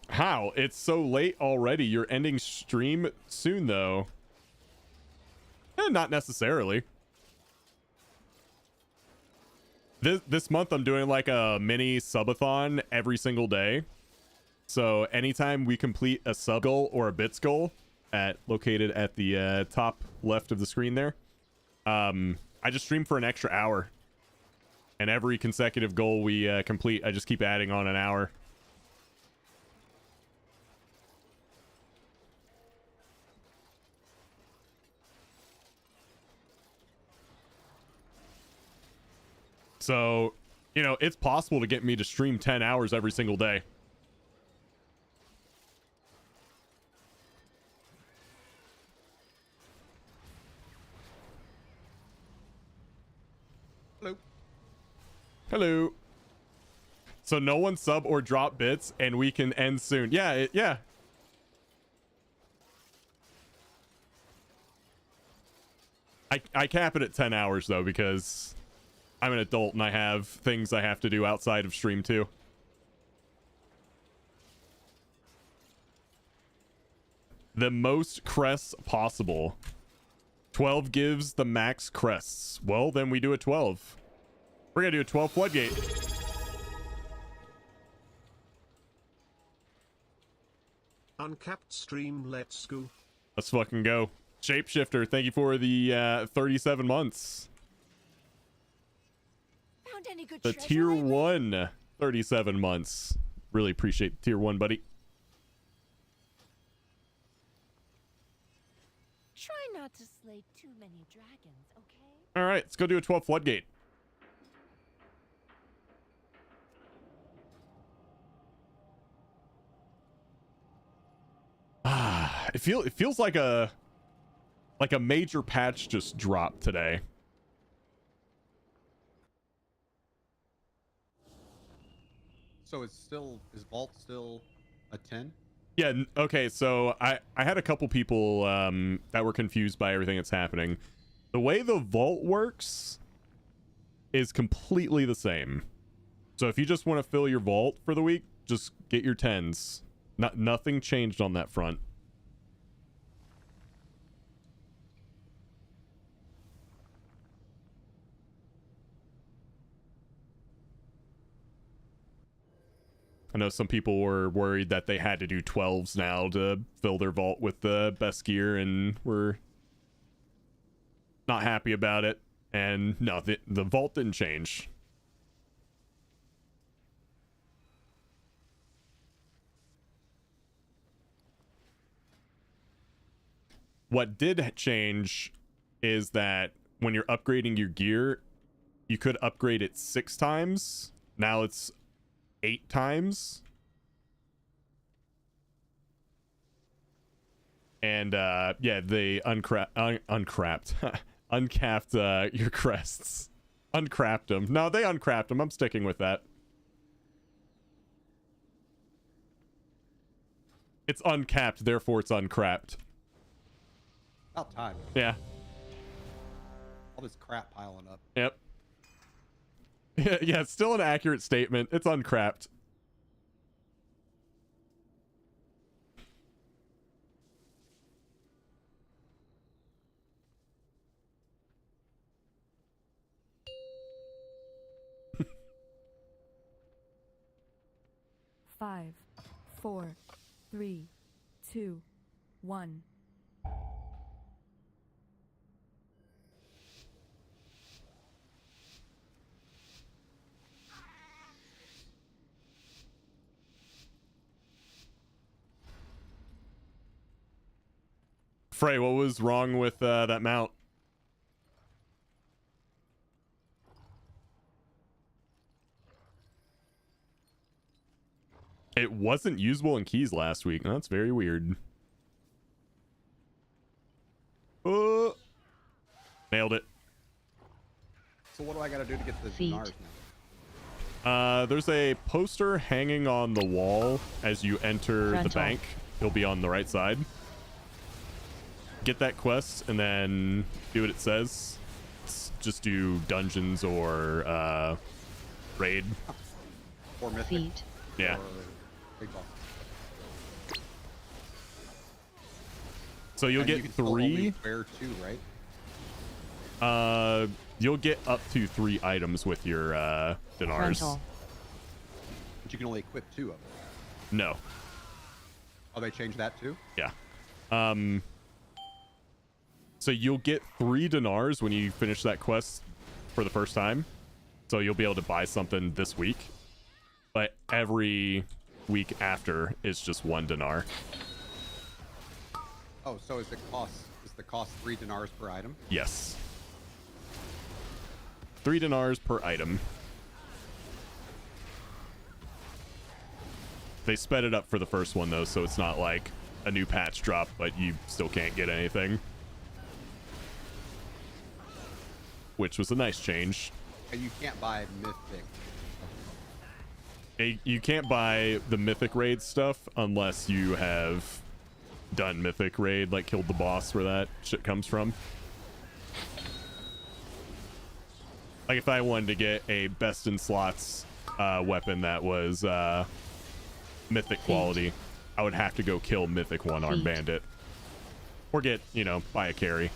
How? It's so late already. You're ending stream soon, though. Not necessarily. This month, I'm doing like a mini subathon every single day. So anytime we complete a sub goal or a bits goal located at the top left of the screen there, I just stream for an extra hour. And every consecutive goal we complete, I just keep adding on an hour. So, you know, it's possible to get me to stream 10 hours every single day. Hello. Hello. So no one sub or drop bits and we can end soon. Yeah, yeah. I cap it at 10 hours though, because I'm an adult and I have things I have to do outside of stream too. The most crests possible. 12 gives the max crests. Well, then we do a 12. We're gonna do a 12 floodgate. Uncapped stream, let's go. Let's fucking go. Shapeshifter, thank you for the 37 months. Found any good The tier 1 37 months. Really appreciate tier 1, buddy. Try not to slay too many dragons, okay? All right, let's go do a 12 floodgate. It feels like a major patch just dropped today. So is Vault still a 10? Yeah, okay, so I had a couple people that were confused by everything that's happening. The way the vault works is completely the same. So if you just want to fill your vault for the week, just get your 10s. Nothing changed on that front. I know some people were worried that they had to do 12s now to fill their vault with the best gear, and we're Not happy about it. And no, the vault didn't change. What did change is that when you're upgrading your gear, you could upgrade it 6 times. Now it's 8 times. And yeah, they uncapped your crests. Uncrapped them. No, they uncrapped them. I'm sticking with that. It's uncapped, therefore it's uncrapped. About time. Yeah. All this crap piling up. Yep. Yeah, it's still an accurate statement. It's uncrapped. Five, 4, 3, 2, 1. Frey, what was wrong with that mount? It wasn't usable in keys last week. That's very weird. Nailed it. So what do I gotta do to get the Dinars now? There's a poster hanging on the wall as you enter the Rental. bank. It'll be on the right side. Get that quest and then do what it says. Just do dungeons or raid. Or Mythic. Feet. Yeah. Or Big Boss. So you'll And get you can still only 3. wear 2, right? You'll get up to 3 items with your Dinars. Rental. But you can only equip 2 of them. No. Oh, they changed that too? Yeah. So you'll get 3 Dinars when you finish that quest for the first time. So you'll be able to buy something this week. But every week after is just 1 Dinar. Oh, so is the cost 3 Dinars per item? Yes. 3 Dinars per item. They sped it up for the first one though, so it's not like a new patch drop, but you still can't get anything. Which was a nice change. And you can't buy Mythic. You can't buy the Mythic raid stuff unless you have done Mythic raid, like killed the boss where that shit comes from. Like if I wanted to get a best in slots weapon that was Mythic quality, I would have to go kill Mythic one-armed bandit. Or get, buy a carry.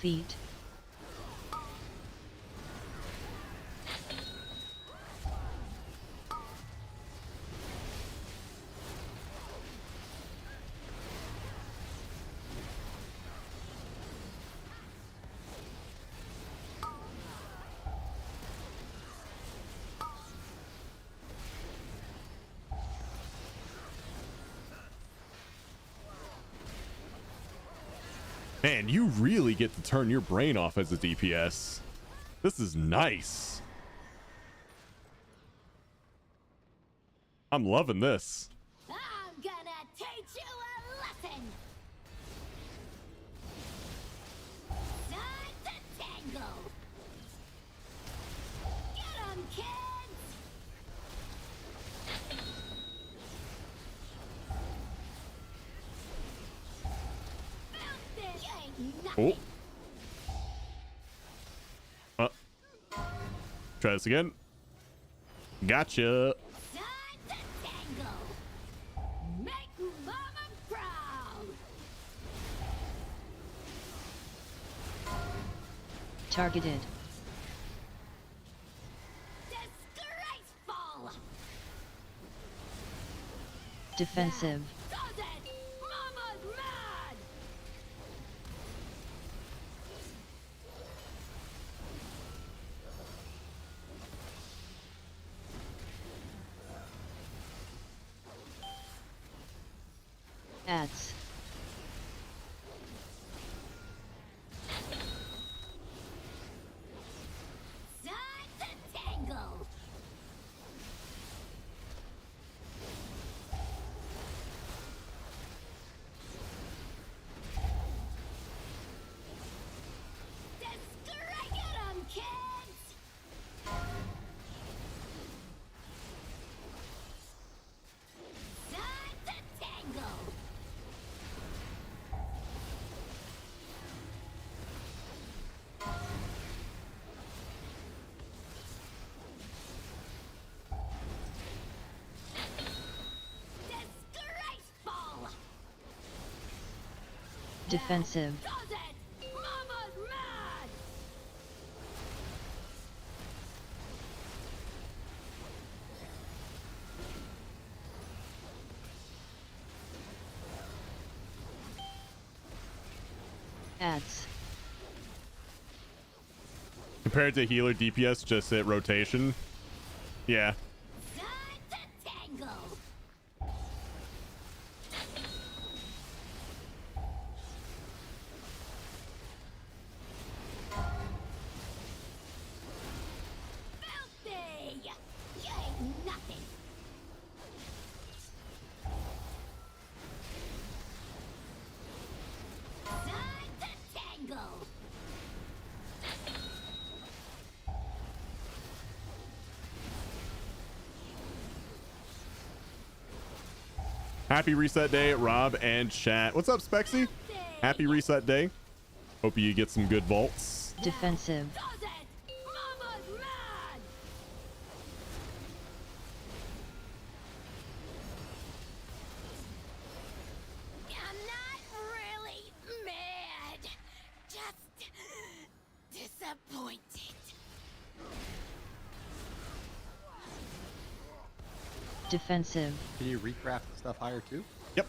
Feet. Man, you really get to turn your brain off as a DPS. This is nice. I'm loving this. I'm gonna teach you a lesson. Time to tangle. Get 'em, kids. Bounce this. You ain't nothing. Oh. Try this again. Gotcha. Time to Targeted. Disgraceful! Defensive. Does it? Mama's mad! Ads. Time to tangle! Get 'em, kids! Time to tangle! Disgraceful! Defensive. Does it? Mama's mad! Ads. Compared to healer DPS, just hit rotation. Yeah. Time to tangle! Filthy! You ain't nothing! Time to tangle! Happy reset day, Rob and chat. What's up, Spexy? Happy reset day. Hope you get some good vaults. Defensive. Does it? Mama's mad! I'm not really mad. Just disappointed. Defensive. Can you recraft the stuff higher too? Yep.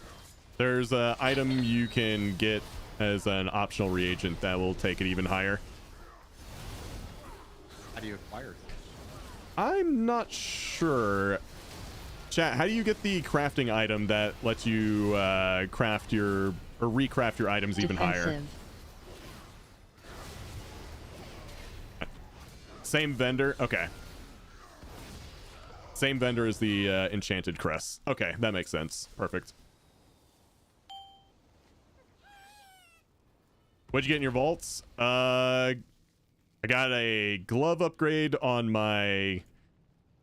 There's an item you can get as an optional reagent that will take it even higher. How do you acquire it? I'm not sure. Chat, how do you get the crafting item that lets you craft your or recraft your items even higher? Defensive. Same vendor. Okay. Same vendor as the enchanted crest. Okay, that makes sense. Perfect. What'd you get in your vaults? I got a glove upgrade on my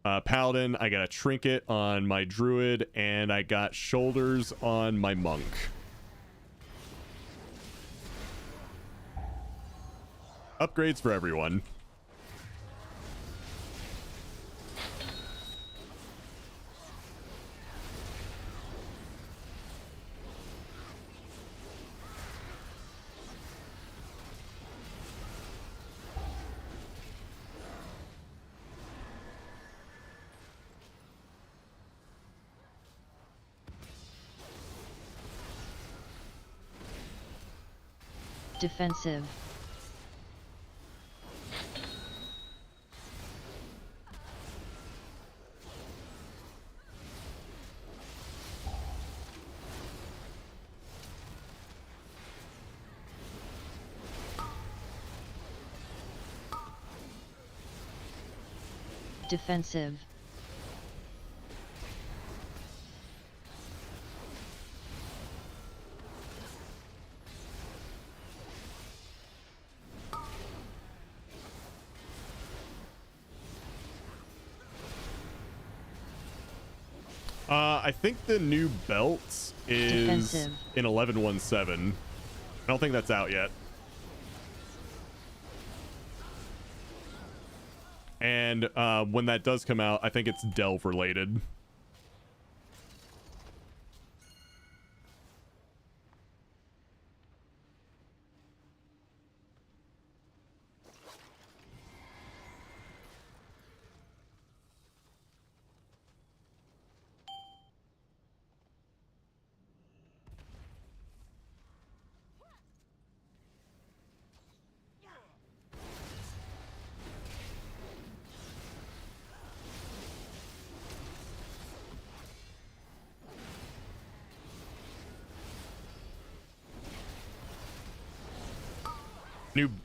paladin. I got a trinket on my druid, and I got shoulders on my monk. Upgrades for everyone. Defensive. Defensive. I think the new belt is Defensive. in 11.17. I don't think that's out yet. And when that does come out, I think it's Delve related.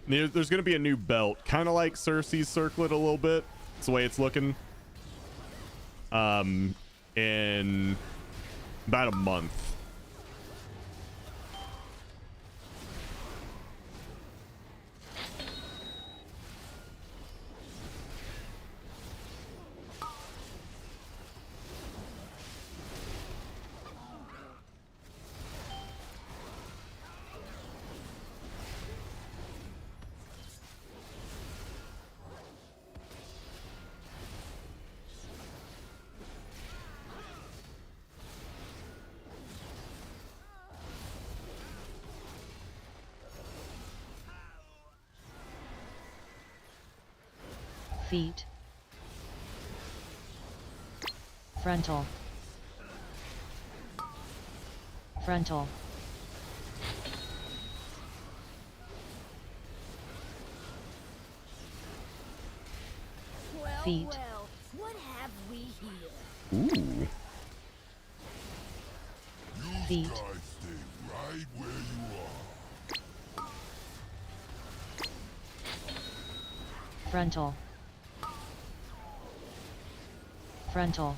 There's gonna be a new belt, kind of like Cersei's circlet a little bit. It's the way it's looking. In about a month. Feet. Frontal. Frontal. Well, Feet. well, what have we here? Ooh. Feet. Guys, stay right where you are. Frontal. Frontal.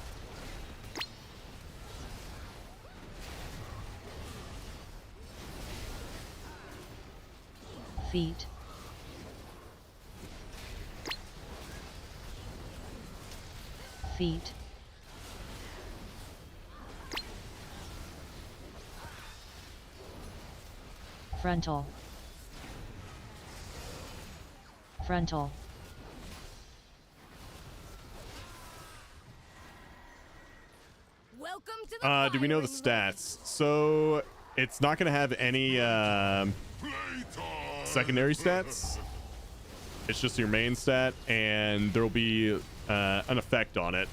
Feet. Feet. Frontal. Frontal. Welcome to the Do we know the stats? So it's not going to have any secondary stats. It's just your main stat, and there will be an effect on it.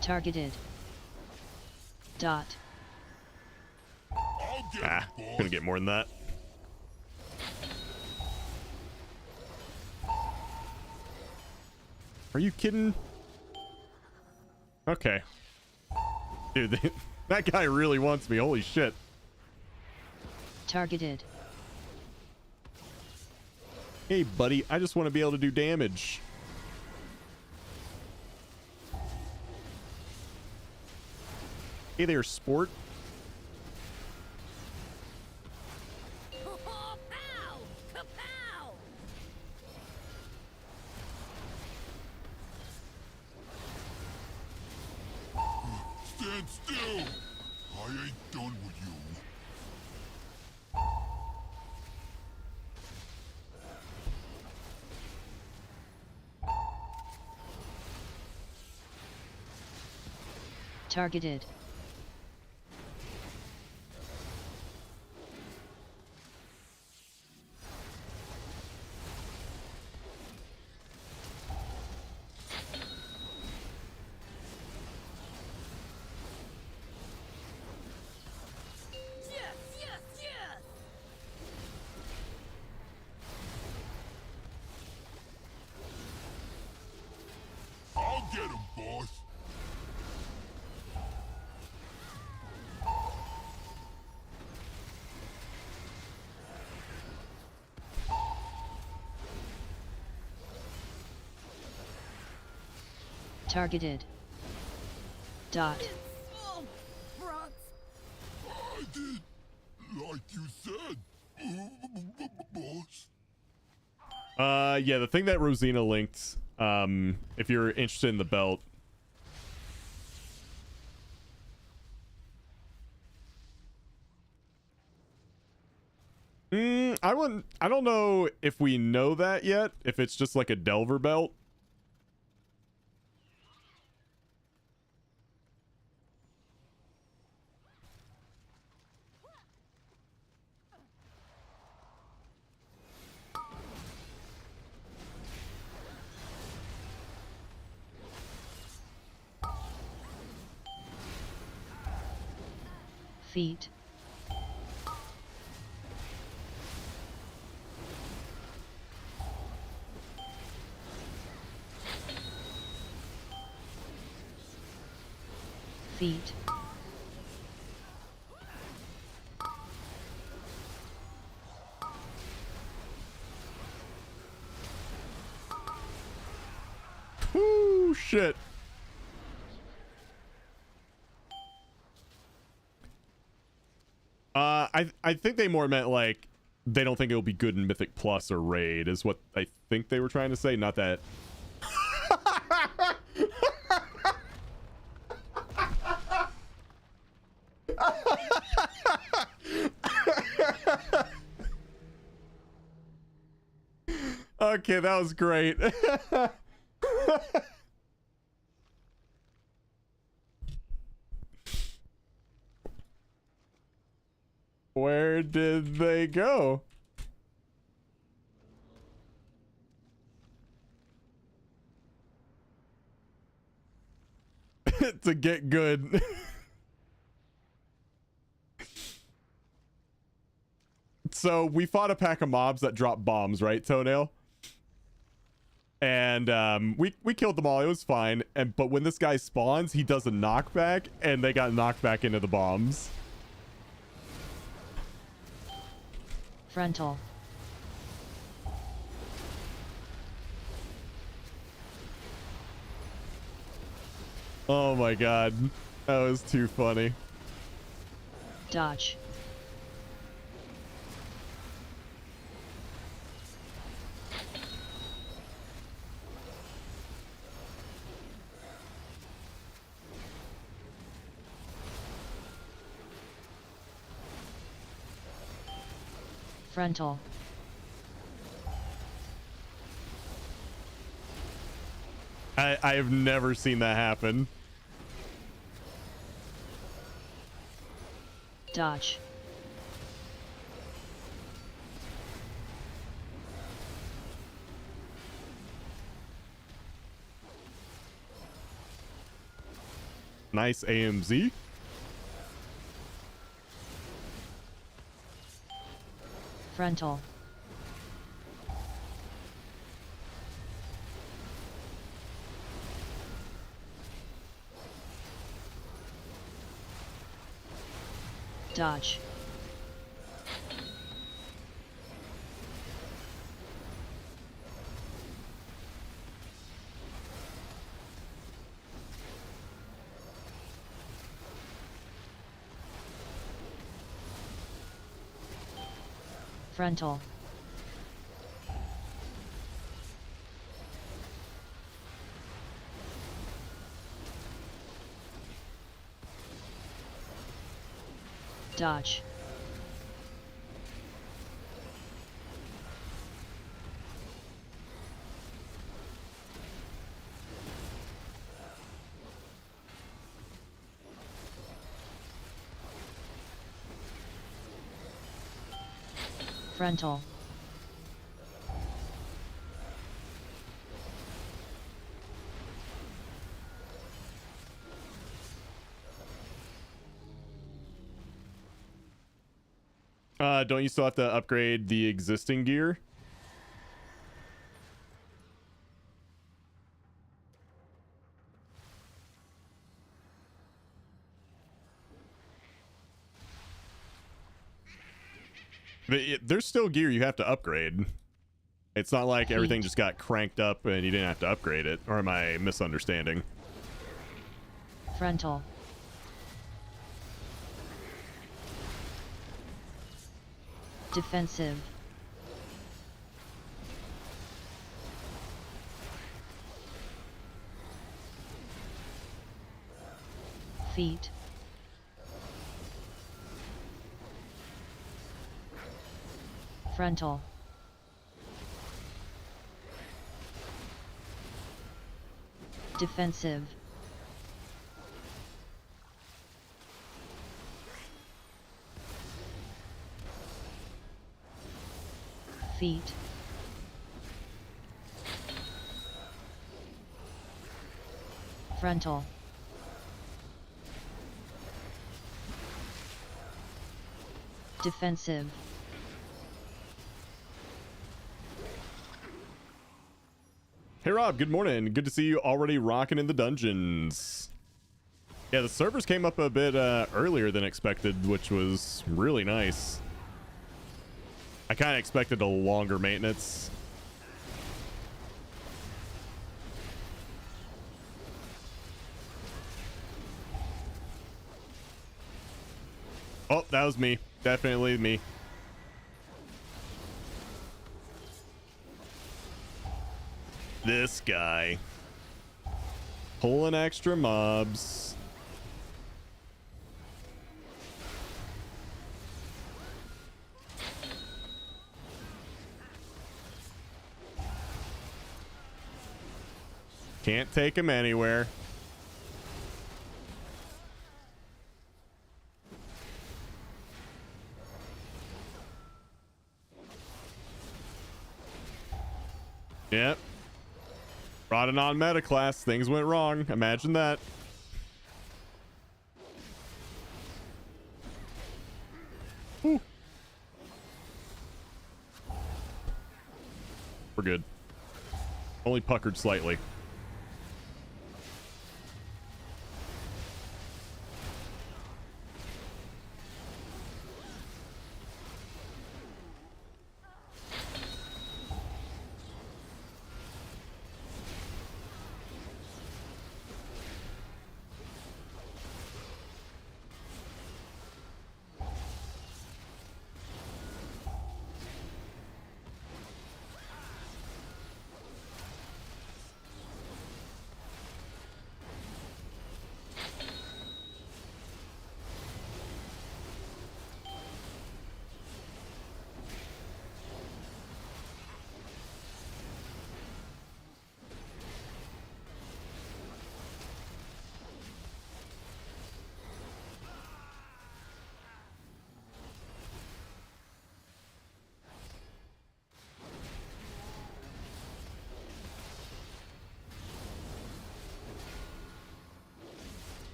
Targeted. Dot. Gonna get more than that. Are you kidding? Okay. Dude, that guy really wants me. Holy shit. Targeted. Hey, buddy, I just want to be able to do damage. Hey there, sport. Stand still! I ain't done with you. Targeted. Yes, yes, yes! I'll get him, boss. Targeted. Dot. Oh, Bronx. I did, like you said, boss. Yeah, the thing that Rosina linked, if you're interested in the belt. I don't know if we know that yet, if it's just like a Delver belt. Feet. Feet. I think they more meant like they don't think it'll be good in Mythic Plus or Raid is what I think they were trying to say. Not that. Okay, that was great. Where did they go? To get good. So we fought a pack of mobs that dropped bombs, right, Toenail? And we killed them all. It was fine. But when this guy spawns, he does a knockback, and they got knocked back into the bombs. Frontal. Oh my god. That was too funny. Dodge. Frontal. I have never seen that happen. Dodge. Nice AMZ. Frontal. Dodge. Frontal. Dodge. Frontal. Don't you still have to upgrade the existing gear? There's still gear you have to upgrade. It's not like everything just got cranked up and you didn't have to upgrade it. Or am I misunderstanding? Frontal. Defensive. Feet. Frontal. Defensive. Feet. Frontal. Defensive. Hey Rob, good morning. Good to see you already rocking in the dungeons. Yeah, the servers came up a bit earlier than expected, which was really nice. I kind of expected a longer maintenance. Oh, that was me. Definitely me. This guy. Pulling extra mobs. Can't take him anywhere. Yep. Brought an on meta class. Things went wrong. Imagine that. Whew. We're good. Only puckered slightly.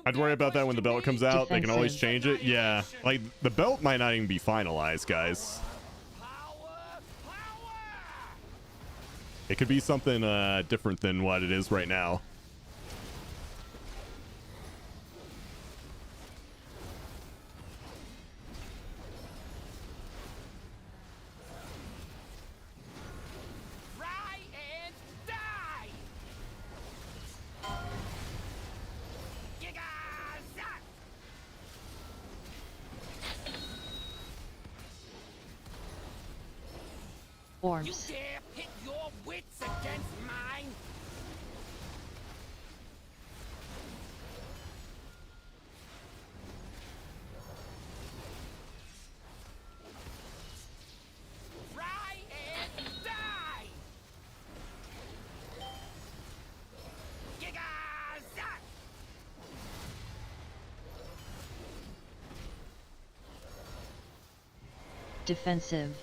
I'd worry about that when the belt comes out. They can always change it. Yeah, like the belt might not even be finalized, guys. It could be something different than what it is right now. Orbs. You dare pit your wits against mine? Try and die! Giga-zap! Defensive.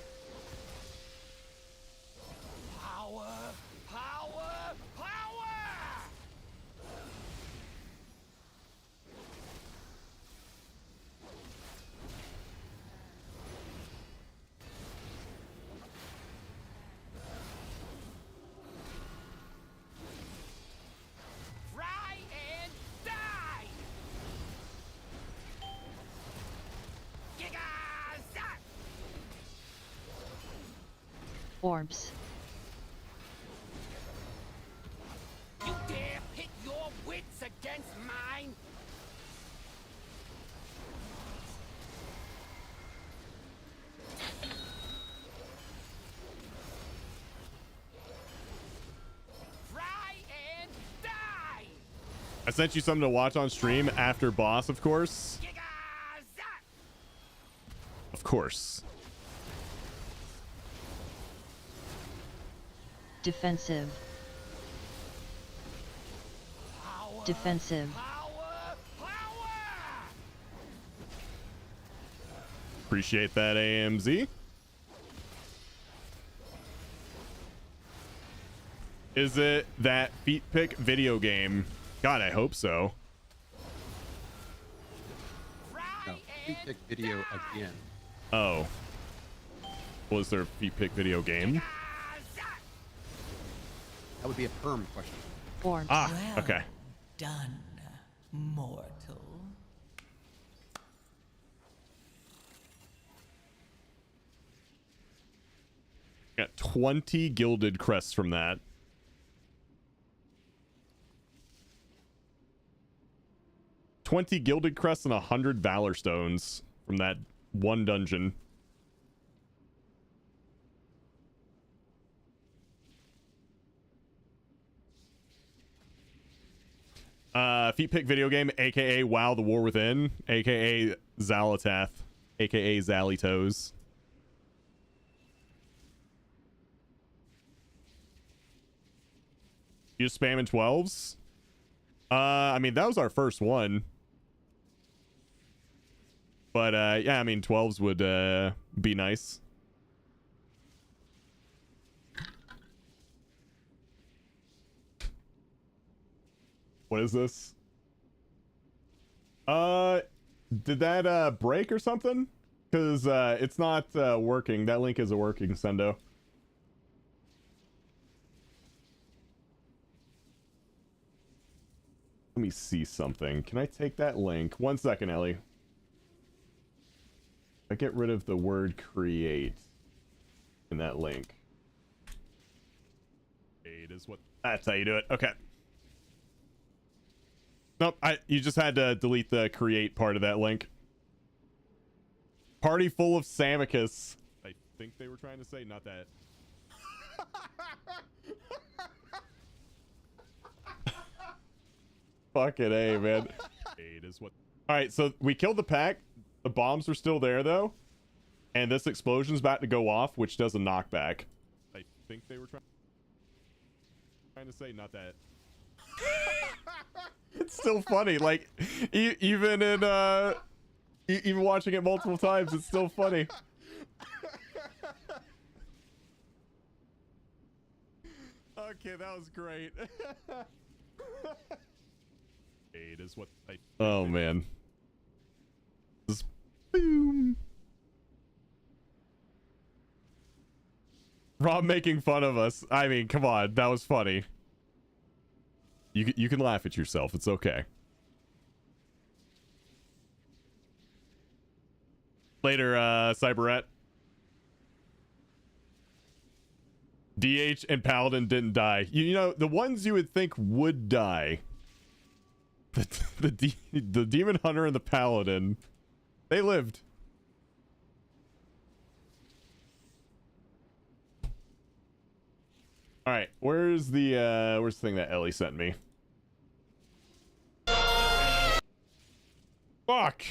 Orbs. You dare pit your wits against mine? Try and die! I sent you something to watch on stream after boss, of course. Of course. Defensive. Defensive. Appreciate that, AMZ. Is it that feet pick video game? God, I hope so. No, feet pick video again. Oh. Was there a feet pick video game? That would be a perm question. Ah, okay. Done, mortal. Got 20 gilded crests from that. $20 gilded crests and 100 valor stones from that one dungeon. Feet pick video game, aka WoW the War Within, aka Zalatath, aka Zally Toes. You just spamming 12s? I mean, that was our first one. But yeah, I mean 12s would be nice. What is this? Did that break or something? Because it's not working. That link isn't working, Sendo. Let me see something. Can I take that link? 1 second, Ellie. I get rid of the word create in that link. Create is what. That's how you do it. Okay. Nope, you just had to delete the create part of that link. Party full of Samicus. I think they were trying to say, not that. Fucking A, man. Create is what. Alright, so we killed the pack. The bombs are still there, though. And this explosion's about to go off, which does a knockback. I think they were trying to say, not that. It's still funny, like even in even watching it multiple times, it's still funny. Okay, that was great. Eight is what I. Oh man. Just boom. Rob making fun of us. I mean, come on, that was funny. You can laugh at yourself. It's okay. Later, Cyberette. DH and Paladin didn't die. You know, the ones you would think would die. The Demon Hunter and the Paladin. They lived. Alright, where's the thing that Ellie sent me? Fuck!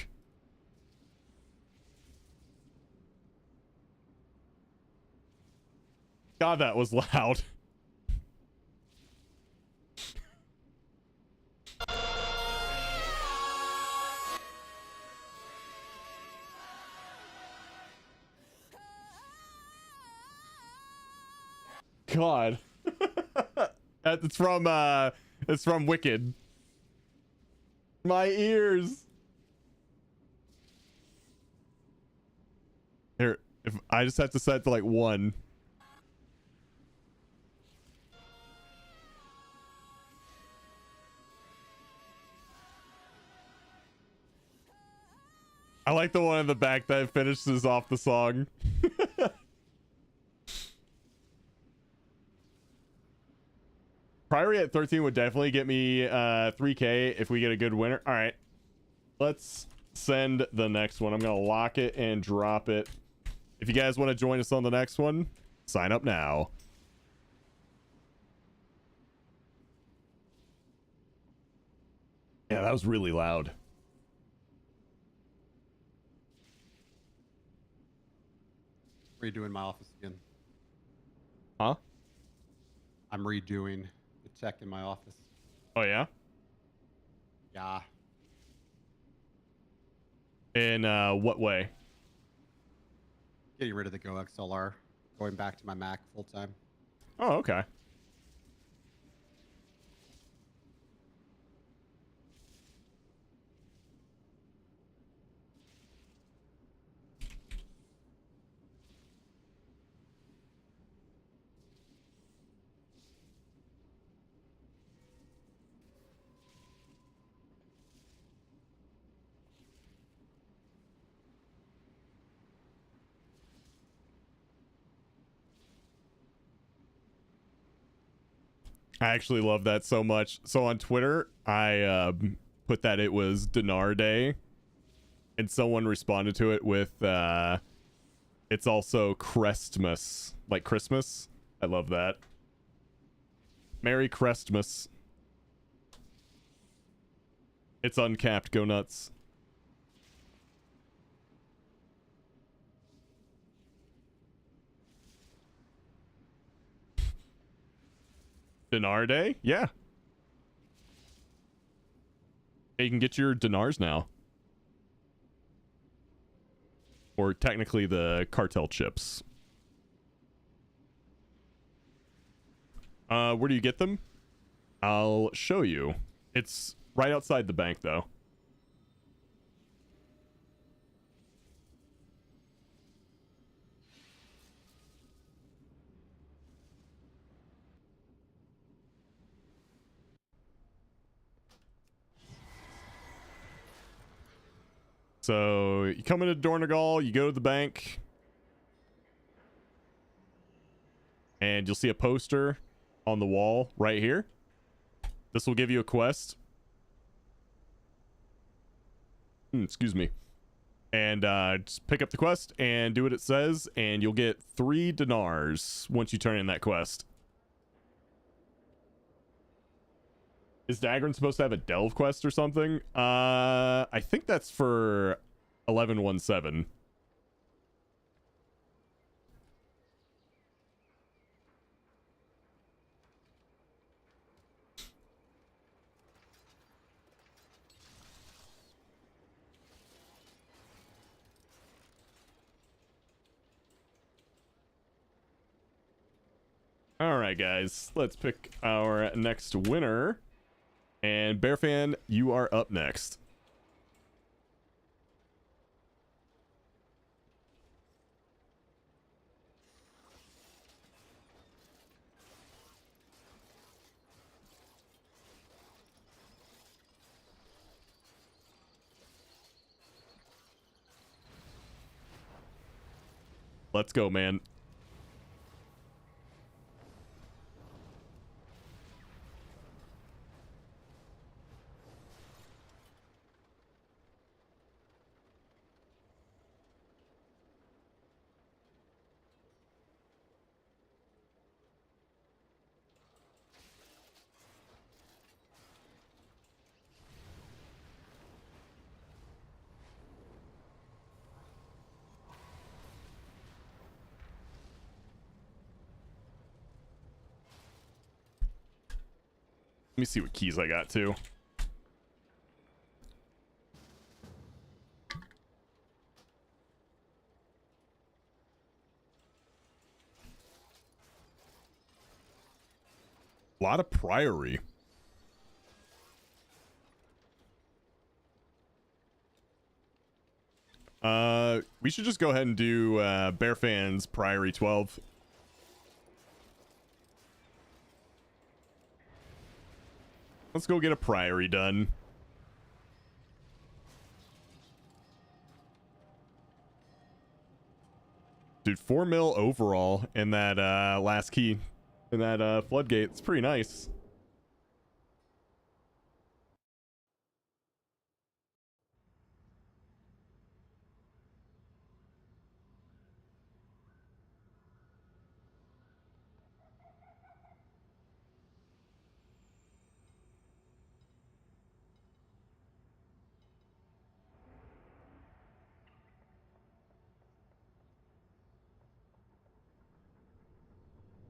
God, that was loud. God. It's from Wicked. My ears. Here, if I just have to set it to like 1. I like the one in the back that finishes off the song. Priory at 13 would definitely get me 3K if we get a good winner. All right, let's send the next one. I'm gonna lock it and drop it. If you guys want to join us on the next one, sign up now. Yeah, that was really loud. Redoing my office again. Huh? I'm redoing the tech in my office. Oh yeah? Yeah. In what way? Getting rid of the Go XLR, going back to my Mac full time. Oh, okay. I actually love that so much. So on Twitter, I put that it was Dinar Day, and someone responded to it with it's also Christmas, like Christmas. I love that. Merry Christmas. It's uncapped. Go nuts. Dinar Day? Yeah. You can get your dinars now. Or technically the cartel chips. Where do you get them? I'll show you. It's right outside the bank, though. So you come into Dornegal, you go to the bank, and you'll see a poster on the wall right here. This will give you a quest. Excuse me. And just pick up the quest and do what it says, and you'll get 3 dinars once you turn in that quest. Is Dagran supposed to have a delve quest or something? I think that's for 1117. All right, guys, let's pick our next winner. And Bearfan, you are up next. Let's go, man. Let me see what keys I got too. A lot of Priory. We should just go ahead and do Bearfan's Priory 12. Let's go get a Priory done. Dude, 4 mil overall in that last key. In that floodgate. It's pretty nice.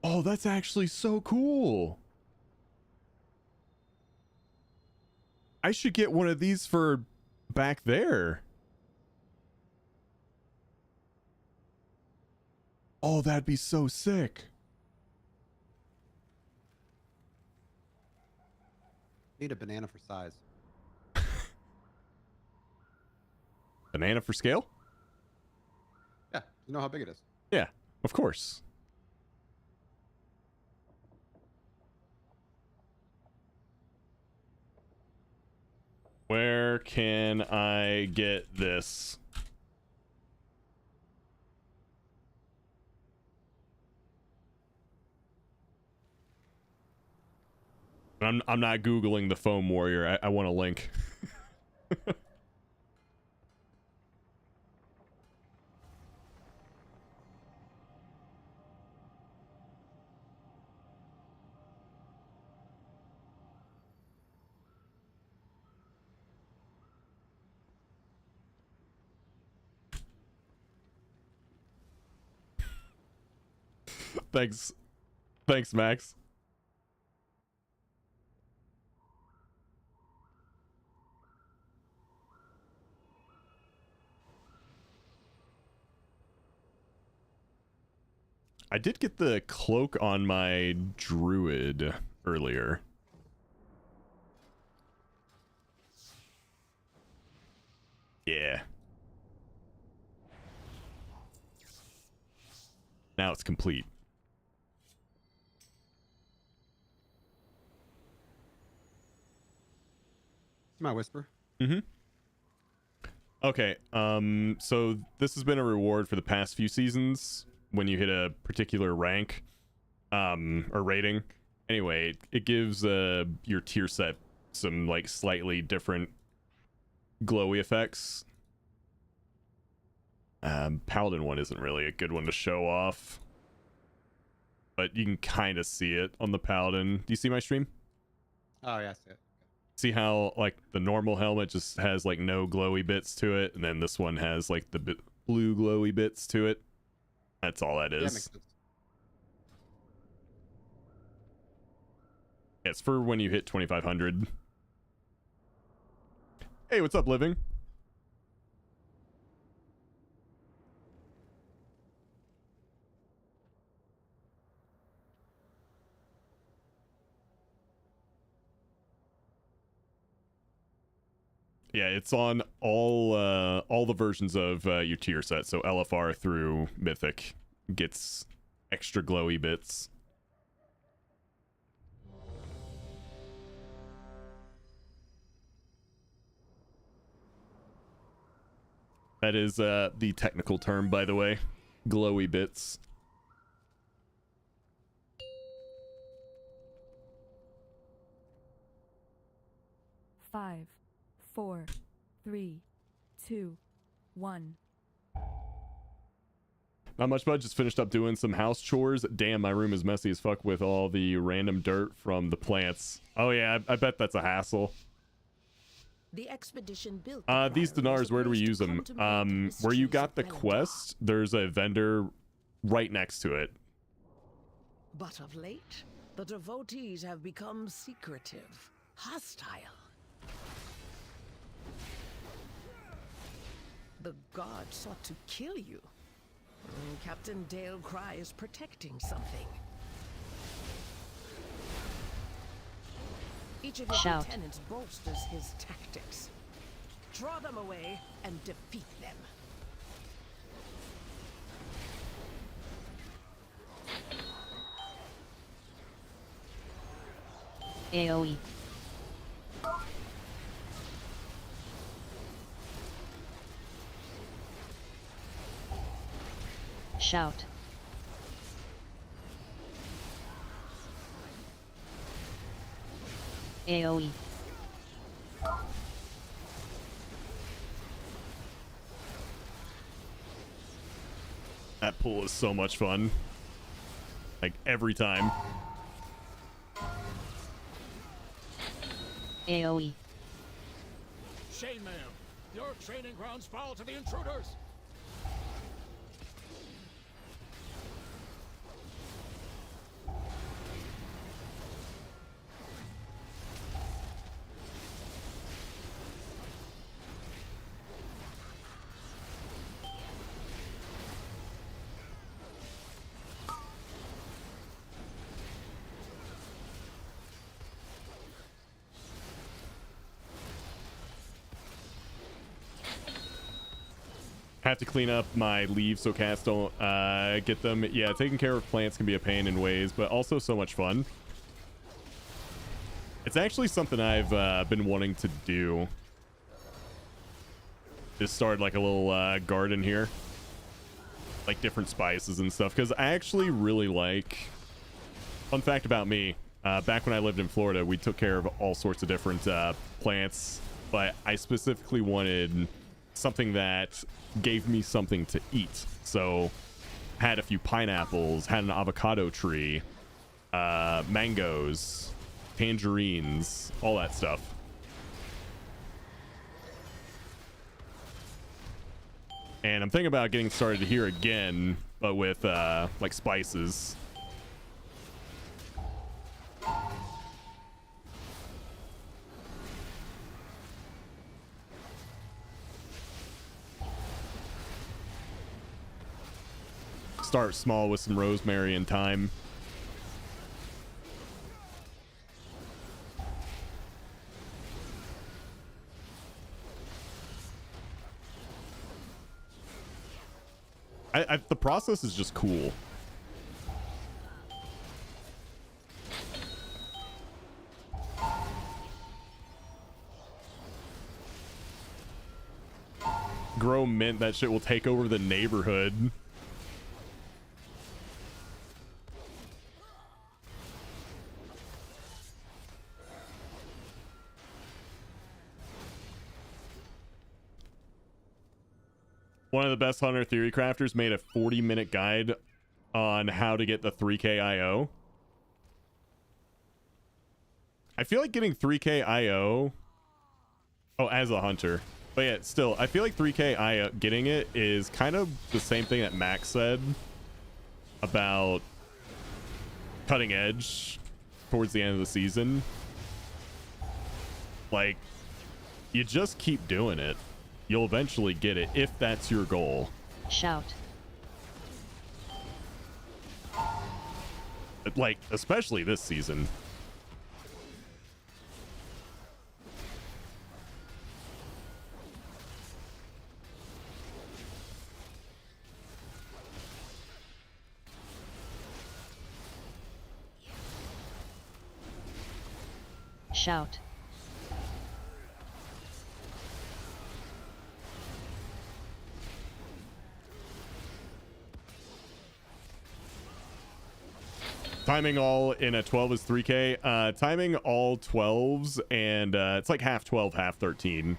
Oh, that's actually so cool. I should get one of these for back there. Oh, that'd be so sick. Need a banana for size. Banana for scale? Yeah, you know how big it is. Yeah, of course. Where can I get this? I'm not Googling the foam warrior. I want a link. Thanks, Max. I did get the cloak on my druid earlier. Yeah. Now it's complete. My whisper. Mm-hmm. Okay, so this has been a reward for the past few seasons when you hit a particular rank, or rating. Anyway, it gives your tier set some like slightly different glowy effects. Paladin one isn't really a good one to show off, but you can kind of see it on the Paladin. Do you see my stream? Oh yeah, I see it. See how like the normal helmet just has like no glowy bits to it, and then this one has like the blue glowy bits to it. That's all that is. Yeah, makes sense. It's for when you hit 2500. Hey, what's up, Living? Yeah, it's on all the versions of your tier set. So LFR through Mythic gets extra glowy bits. That is the technical term, by the way. Glowy bits. Five, 4, 3, 2, 1. Not much, bud. Just finished up doing some house chores. Damn, my room is messy as fuck with all the random dirt from the plants. Oh yeah, I bet that's a hassle. The expedition built These dinars, where do we use them? Where you got the quest, there's a vendor right next to it. But of late, the devotees have become secretive, hostile. The god sought to kill you. Captain Dale Cry is protecting something. Each of his Shout. lieutenants bolsters his tactics. Draw them away and defeat them. AoE. Shout. AoE. That pool is so much fun. Like every time. AoE. Shane, ma'am, your training grounds fall to the intruders. Have to clean up my leaves so cats don't get them. Yeah, taking care of plants can be a pain in ways, but also so much fun. It's actually something I've been wanting to do. Just start like a little garden here. Like different spices and stuff. Because I actually really like... Fun fact about me. Back when I lived in Florida, we took care of all sorts of different plants, but I specifically wanted something that gave me something to eat. So had a few pineapples, had an avocado tree, mangoes, tangerines, all that stuff. And I'm thinking about getting started here again, but with like spices. Start small with some rosemary and thyme. The process is just cool. Grow mint, that shit will take over the neighborhood. One of the best Hunter Theory crafters made a 40-minute guide on how to get the 3k IO. I feel like getting 3k IO... Oh, as a hunter. But yeah, still, I feel like 3k IO, getting it is kind of the same thing that Max said about cutting edge towards the end of the season. Like, you just keep doing it. You'll eventually get it if that's your goal. Shout. Like, especially this season. Shout. Timing all in a 12 is 3k. Timing all 12s, and it's like half 12, half 13.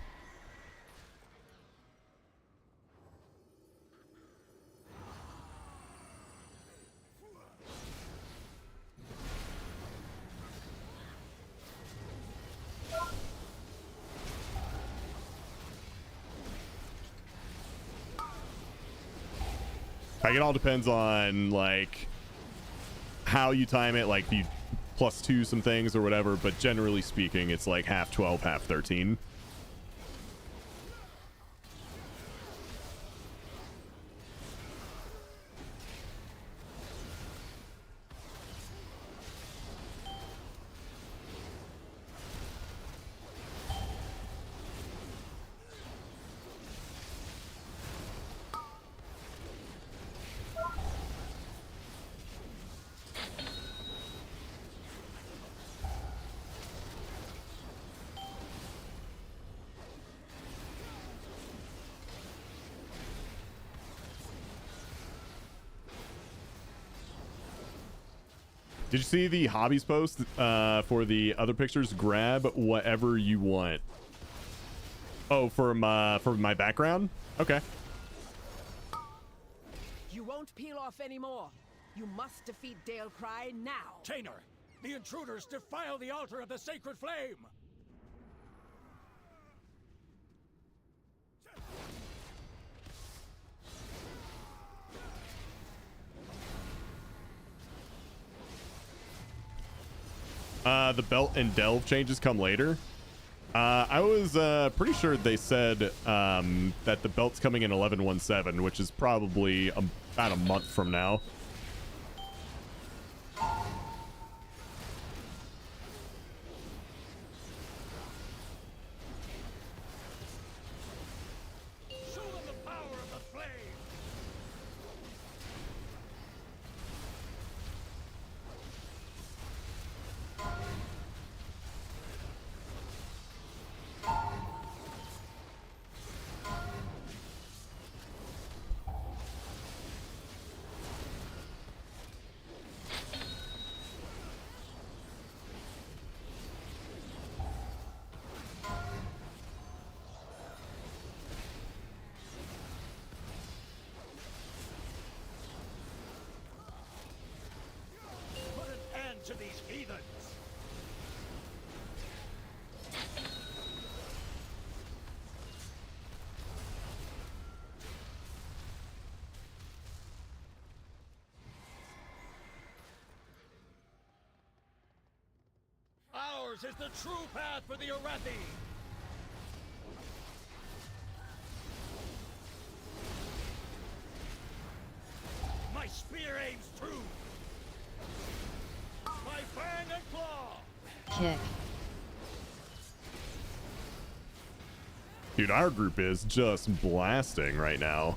Like, it all depends on, like, how you time it, like if you +2 some things or whatever, but generally speaking, it's like half 12, half 13. Did you see the hobbies post for the other pictures? Grab whatever you want. Oh, for my background? Okay. You won't peel off anymore. You must defeat Dalecry now. Tainer, the intruders defile the altar of the sacred flame. The belt and delve changes come later. I was pretty sure they said that the belt's coming in 11.17, which is probably about a month from now. Show them the power of the flame. Yours is the true path for the Arathi! My spear aims true! My fang and claw! Kick. Dude, our group is just blasting right now.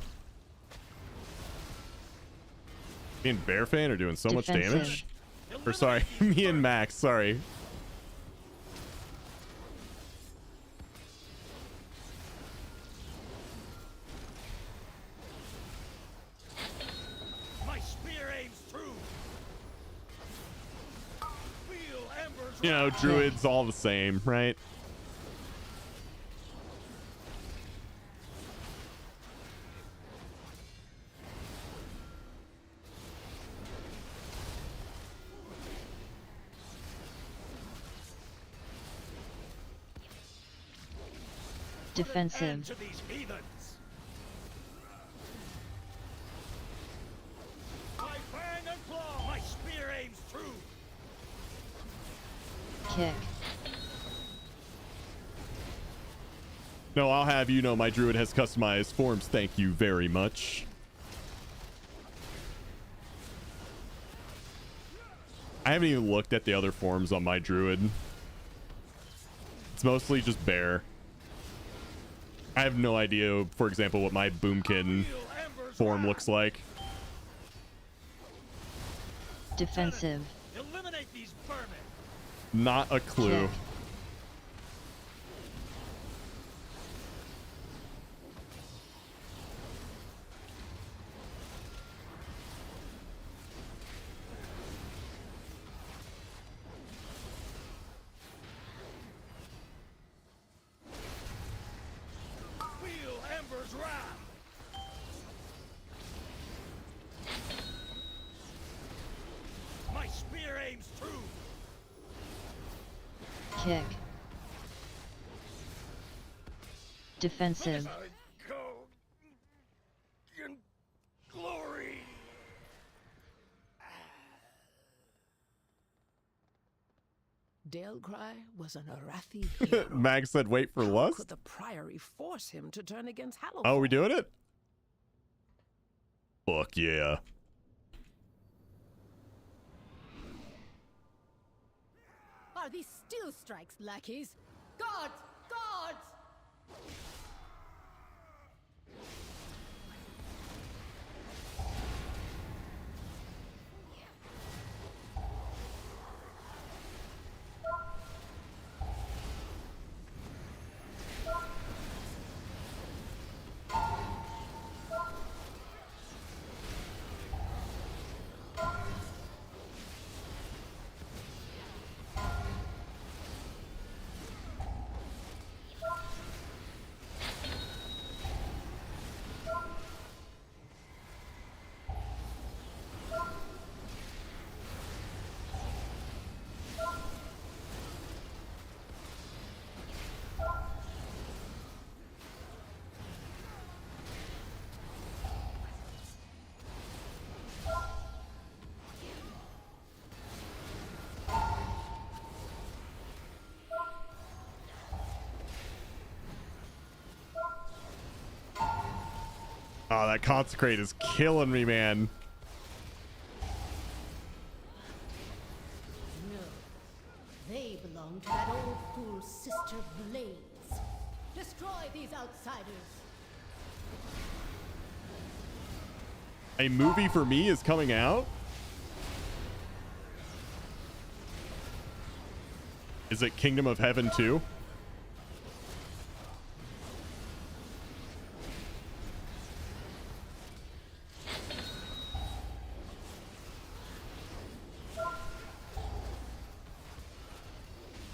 Me and Bearfan are doing so much damage. Or sorry, me and Max, sorry. My spear aims true! Feel embers You know, druids all the same, right? Defensive. to these heathens! My fang and claw! My spear aims true! Kick. No, I'll have you know my druid has customized forms. Thank you very much. I haven't even looked at the other forms on my druid. It's mostly just bear. I have no idea, for example, what my boomkin form looks like. Defensive. Eliminate these vermin! Not a clue. Kick. Feel embers wrath! My spear aims true! Kick. Defensive. I go in glory! Dalcry was an Arathi hero. Max said, wait for How lust. could the Priory force him to turn against Halloween? Oh, we doing it? Fuck yeah. Are these still strikes, lackeys? Guards! Guards! Oh, that consecrate is killing me, man. No. They belong to that old fool sister Blaze. Destroy these outsiders. A movie for me is coming out? Is it Kingdom of Heaven 2?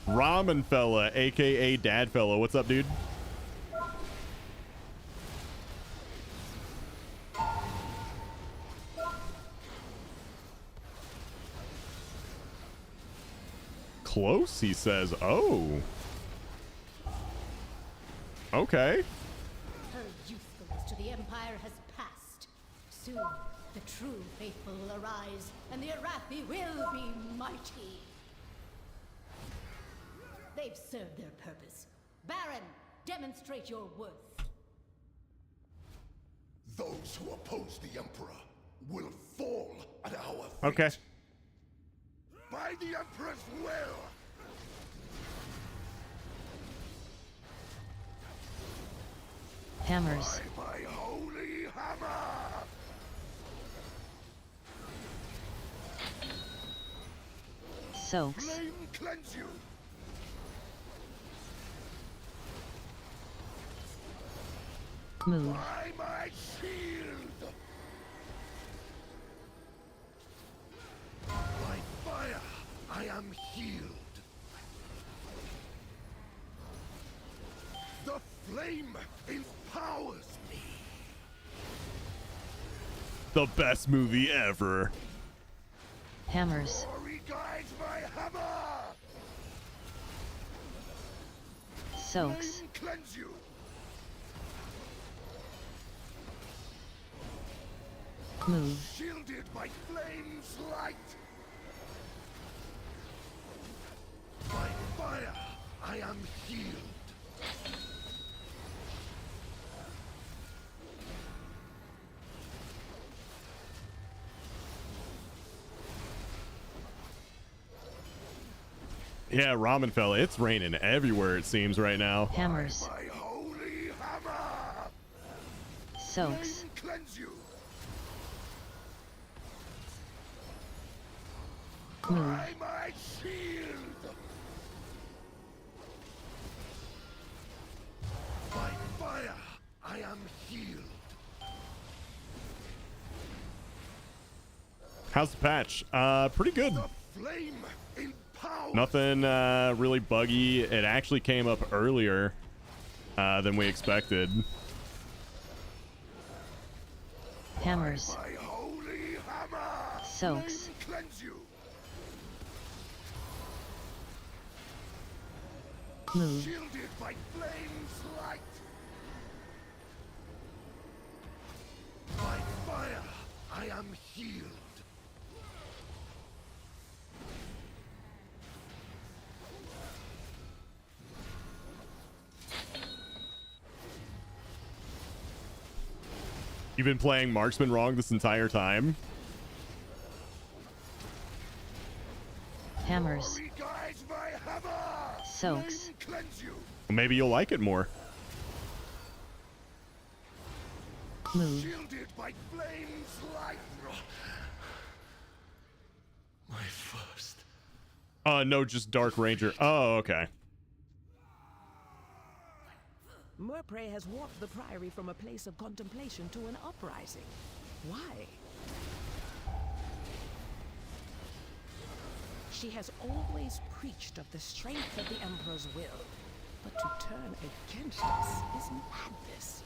Ramen fella, aka Dad fella. What's up, dude? Close, he says. Oh. Okay. Her usefulness to the Empire has passed. Soon, the true faithful will arise, and the Arathi will be mighty. They've served their purpose. Baron, demonstrate your worth. Those who oppose the Emperor will fall at our feet. Okay. By the Emperor's will! Hammers. By my holy hammer! Soaks. Flame cleanse you! Move. By my shield! By fire, I am healed. The flame empowers me. The best movie ever. Hammers. Glory guides my hammer. Soaks. Flame cleanse you. Move. Shielded by flame's light. By fire, I am healed. Yeah, ramen fella, it's raining everywhere it seems right now. Hammers. My holy hammer. Soaks. Flame cleanse you. Move. By my shield. By fire, I am healed. How's the patch? Pretty good. Flame empower. Nothing really buggy. It actually came up earlier than we expected. Hammers. My holy hammer. Soaks. Flame cleanse you. Move. Shielded by flame's light. By fire, I am healed. You've been playing Marksman wrong this entire time? Hammers. Glory guides my hammer. Soaks. Flame cleanse you. Maybe you'll like it more. Move. Shielded by flame's light. My first. No, just Dark Ranger. Oh, okay. Murpray has warped the Priory from a place of contemplation to an uprising. Why? She has always preached of the strength of the Emperor's will, but to turn against us is madness.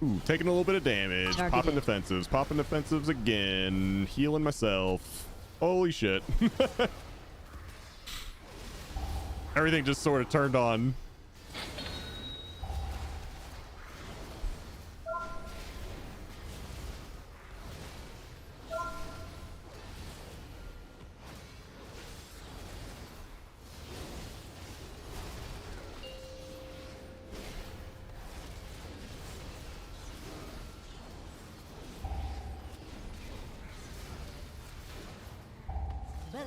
Ooh, taking a little bit of damage. Targeted. Popping defensives. Popping defensives again. Healing myself. Holy shit. Everything just sort of turned on.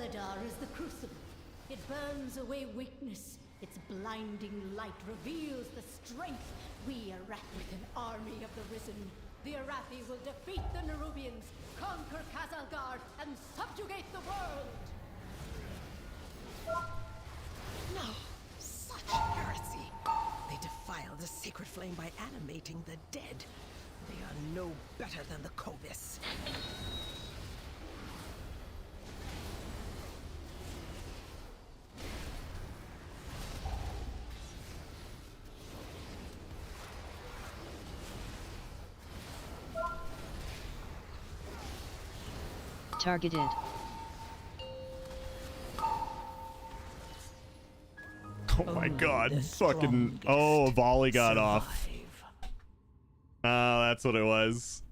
Beledar is the crucible. It burns away weakness. Its blinding light reveals the strength. We Arathi with an army of the Risen. The Arathi will defeat the Nerubians, conquer Kazalgard, and subjugate the world! No, such heresy. They defile the sacred flame by animating the dead. They are no better than the Kobis. Targeted. Oh my god, fucking... Oh, a volley got off. Oh, that's what it was.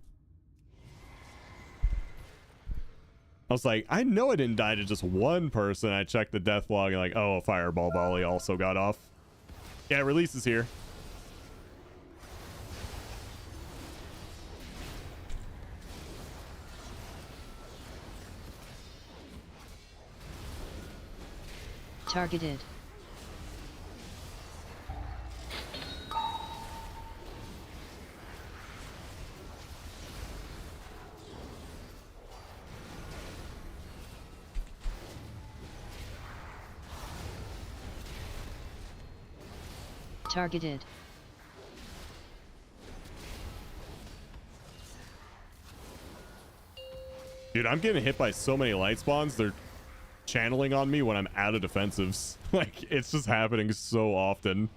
I was like, I know I didn't die to just one person. I checked the death log and like, oh, a fireball volley also got off. Yeah, release is here. Targeted. Targeted. Dude, I'm getting hit by so many light spawns. They're channeling on me when I'm out of defensives. Like, it's just happening so often.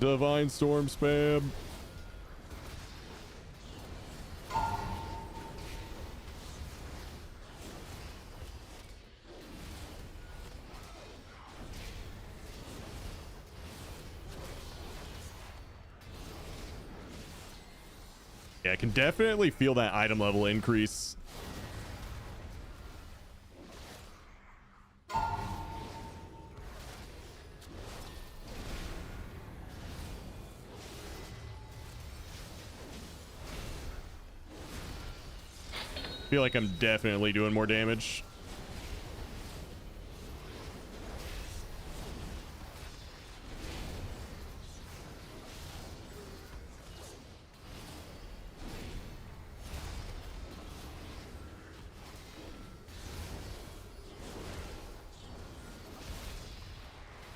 Divine Storm spam. Yeah, I can definitely feel that item level increase. Feel like I'm definitely doing more damage.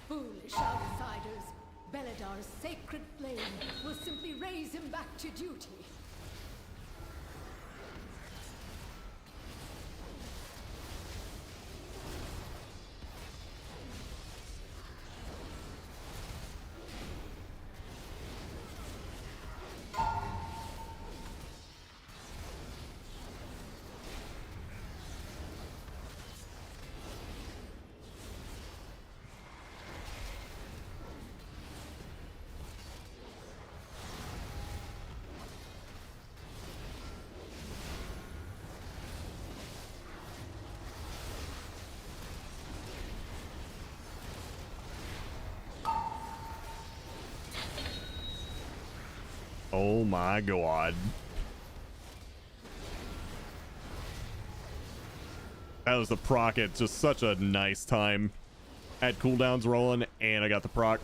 Foolish outsiders. Beledar's sacred flame will simply raise him back to duty. Oh my god. That was the proc at just such a nice time. Had cooldowns rolling and I got the proc.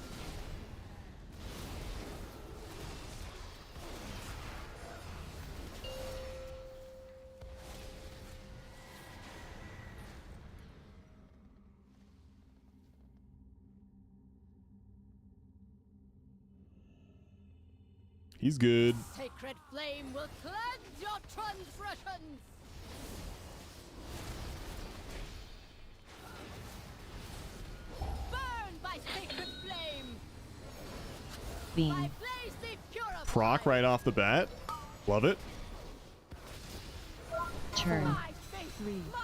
He's good. Sacred flame will cleanse your transgressions. Burn by sacred flame. Beam. By blaze they purify. Proc right off the bat. Love it. Turn. My faith, 3, my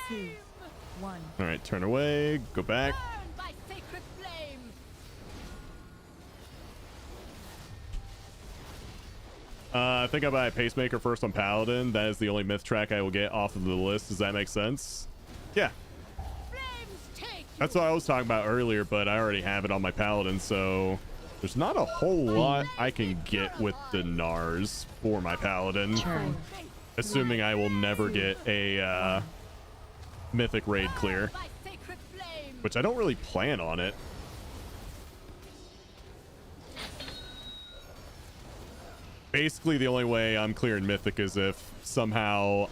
2, flame. 1. All right, turn away. Go back. Burn by sacred flame. I think I buy a pacemaker first on Paladin. That is the only myth track I will get off of the list. Does that make sense? Yeah. That's what I was talking about earlier, but I already have it on my paladin, so there's not a whole lot I can get with Dinars for my paladin. Turn. Assuming I will never get a mythic raid clear, which I don't really plan on it. Basically, the only way I'm clearing mythic is if somehow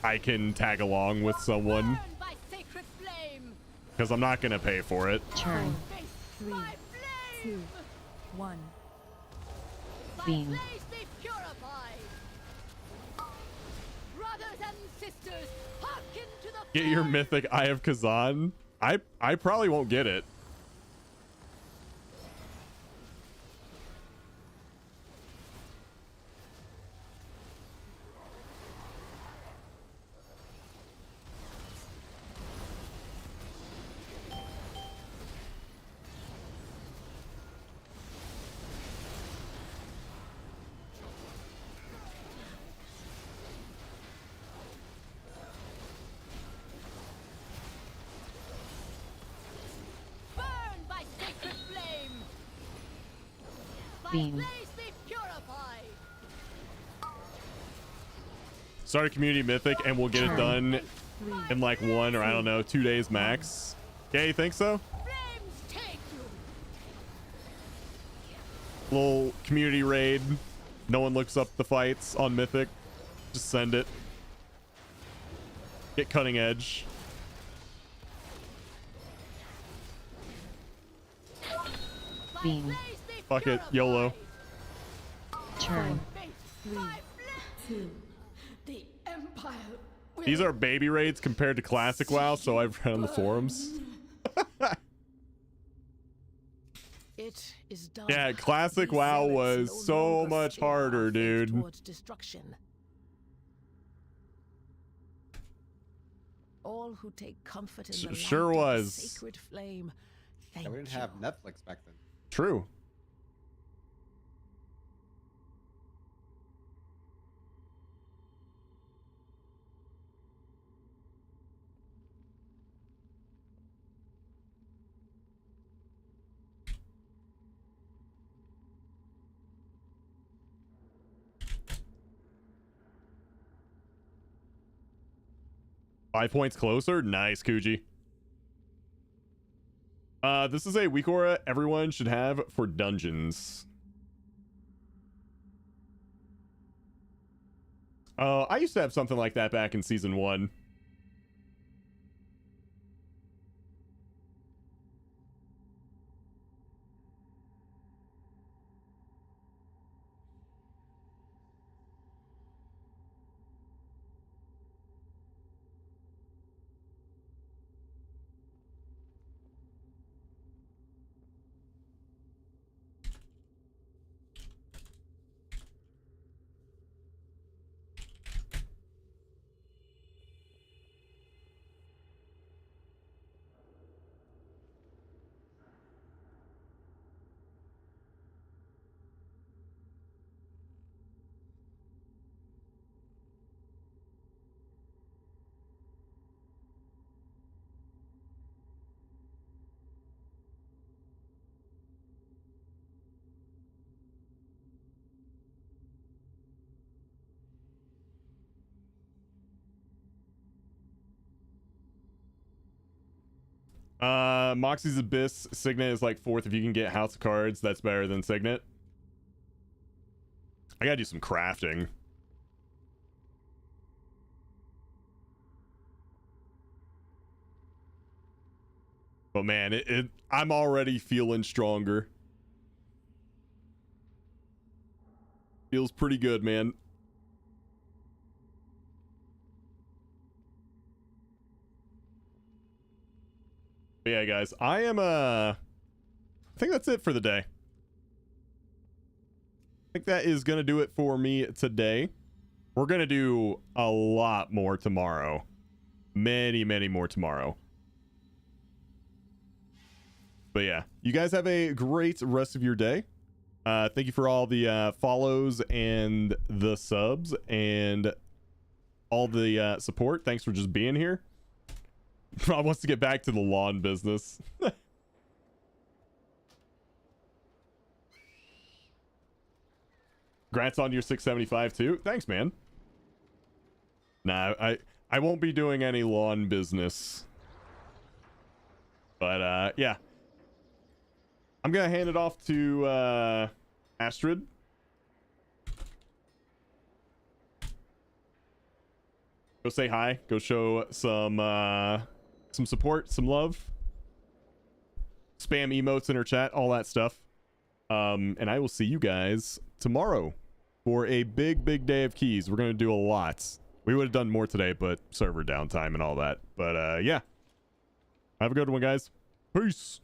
I can tag along with someone, because I'm not going to pay for it. Turn. 3, 2, 1. Beam. Get your mythic Eye of Kazan. I probably won't get it. Beam. Start a community mythic and we'll get it done in like 1 or I don't know 2 days max. Okay, you think so? Little community raid. No one looks up the fights on mythic. Just send it. Get cutting edge. Beam. Fuck it, YOLO. Turn. 3, 2. The Empire will These are baby raids compared to classic WoW, so I've read on the forums. It is done. Yeah, classic These WoW zealots was no so longer much steer our harder, fate dude. towards destruction. All who take comfort in the Sure light of the was. sacred flame, thank Yeah, we didn't you. have Netflix back then. True. Five points closer. Nice, Kuji. This is a weak aura everyone should have for dungeons. I used to have something like that back in season 1. Moxie's Abyss Signet is like 4th. If you can get House of Cards, that's better than Signet. I gotta do some crafting. But man, I'm already feeling stronger. Feels pretty good, man. But yeah, guys, I think that's it for the day. I think that is gonna do it for me today. We're gonna do a lot more tomorrow. Many more tomorrow. But yeah, you guys have a great rest of your day. Thank you for all the follows and the subs and all the support. Thanks for just being here. Rob wants to get back to the lawn business. Grants on your 675 too. Thanks, man. Nah, I won't be doing any lawn business. But yeah. I'm gonna hand it off to Astrid. Go say hi. Go show some support, some love. Spam emotes in her chat, all that stuff. And I will see you guys tomorrow for a big day of keys. We're gonna do a lot. We would have done more today, but server downtime and all that. But yeah. Have a good one, guys. Peace.